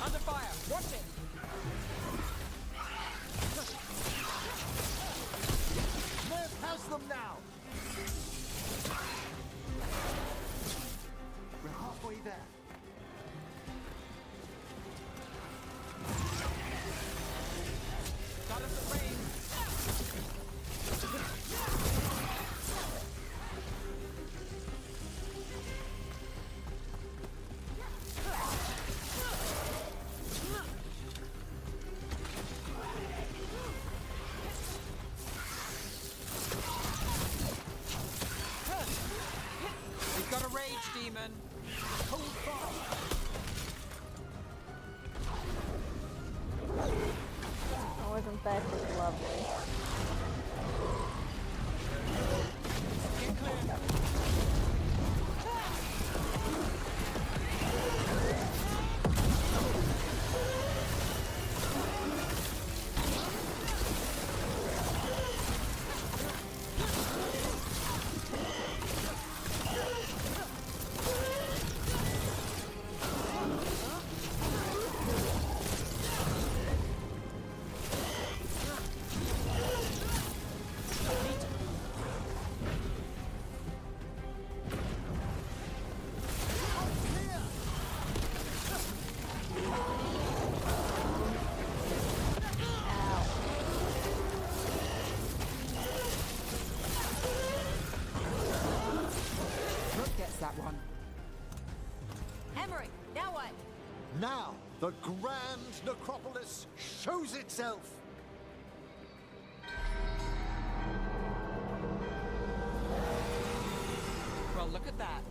Under fire! Watch it! Neve has them now! We're halfway there. Got us a range! We've got a rage demon! Hold fast! Oh, wasn't that just lovely? Get clear! Brooke gets that one. Emmerich, now what? Now, the grand necropolis shows itself! Well, look at that.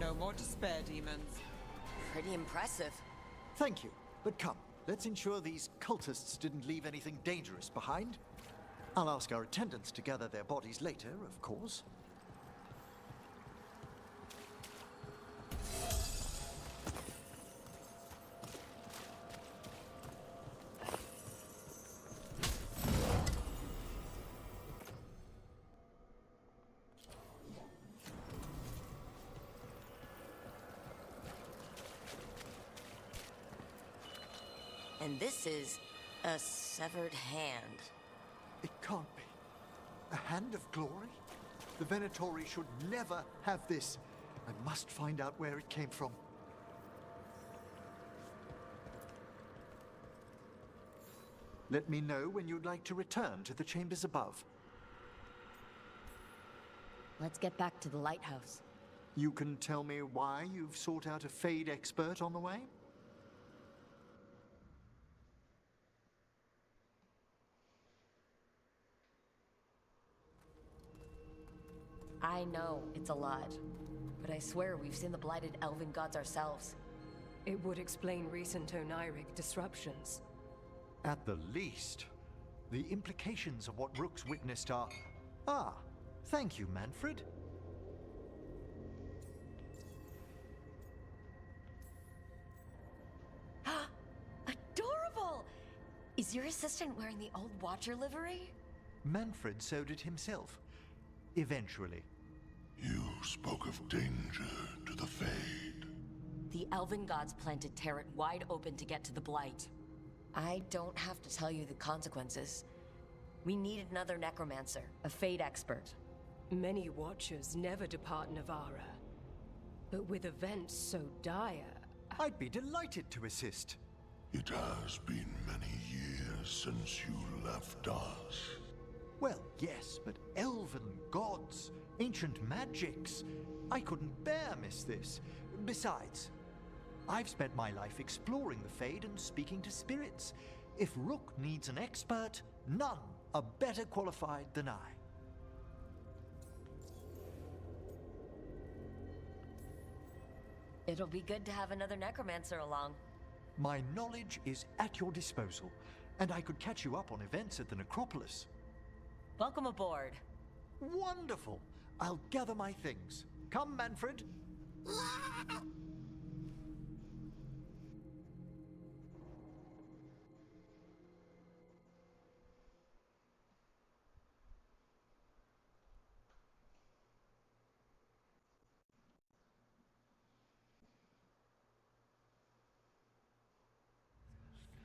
No more despair demons. Pretty impressive. Thank you, but come, let's ensure these cultists didn't leave anything dangerous behind. I'll ask our attendants to gather their bodies later, of course. And this is a severed hand. It can't be. A hand of glory? The Venatori should never have this. I must find out where it came from. Let me know when you'd like to return to the chambers above. Let's get back to the lighthouse. You can tell me why you've sought out a Fade expert on the way? I know it's a lot, but I swear we've seen the blighted elven gods ourselves. It would explain recent oniric disruptions. At the least, the implications of what Rook's witnessed are... Ah, thank you, Manfred. Adorable! Is your assistant wearing the old Watcher livery? Manfred sewed it himself. Eventually. You spoke of danger to the Fade. The elven gods plan to tear it wide open to get to the Blight. I don't have to tell you the consequences. We need another necromancer, a Fade expert. Many Watchers never depart Navarra. But with events so dire... I'd be delighted to assist. It has been many years since you left us. Well, yes, but elven gods, ancient magics. I couldn't bear miss this. Besides, I've spent my life exploring the Fade and speaking to spirits. If Rook needs an expert, none are better qualified than I. It'll be good to have another necromancer along. My knowledge is at your disposal, and I could catch you up on events at the necropolis. Welcome aboard. Wonderful! I'll gather my things. Come, Manfred.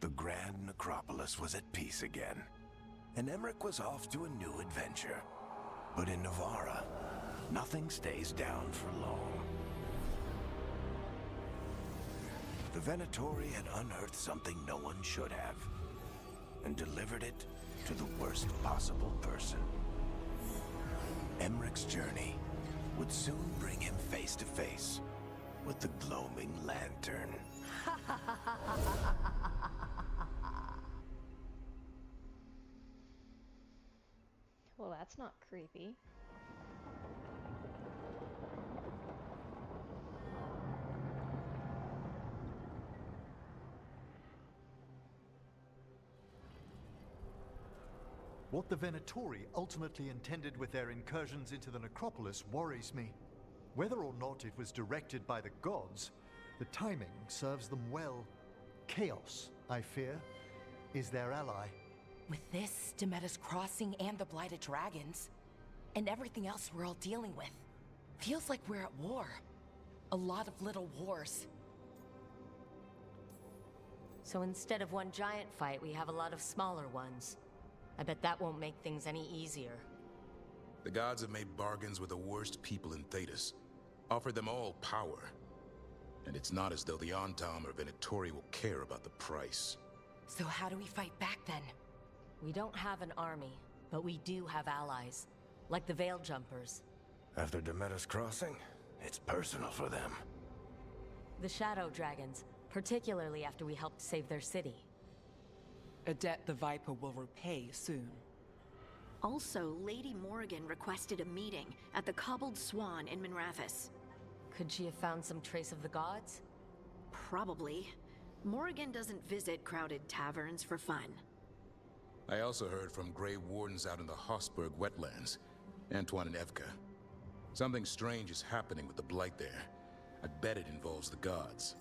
The Grand Necropolis was at peace again, and Emmerich was off to a new adventure. But in Navarra, nothing stays down for long. The Venatori had unearthed something no one should have, and delivered it to the worst possible person. Emmerich's journey would soon bring him face to face with the gloaming lantern. Well, that's not creepy. What the Venatori ultimately intended with their incursions into the necropolis worries me. Whether or not it was directed by the gods, the timing serves them well. Chaos, I fear, is their ally. With this, Demeter's Crossing and the Blighted Dragons, and everything else we're all dealing with, feels like we're at war. A lot of little wars. So instead of one giant fight, we have a lot of smaller ones. I bet that won't make things any easier. The gods have made bargains with the worst people in Thedas, offered them all power. And it's not as though the Antam or Venatori will care about the price. So how do we fight back then? We don't have an army, but we do have allies, like the Veil Jumpers. After Demeter's Crossing, it's personal for them. The Shadow Dragons, particularly after we helped save their city. A debt the Viper will repay soon. Also, Lady Morrigan requested a meeting at the Cobbled Swan in Minrathous. Could she have found some trace of the gods? Probably. Morrigan doesn't visit crowded taverns for fun. I also heard from Grey Wardens out in the Hossberg wetlands, Antoine and Evka. Something strange is happening with the Blight there. I bet it involves the gods.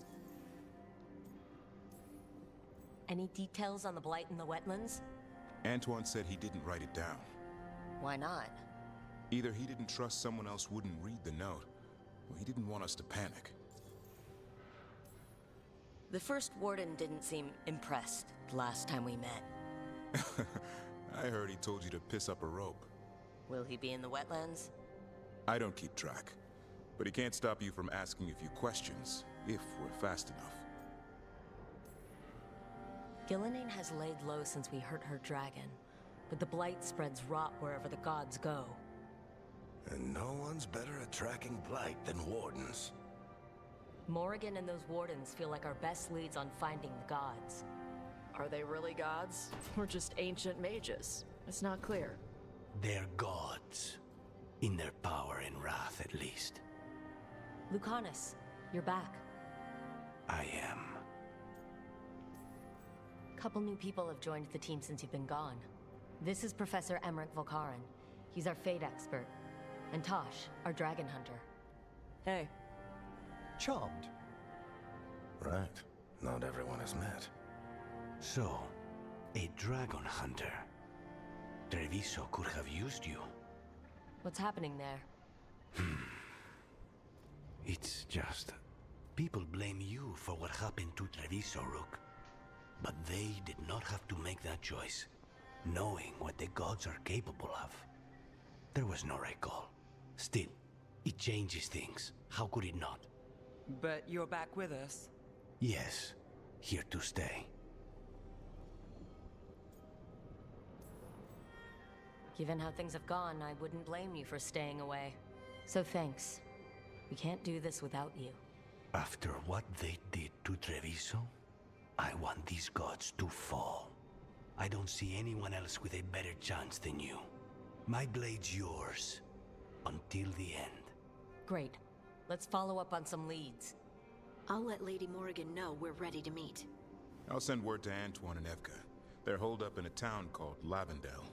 Any details on the Blight in the wetlands? Antoine said he didn't write it down. Why not? Either he didn't trust someone else wouldn't read the note, or he didn't want us to panic. The first warden didn't seem impressed the last time we met. I heard he told you to piss up a rope. Will he be in the wetlands? I don't keep track, but he can't stop you from asking a few questions, if we're fast enough. Gillenane has laid low since we hurt her dragon, but the Blight spreads rot wherever the gods go. And no one's better at tracking Blight than Wardens. Morrigan and those Wardens feel like our best leads on finding the gods. Are they really gods? Or just ancient mages? It's not clear. They're gods. In their power and wrath, at least. Lucanus, you're back. I am. Couple new people have joined the team since you've been gone. This is Professor Emmerich Volkaren. He's our fate expert. And Tosh, our dragon hunter. Hey. Charmed. Right. Not everyone has met. So, a dragon hunter. Treviso could have used you. What's happening there? It's just... people blame you for what happened to Treviso, Rook. But they did not have to make that choice, knowing what the gods are capable of. There was no recall. Still, it changes things. How could it not? But you're back with us? Yes, here to stay. Given how things have gone, I wouldn't blame you for staying away. So thanks. We can't do this without you. After what they did to Treviso, I want these gods to fall. I don't see anyone else with a better chance than you. My blade's yours, until the end. Great. Let's follow up on some leads. I'll let Lady Morrigan know we're ready to meet. I'll send word to Antoine and Evka. They're holed up in a town called Lavendale.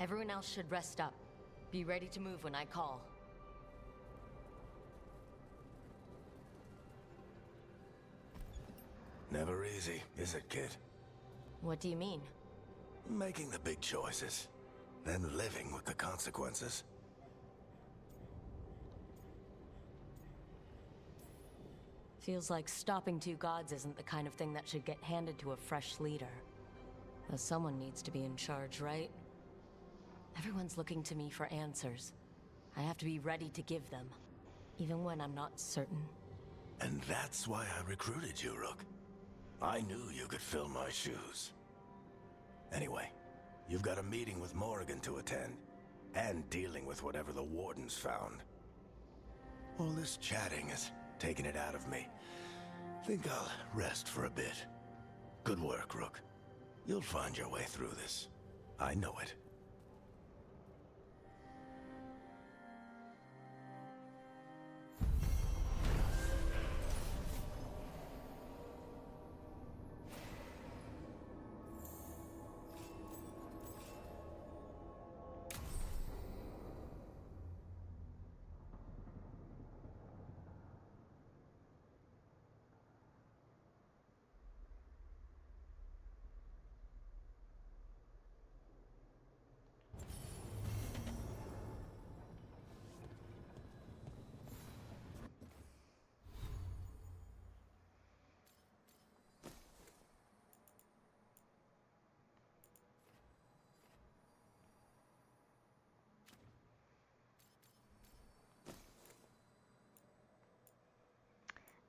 Everyone else should rest up. Be ready to move when I call. Never easy, is it, kid? What do you mean? Making the big choices, then living with the consequences. Feels like stopping two gods isn't the kind of thing that should get handed to a fresh leader. Though someone needs to be in charge, right? Everyone's looking to me for answers. I have to be ready to give them, even when I'm not certain. And that's why I recruited you, Rook. I knew you could fill my shoes. Anyway, you've got a meeting with Morrigan to attend, and dealing with whatever the Wardens found. All this chatting is taking it out of me. Think I'll rest for a bit. Good work, Rook. You'll find your way through this. I know it.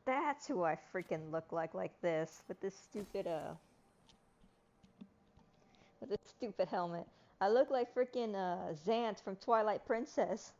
That's who I freaking look like this, with this stupid helmet. I look like freaking Xant from Twilight Princess.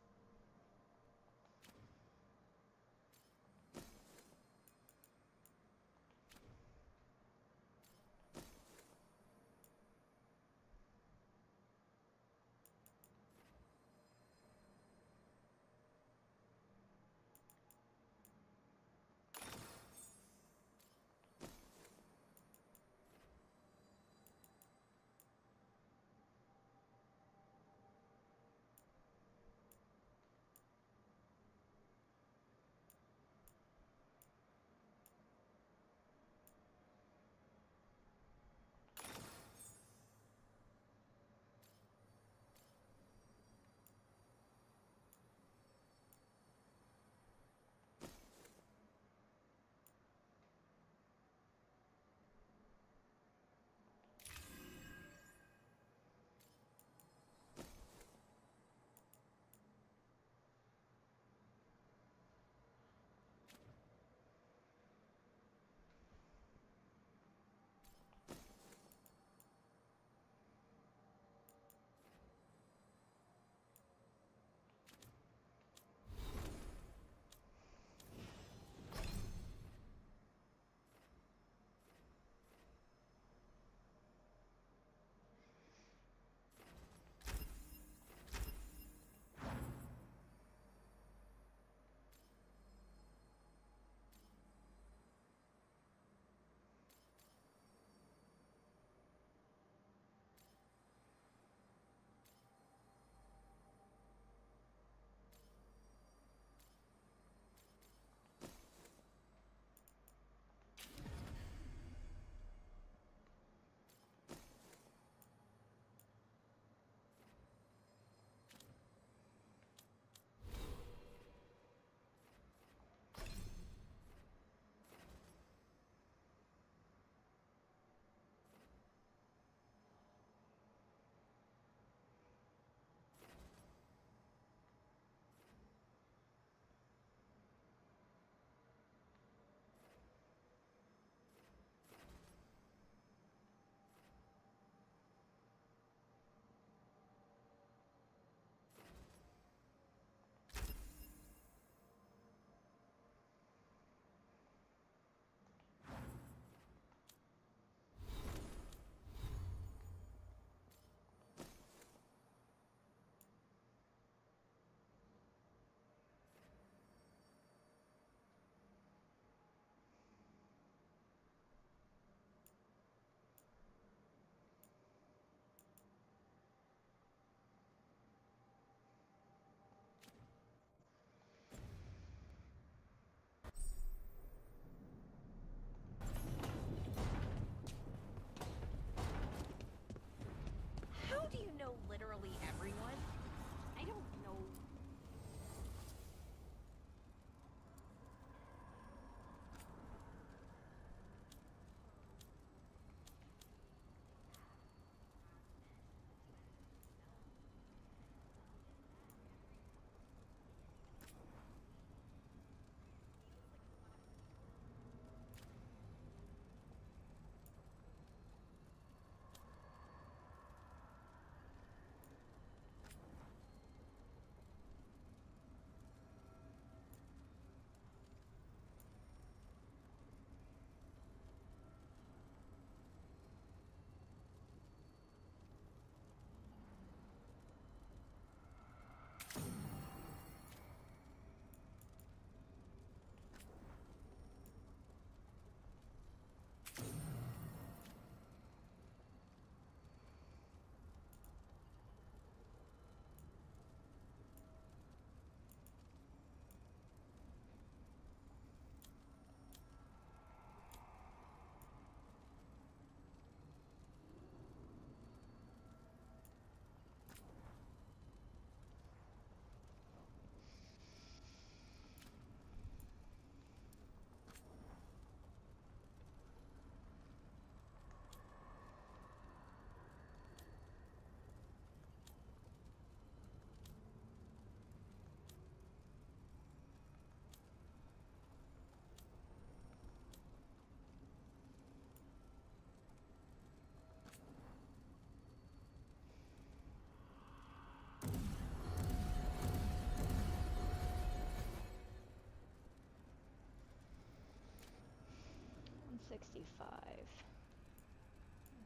$165. I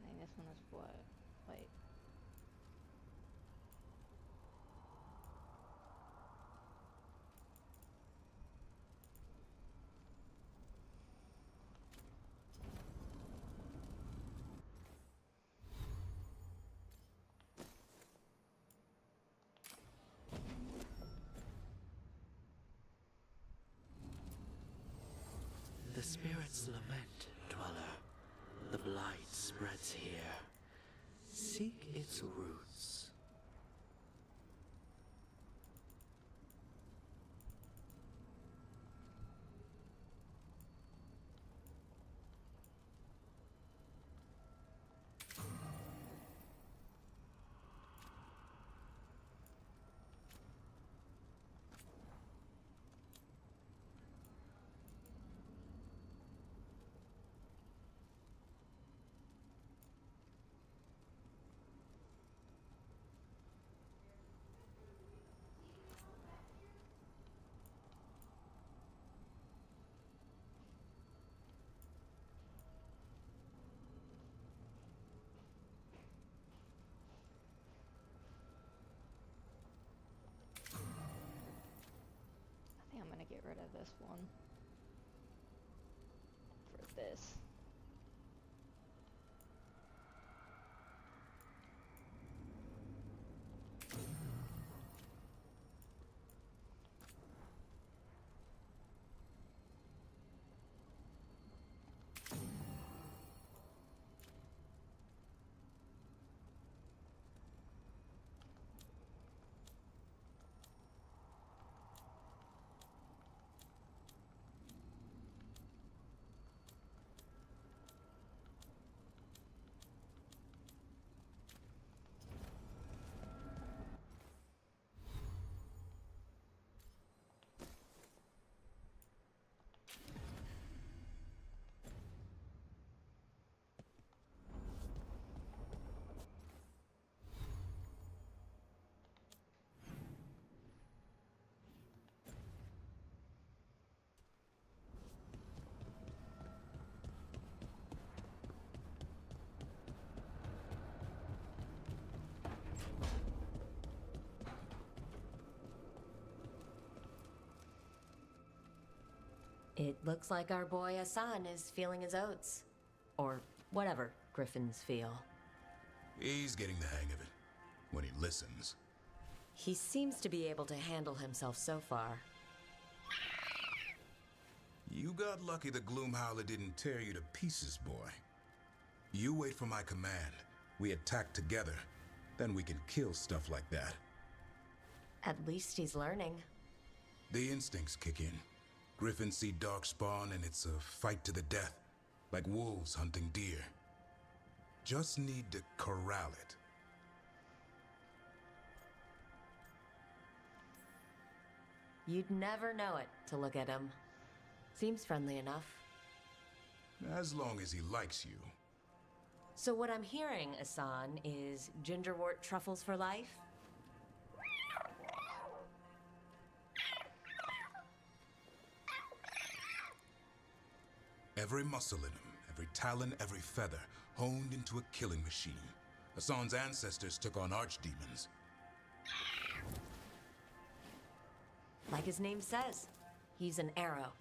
think this one is what? Wait. The spirits lament, dweller. The blight spreads here. Seek its roots. I think I'm gonna get rid of this one for this. It looks like our boy Hassan is feeling his oats. Or whatever griffins feel. He's getting the hang of it. When he listens. He seems to be able to handle himself so far. You got lucky the Gloomhowler didn't tear you to pieces, boy. You wait for my command. We attack together. Then we can kill stuff like that. At least he's learning. The instincts kick in. Griffins see darkspawn and it's a fight to the death. Like wolves hunting deer. Just need to corral it. You'd never know it to look at him. Seems friendly enough. As long as he likes you. So what I'm hearing, Hassan, is gingerwort truffles for life? Every muscle in him, every talon, every feather, honed into a killing machine. Hassan's ancestors took on archdemons. Like his name says, he's an arrow.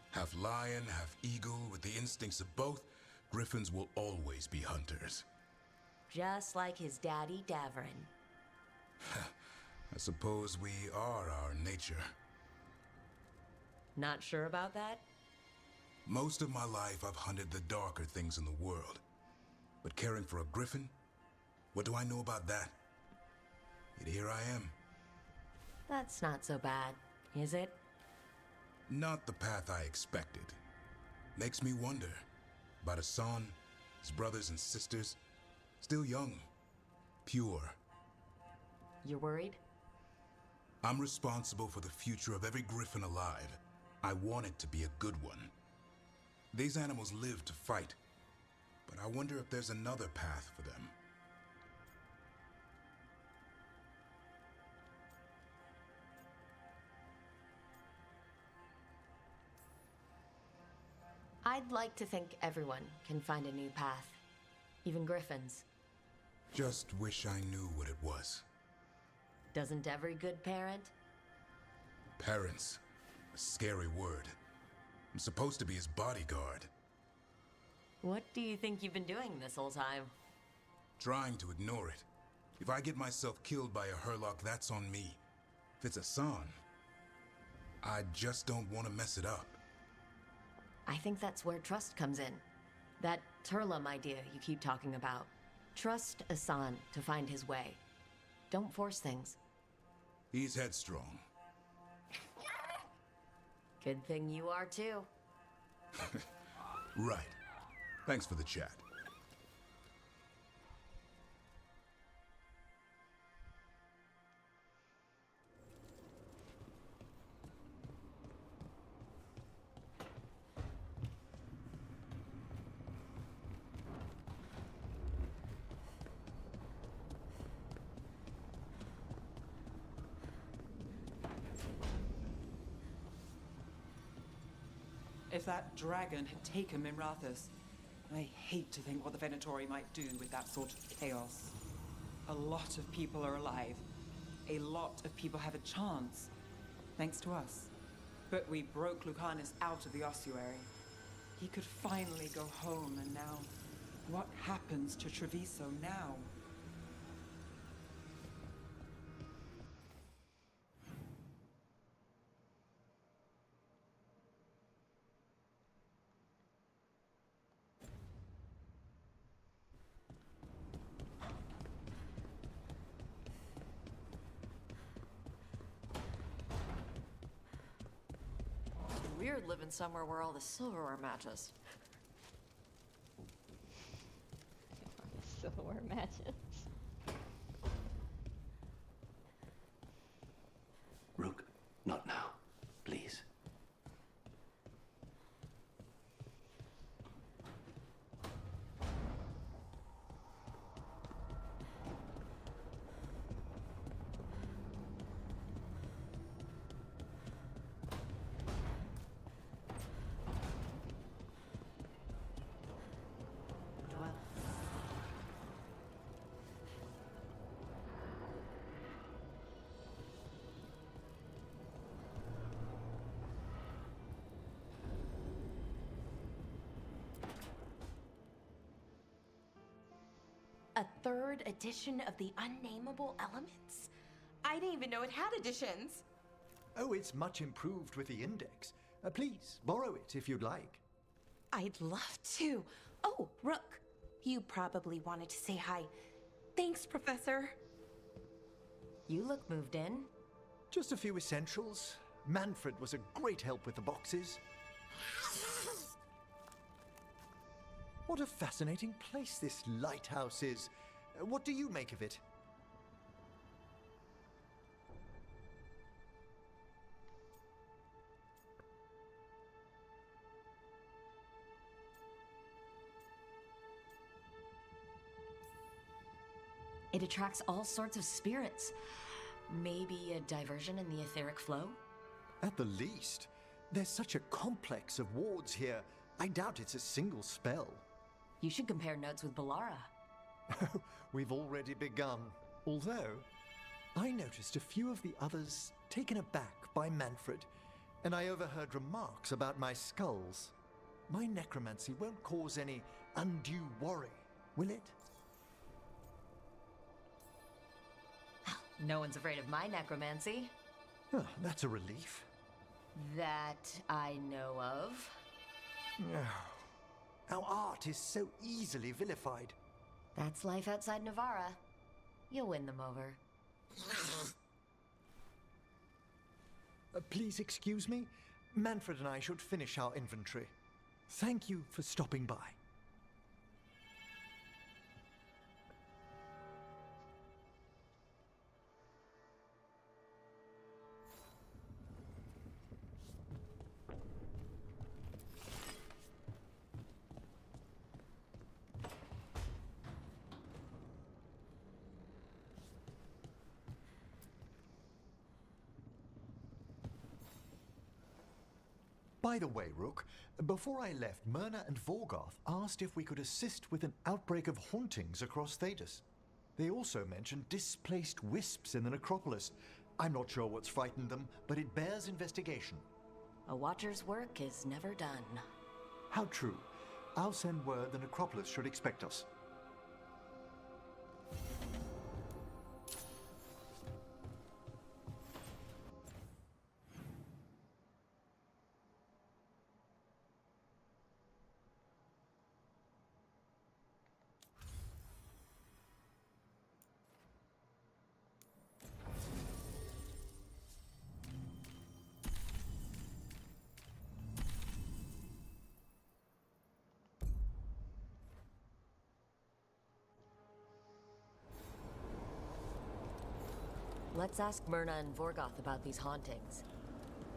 Half lion, half eagle, with the instincts of both, Griffins will always be hunters. Just like his daddy, Davrin. I suppose we are our nature. Not sure about that? Most of my life, I've hunted the darker things in the world. But caring for a griffin? What do I know about that? Yet here I am. That's not so bad, is it? Not the path I expected. Makes me wonder about Hassan, his brothers and sisters. Still young, pure. You're worried? I'm responsible for the future of every griffin alive. I want it to be a good one. These animals live to fight, but I wonder if there's another path for them. I'd like to think everyone can find a new path. Even griffins. Just wish I knew what it was. Doesn't every good parent? Parents. A scary word. I'm supposed to be his bodyguard. What do you think you've been doing this whole time? Trying to ignore it. If I get myself killed by a Hurlock, that's on me. If it's Hassan, I just don't want to mess it up. I think that's where trust comes in. That Turlum idea you keep talking about. Trust Hassan to find his way. Don't force things. He's headstrong. Good thing you are too. Right. Thanks for the chat. If that dragon had taken Minrathous, I hate to think what the Venatori might do with that sort of chaos. A lot of people are alive. A lot of people have a chance, thanks to us. But we broke Lucanus out of the ossuary. He could finally go home, and now, what happens to Treviso now? Weird living somewhere where all the silverware matches. Silverware matches. Rook, not now. Please. A third edition of the Unnameable Elements? I didn't even know it had editions. Oh, it's much improved with the index. Please, borrow it if you'd like. I'd love to. Oh, Rook, you probably wanted to say hi. Thanks, Professor. You look moved in. Just a few essentials. Manfred was a great help with the boxes. What a fascinating place this lighthouse is. What do you make of it? It attracts all sorts of spirits. Maybe a diversion in the etheric flow? At the least. There's such a complex of wards here. I doubt it's a single spell. You should compare notes with Balara. We've already begun. Although, I noticed a few of the others taken aback by Manfred, and I overheard remarks about my skulls. My necromancy won't cause any undue worry, will it? No one's afraid of my necromancy. Oh, that's a relief. That I know of. Our art is so easily vilified. That's life outside Navarra. You'll win them over. Please excuse me. Manfred and I should finish our inventory. Thank you for stopping by. By the way, Rook, before I left, Myrna and Vorgoth asked if we could assist with an outbreak of hauntings across Thedas. They also mentioned displaced wisps in the necropolis. I'm not sure what's frightened them, but it bears investigation. A watcher's work is never done. How true. I'll send word the necropolis should expect us. Let's ask Myrna and Vorgoth about these hauntings.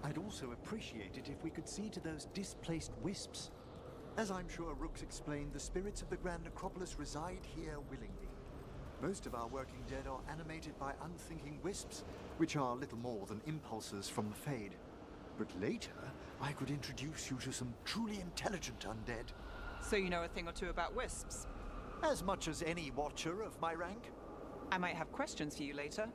I'd also appreciate it if we could see to those displaced wisps. As I'm sure Rook's explained, the spirits of the Grand Necropolis reside here willingly. Most of our working dead are animated by unthinking wisps, which are little more than impulses from the Fade. But later, I could introduce you to some truly intelligent undead. So you know a thing or two about wisps? As much as any watcher of my rank. I might have questions for you later.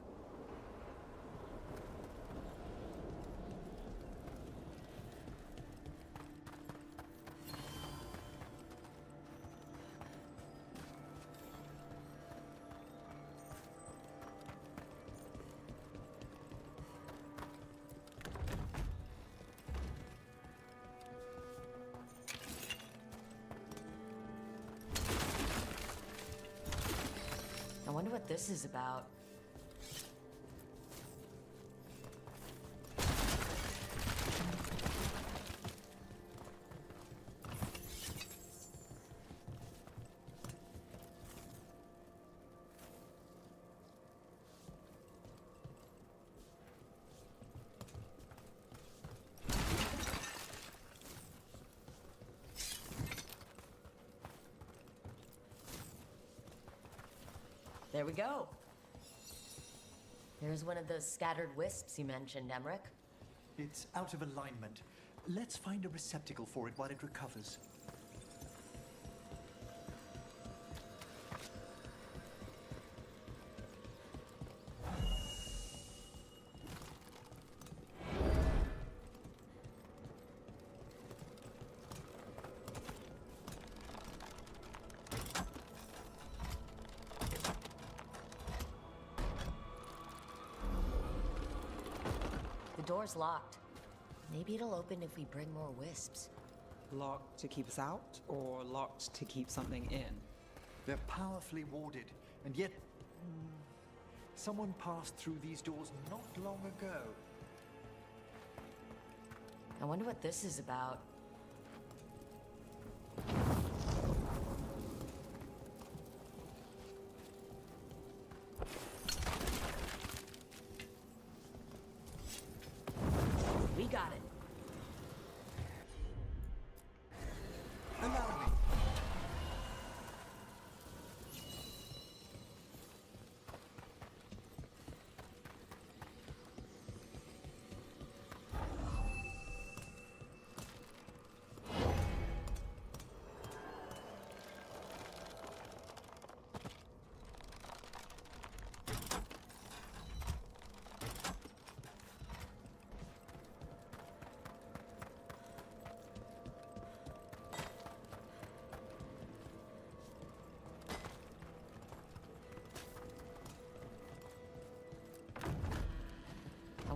I wonder what this is about. There we go. There's one of those scattered wisps you mentioned, Emmerich. It's out of alignment. Let's find a receptacle for it while it recovers. The door's locked. Maybe it'll open if we bring more wisps. Locked to keep us out, or locked to keep something in? They're powerfully warded, and yet... someone passed through these doors not long ago. I wonder what this is about. We got it. Allow me.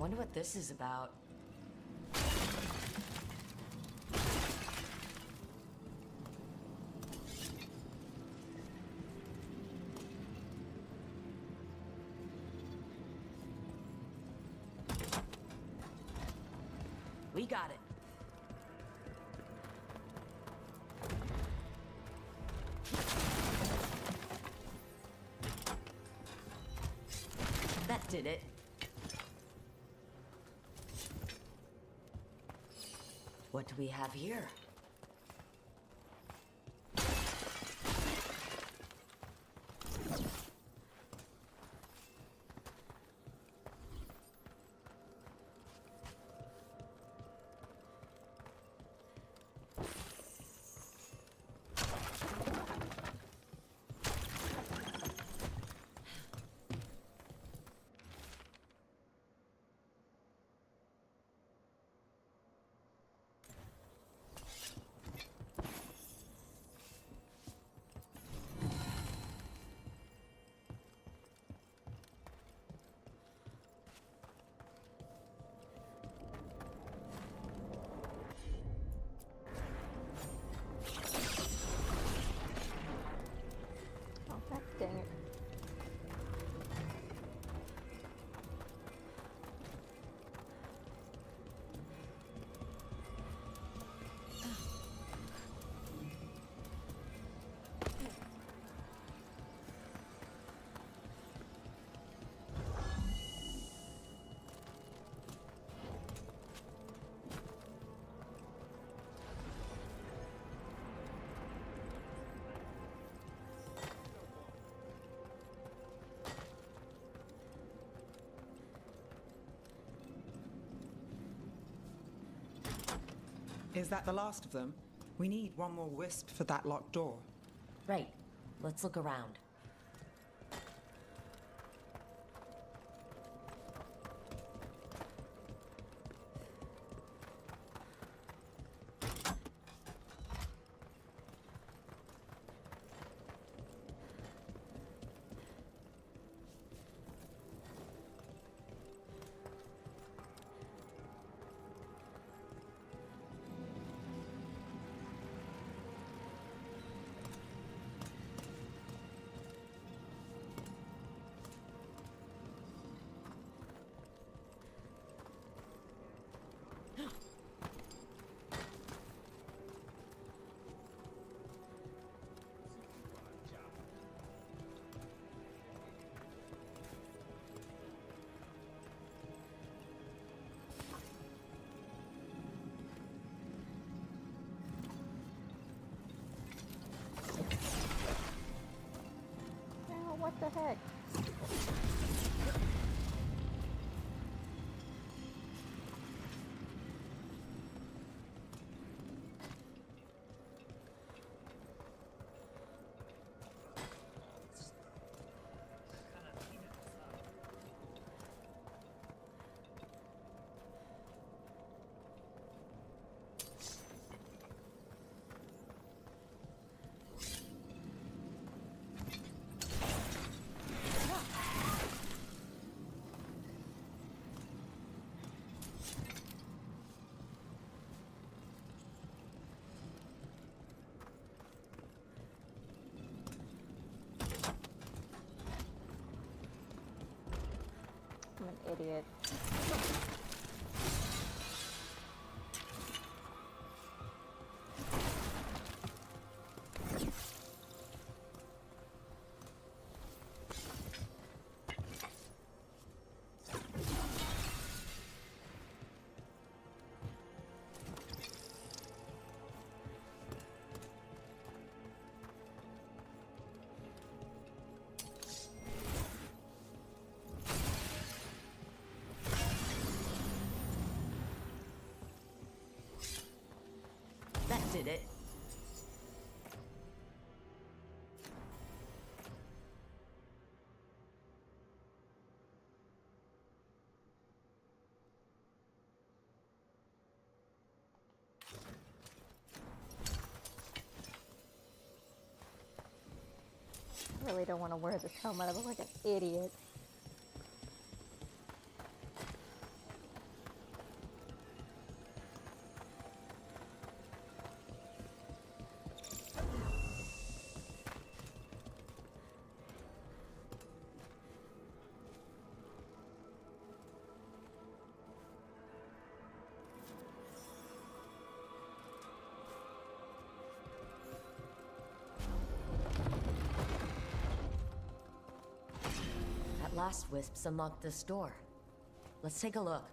wonder what this is about. We got it. That did it. What do we have here? Oh, god dang it. Is that the last of them? We need one more wisp for that locked door. Right. Let's look around. Oh, what the heck? I'm an idiot. That did it. I really don't want to wear this helmet. I look like an idiot. that last wisps unlocked this door. Let's take a look.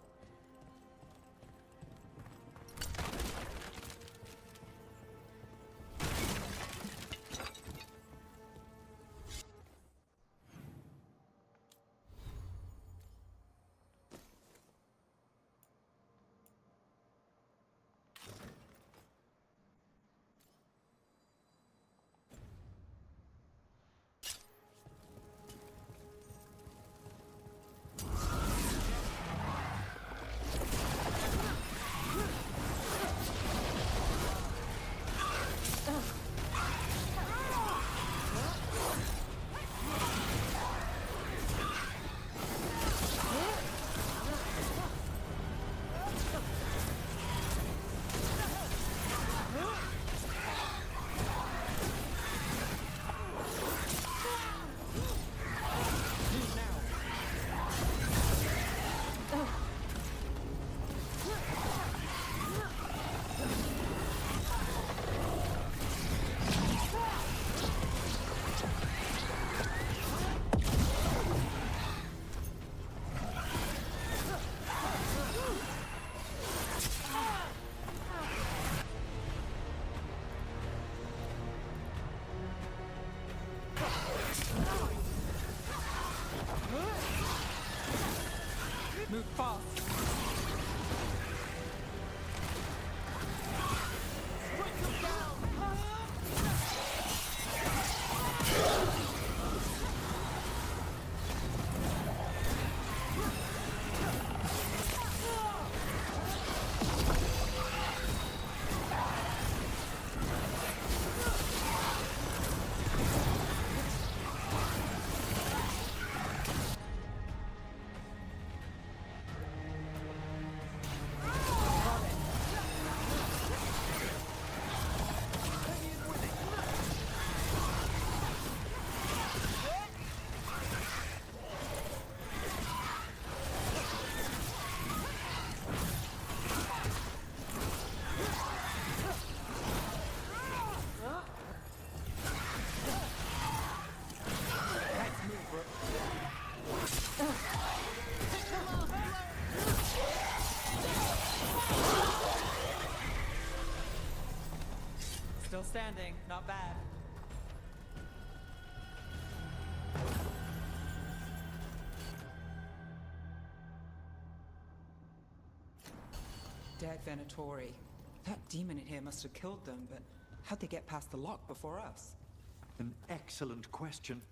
Move fast. Still standing, not bad. Dead Venatori. That demon in here must have killed them, but how'd they get past the lock before us? An excellent question.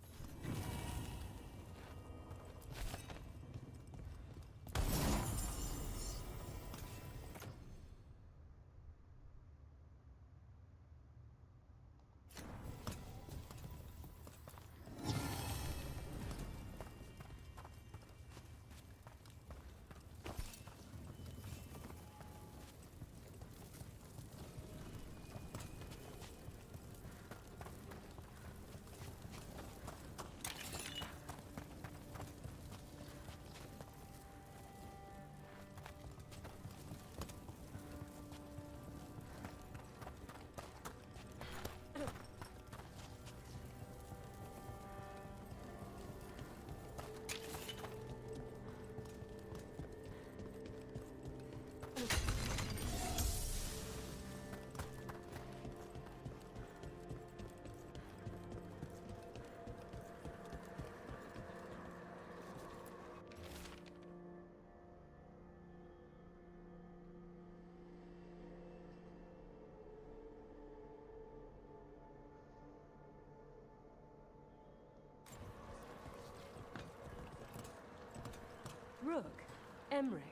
Rook, Emmerich,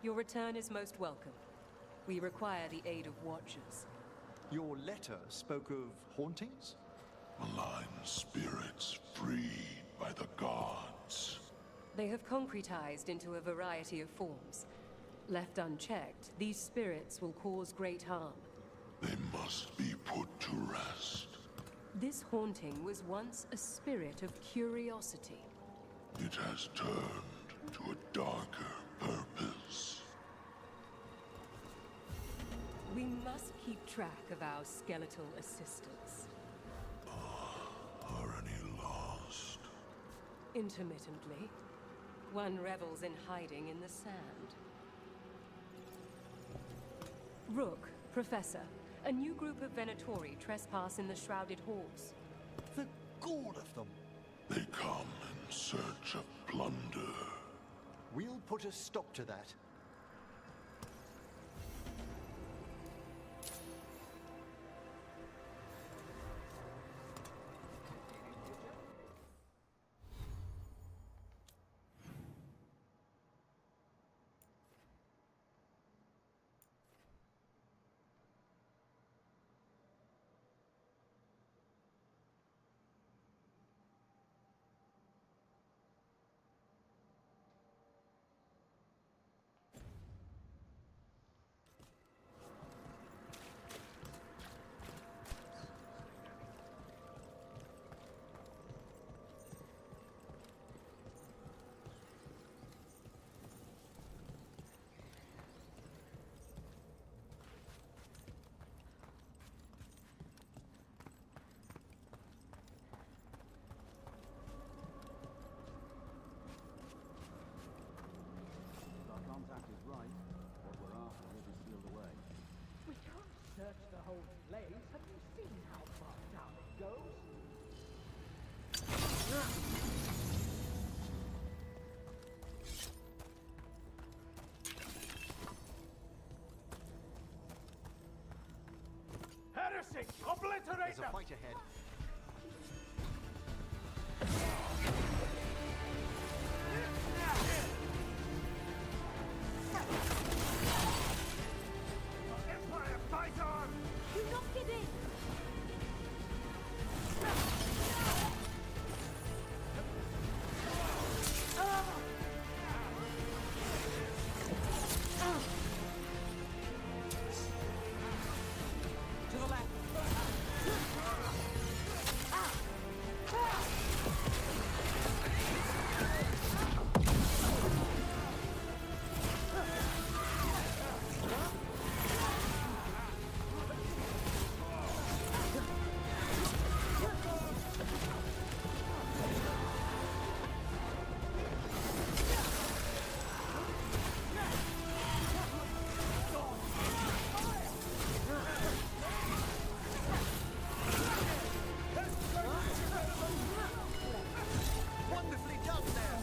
your return is most welcome. We require the aid of watchers. Your letter spoke of hauntings? Malign spirits freed by the gods. They have concretized into a variety of forms. Left unchecked, these spirits will cause great harm. They must be put to rest. This haunting was once a spirit of curiosity. It has turned to a darker purpose. We must keep track of our skeletal assistants. Are any lost? Intermittently. One revels in hiding in the sand. Rook, Professor, a new group of Venatori trespass in the Shrouded Halls. The gall of them! They come in search of plunder. We'll put a stop to that. Search the whole place. Have you seen how far down it goes? Heresy! Obliterate There's them! a fight ahead. Empire, fight on! Do not give in! To the left. Wonderfully done there!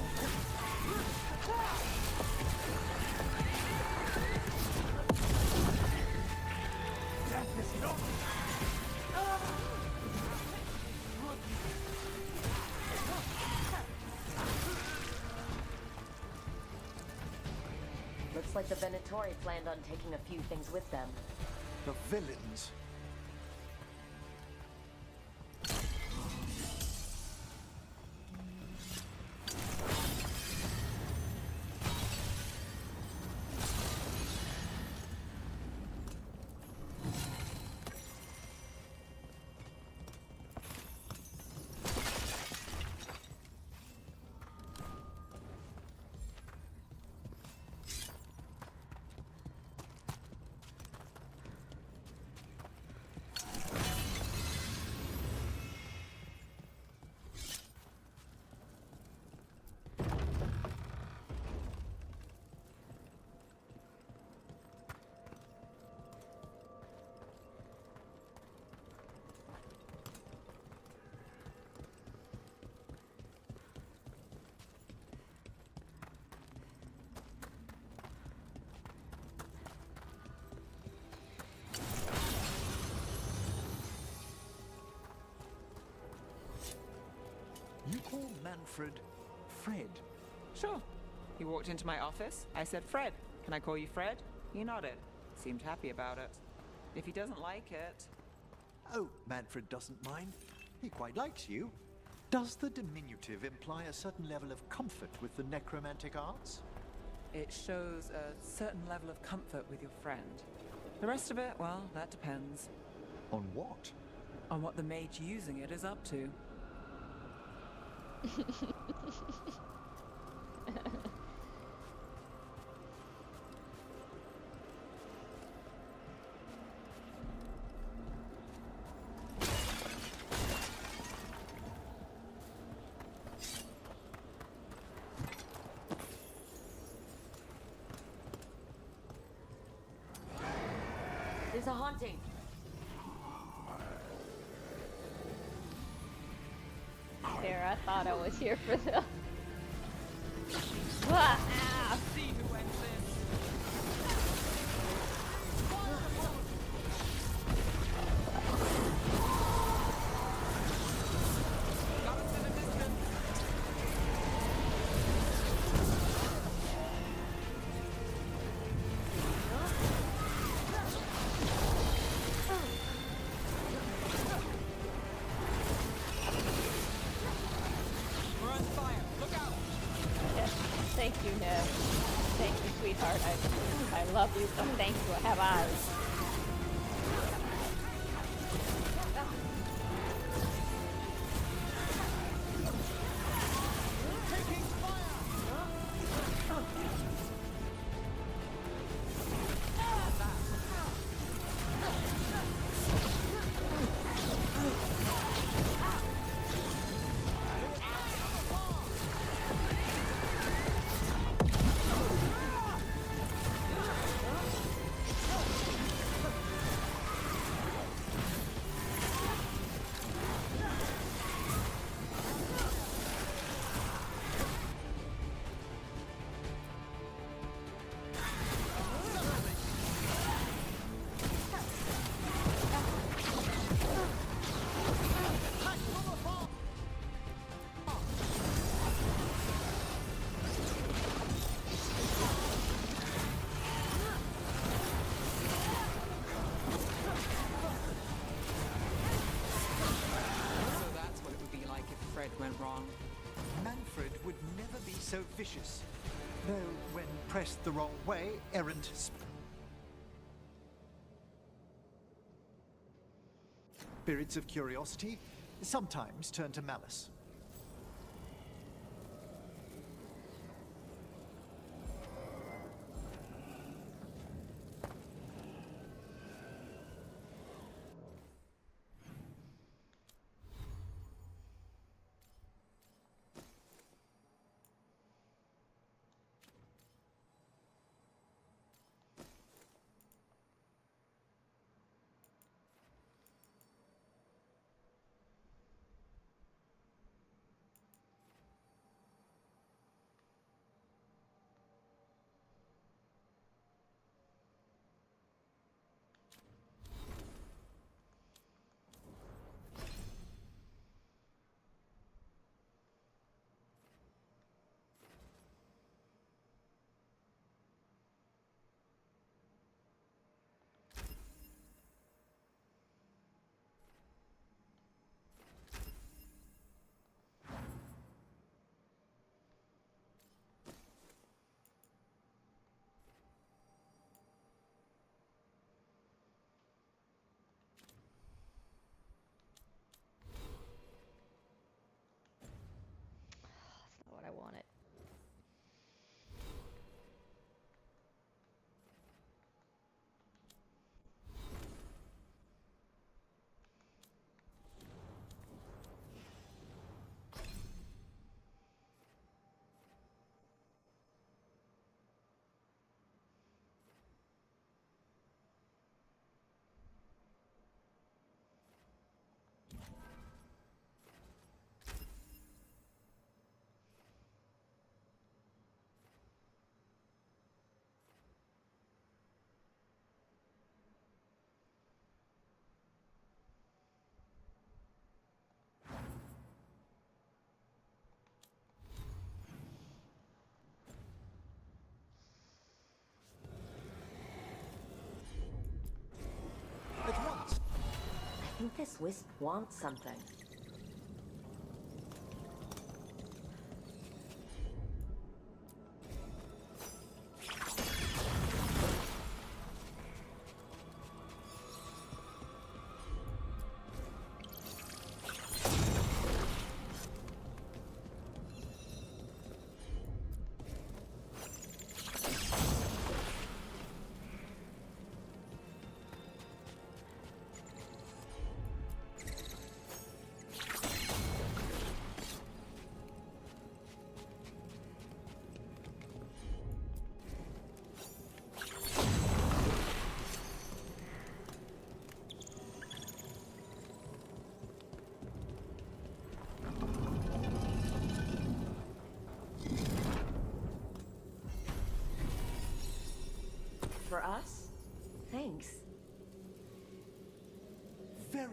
Looks like the Venatori planned on taking a few things with them. The villains. You call Manfred Fred? Sure. He walked into my office. I said, Fred, can I call you Fred? He nodded. Seemed happy about it. If he doesn't like it... Oh, Manfred doesn't mind. He quite likes you. Does the diminutive imply a certain level of comfort with the necromantic arts? It shows a certain level of comfort with your friend. The rest of it, well, that depends. On what? On what the mage using it is up to. There's a haunting. There, I thought I was here for the. Ah! See who wins this. Got us in the distance. We're on fire. Look out! Yes, thank you, Neve. Thank you, sweetheart. I love you, but thank you. I have eyes. Went wrong. Manfred would never be so vicious. Though, when pressed the wrong way, errant spirits of curiosity sometimes turn to malice. That's not what I wanted. I think this wisp wants something.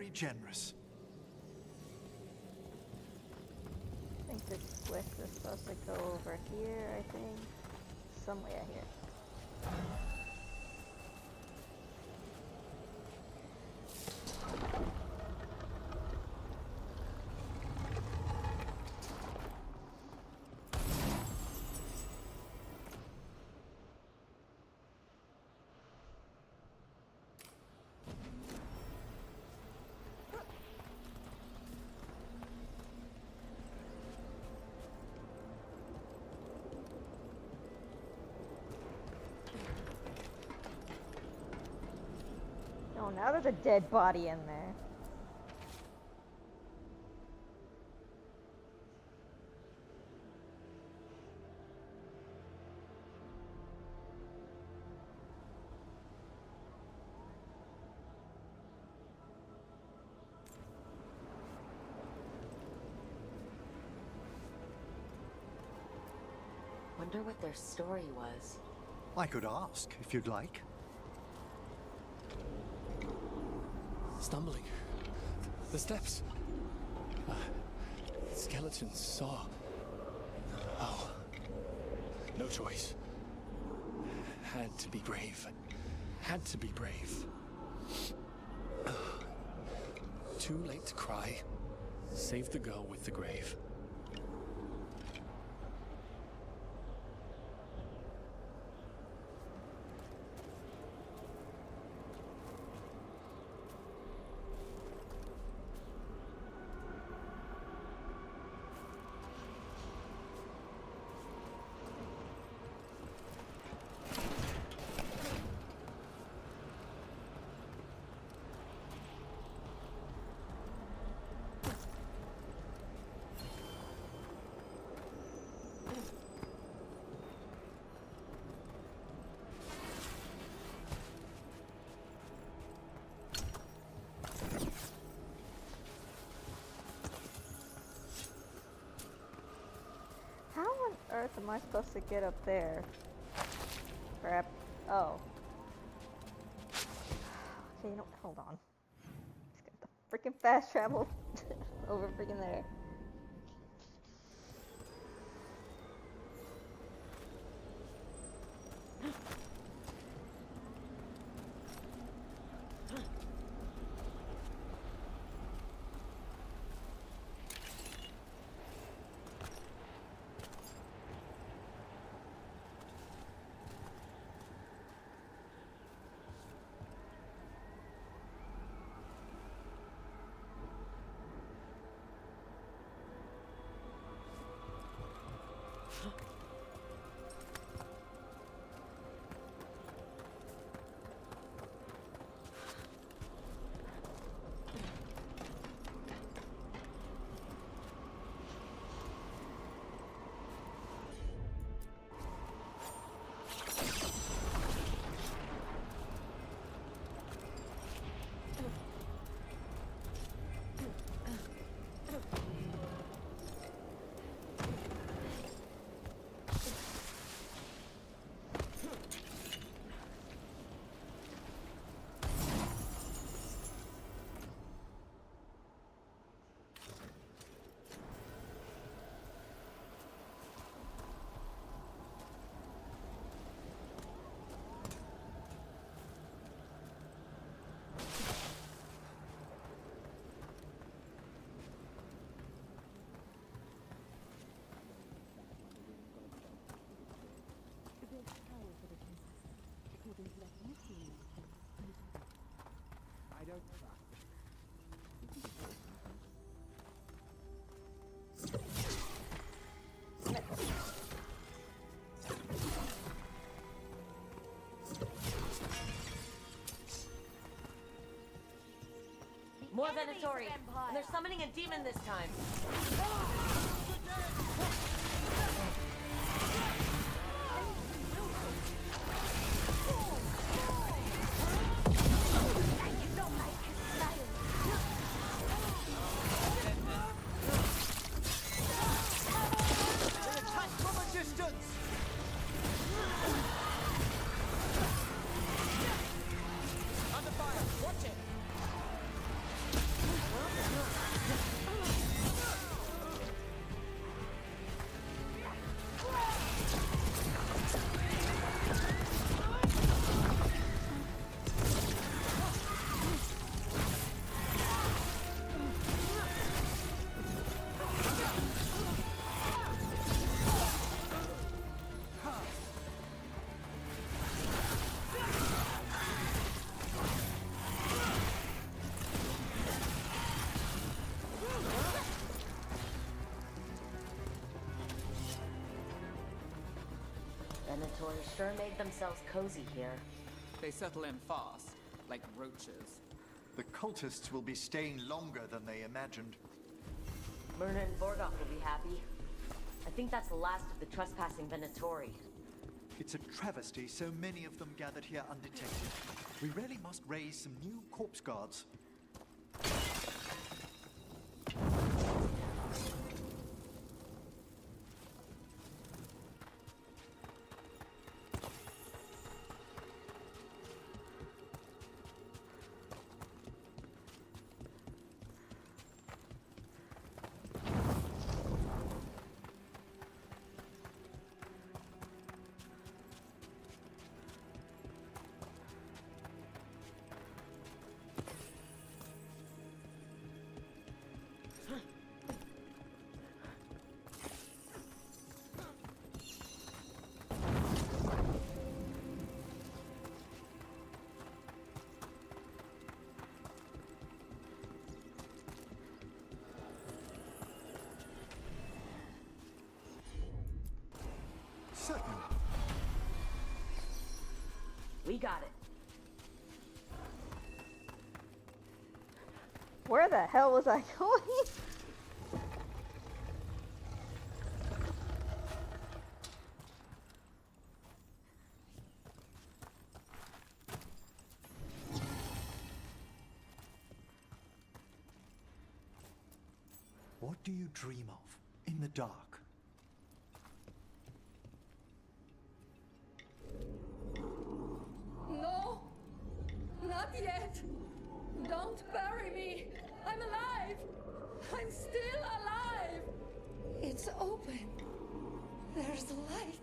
very generous. I think this quest is supposed to go over here, I think. Somewhere here. Oh, now there's a dead body in there. Wonder what their story was. I could ask, if you'd like. Stumbling. The steps. Skeletons saw. Oh. No choice. Had to be brave. Had to be brave. Too late to cry. Save the girl with the grave. How on earth am I supposed to get up there? Crap. Oh. Okay, no, hold on. Just got the freaking fast travel over freaking there. I don't More Venatori, and they're summoning a demon this time. Under fire! Watch it! Venator sure made themselves cozy here. They settle in fast, like roaches. The cultists will be staying longer than they imagined. Myrna and Vorgoth will be happy. I think that's the last of the trespassing Venatori. It's a travesty so many of them gathered here undetected. We really must raise some new corpse guards. Certainly. We got it. Where the hell was I going? What do you dream of in the dark? No! Not yet! Don't bury me! I'm alive! I'm still alive! It's open. There's light.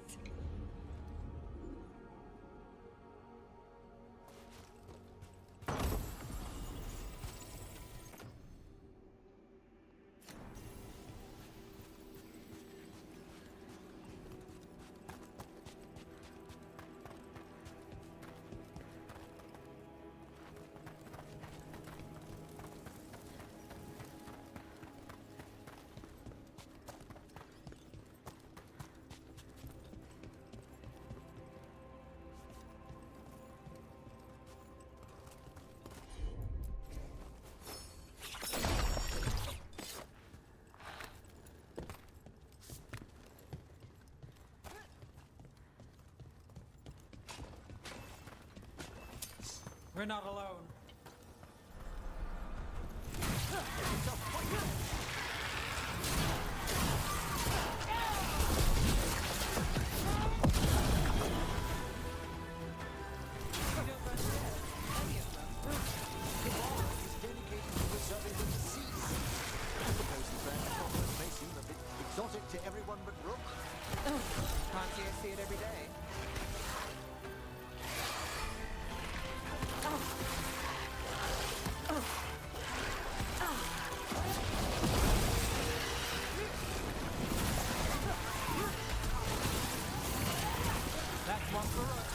We're not alone. Exotic to everyone but Rook. Can't see I see it every day. That's one for us.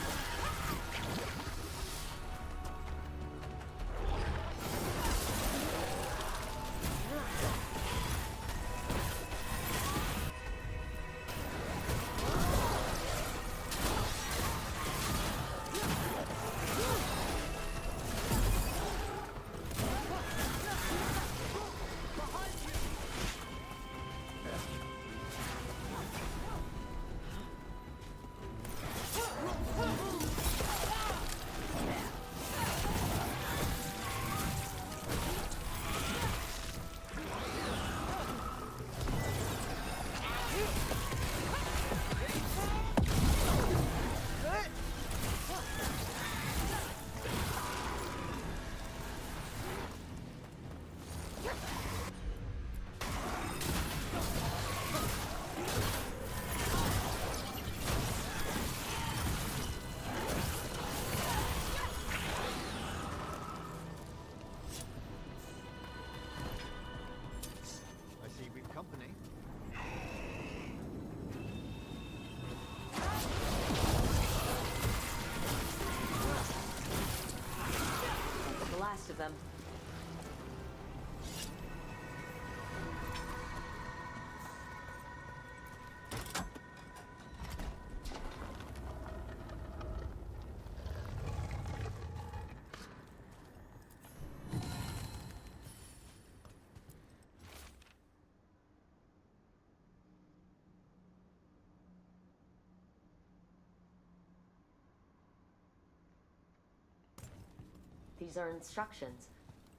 These are instructions.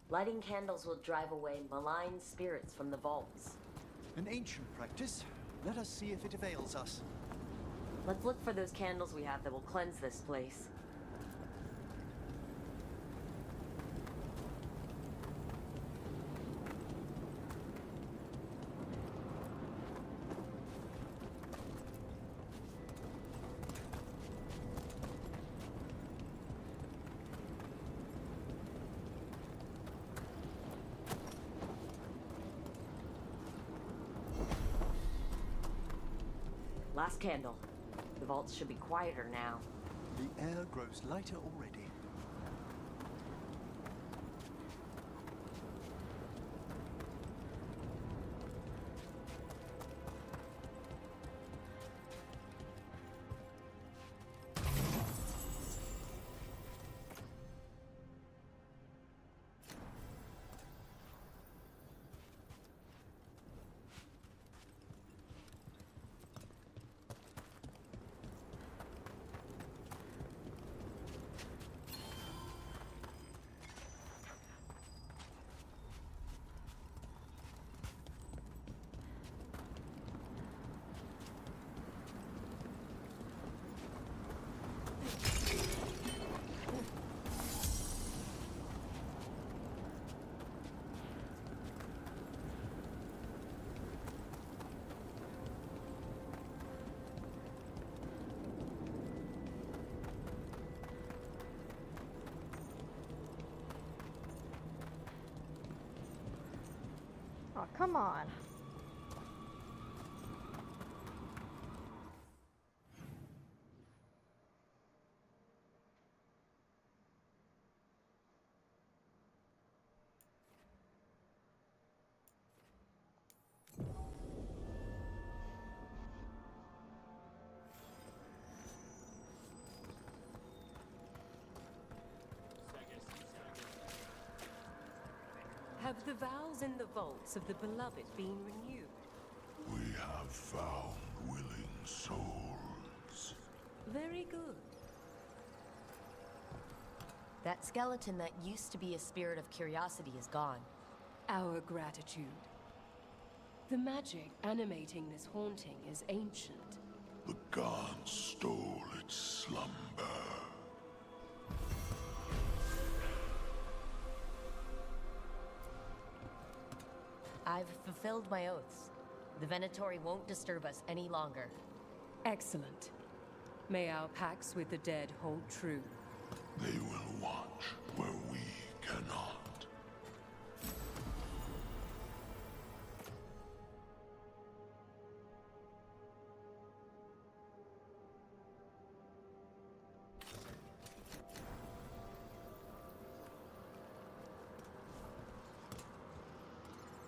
Lighting candles will drive away malign spirits from the vaults. An ancient practice. Let us see if it avails us. Let's look for those candles we have that will cleanse this place. Last candle. The vaults should be quieter now. The air grows lighter already. Oh, come on. Have the vows in the vaults of the beloved been renewed? We have found willing souls. Very good. That skeleton that used to be a spirit of curiosity is gone. Our gratitude. The magic animating this haunting is ancient. The gods stole its slumber. I've fulfilled my oaths. The Venatori won't disturb us any longer. Excellent. May our pacts with the dead hold true. They will watch where we cannot.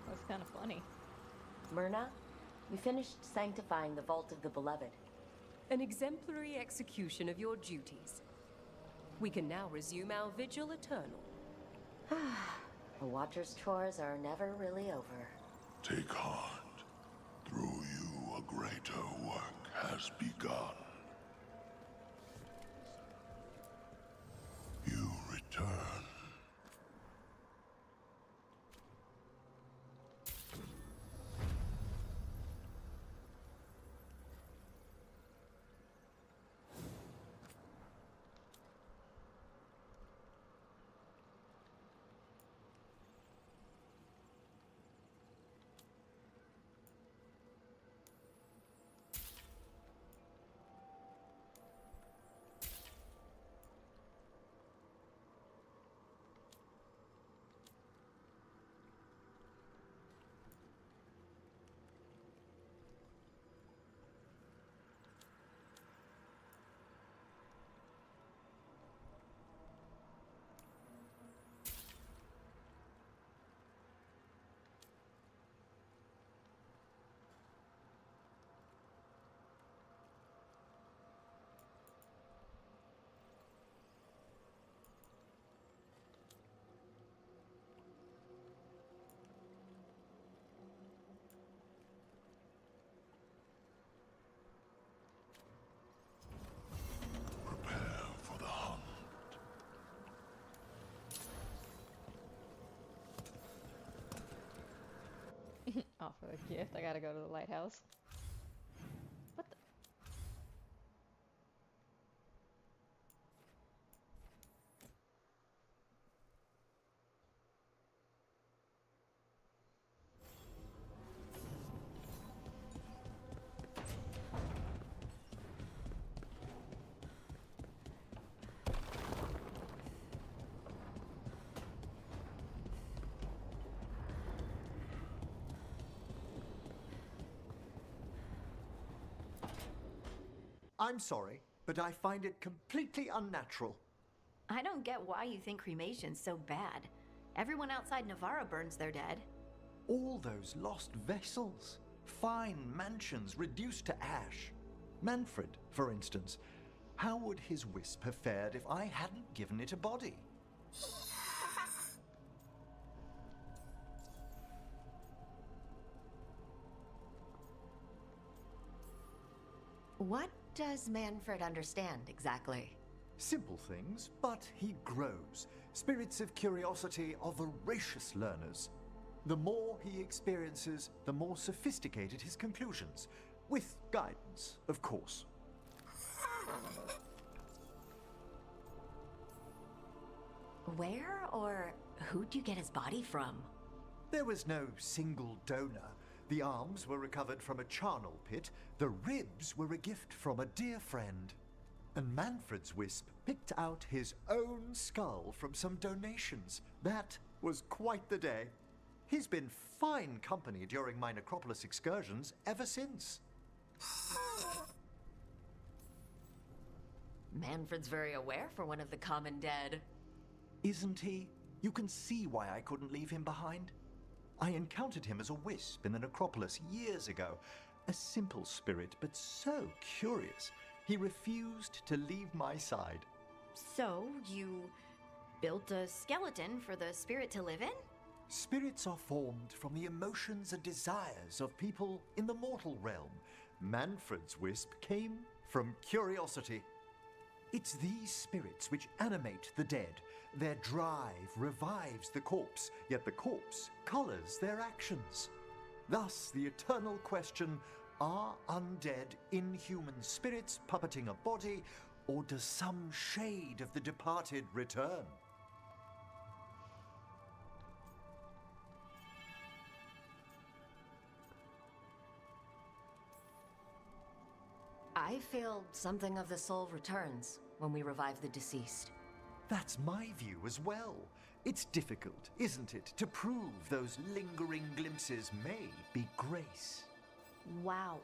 That's kind of funny. Myrna, we finished sanctifying the Vault of the Beloved. An exemplary execution of your duties. We can now resume our vigil eternal. The Watcher's chores are never really over. Take heart. Through you, a greater work has begun. You return. a gift. I gotta go to the lighthouse. What the? I'm sorry, but I find it completely unnatural. I don't get why you think cremation's so bad. Everyone outside Navarra burns their dead. All those lost vessels, fine mansions reduced to ash. Manfred, for instance, how would his wisp have fared if I hadn't given it a body? What does Manfred understand exactly? Simple things, but he grows. Spirits of curiosity are voracious learners. The more he experiences, the more sophisticated his conclusions. With guidance, of course. Where or who'd you get his body from? There was no single donor. The arms were recovered from a charnel pit. The ribs were a gift from a dear friend. And Manfred's wisp picked out his own skull from some donations. That was quite the day. He's been fine company during my necropolis excursions ever since. Manfred's very aware for one of the common dead. Isn't he? You can see why I couldn't leave him behind. I encountered him as a wisp in the necropolis years ago. A simple spirit, but so curious. He refused to leave my side. So, you built a skeleton for the spirit to live in? Spirits are formed from the emotions and desires of people in the mortal realm. Manfred's wisp came from curiosity. It's these spirits which animate the dead. Their drive revives the corpse, yet the corpse colors their actions. Thus, the eternal question, are undead inhuman spirits puppeting a body, or does some shade of the departed return? I feel something of the soul returns when we revive the deceased. That's my view as well. It's difficult, isn't it, to prove those lingering glimpses may be grace. Wow.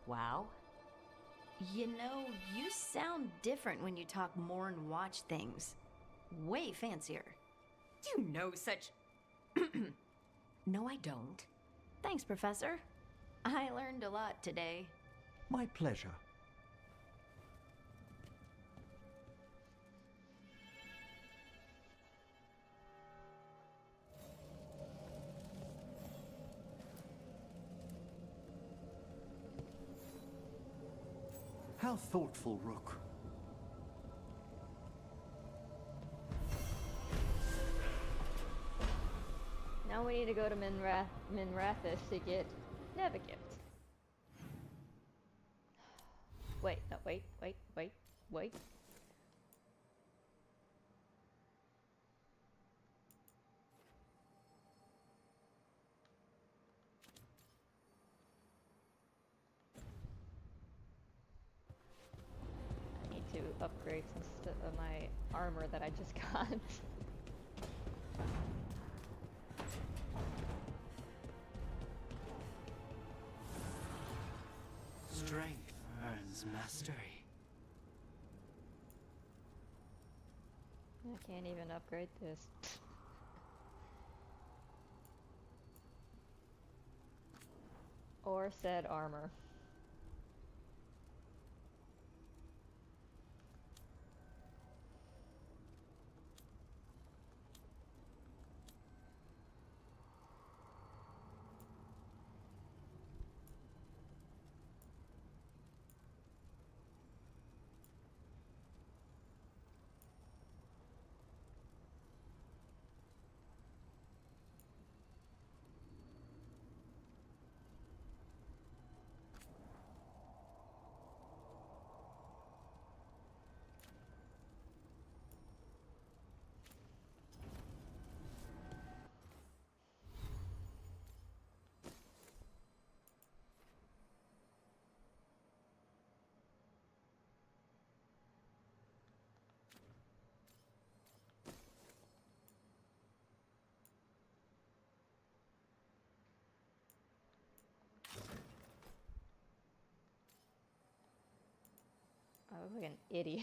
Wow? You know, you sound different when you talk more and watch things. Way fancier. You know such... No, I don't. Thanks, Professor. I learned a lot today. My pleasure. How thoughtful, Rook. Now we need to go to Minrathis to get Neve a gift. Wait, no, wait. I need to upgrade some of my armor that I just got. Strength earns mastery. I can't even upgrade this. Or said armor. I look like an idiot.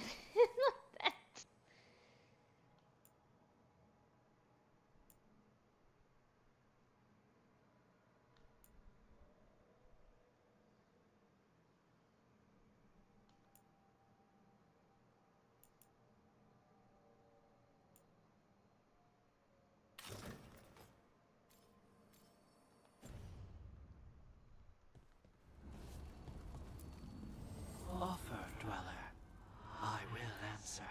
Offer, dweller. I will answer.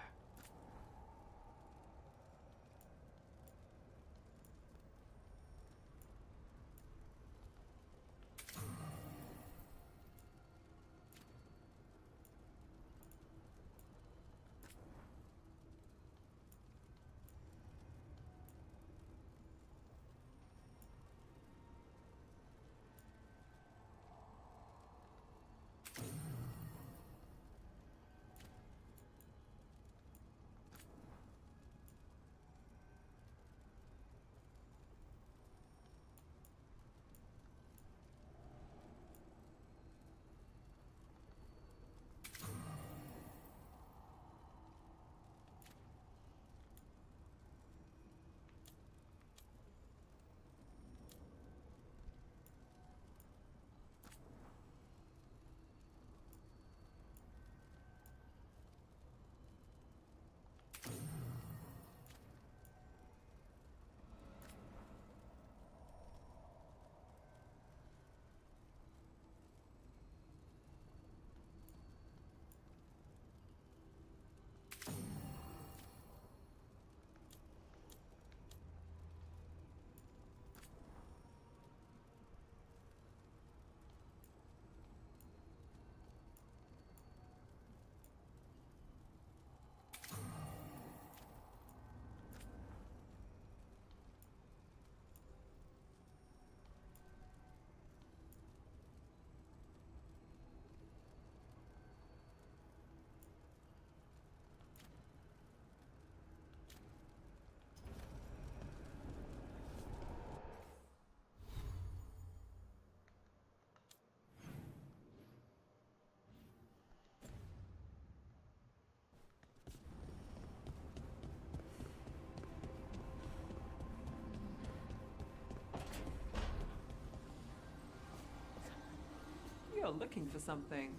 You're looking for something.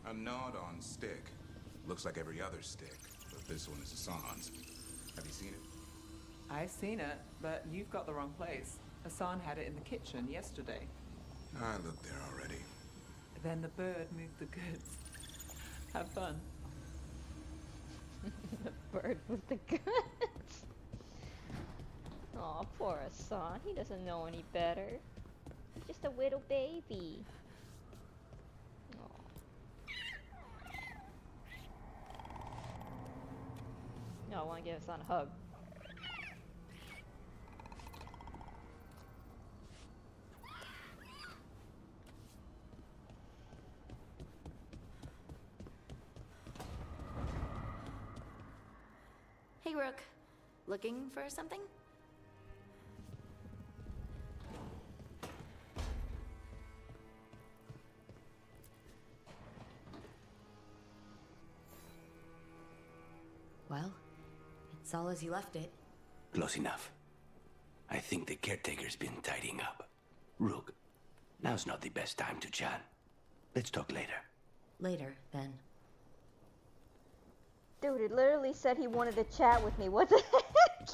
A nod on stick. Looks like every other stick, but this one is Hassan's. Have you seen it? I've seen it, but you've got the wrong place. Hassan had it in the kitchen yesterday. I looked there already. Then the bird moved the goods. Have fun. The bird with the guns. Aw, poor Hassan. He doesn't know any better. He's just a little baby. No, I want to give Hassan a hug. Hey, Rook. Looking for something? Well, it's all as you left it. Close enough. I think the caretaker's been tidying up. Rook, now's not the best time to chat. Let's talk later. Later, then. Dude, it literally said he wanted to chat with me. What the heck?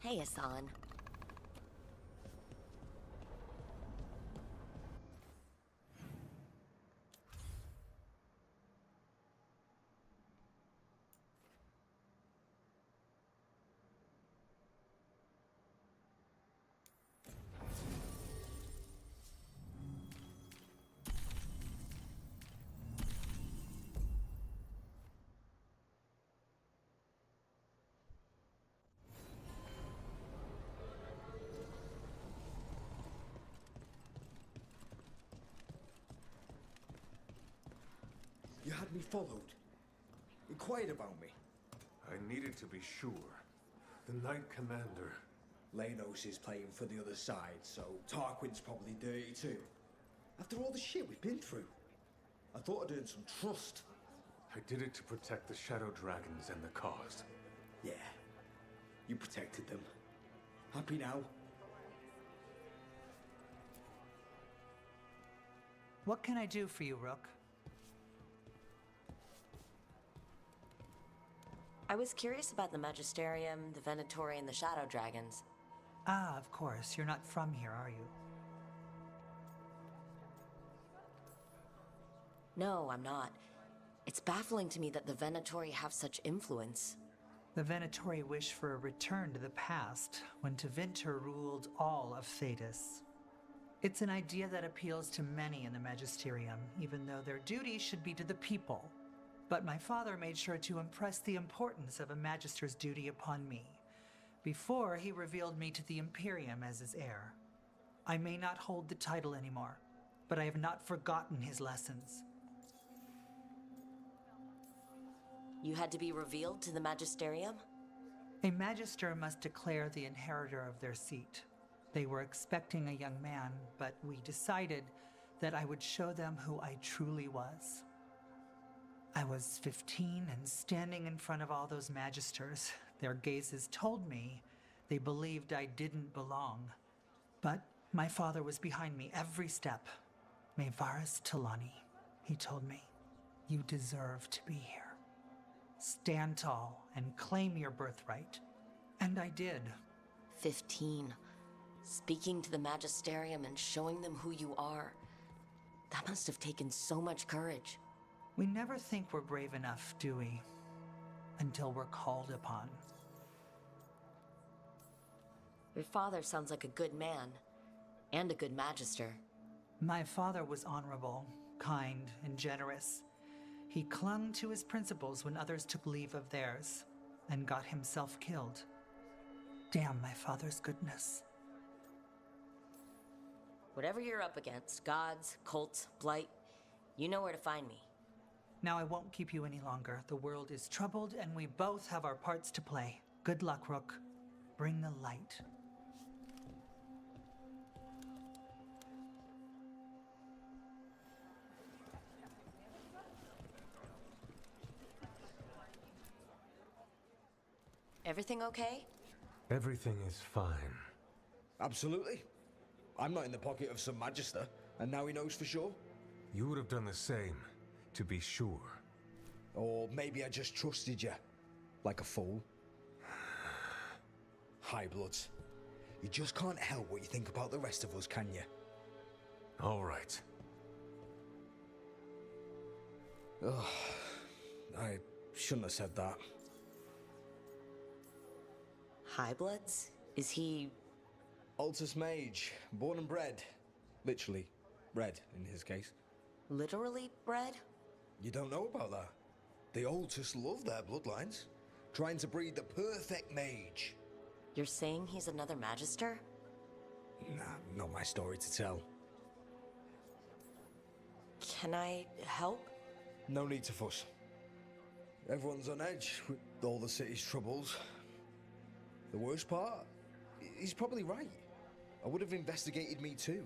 Hey, Hassan. You had me followed. Inquired about me. I needed to be sure. the Knight Commander. Lanos is playing for the other side, so Tarquin's probably dirty too. After all the shit we've been through, I thought I'd earn some trust. I did it to protect the Shadow Dragons and the cause. Yeah, you protected them. Happy now? What can I do for you, Rook? I was curious about the Magisterium, the Venatori, and the Shadow Dragons. Ah, of course. You're not from here, are you? No, I'm not. It's baffling to me that the Venatori have such influence. The Venatori wish for a return to the past, when Tevinter ruled all of Thedas. It's an idea that appeals to many in the Magisterium, even though their duty should be to the people. But my father made sure to impress the importance of a Magister's duty upon me, before he revealed me to the Imperium as his heir. I may not hold the title anymore, but I have not forgotten his lessons. You had to be revealed to the Magisterium? A Magister must declare the inheritor of their seat. They were expecting a young man, but we decided that I would show them who I truly was. I was 15 and standing in front of all those Magisters. Their gazes told me they believed I didn't belong. But my father was behind me every step. Mevaris Talani, he told me, you deserve to be here. Stand tall and claim your birthright. And I did. 15. Speaking to the Magisterium and showing them who you are. That must have taken so much courage. We never think we're brave enough, do we? Until we're called upon. Your father sounds like a good man. And a good Magister. My father was honorable, kind, and generous. He clung to his principles when others took leave of theirs, and got himself killed. Damn my father's goodness. Whatever you're up against, gods, cults, blight, you know where to find me. Now I won't keep you any longer. The world is troubled, and we both have our parts to play. Good luck, Rook. Bring the light. Everything okay? Everything is fine. Absolutely. I'm not in the pocket of some Magister, and now he knows for sure. You would have done the same, to be sure. Or maybe I just trusted you, like a fool. High Bloods. You just can't help what you think about the rest of us, can you? All right. Ugh, I shouldn't have said that. High Bloods? Is he... Altus Mage, born and bred. Literally, bred in his case. Literally bred? You don't know about that? The Altus love their bloodlines, trying to breed the perfect mage. You're saying he's another Magister? Nah, not my story to tell. Can I help? No need to fuss. Everyone's on edge with all the city's troubles. The worst part? He's probably right. I would have investigated me too.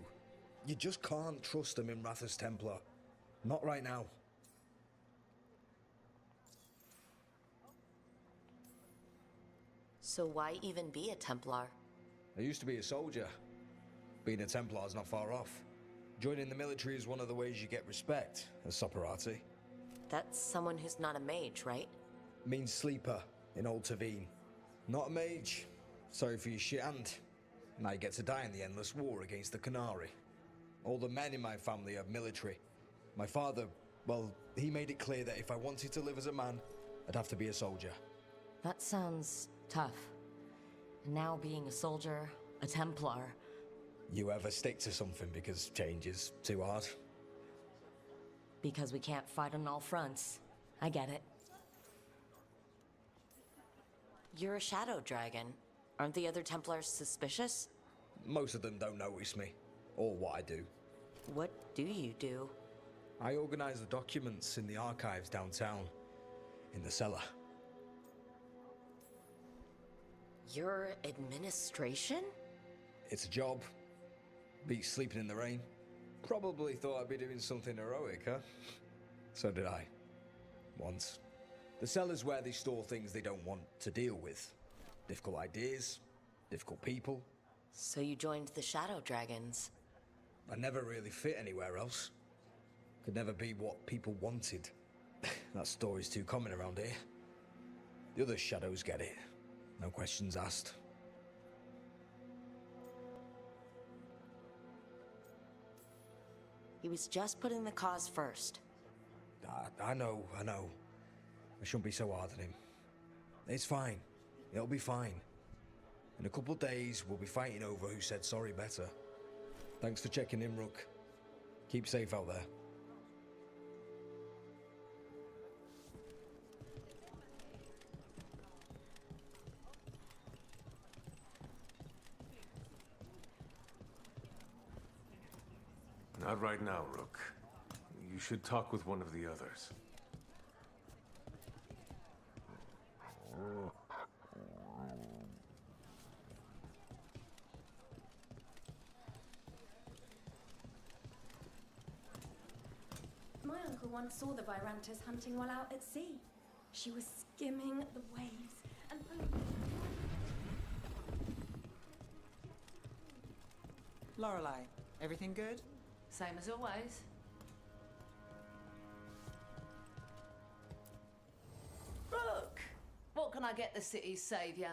You just can't trust him in Rathas Templar. Not right now. So why even be a Templar? I used to be a soldier. Being a Templar's not far off. Joining the military is one of the ways you get respect, as Soparati. That's someone who's not a mage, right? Means sleeper in Old Tavine. Not a mage. Sorry for your shit hand. Now you get to die in the endless war against the Canary. All the men in my family are military. My father, well, he made it clear that if I wanted to live as a man, I'd have to be a soldier. That sounds tough. And now being a soldier, a Templar... You ever stick to something because change is too hard? Because we can't fight on all fronts. I get it. You're a Shadow Dragon. Aren't the other Templars suspicious? Most of them don't notice me, or what I do. What do you do? I organize the documents in the archives downtown, in the cellar. Your administration? It's a job. Beats sleeping in the rain. Probably thought I'd be doing something heroic, huh? So did I. Once. The cellar's where they store things they don't want to deal with. Difficult ideas, difficult people. So you joined the Shadow Dragons? I never really fit anywhere else. Could never be what people wanted. That story's too common around here. The other shadows get it. No questions asked. He was just putting the cause first. I know. I shouldn't be so hard on him. It's fine. It'll be fine. In a couple days, we'll be fighting over who said sorry better. Thanks for checking in, Rook. Keep safe out there. Not right now, Rook. You should talk with one of the others. My uncle once saw the Virantas hunting while out at sea. She was skimming the waves and... Lorelei, everything good? Same as always. Brooke, what can I get the city's saviour?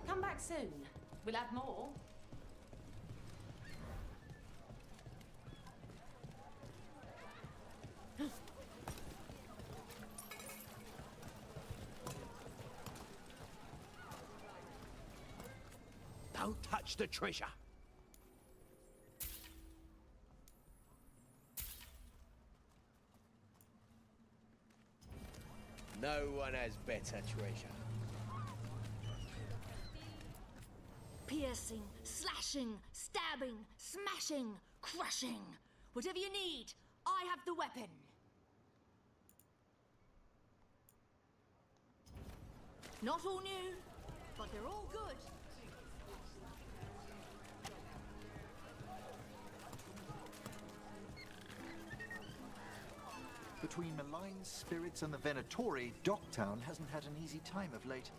Come back soon. We'll have more. Don't touch the treasure. No one has better treasure. Piercing, slashing, stabbing, smashing, crushing. Whatever you need, I have the weapon. Not all new, but they're all good. Between malign spirits and the Venatori, Docktown hasn't had an easy time of late.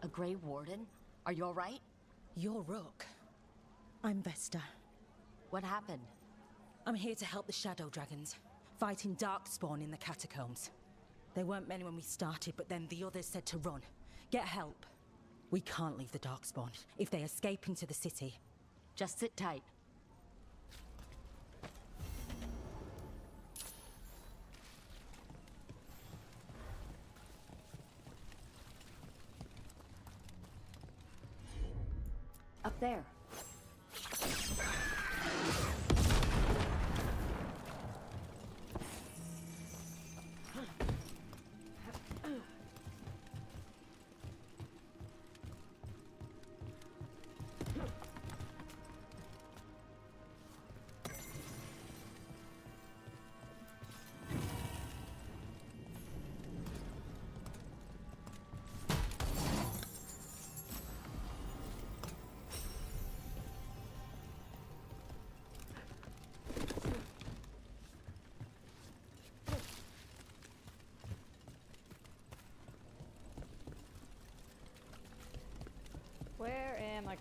A Grey Warden? Are you all right? You're Rook. I'm Vesta. What happened? I'm here to help the Shadow Dragons, fighting Darkspawn in the catacombs. There weren't many when we started, but then the others said to run. Get help. We can't leave the Darkspawn if they escape into the city. Just sit tight. Up there.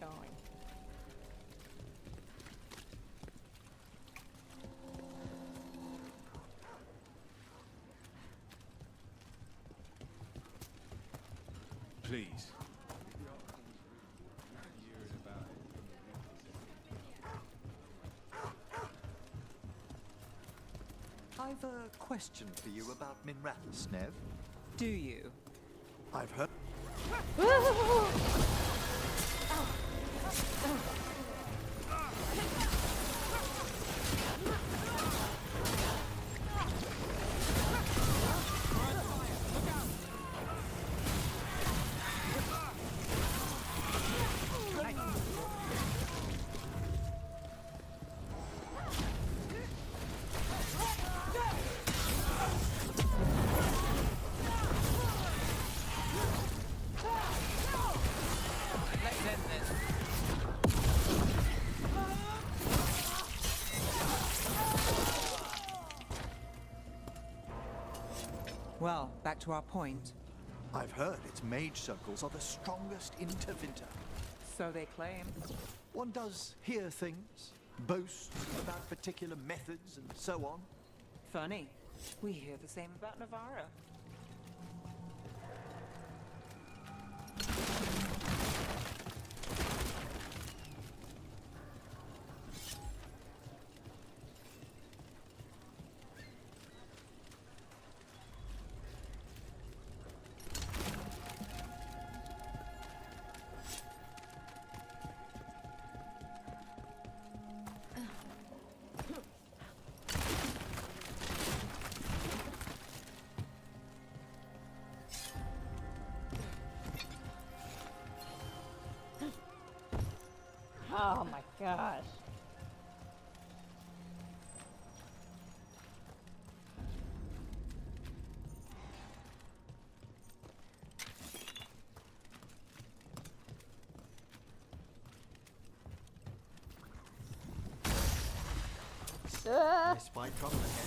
I going? Please. I've a question for you about Minrathous, Neve. Do you? I've heard. Well, back to our point. I've heard its mage circles are the strongest in Tevinter. So they claim. One does hear things, boasts about particular methods and so on. Funny. We hear the same about Navarra. Oh my gosh. I spy trouble ahead.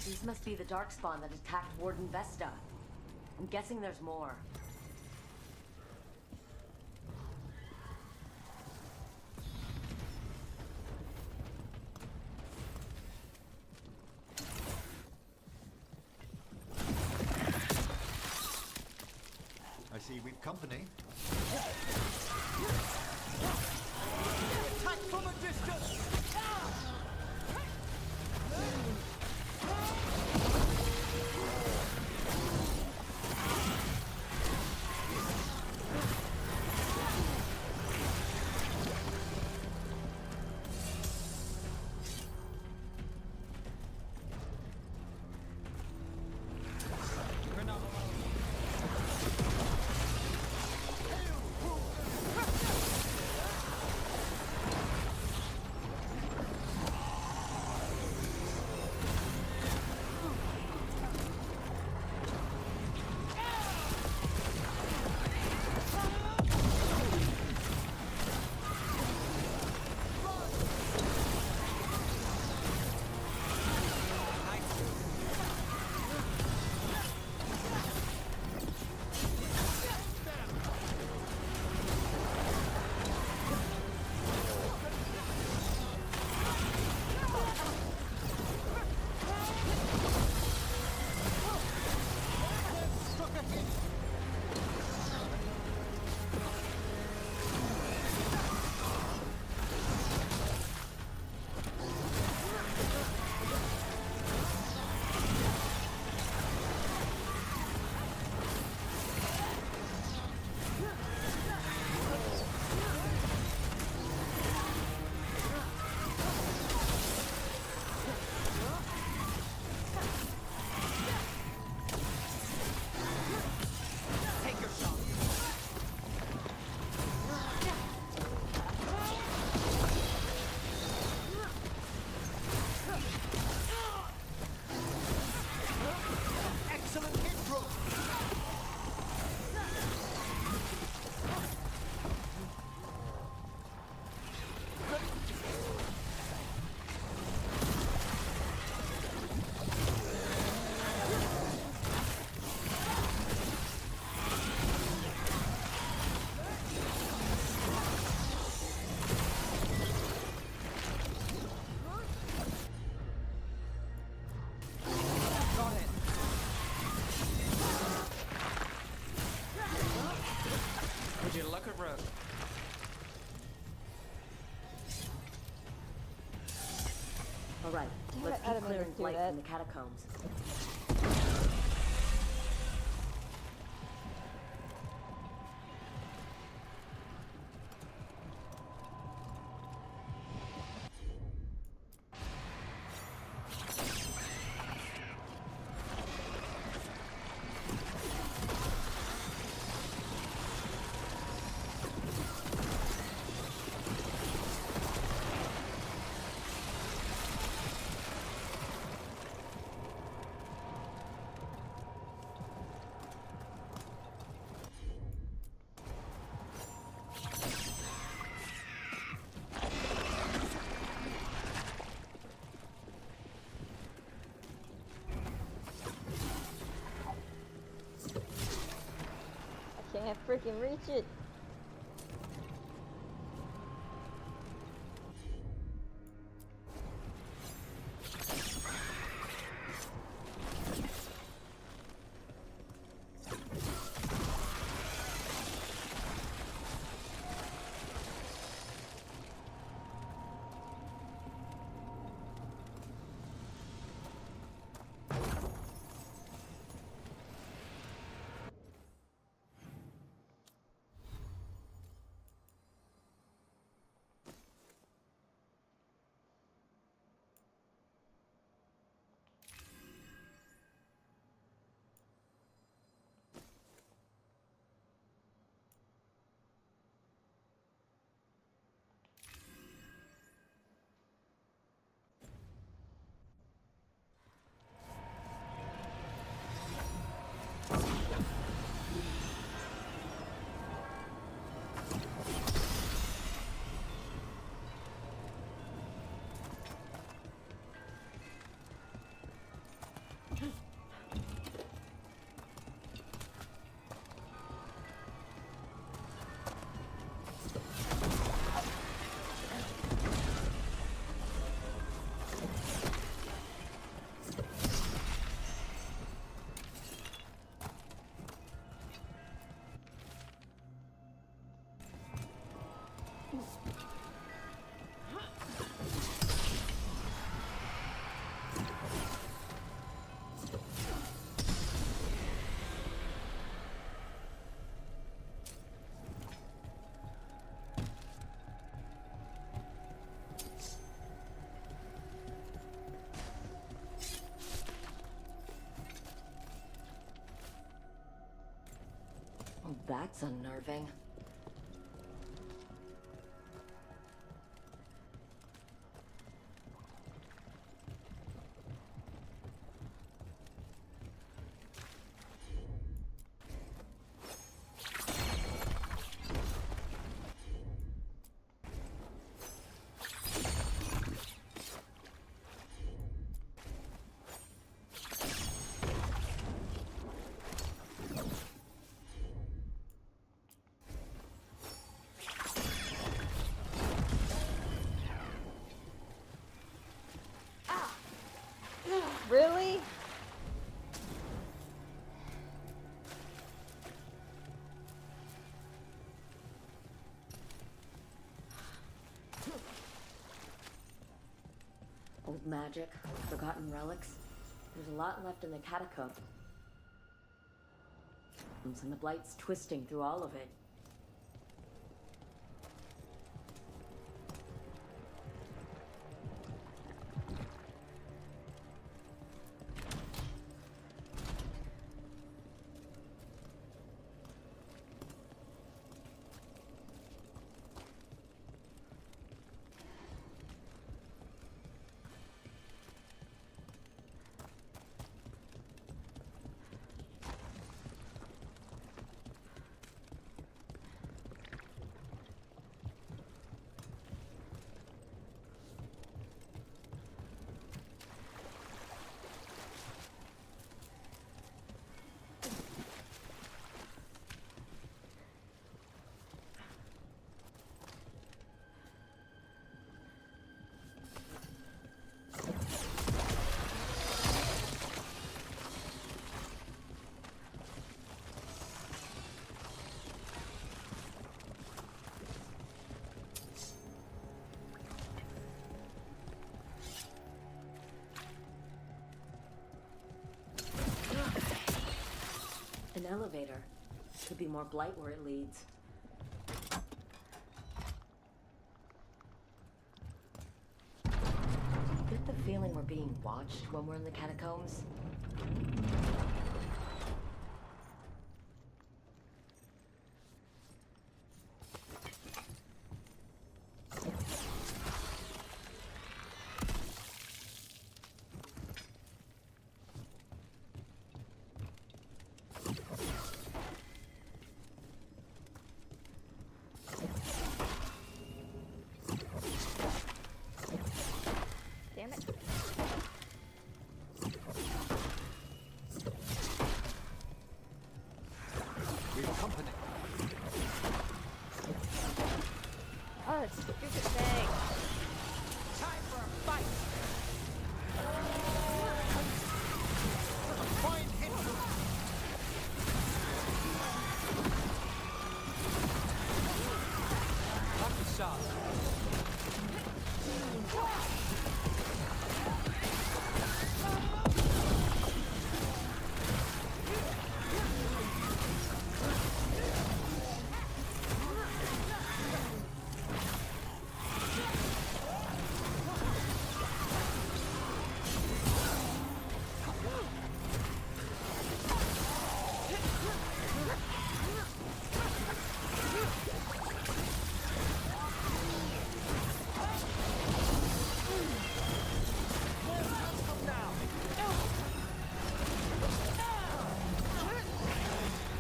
These must be the Darkspawn that attacked Warden Vesta. I'm guessing there's more. I see we've company. Attack from a distance! at Rook. All right, Damn let's it, I keep didn't mean to clearing do light that. from the catacombs. I can't freaking reach it. Oh, that's unnerving. Really? Old magic, forgotten relics. There's a lot left in the catacomb. And the blight's twisting through all of it. elevator. Could be more blight where it leads. Do you get the feeling we're being watched when we're in the catacombs? Damn it. We've company. Oh, that stupid thing. Time for a fight. Fine hit. Lucky shot.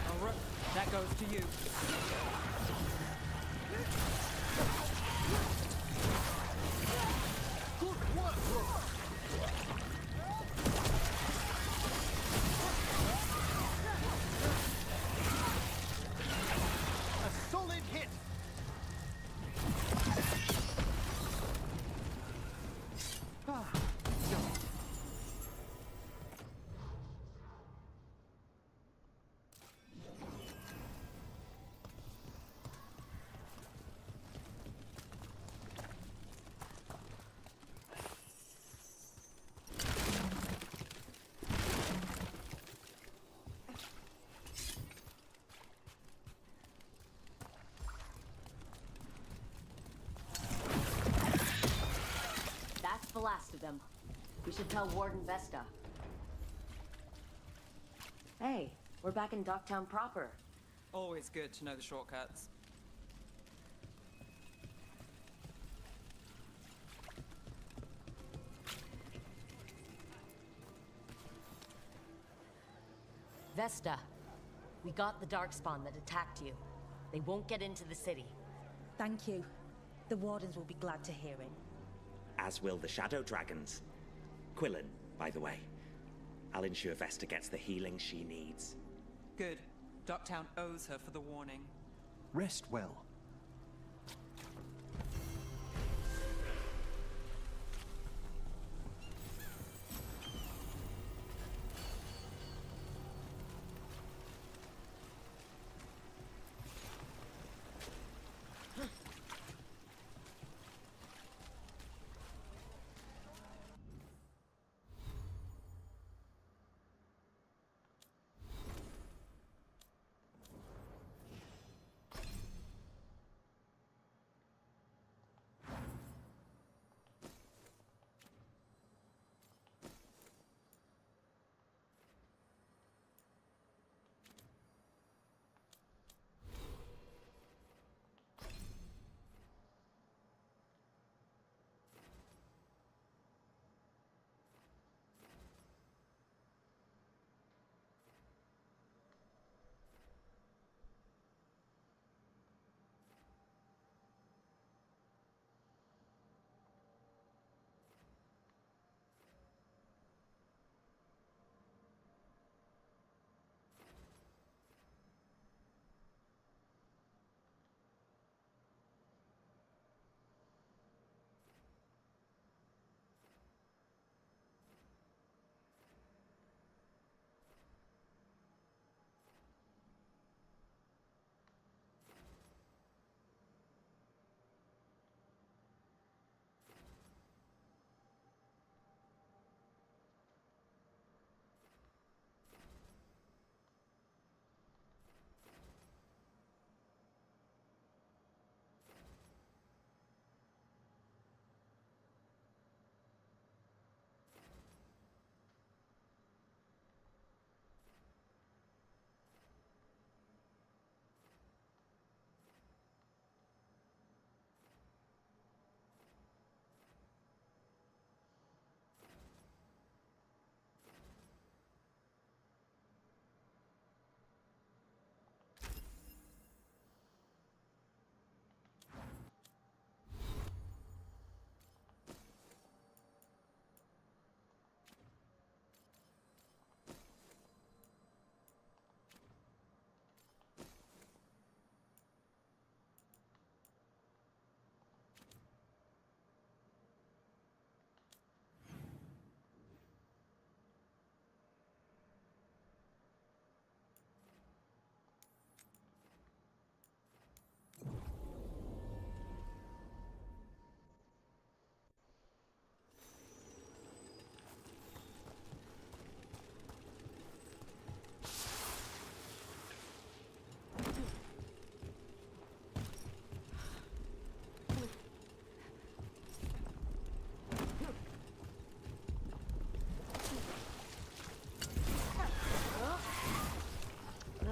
Oh, Rook, that goes to you. Good work, Rook. A solid hit. Ah, That's the last of them. We should tell Warden Vesta. Hey, we're back in Docktown proper. Always good to know the shortcuts. Vesta, we got the Darkspawn that attacked you. They won't get into the city. Thank you. The Wardens will be glad to hear it. As will the Shadow Dragons. Quillen, by the way. I'll ensure Vesta gets the healing she needs. Good. Docktown owes her for the warning. Rest well.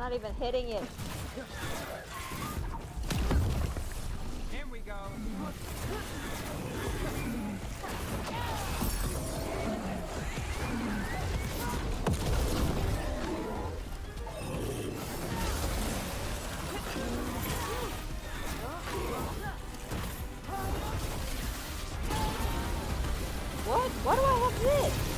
not even hitting it. Here we go. What? Why do I have this?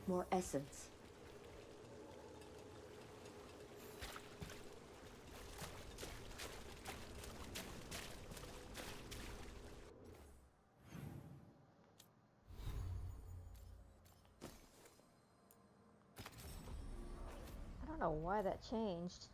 More essence. I don't know why that changed.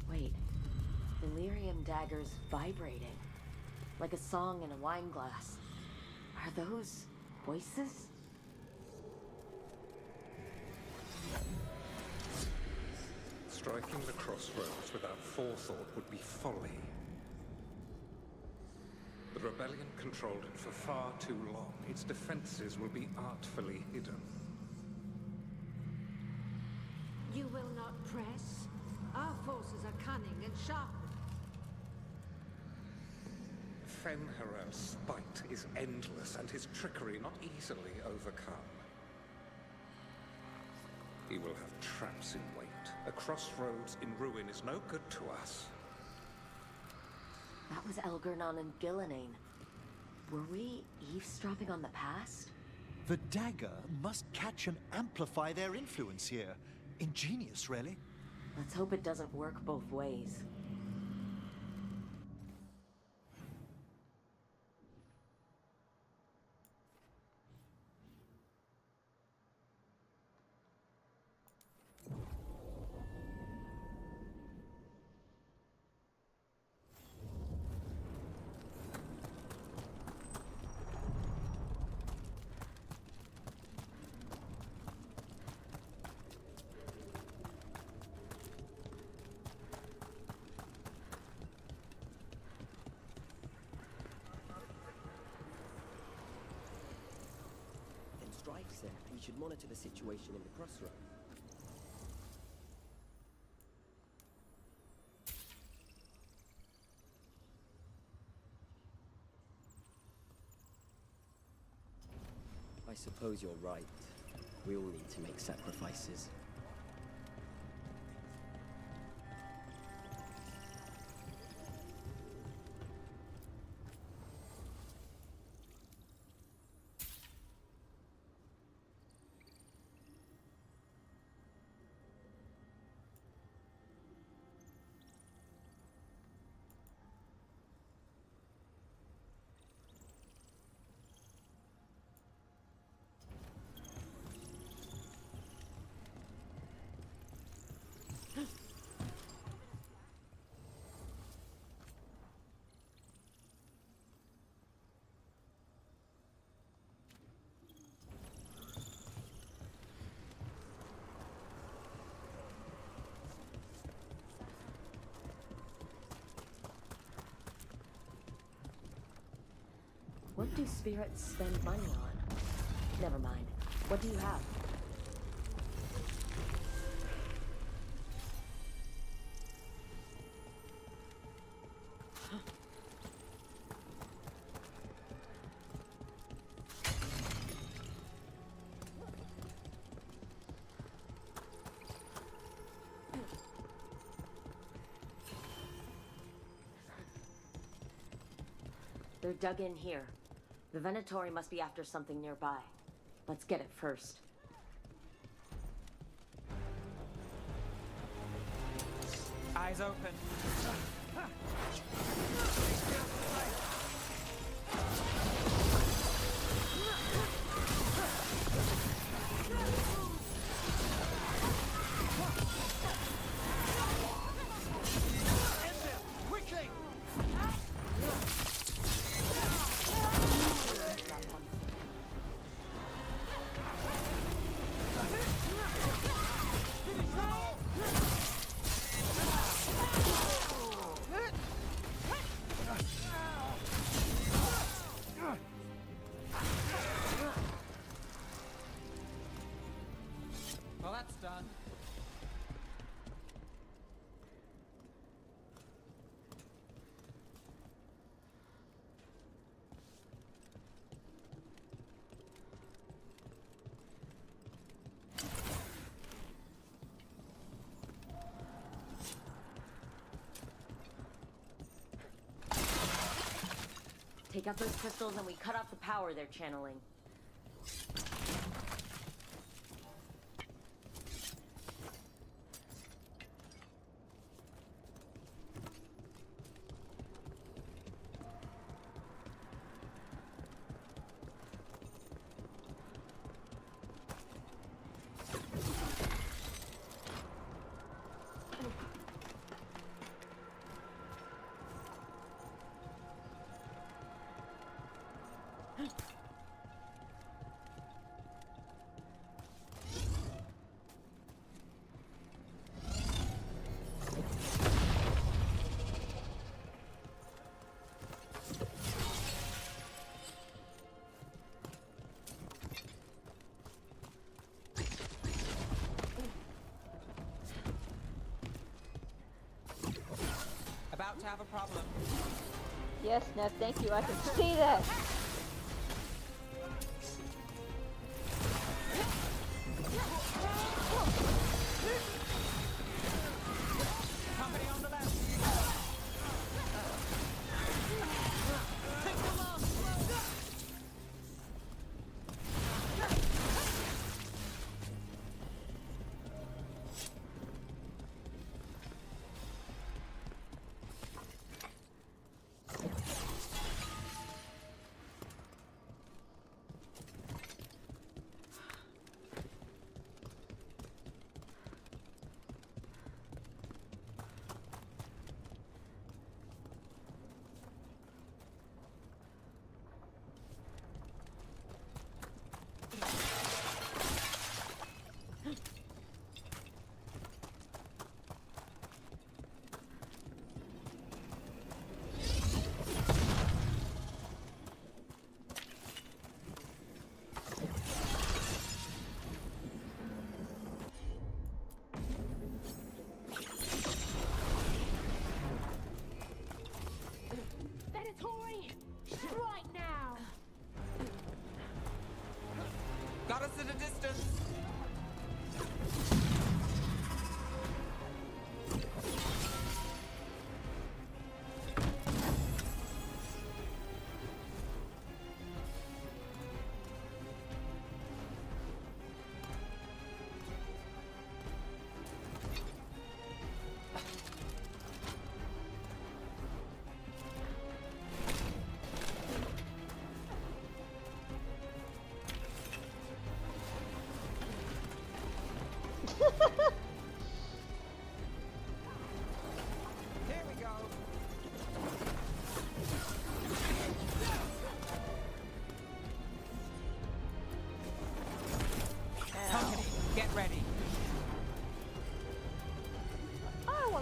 Wait. Delirium daggers vibrating. Like a song in a wine glass. Are those voices? Striking the crossroads without forethought would be folly. The rebellion controlled it for far too long. Its defenses will be artfully hidden. You will not press? Our forces are cunning and sharp. Fenrir's spite is endless and his trickery not easily overcome. He will have traps in wait. A crossroads in ruin is no good to us. That was Elgernon and Gillenane. Were we eavesdropping on the past? The dagger must catch and amplify their influence here. Ingenious, really. Let's hope it doesn't work both ways. Sir, we should monitor the situation in the crossroad. I suppose you're right. We all need to make sacrifices. What do spirits spend money on? Never mind. What do you have? They're dug in here. The Venatori must be after something nearby. Let's get it first. Eyes open. Well, that's done. Take out those crystals and we cut off the power they're channeling. About to have a problem. Yes, Neve, thank you. I can see that.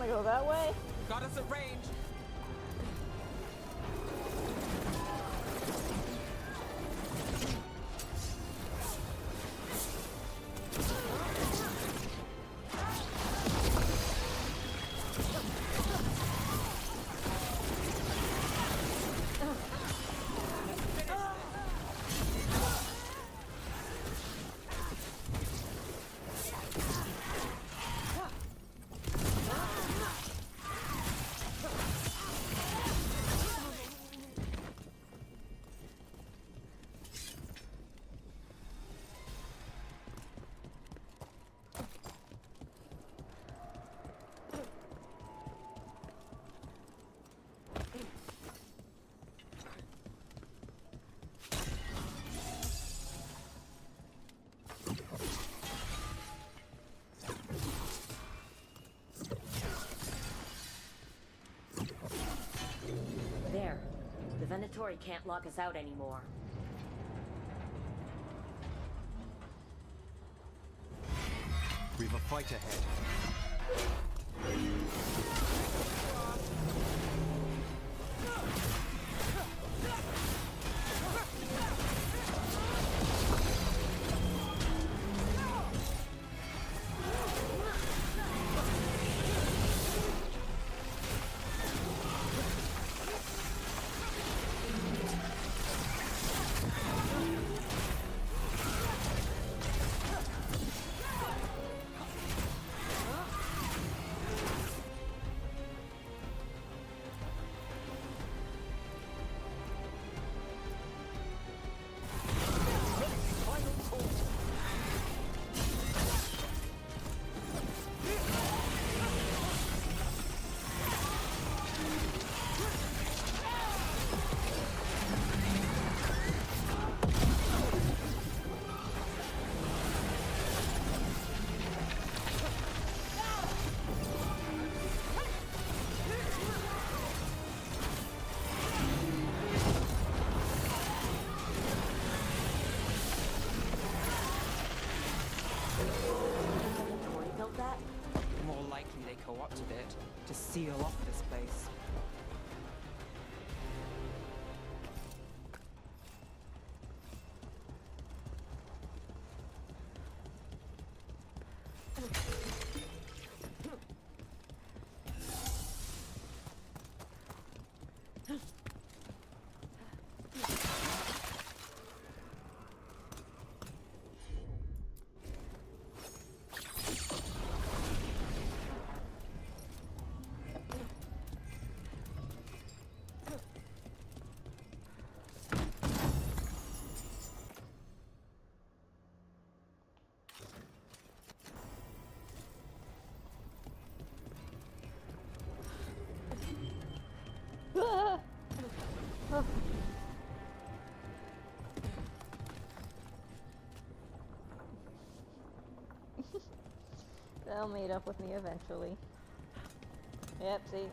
wanna go that way? Got us at range. There. The Venatori can't lock us out anymore. We've a fight ahead. More likely they co-opted it to seal off this place. They'll meet up with me eventually. Yep, see?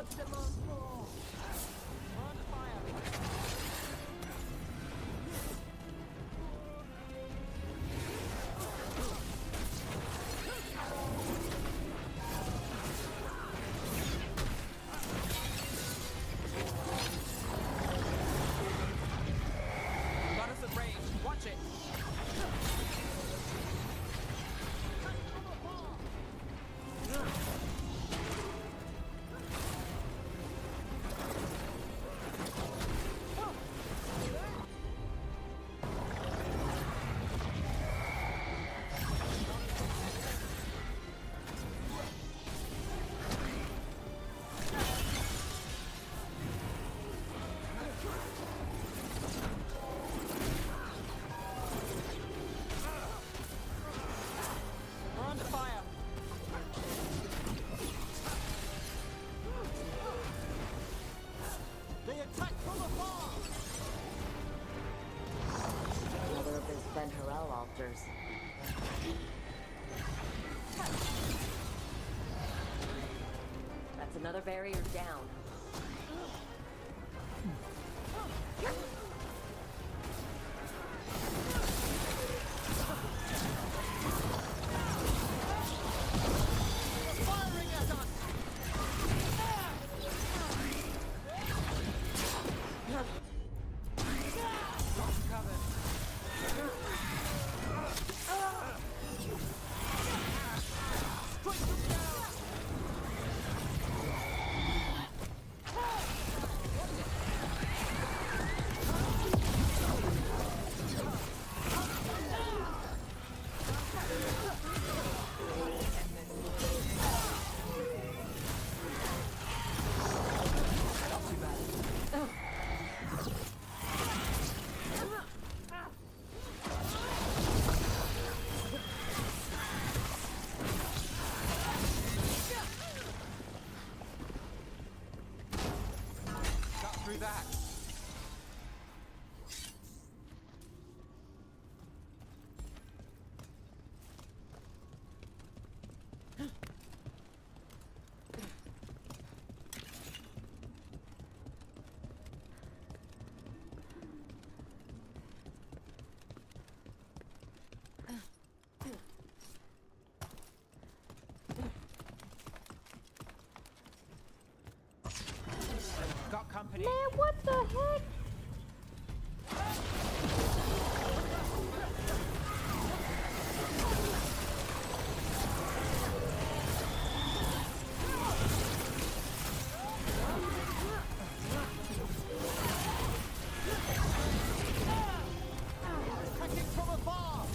gods demand more. We're under fire. Got us at range. Watch it. We're under fire. They attack from afar! Another of those Ben Harel altars. That's another barrier down. Firing at us! Got you covered. Strike them down! Got through that. Got company. Man, what the heck? Attacking from afar!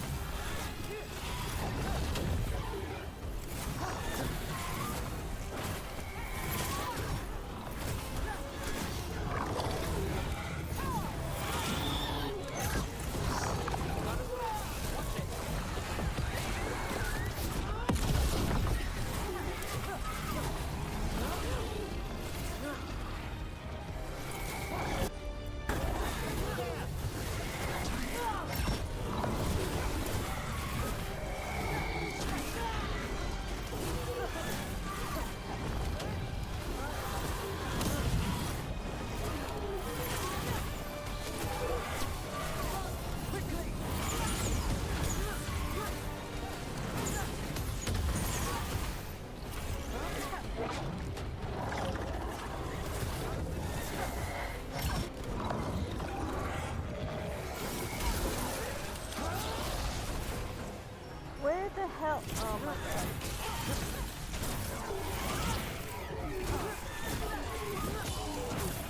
Where the hell? Oh my god.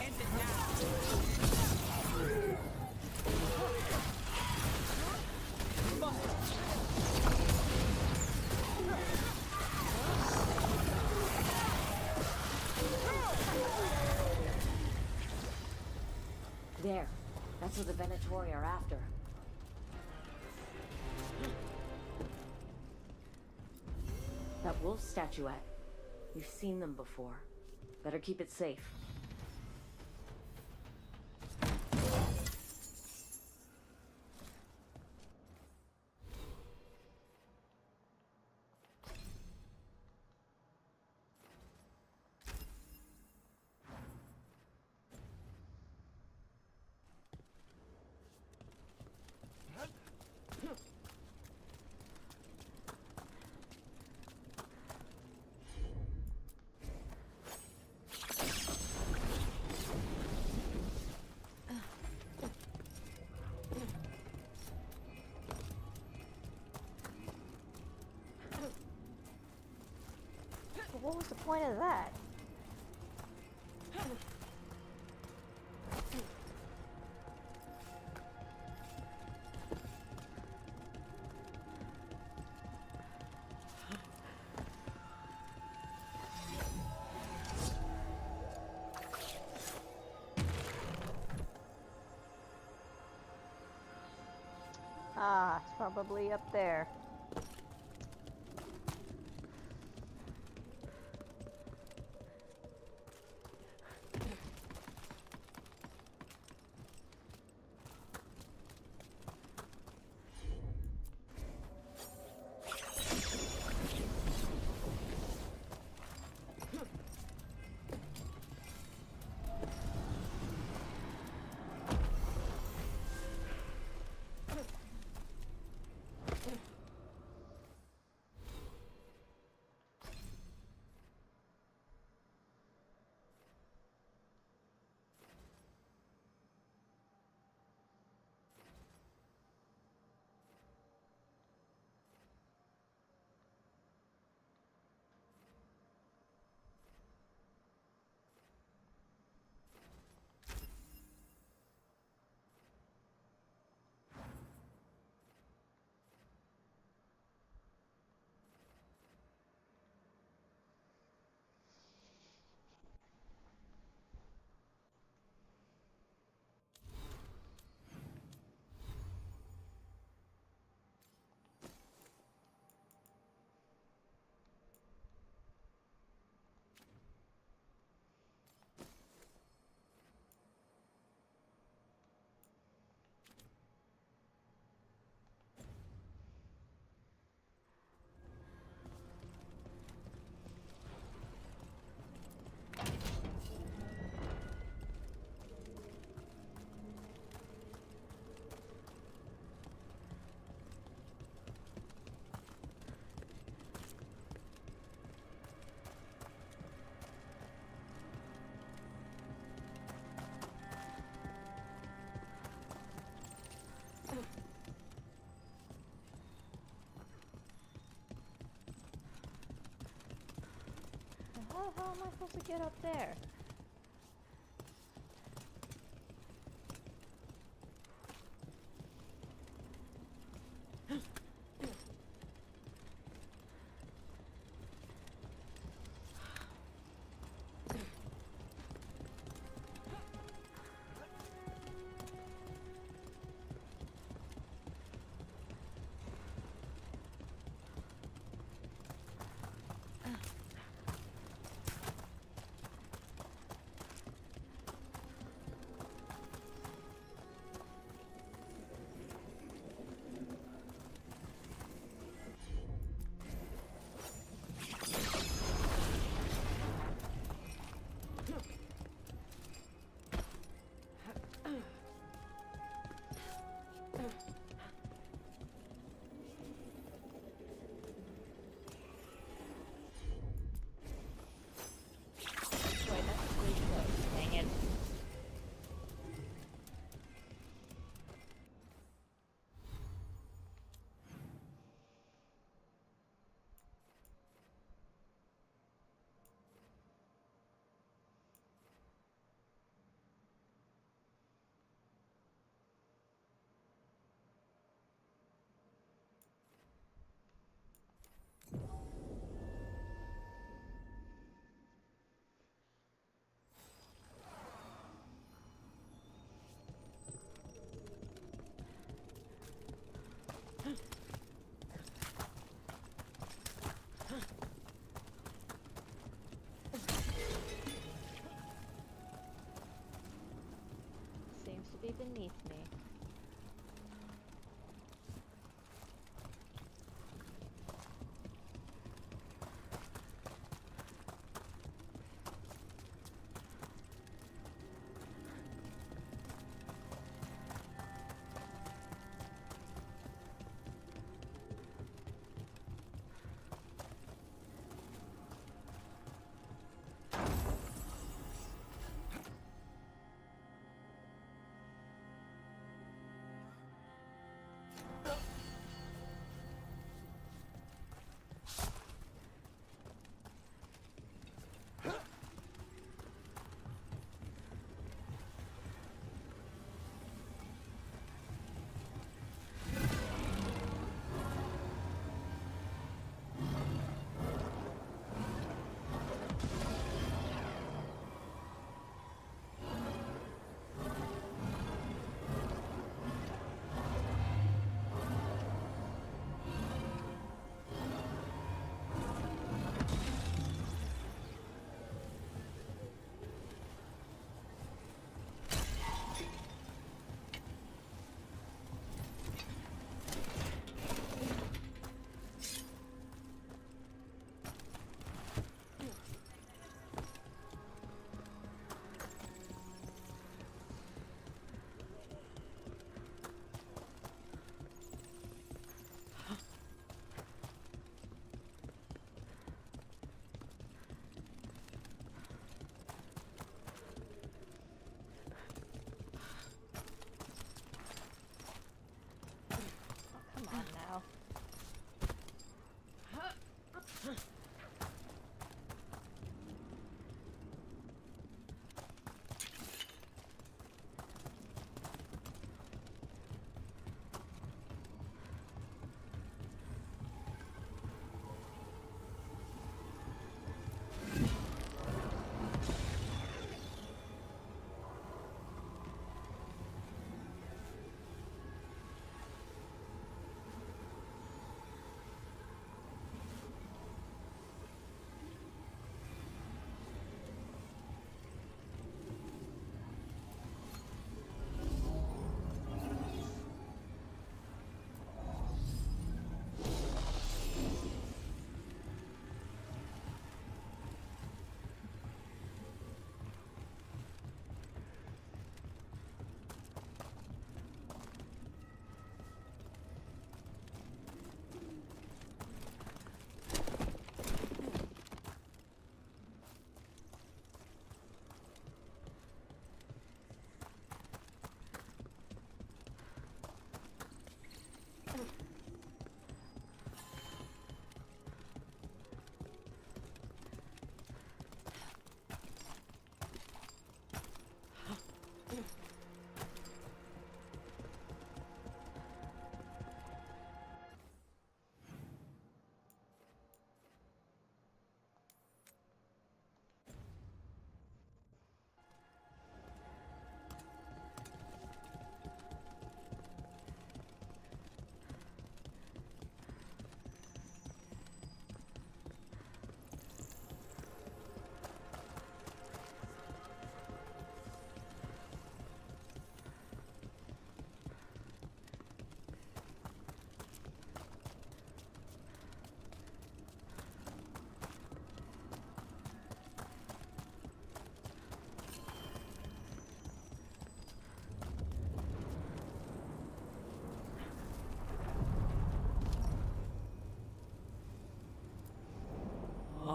End it now. There. That's what the Venatori are after. That wolf statuette. You've seen them before. Better keep it safe. What's the point of that? Ah, it's probably up there. How am I supposed to get up there? Seems to be beneath me.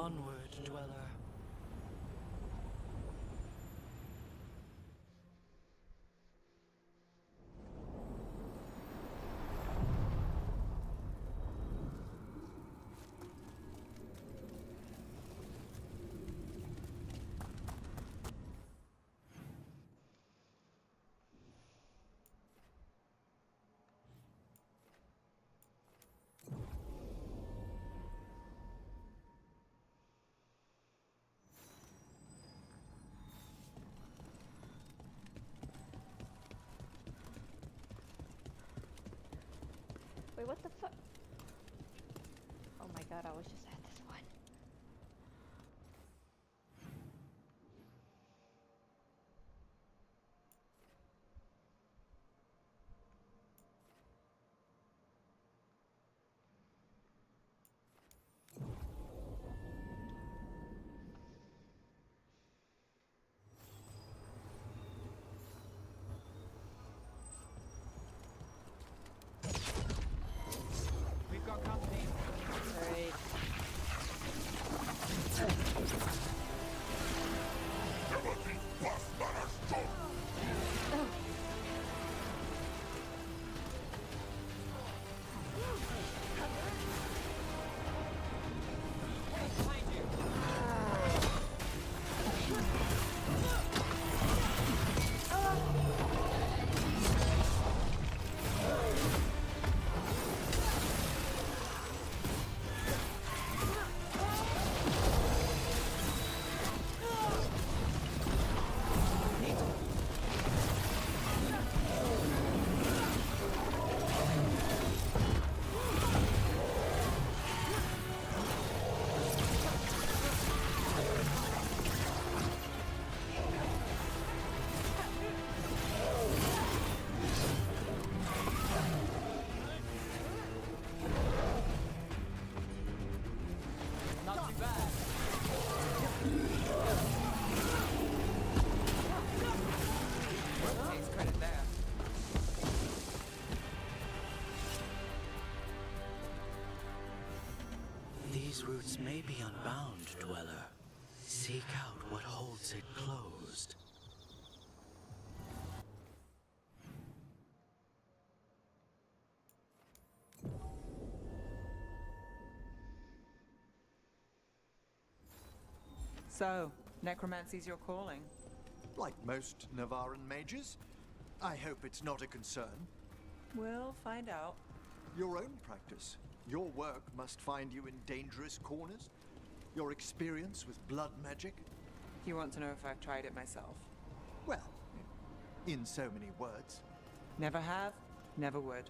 Onward, dweller. Wait, what the fuck? Oh my god, I was just at this one. We've got company. Great. Not too bad. Takes credit there. These routes may be unbound, dweller. Seek out what holds it closed. So, necromancy's your calling. Like most Navaran mages, I hope it's not a concern. We'll find out. Your own practice. Your work must find you in dangerous corners. Your experience with blood magic. You want to know if I've tried it myself? Well, in so many words. Never have, never would.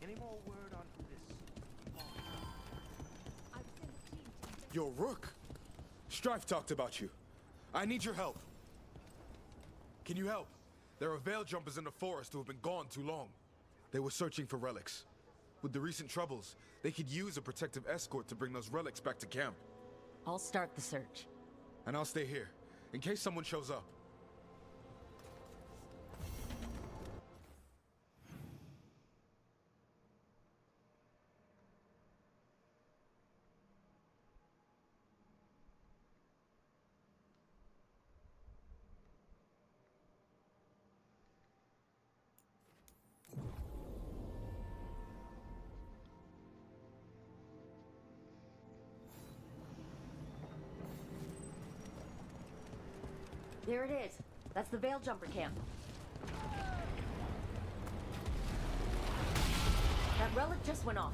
Any more word on this? Yo, Rook! Strife talked about you. I need your help. Can you help? There are veil jumpers in the forest who have been gone too long. They were searching for relics. With the recent troubles, they could use a protective escort to bring those relics back to camp. I'll start the search. And I'll stay here, in case someone shows up. There it is. That's the Veil Jumper camp. That relic just went off.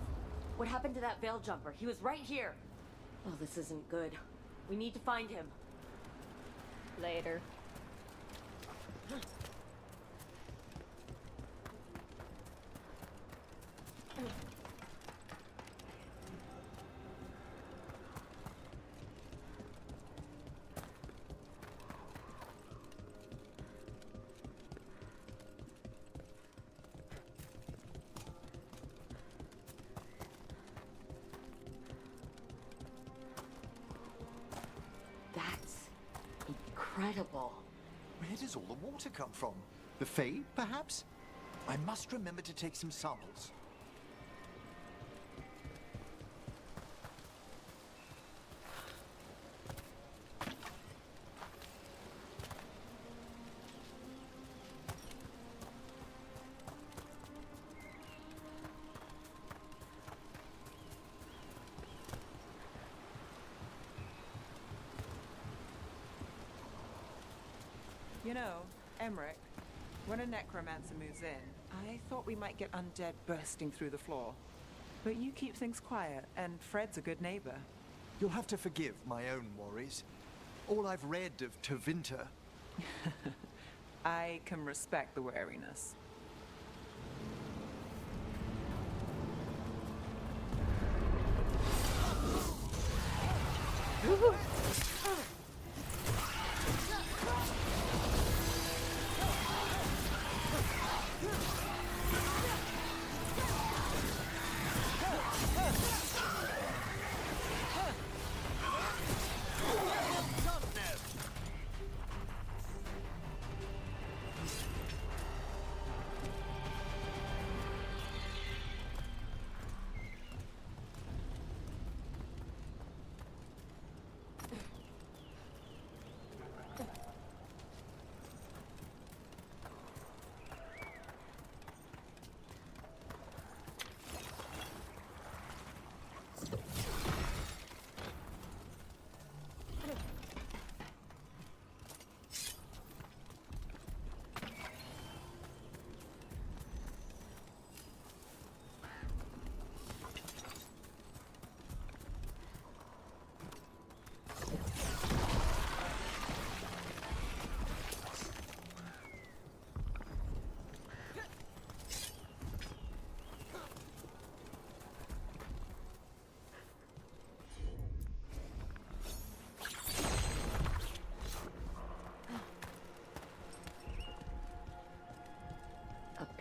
What happened to that Veil Jumper? He was right here. Oh, this isn't good. We need to find him. Later. incredible. Where does all the water come from? The Fae, perhaps? I must remember to take some samples. You know, Emmerich, when a necromancer moves in, I thought we might get undead bursting through the floor. But you keep things quiet, and Fred's a good neighbor. You'll have to forgive my own worries. All I've read of Tevinter. I can respect the wariness.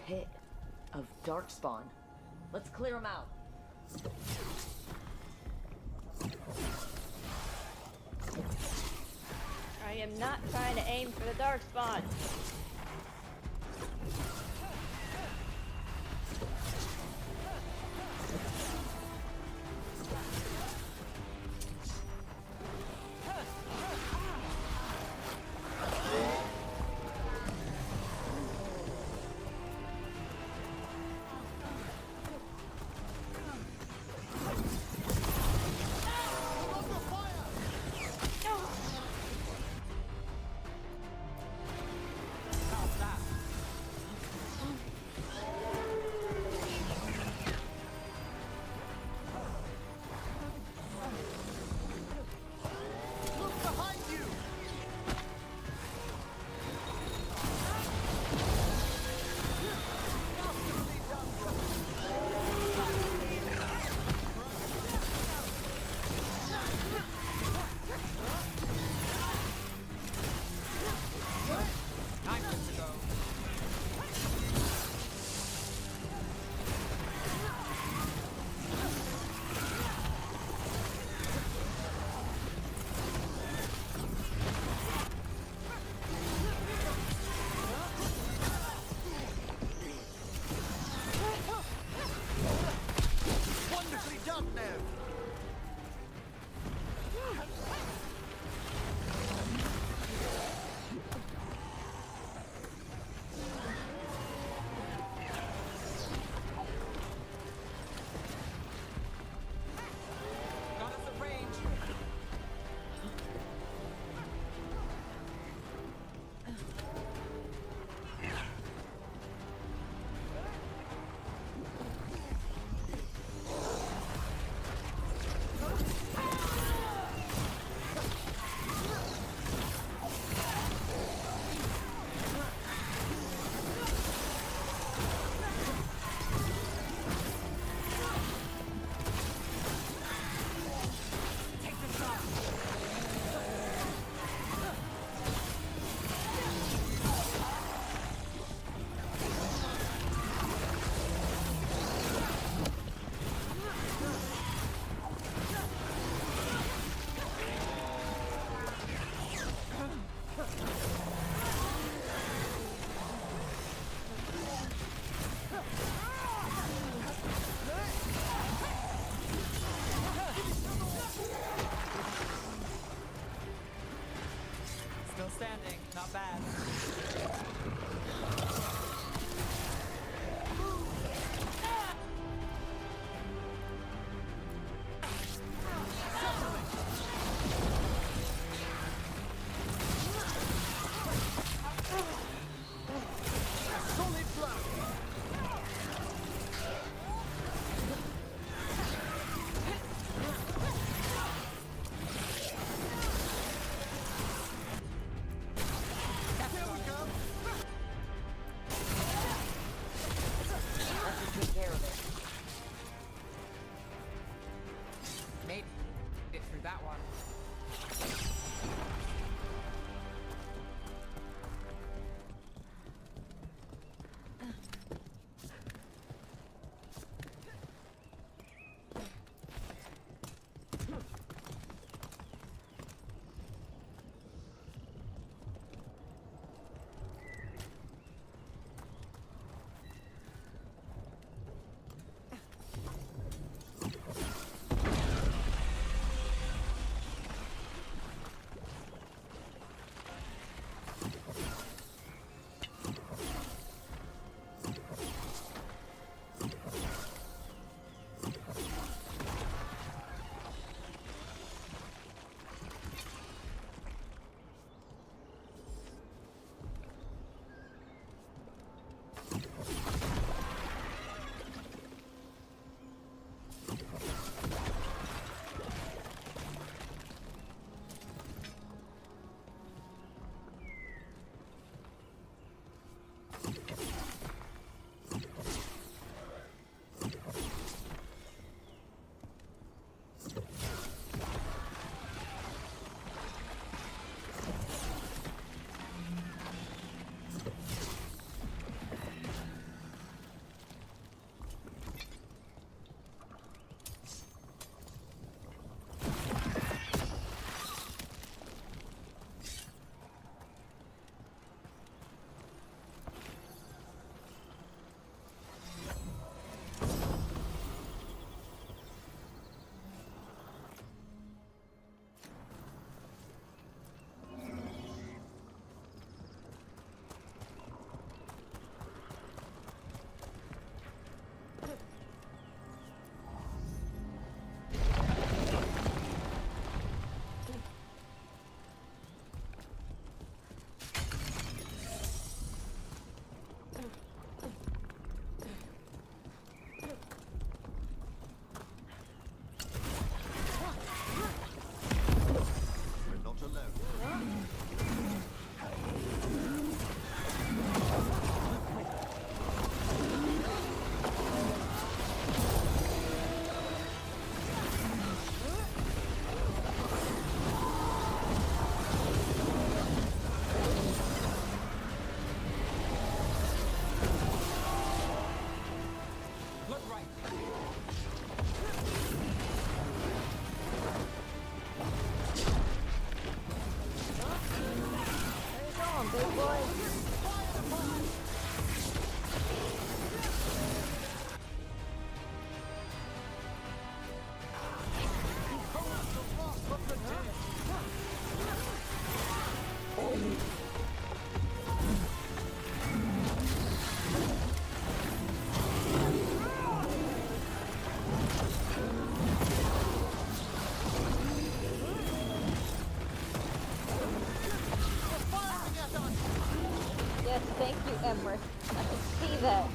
Pit of darkspawn. Let's clear them out. I am not trying to aim for the darkspawn. that one. Thank you, Emmerich. I can see that.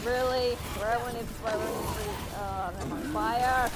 Really? Where I went in fire? I'm on fire.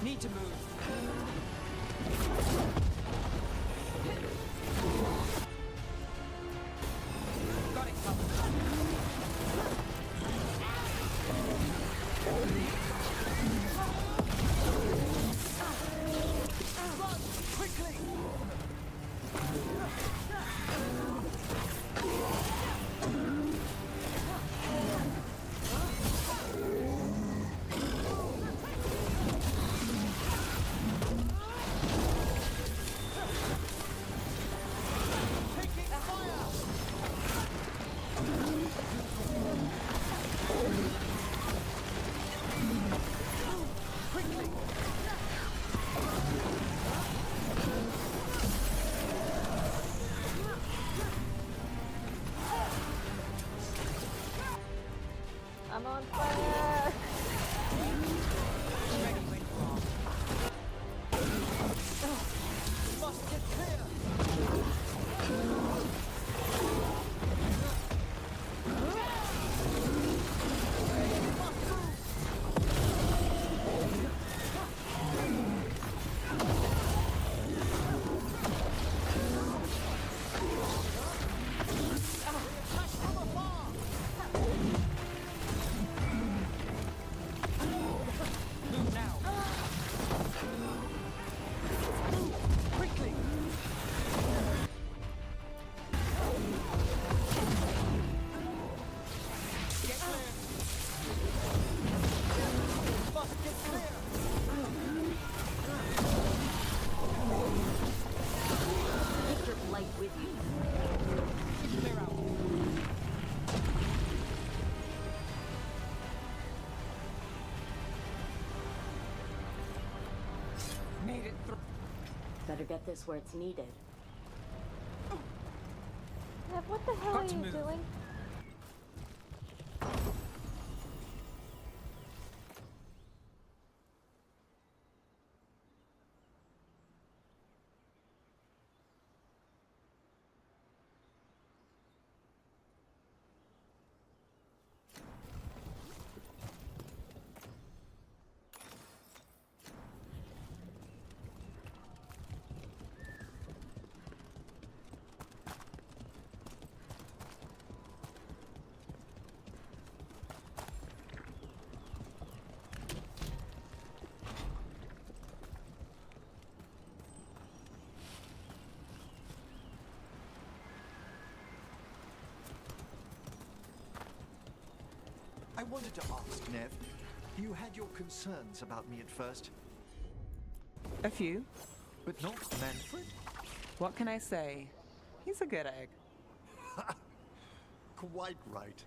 need to move. Got it covered. Run, quickly! I'm on fire! Ready when you are. Must get clear! Move now! Quickly! Get clear! Must get clear! Take your blight with you. Clear out. Made it through. Better get this where it's needed. Neve, what the hell Got are to you move. doing? I wanted to ask, Neve, you had your concerns about me at first, A few. but not Manfred? What can I say? He's a good egg. Quite right.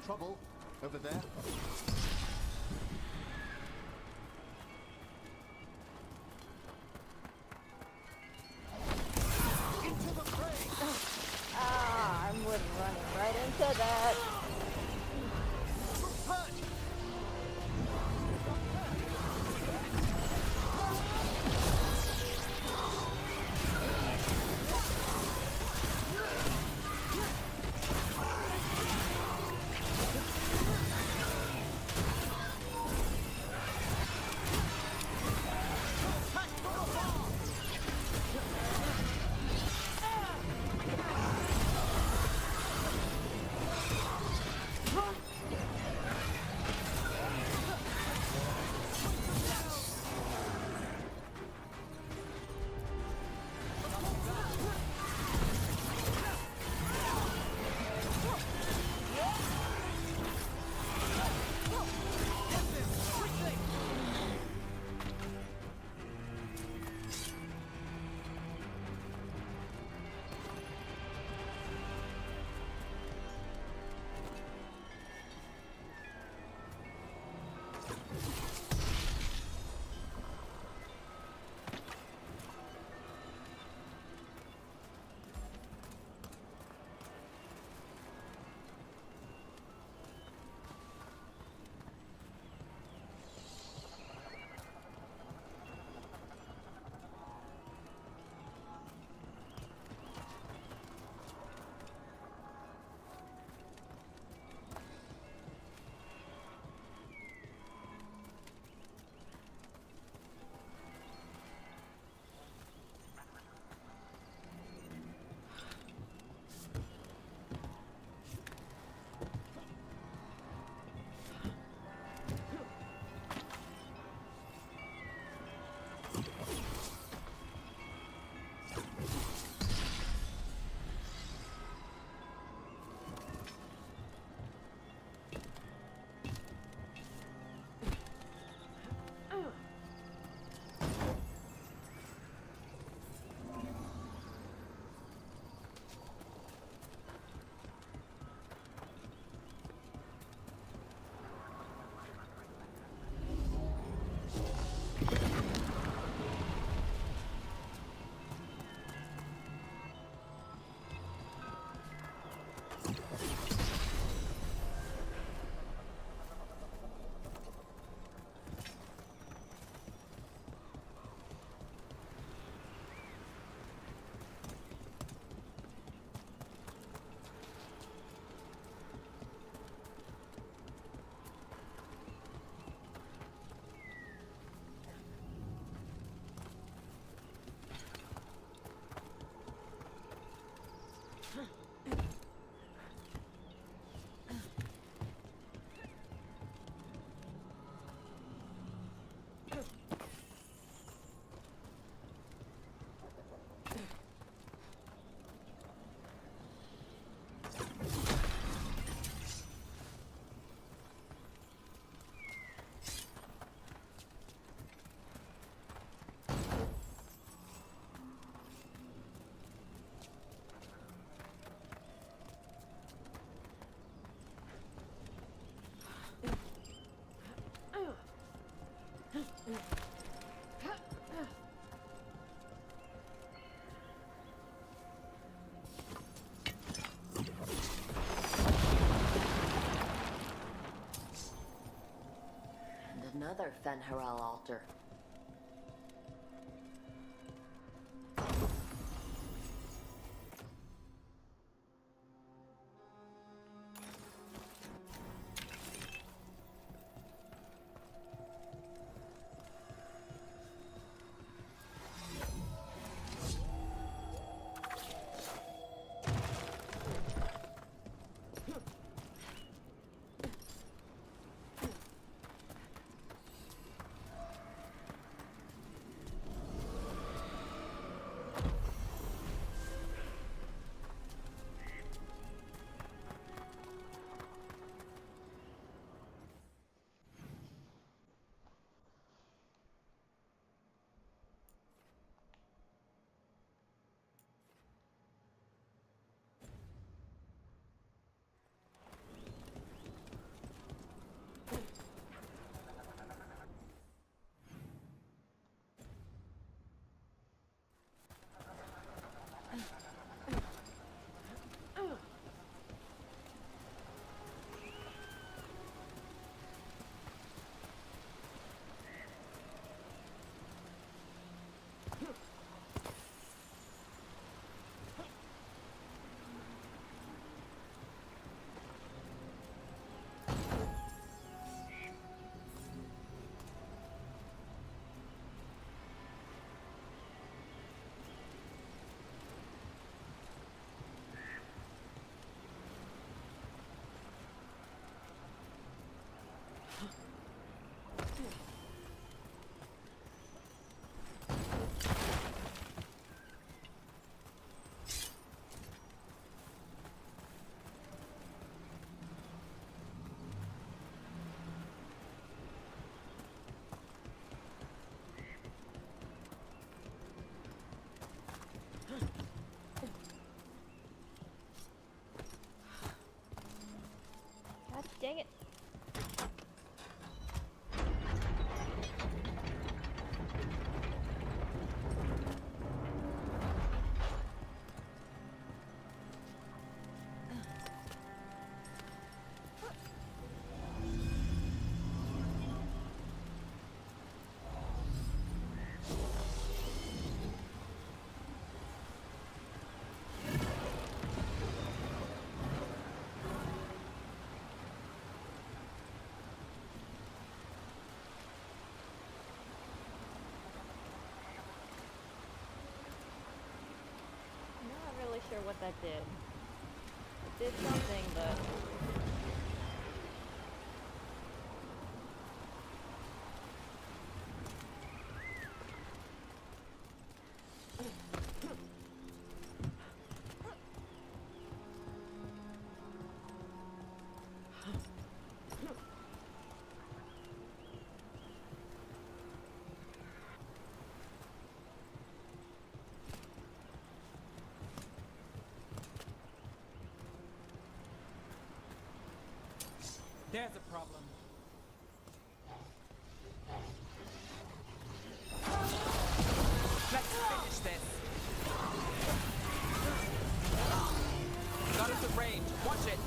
Trouble over there. Into the fray! Ah, I'm running right into that. And another Fen'Harel altar. God dang it. Sure what that did. It did something, but There's a problem. Let's finish this. Got us at range. Watch it.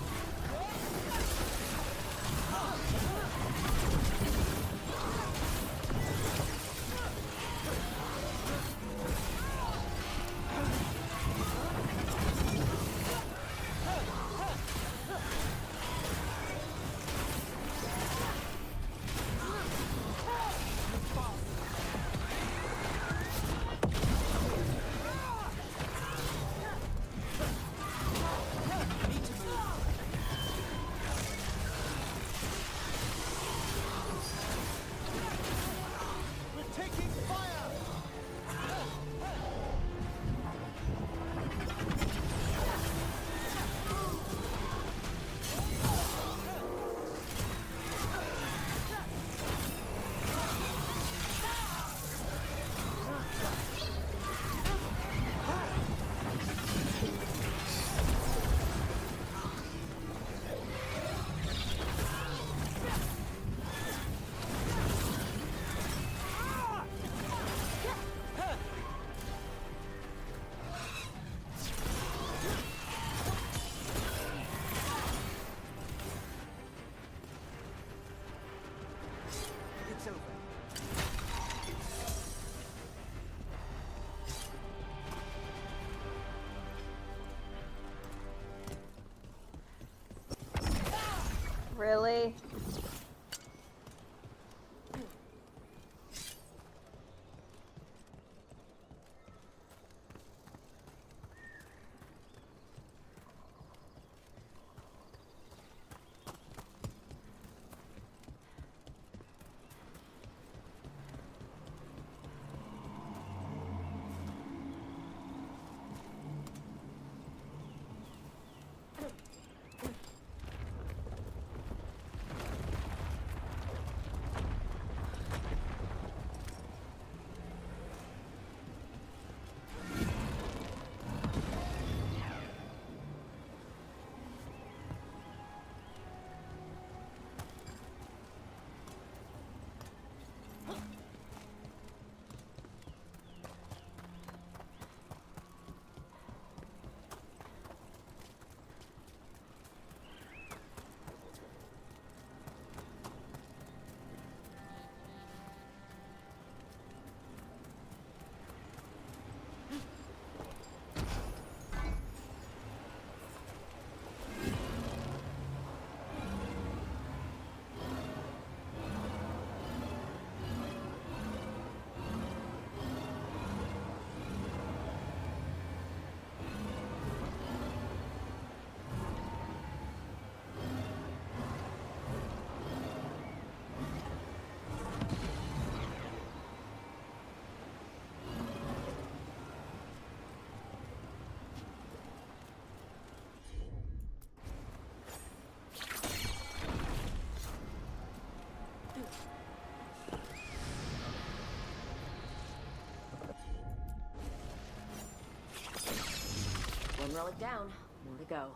One relic down, more to go.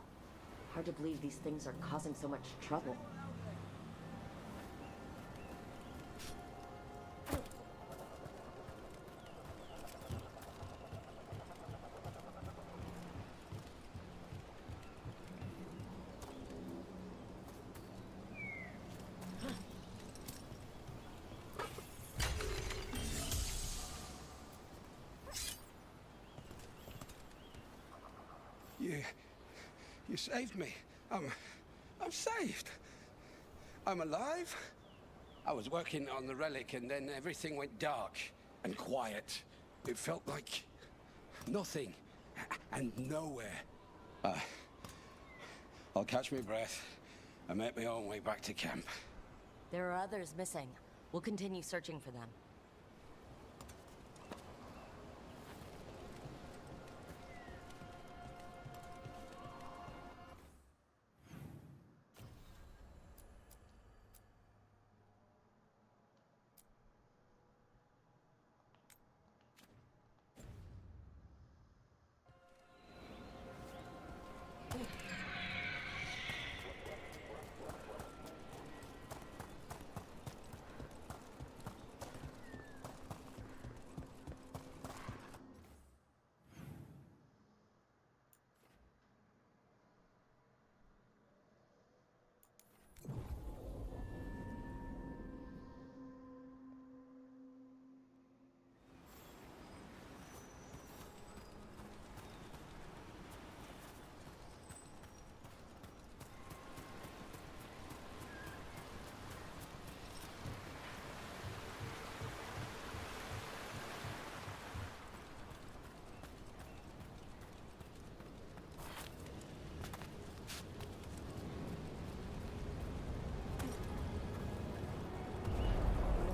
Hard to believe these things are causing so much trouble. You saved me. I'm saved. I'm alive. I was working on the relic and then everything went dark and quiet. It felt like nothing and nowhere. I'll catch my breath and make my own way back to camp. There are others missing. We'll continue searching for them.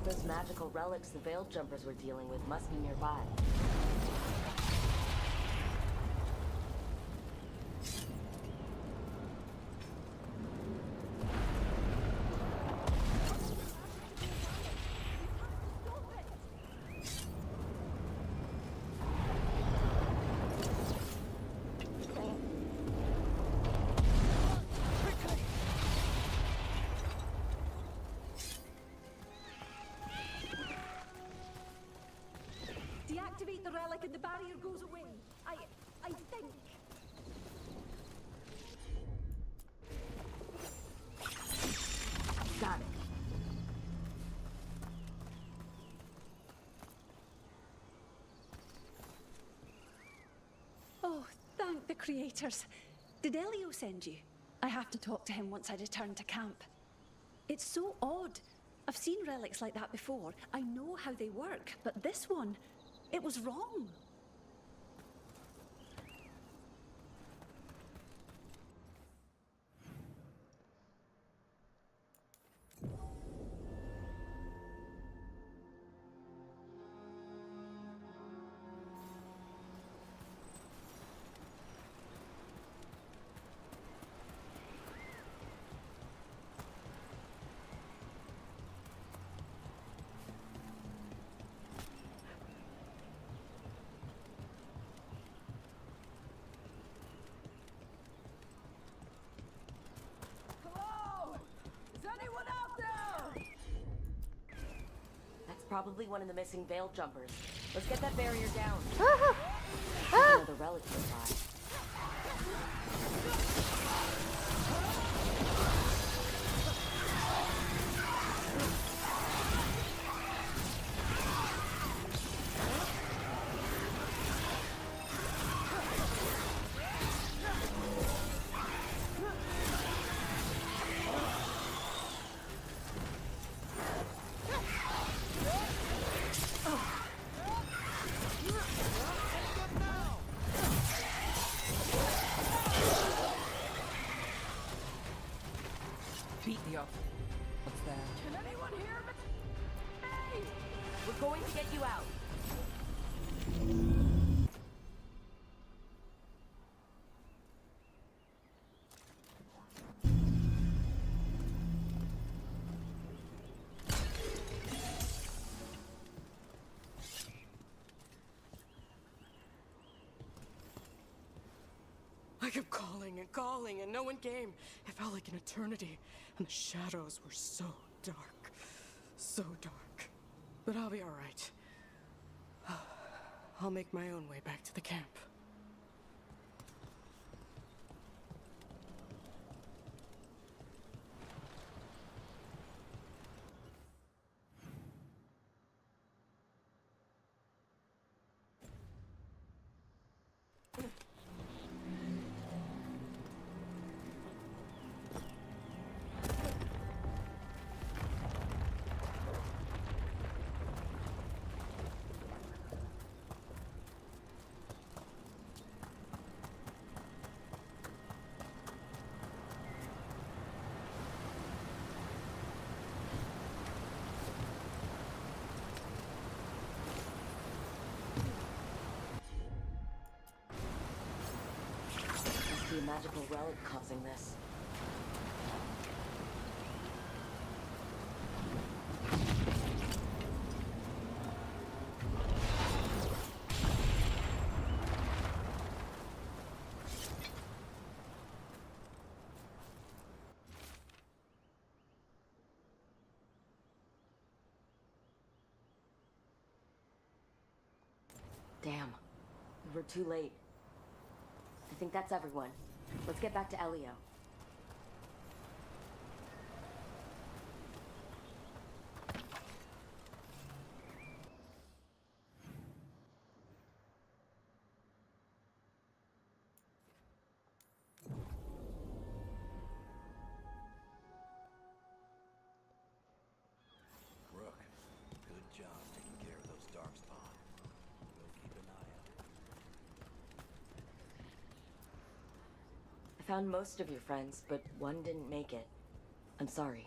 Those magical relics the Veil Jumpers were dealing with must be nearby. Deactivate the relic and the barrier goes away. I think. Got it. Oh, thank the creators. Did Elio send you? I have to talk to him once I return to camp. It's so odd. I've seen relics like that before. I know how they work, but this one, it was wrong. Probably one of the missing Veil Jumpers. Let's get that barrier down. Ah! Another relic nearby. Beat the off. What's there? Can anyone hear me? Hey! We're going to get you out. I kept calling and no one came. It felt like an eternity, and the shadows were so dark. So dark. But I'll be all right. I'll make my own way back to the camp. Must be a magical relic causing this. Damn. We're too late. I think that's everyone. Let's get back to Elio. Rook, good job taking care of those darkspawn. We'll keep an eye on it. I found most of your friends, but one didn't make it. I'm sorry.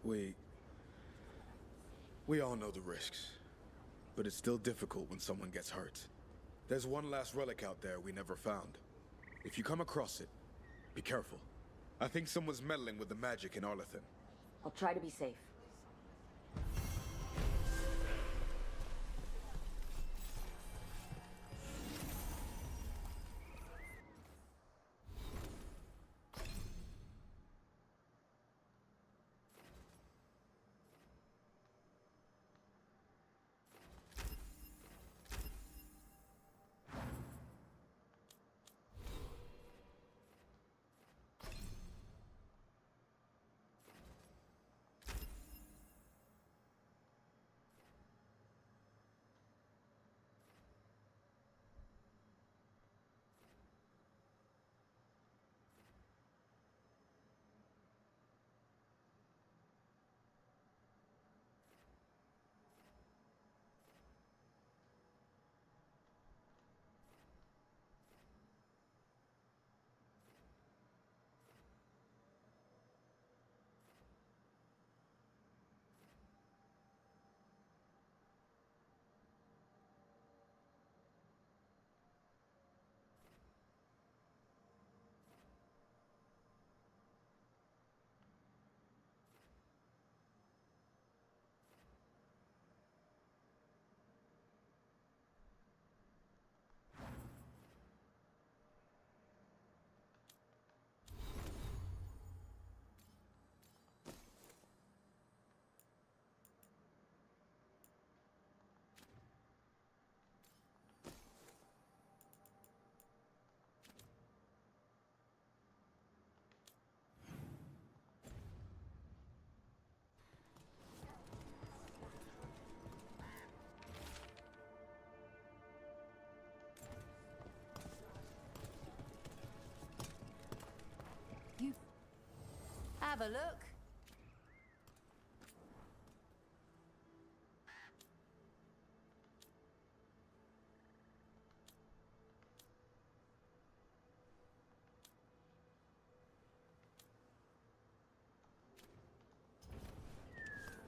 We all know the risks. But it's still difficult when someone gets hurt. There's one last relic out there we never found. If you come across it, be careful. I think someone's meddling with the magic in Arlethan. I'll try to be safe. Have a look.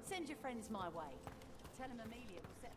Send your friends my way. Tell them Amelia will set.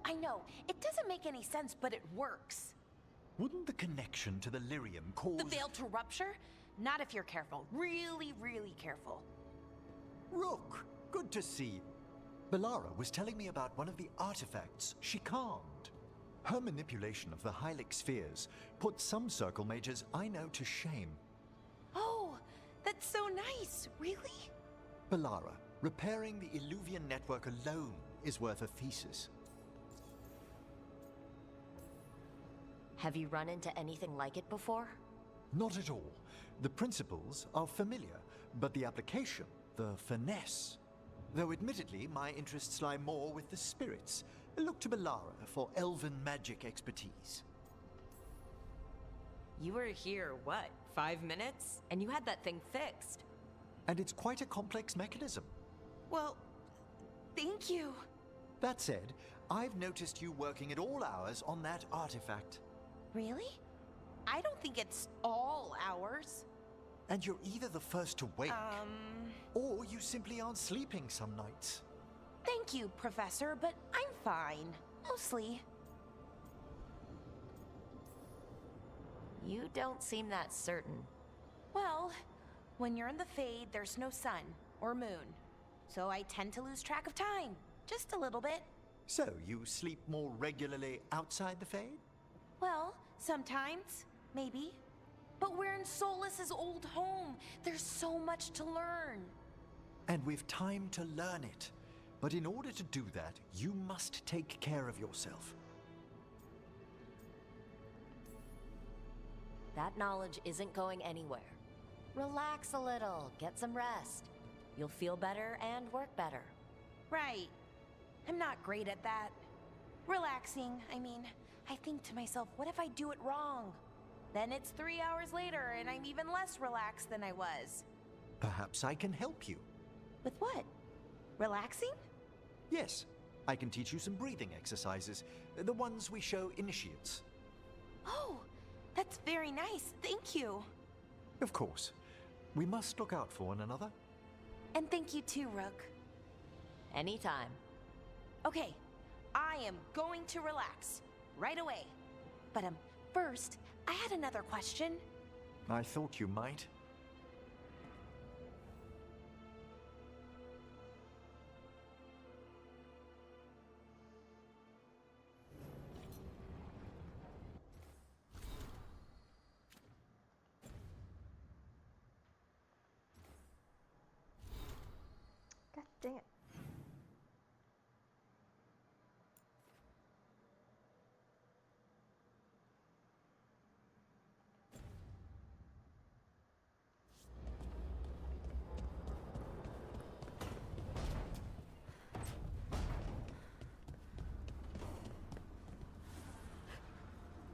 I know. It doesn't make any sense, but it works. Wouldn't the connection to the lyrium cause... The veil to rupture? Not if you're careful. Really, really careful. Rook, good to see you. Bellara was telling me about one of the artifacts she calmed. Her manipulation of the Hylic spheres put some circle mages I know to shame. Oh, that's so nice. Really? Bellara, repairing the Illuvian network alone is worth a thesis. Have you run into anything like it before? Not at all. The principles are familiar, but the application, the finesse. Though admittedly, my interests lie more with the spirits. Look to Bellara for elven magic expertise. You were here, what, 5 minutes? And you had that thing fixed. And it's quite a complex mechanism. Well, thank you. That said, I've noticed you working at all hours on that artifact. Really? I don't think it's all hours. And you're either the first to wake, or you simply aren't sleeping some nights. Thank you, Professor, but I'm fine. Mostly. You don't seem that certain. Well, when you're in the Fade, there's no sun or moon. So I tend to lose track of time. Just a little bit. So, you sleep more regularly outside the Fade? Well, sometimes. Maybe. But we're in Solus's old home. There's so much to learn. And we've time to learn it. But in order to do that, you must take care of yourself. That knowledge isn't going anywhere. Relax a little, get some rest. You'll feel better and work better. Right. I'm not great at that. Relaxing, I mean, I think to myself, what if I do it wrong? Then it's 3 hours later and I'm even less relaxed than I was. Perhaps I can help you. With what? Relaxing? Yes, I can teach you some breathing exercises, the ones we show initiates. Oh, that's very nice. Thank you. Of course. We must look out for one another. And thank you too, Rook. Anytime. Okay, I am going to relax right away. But first, I had another question. I thought you might. God dang it.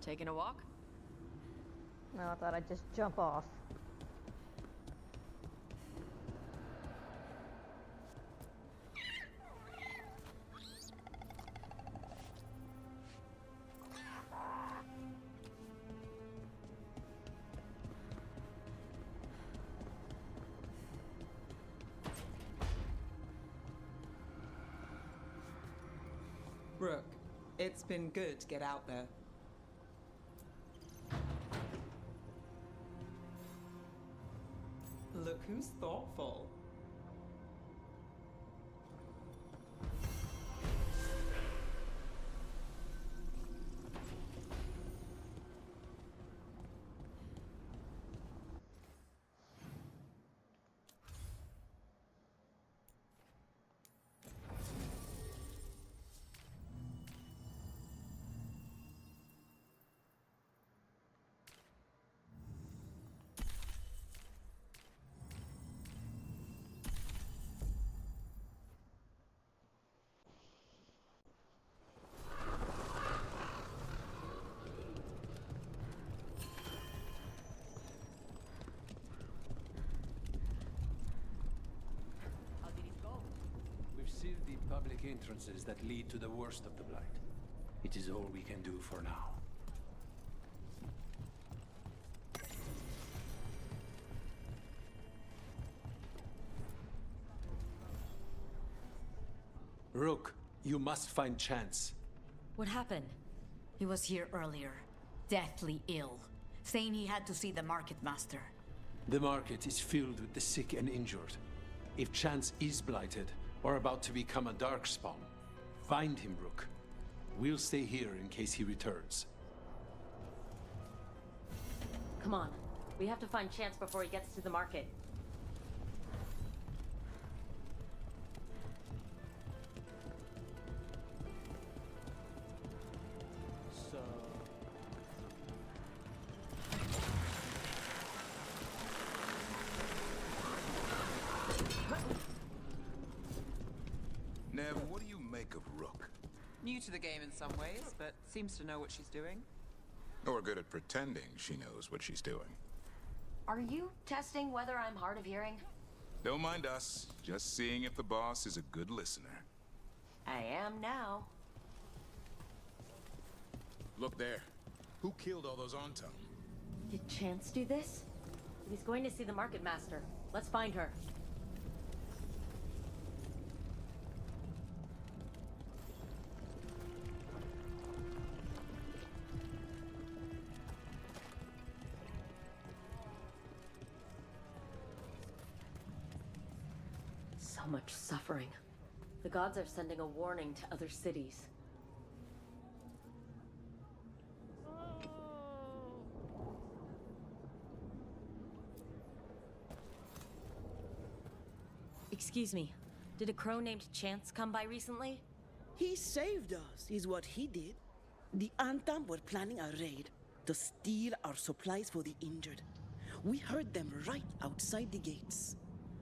Taking a walk? No, I thought I'd just jump off. Rook, it's been good to get out there. Look who's thoughtful. Sealed the public entrances that lead to the worst of the Blight. It is all we can do for now. Rook, you must find Chance. What happened? He was here earlier, deathly ill, saying he had to see the market master. The market is filled with the sick and injured. If Chance is blighted, or about to become a darkspawn, find him, Rook. We'll stay here in case he returns. Come on. We have to find Chance before he gets to the market. So... Neve, what do you make of Rook? New to the game in some ways, but seems to know what she's doing. Or good at pretending she knows what she's doing. Are you testing whether I'm hard of hearing? Don't mind us, just seeing if the boss is a good listener. I am now. Look there. Who killed all those Antam? Did Chance do this? He's going to see the market master. Let's find her. So much suffering. The gods are sending a warning to other cities. Excuse me, did a crow named Chance come by recently? He saved us, is what he did. The Antam were planning a raid to steal our supplies for the injured. We heard them right outside the gates.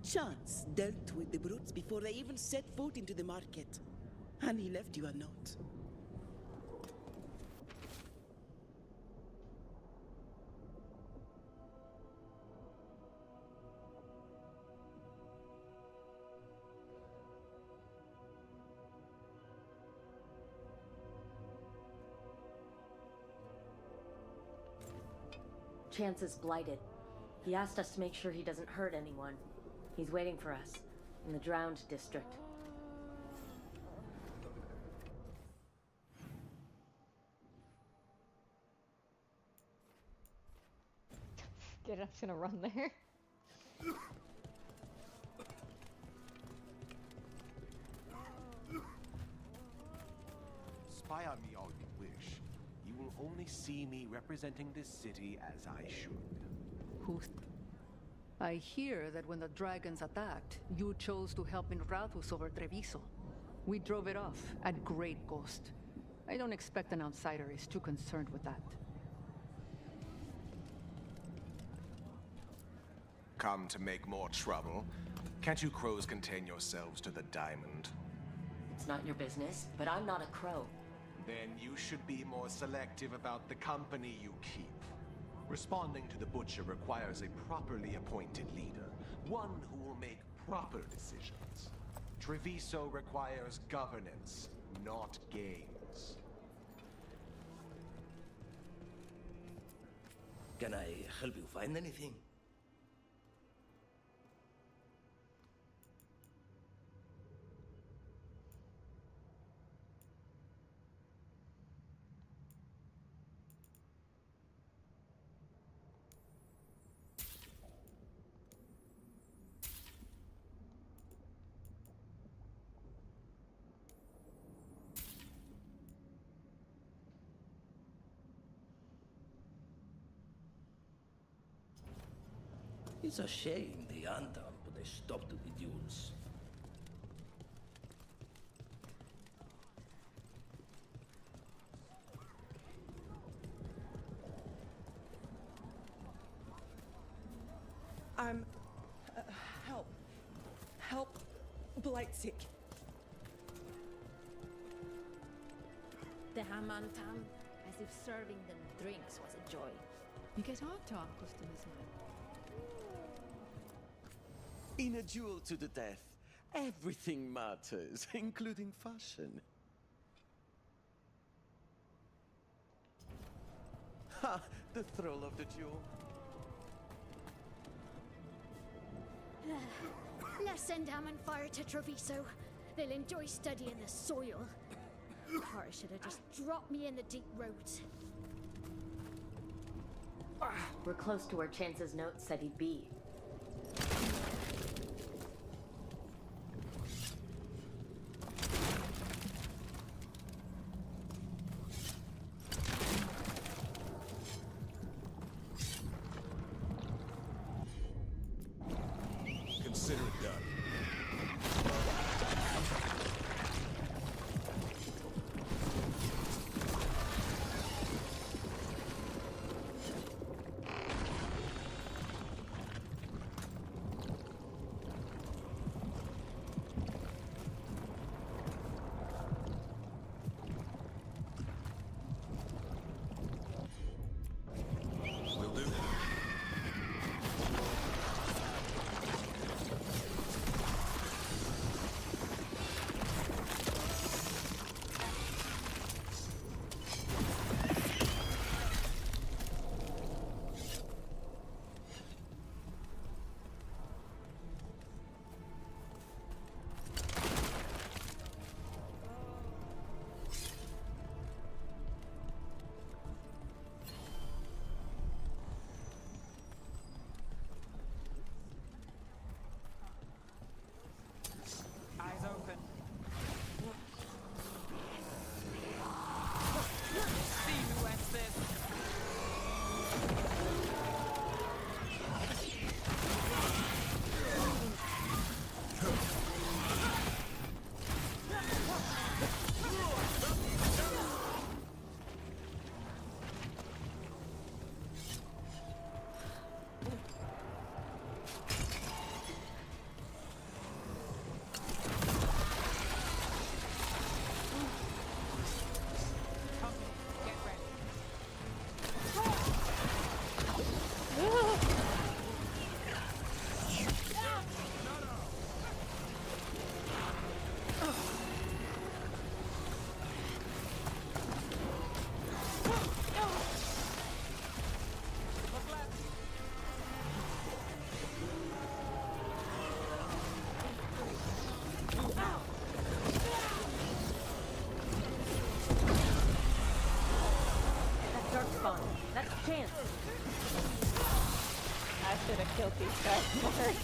Chance dealt with the brutes before they even set foot into the market. And he left you a note. Chance is blighted. He asked us to make sure he doesn't hurt anyone. He's waiting for us in the Drowned District. Get up, gonna run there. Spy on me all you wish. You will only see me representing this city as I should. I hear that when the dragons attacked, you chose to help in Rathus over Treviso. We drove it off at great cost. I don't expect an outsider is too concerned with that. Come to make more trouble? Can't you crows contain yourselves to the diamond? It's not your business, but I'm not a crow. Then you should be more selective about the company you keep. Responding to the Butcher requires a properly appointed leader, one who will make proper decisions. Treviso requires governance, not games. Can I help you find anything? It's a shame the Antam put a stop to the duels. Help. Help. Blightstick. The Hamantam, as if serving them drinks was a joy. You get out to our customers now. In a duel to the death, everything matters, including fashion. Ha! The thrill of the duel. Let's send Amon fire to Treviso. They'll enjoy studying the soil. Kara should have just dropped me in the deep road. We're close to where Chance's note said he'd be. Consider it done. Will do. Eyes open. See who ends this. That's Darkspawn. That's Chance. I should have killed these guys first.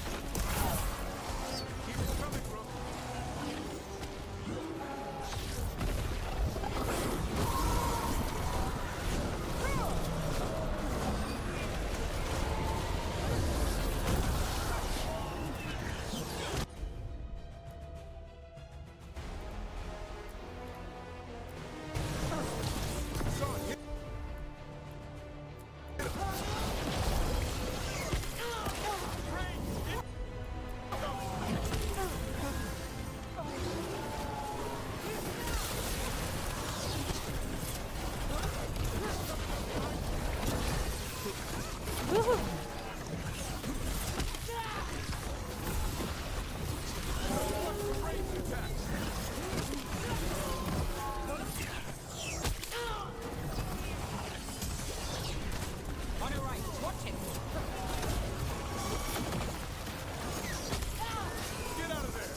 On your right, watch it. Get out of there!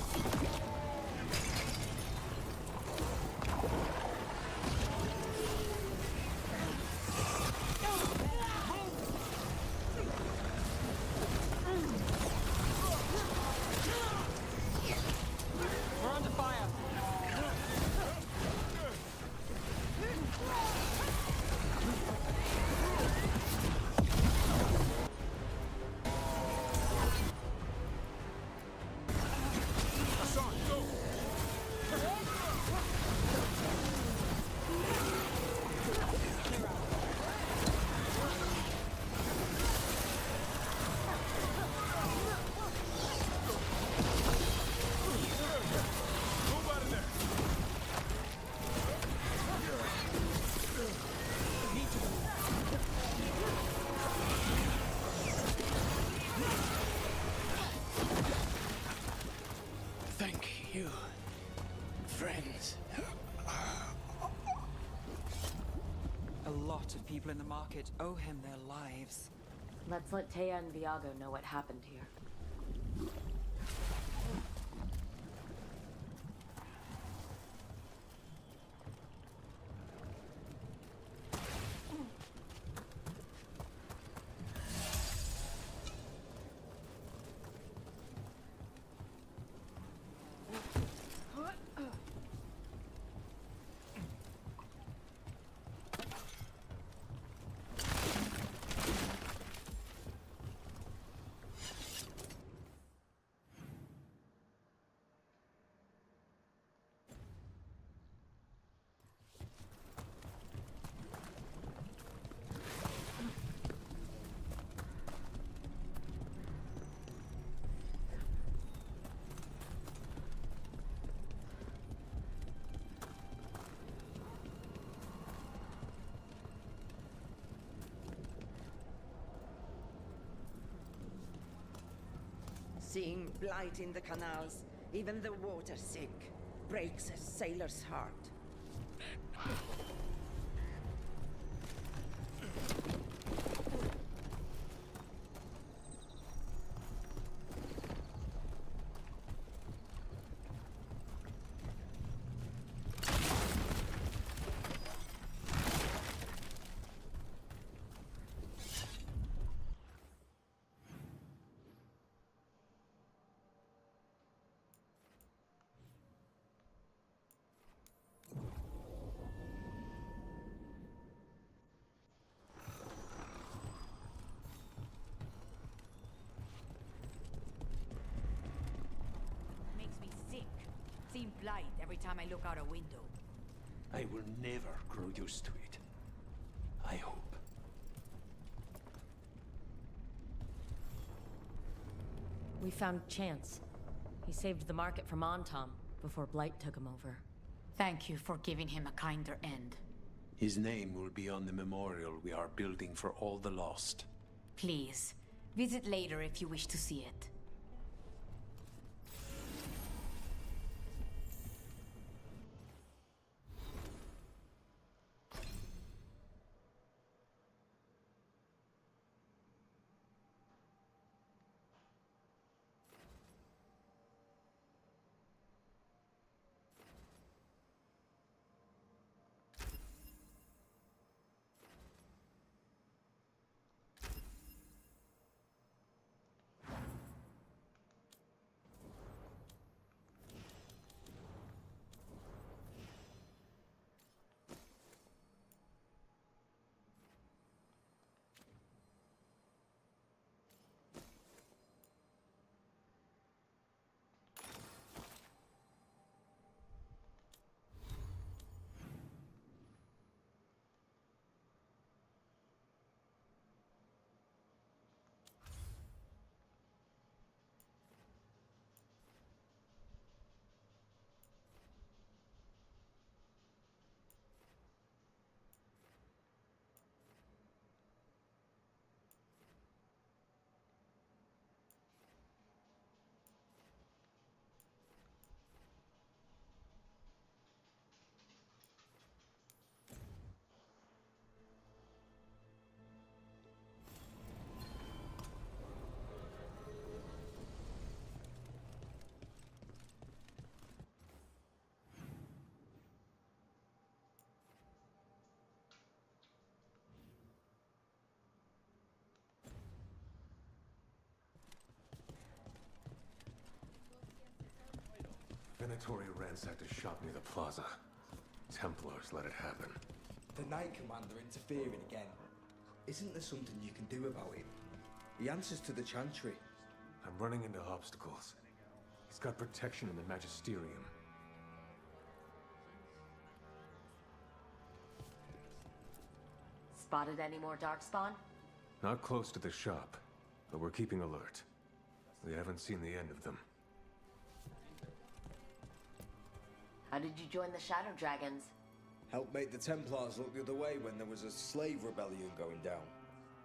We're under fire. Hassan, go! Move out of there! Thank you, friends. A lot of people in the market owe him their lives. Let's let Taya and Viago know what happened here. Seeing blight in the canals, even the water sick, breaks a sailor's heart. Makes me sick. Seeing blight every time I look out a window. I will never grow used to it. I hope. We found Chance. He saved the market from Antom before Blight took him over. Thank you for giving him a kinder end. His name will be on the memorial we are building for all the lost. Please, visit later if you wish to see it. Venatori ransacked a shop near the plaza. Templars let it happen. The Knight Commander interfering again. Isn't there something you can do about it? He answers to the Chantry. I'm running into obstacles. He's got protection in the Magisterium. Spotted any more Darkspawn? Not close to the shop, but we're keeping alert. We haven't seen the end of them. How did you join the Shadow Dragons? Helped make the Templars look the other way when there was a slave rebellion going down.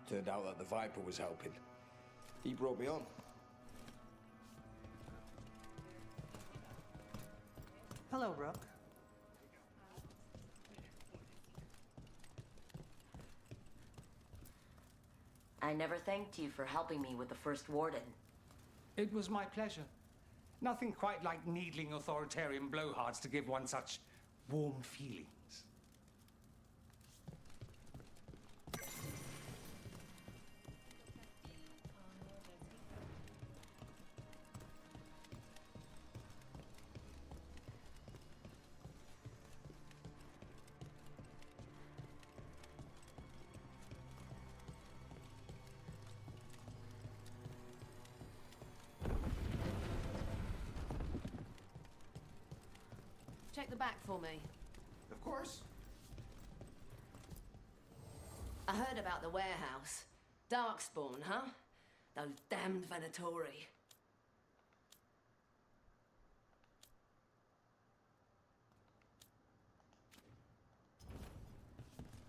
Turned out that the Viper was helping. He brought me on. Hello, Rook. I never thanked you for helping me with the First Warden. It was my pleasure. Nothing quite like needling authoritarian blowhards to give one such warm feelings. Check the back for me. Of course. I heard about the warehouse. Darkspawn, huh? Those damned Venatori.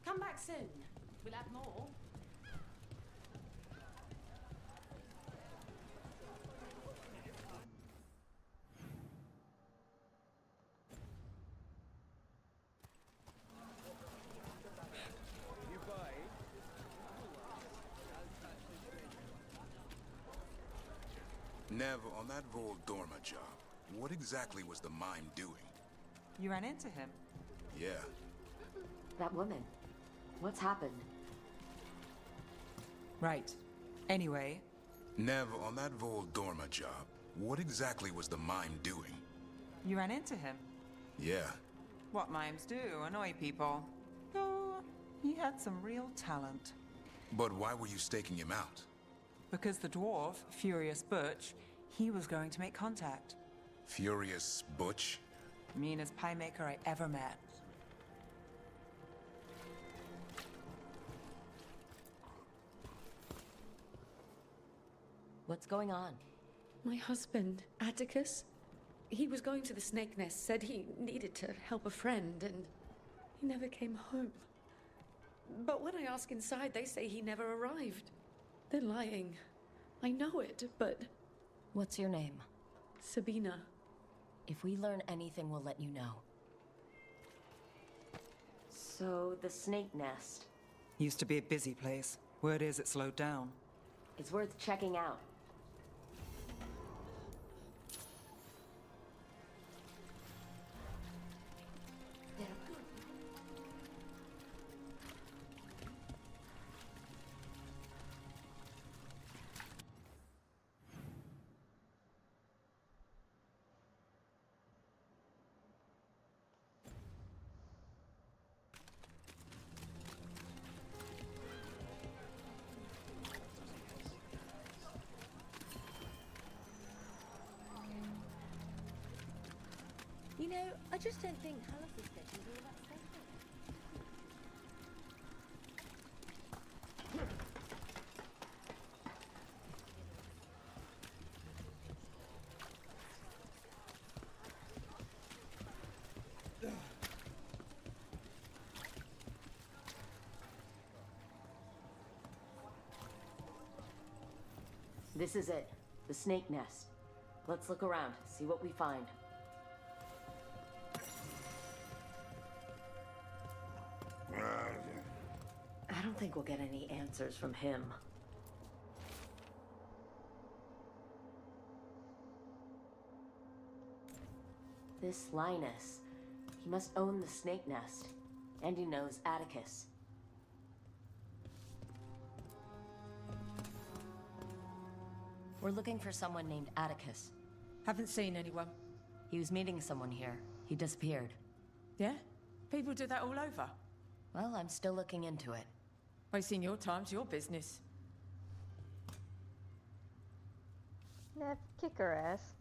Come back soon. We'll have more. Neve, on that Voldorma job, what exactly was the mime doing? You ran into him? Yeah. That woman. What's happened? Right. Anyway... Neve, on that Voldorma job, what exactly was the mime doing? You ran into him? Yeah. What mimes do, annoy people. Oh, he had some real talent. But why were you staking him out? Because the dwarf, Furious Butch, he was going to make contact. Furious Butch? Meanest pie maker I ever met. What's going on? My husband, Atticus, he was going to the Snake Nest, said he needed to help a friend, and he never came home. But when I ask inside, they say he never arrived. They're lying. I know it, but... What's your name? Sabina. If we learn anything, we'll let you know. So, the Snake Nest. Used to be a busy place. Word is it slowed down. It's worth checking out. You know, I just don't think Hallice's station is all that safe. This is it. The Snake Nest. Let's look around, see what we find. I don't think we'll get any answers from him. This Linus, he must own the Snake Nest. And he knows Atticus. We're looking for someone named Atticus. Haven't seen anyone. He was meeting someone here. He disappeared. Yeah? People do that all over. Well, I'm still looking into it. Wasting your time's your business. Neve, kick her ass.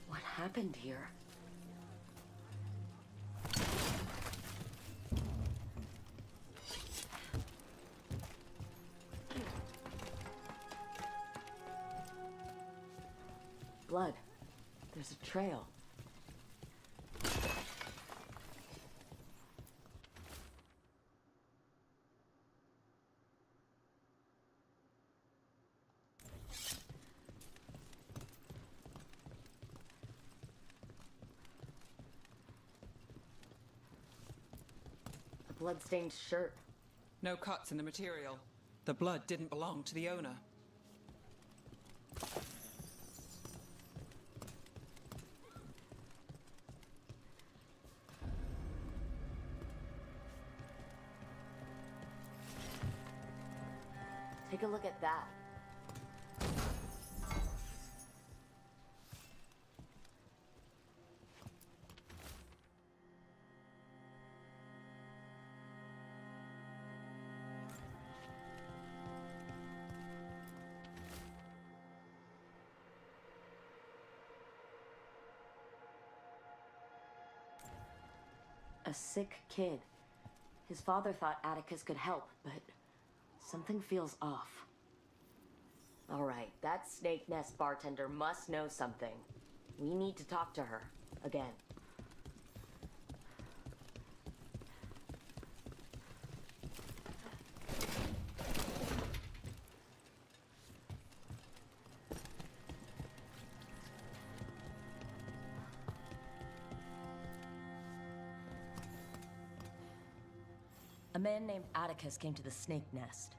What happened here? Blood. There's a trail. A blood-stained shirt. No cuts in the material. The blood didn't belong to the owner. Take a look at that. A sick kid. His father thought Atticus could help, but Something feels off. All right, that Snake Nest bartender must know something. We need to talk to her. Again. A man named Atticus came to the Snake Nest.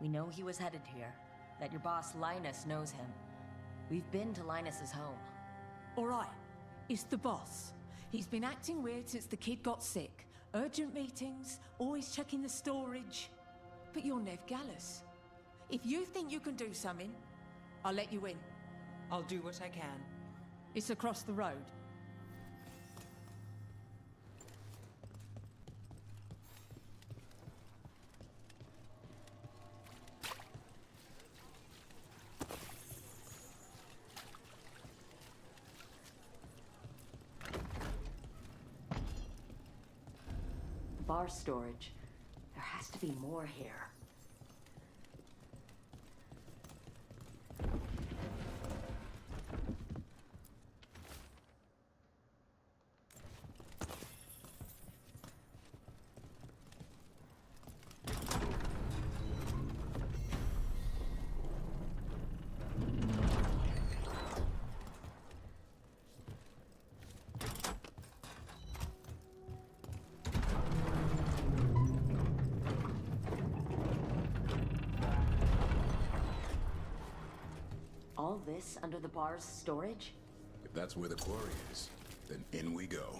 We know he was headed here, that your boss Linus knows him. We've been to Linus's home. All right, it's the boss. He's been acting weird since the kid got sick. Urgent meetings, always checking the storage. But you're Neve Gallus. If you think you can do something, I'll let you in. I'll do what I can. It's across the road. Bar storage. There has to be more here. All this under the bar's storage? If that's where the quarry is, then in we go.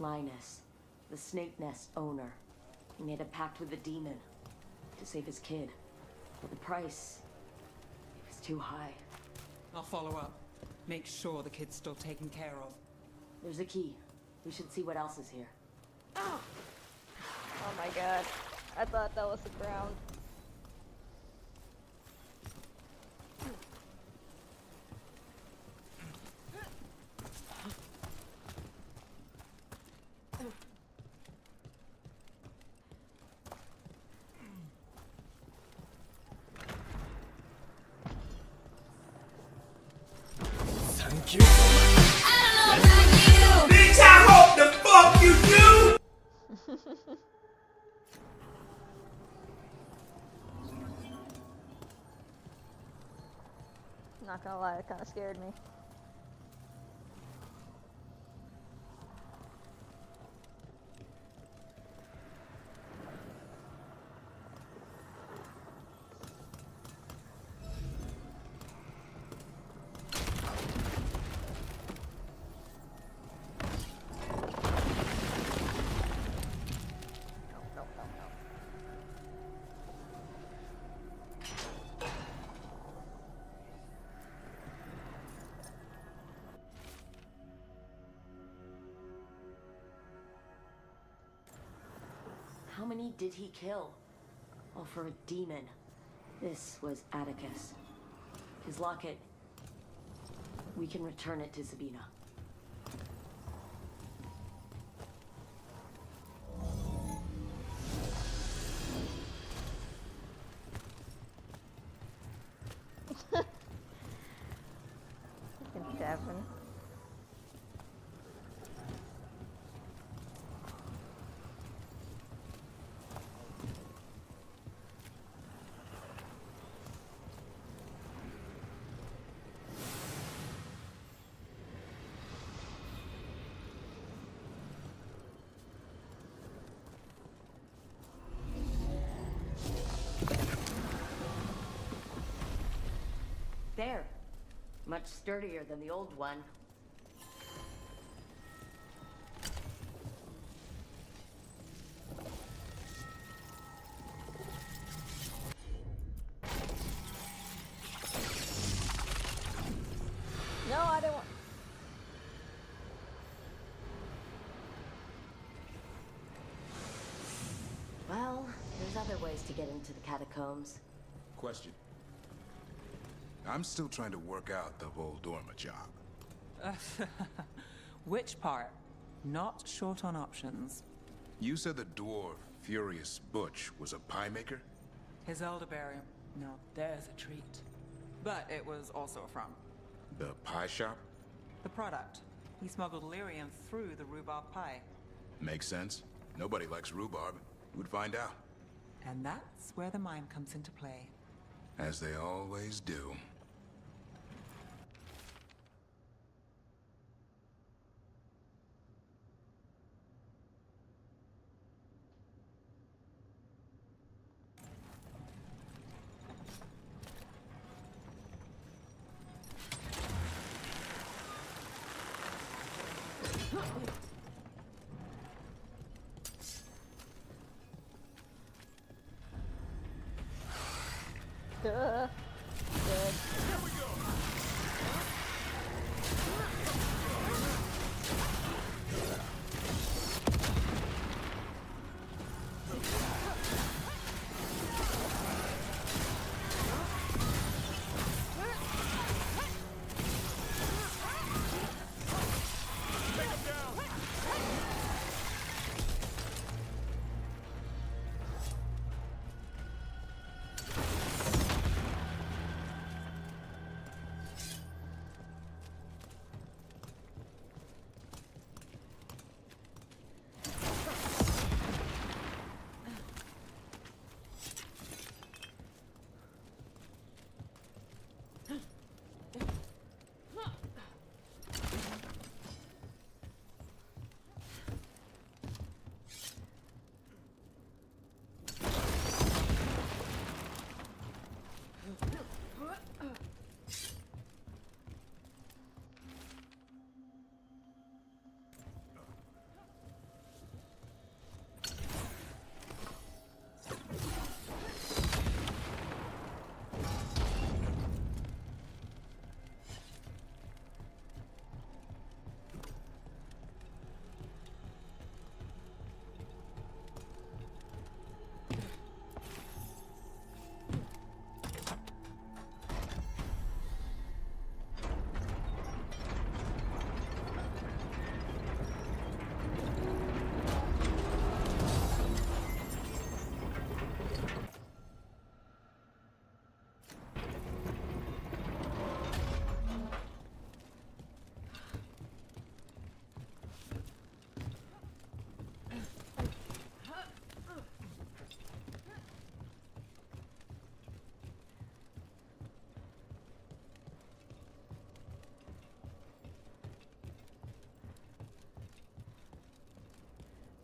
Linus, the Snake Nest owner. He made a pact with the demon to save his kid. But the price, it was too high. I'll follow up. Make sure the kid's still taken care of. There's a key. We should see what else is here. Oh my god. I thought that was the ground. Thank you so much. I don't know about you. Bitch, I hope the fuck you do. Not gonna lie, it kind of scared me. How many did he kill? All for a demon. This was Atticus. His locket. We can return it to Sabina. Fucking Devin. Much sturdier than the old one. No, I don't want. Well, there's other ways to get into the catacombs. Question. I'm still trying to work out the Voldorma job. Which part? Not short on options. You said the dwarf, Furious Butch, was a pie maker? His elderberry. Now there's a treat. But it was also a front. The pie shop? The product. He smuggled lyrium through the rhubarb pie. Makes sense. Nobody likes rhubarb. Who'd find out? And that's where the mime comes into play. As they always do. Duh. Good.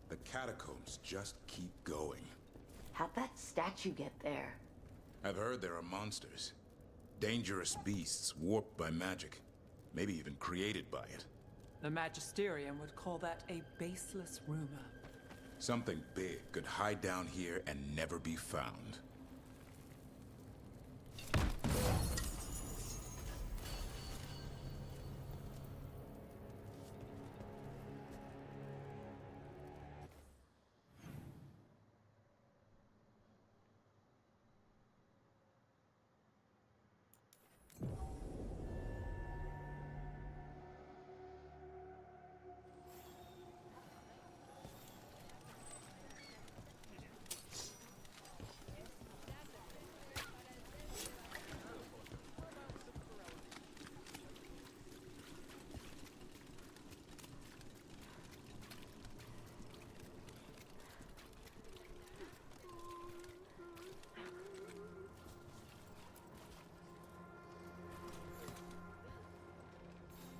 The catacombs just keep going. How'd that statue get there? I've heard there are monsters. Dangerous beasts warped by magic. Maybe even created by it. The Magisterium would call that a baseless rumor. Something big could hide down here and never be found.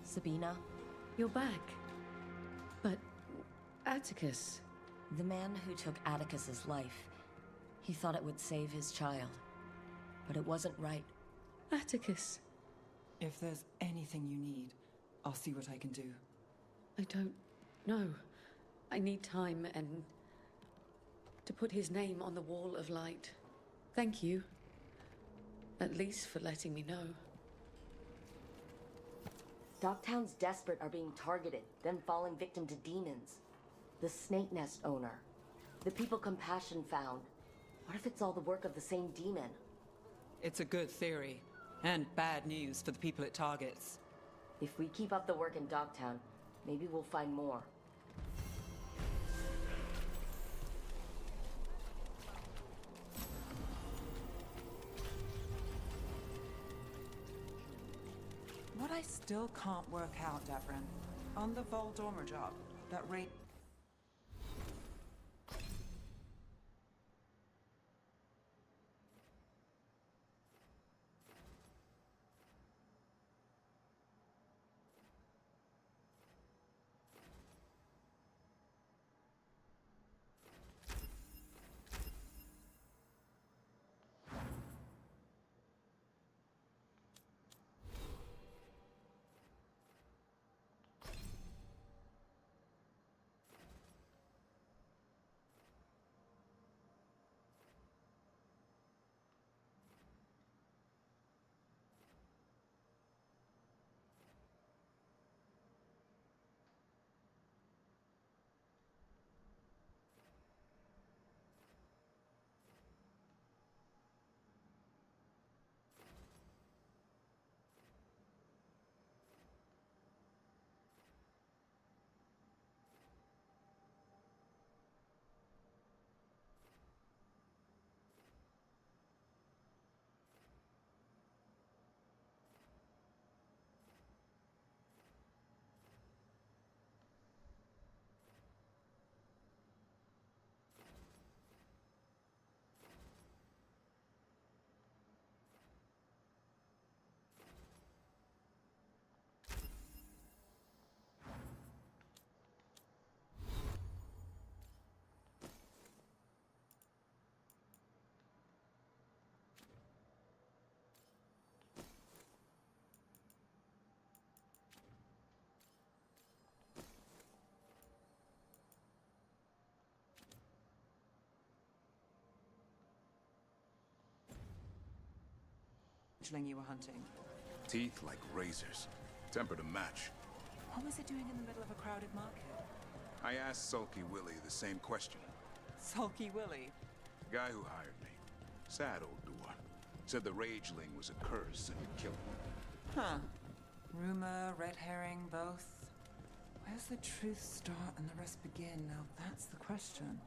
Sabina? You're back. But Atticus... The man who took Atticus's life, he thought it would save his child. But it wasn't right. Atticus... If there's anything you need, I'll see what I can do. I don't know. I need time and to put his name on the wall of light. Thank you. At least for letting me know. Dogtown's desperate are being targeted, then falling victim to demons. The Snake Nest owner. The people Compassion found. What if it's all the work of the same demon? It's a good theory, and bad news for the people it targets. If we keep up the work in Dogtown, maybe we'll find more. What I still can't work out, Davrin, on the Voldormer job, that rate... you were hunting. Teeth like razors. Temper to match. What was it doing in the middle of a crowded market? I asked Sulky Willie the same question. Sulky Willie? The guy who hired me. Sad old dwarf. Said the Rageling was a curse and would kill him. Huh. Rumor, red herring, both. Where's the truth start and the rest begin? Now that's the question.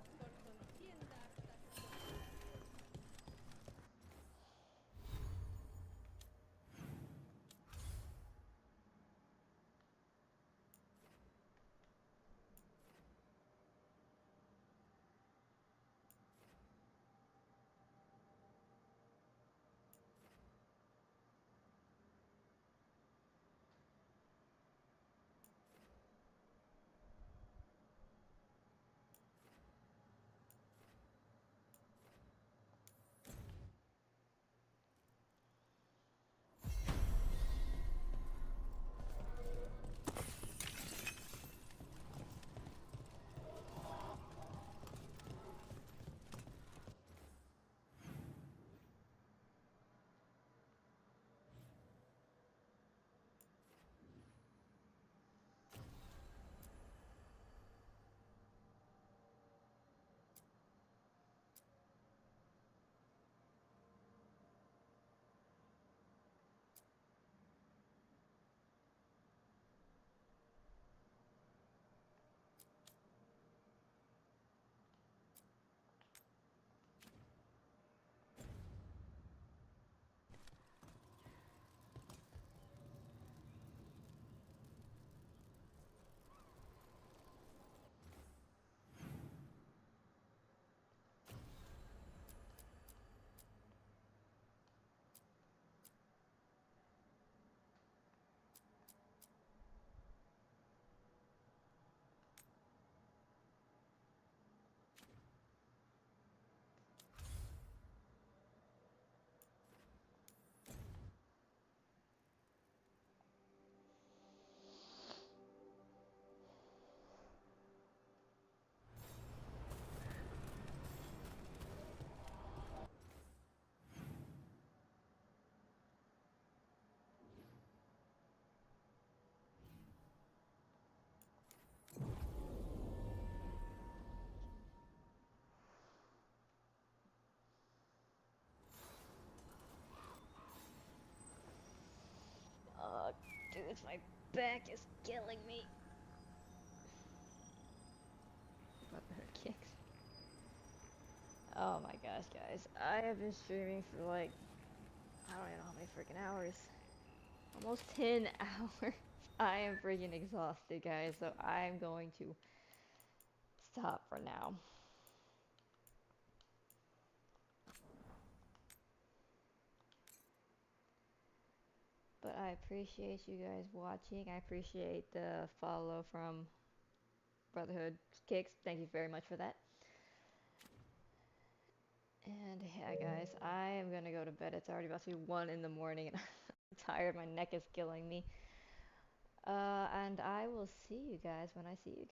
back is killing me. Brotherhood kicks. Oh my gosh, guys. I have been streaming for like, I don't even know how many freaking hours. Almost 10 hours. I am freaking exhausted, guys, so I'm going to stop for now. But I appreciate you guys watching. I appreciate the follow from Brotherhood Kicks. Thank you very much for that. And yeah, guys, I am gonna go to bed. It's already about to be 1 in the morning, and I'm tired. My neck is killing me. And I will see you guys when I see you.